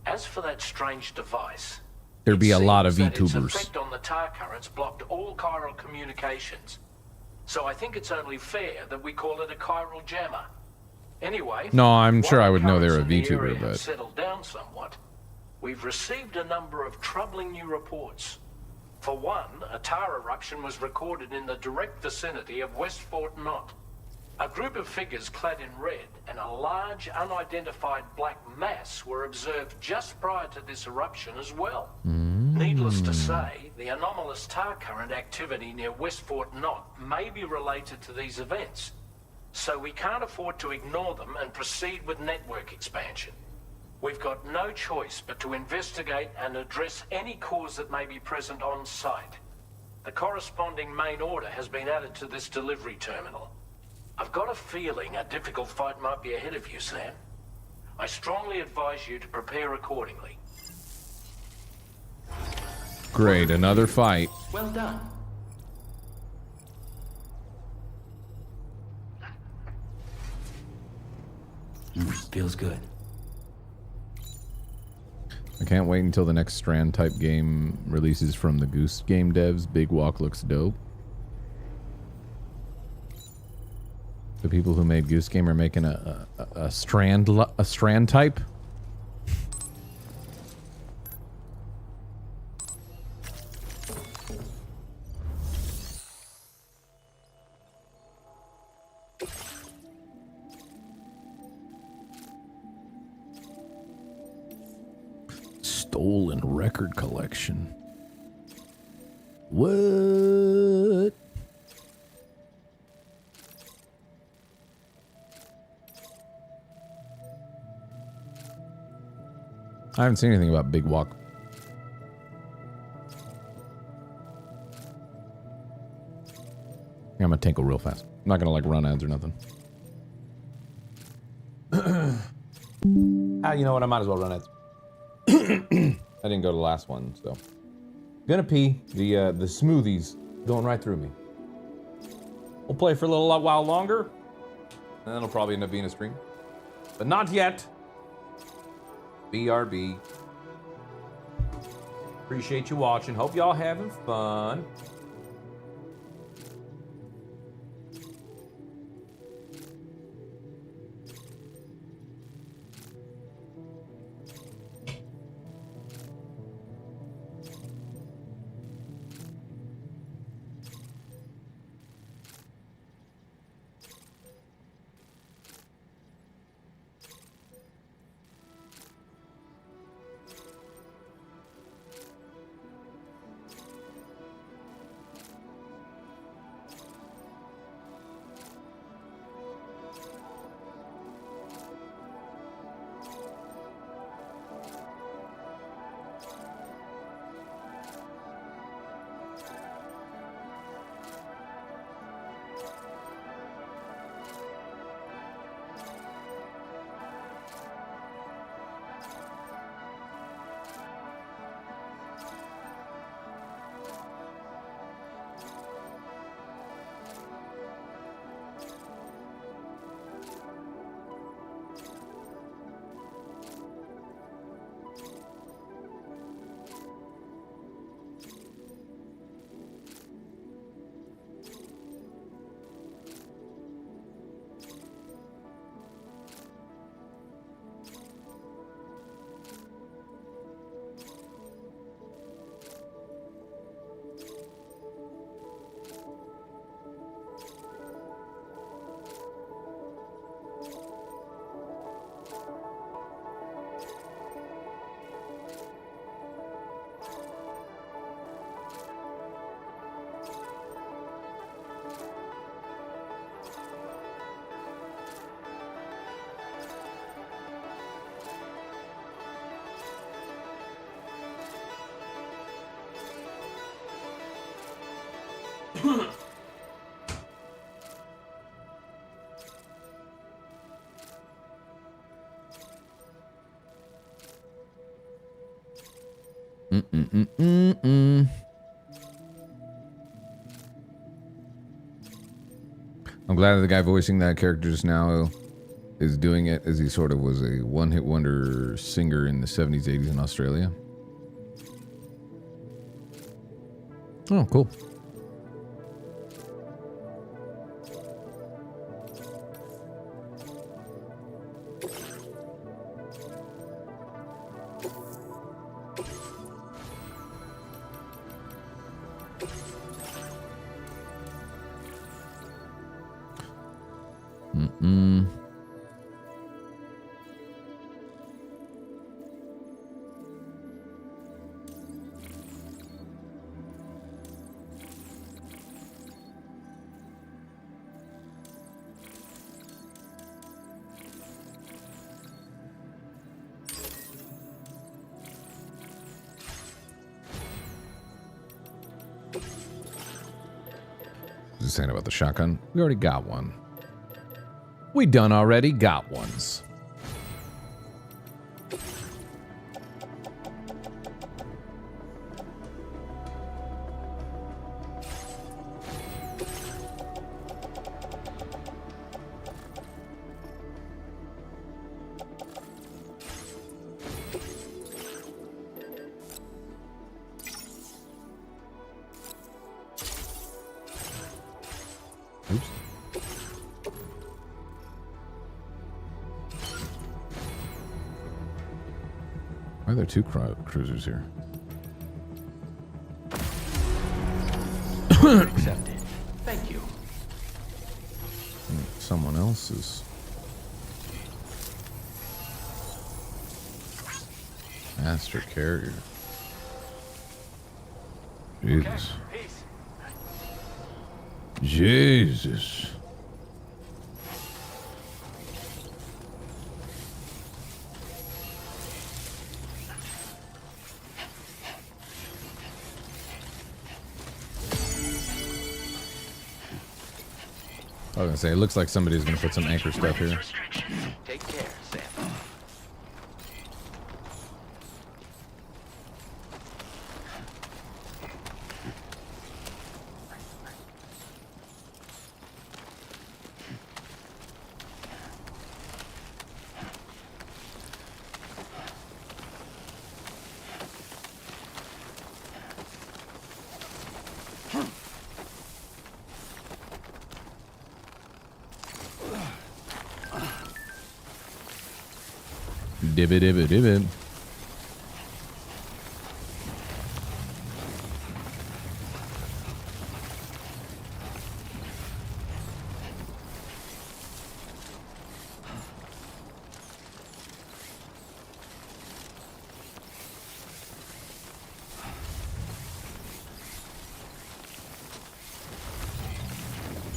As for that strange device, There'd be a lot of seems that its VTubers. effect on the tar currents blocked all chiral communications. So I think it's only fair that we call it a chiral jammer. Anyway, No, I'm sure I would know currents they're a in the area VTuber, have but settled down somewhat. We've received a number of troubling new reports. For one, a tar eruption was recorded in the direct vicinity of West Fort Knot. A group of figures clad in red and a large unidentified black mass were observed just prior to this eruption as well. Needless to say, the anomalous tar current activity near West Fort Knot may be related to these events. So we can't afford to ignore them and proceed with network expansion. We've got no choice but to investigate and address any cause that may be present on site. The corresponding main order has been added to this delivery terminal. I've got a feeling a difficult fight might be ahead of you, Sam. I strongly advise you to prepare accordingly. great, another fight. Well done. Feels good. I can't wait until the next Strand type game releases from the Goose Game devs. Big Walk looks dope. The people who made Goose Game are making a Strand type. Stolen record collection. What? I haven't seen anything about Big Walk. I'm gonna tinkle real fast. I'm not gonna like run ads or nothing. You know what? I might as well run ads. I didn't go to the last one, so. Gonna pee. The smoothies going right through me. We'll play for a little while longer, and then it'll probably end up being a stream. But not yet. BRB. Appreciate you watching. Hope y'all having fun. I'm glad that the guy voicing that character just now is doing it, as he sort of was a one-hit wonder singer in the 70s, 80s in Australia. Oh, cool. Saying about the shotgun, we already got one. We done already got ones. Why are there two cruisers here? Accepted. Thank you. Someone else's. Master carrier. Jesus. Jesus. I was gonna say, it looks like somebody's gonna put some anchor stuff here. Take care, Sam. Dibbit, dibbit, dibbit.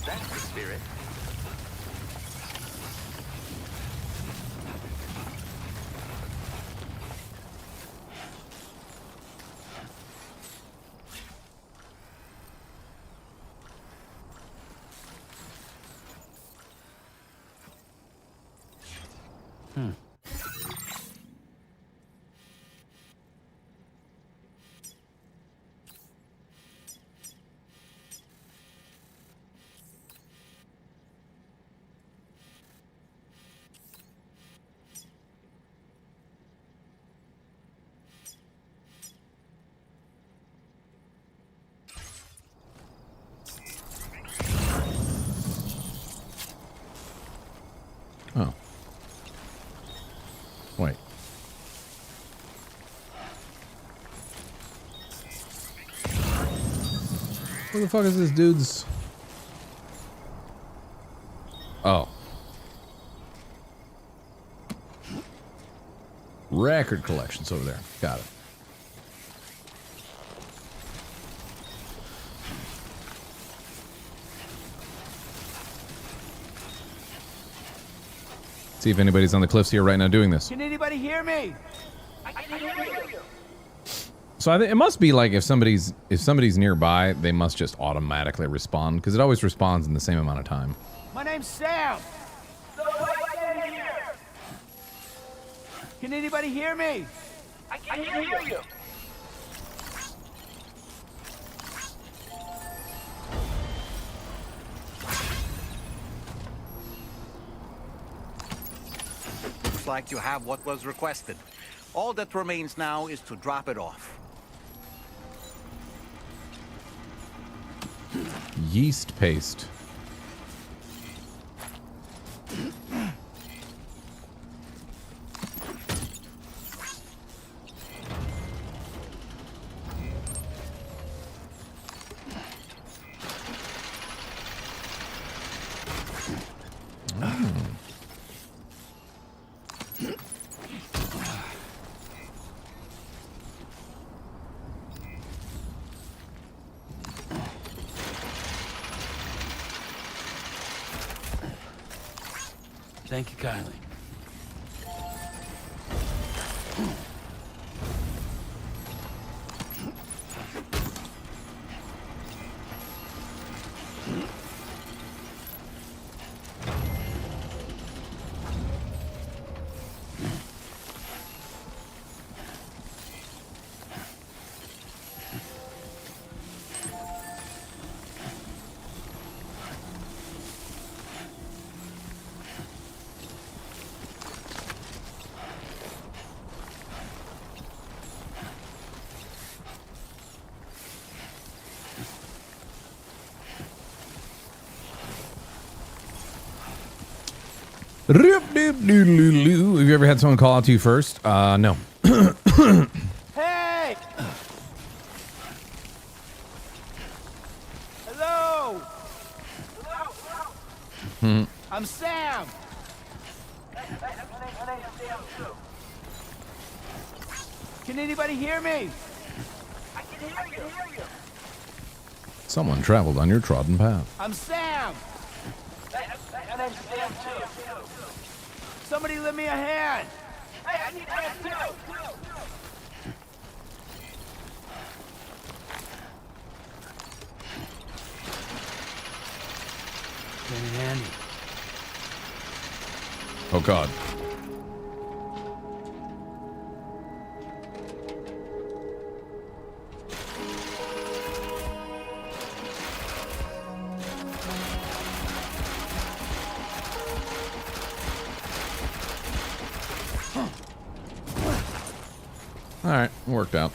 That's the spirit. Oh. Wait. Where the fuck is this dude's? Oh. Record collections over there. Got it. See if anybody's on the cliffs here right now doing this. Can anybody hear me? I can hear you. So I think it must be like if somebody's nearby, they must just automatically respond because it always responds in the same amount of time. My name's Sam. Can anybody hear me? I can hear you. Looks like you have what was requested. All that remains now is to drop it off. Yeast paste. Thank you kindly. Have you ever had someone call out to you first? No. Hey! Hello! I'm Sam! Can anybody hear me? I can hear you. Someone traveled on your trodden path. I'm Sam! My name's Sam too. Somebody lend me a hand! Hey, I need help too. Very handy. Oh God. All right, worked out.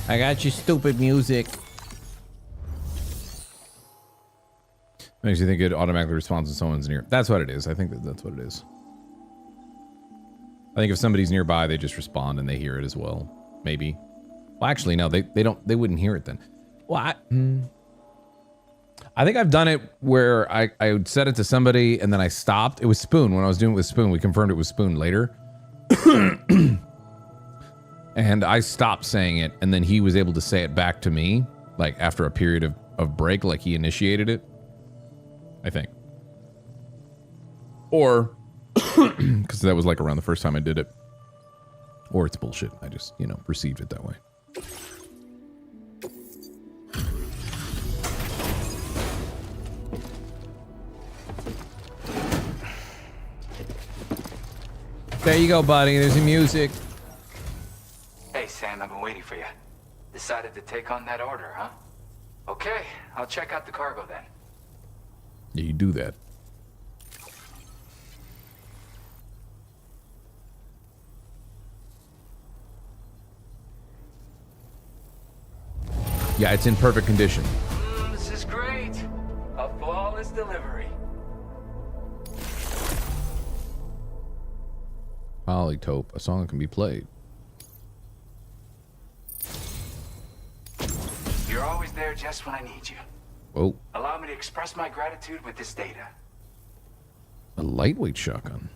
I got your stupid music. Makes you think it automatically responds when someone's near. That's what it is. I think that's what it is. I think if somebody's nearby, they just respond and they hear it as well. Maybe. Well, actually, no, they don't. They wouldn't hear it then. Well, I think I've done it where I would set it to somebody and then I stopped. It was Spoon. When I was doing it with Spoon, we confirmed it was Spoon later. And I stopped saying it, and then he was able to say it back to me, like after a period of break, like he initiated it. I think. Or, because that was like around the first time I did it. Or it's bullshit. I just, received it that way. There you go, buddy. There's your music. Hey, Sam, I've been waiting for you. Decided to take on that order, huh? Okay, I'll check out the cargo then. Yeah, you do that. Yeah, it's in perfect condition. This is great. A flawless delivery. Polytope, a song that can be played. You're always there just when I need you. Whoa. Allow me to express my gratitude with this data. A lightweight shotgun.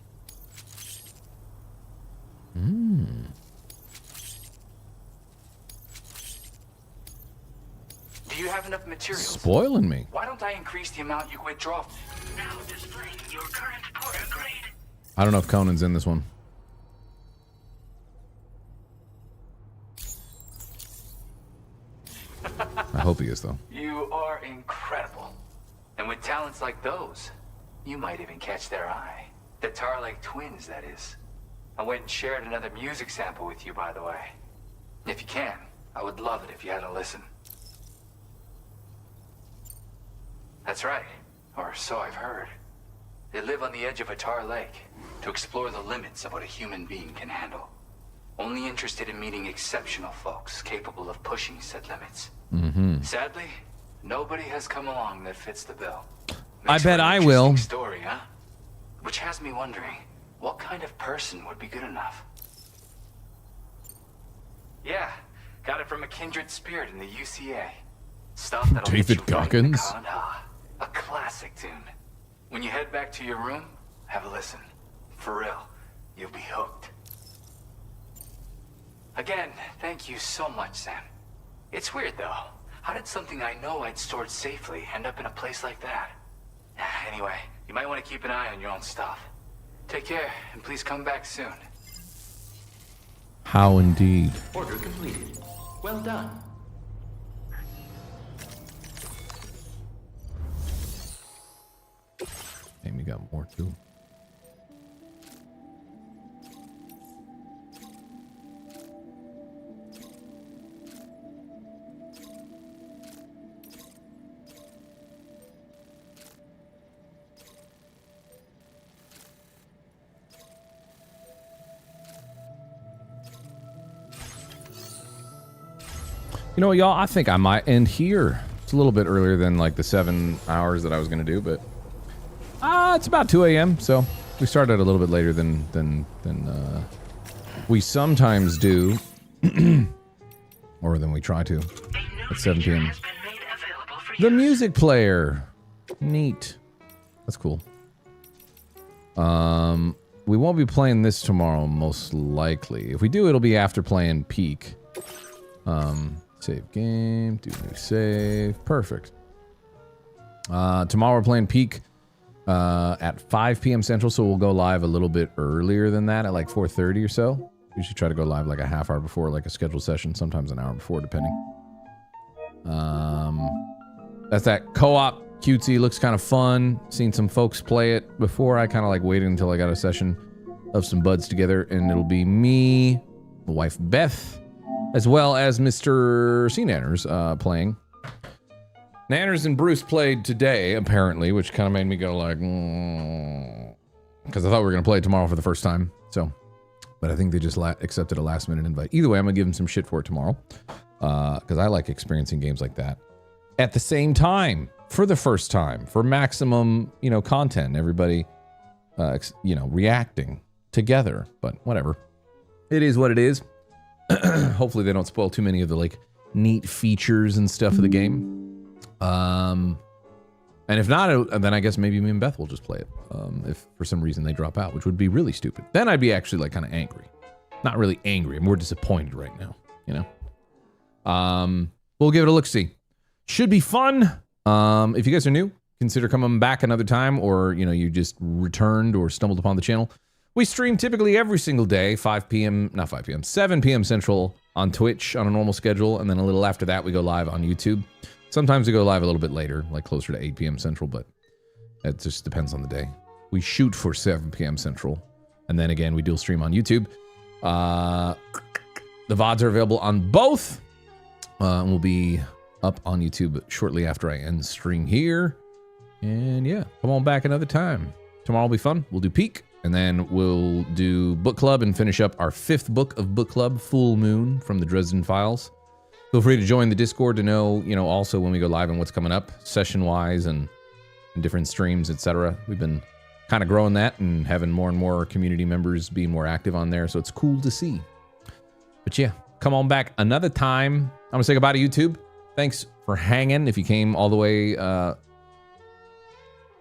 Do Do you have enough materials? Spoiling me. Why don't I increase the amount you withdraw? Now displaying your current porter grade. I don't know if Conan's in this one. I hope he is, though. You are incredible. And with talents like those, you might even catch their eye. The Tar Lake twins, that is. I went and shared another music sample with you, by the way. If you can, I would love it if you had a listen. That's right, or so I've heard. They live on the edge of a tar lake to explore the limits of what a human being can handle. Only interested in meeting exceptional folks capable of pushing said limits. Sadly, nobody has come along that fits the bill. I bet I will. Story, huh? Which has me wondering, what kind of person would be good enough? Yeah, got it from a kindred spirit in the UCA. Stuff that'll David get you Goggins? right in the Kanda. A classic tune. When you head back to your room, have a listen. For real, you'll be hooked. Again, thank you so much, Sam. It's weird though. How did something I know I'd stored safely end up in a place like that? Anyway, you might want to keep an eye on your own stuff. Take care, and please come back soon. How indeed. Order completed. Well done. Amy got more too. You know what, y'all? I think I might end here. It's a little bit earlier than like the 7 hours that I was going to do, but it's about 2 a.m. So we started a little bit later than we sometimes do, or than we try to at 7 p.m. The music player, neat. That's cool. We won't be playing this tomorrow, most likely. If we do, it'll be after playing Peak. Save game, do new save, perfect. Tomorrow we're playing Peak at 5 p.m. Central, so we'll go live a little bit earlier than that, at like 4:30 or so. We should try to go live like a half hour before, like a scheduled session, sometimes an hour before, depending. That's that co-op cutesy, looks kind of fun. Seen some folks play it before. I kind of like waited until I got a session of some buds together, and it'll be me, my wife Beth, as well as Mr. C. Nanners playing. Nanners and Bruce played today, apparently, which kind of made me go like, because I thought we were going to play it tomorrow for the first time. So, but I think they just accepted a last-minute invite. Either way, I'm going to give them some shit for it tomorrow, because I like experiencing games like that at the same time, for the first time, for maximum, content. Everybody, reacting together. But whatever. It is what it is. Hopefully they don't spoil too many of the like neat features and stuff of the game. And if not, then I guess maybe me and Beth will just play it. If for some reason they drop out, which would be really stupid. Then I'd be actually like kind of angry. Not really angry. I'm more disappointed right now, We'll give it a look-see. Should be fun. If you guys are new, consider coming back another time, or, you just returned or stumbled upon the channel. We stream typically every single day, 7 p.m. Central on Twitch on a normal schedule, and then a little after that we go live on YouTube. Sometimes we go live a little bit later, like closer to 8 p.m. Central, but it just depends on the day. We shoot for 7 p.m. Central, and then again we dual stream on YouTube. The VODs are available on both, and will be up on YouTube shortly after I end stream here. And yeah, come on back another time. Tomorrow will be fun. We'll do Peak. And then we'll do Book Club and finish up our 5th book of Book Club, Full Moon, from the Dresden Files. Feel free to join the Discord to know, also when we go live and what's coming up, session-wise and different streams, etc. We've been kind of growing that and having more and more community members being more active on there, so it's cool to see. But yeah, come on back another time. I'm going to say goodbye to YouTube. Thanks for hanging. If you came all the way to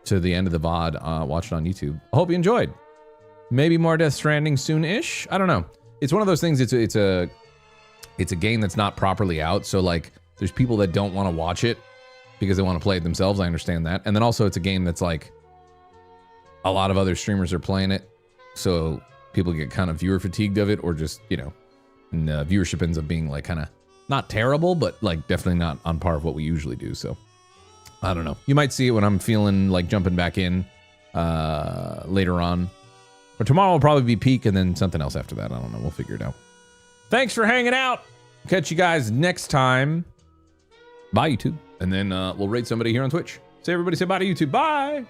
the end of the VOD, watch it on YouTube. I hope you enjoyed. Maybe more Death Stranding soon-ish. I don't know. It's one of those things. It's a game that's not properly out. So like There's people that don't want to watch it because they want to play it themselves. I understand that. And then also it's a game that's like a lot of other streamers are playing it. So people get kind of viewer fatigued of it, or just, you know, and viewership ends up being like kind of not terrible, but like definitely not on par of what we usually do. So I don't know. You might see it when I'm feeling like jumping back in later on. But tomorrow will probably be peak and then something else after that. I don't know. We'll figure it out. Thanks for hanging out. Catch you guys next time. Bye, YouTube. And then we'll rate somebody here on Twitch. Say everybody say bye to YouTube. Bye.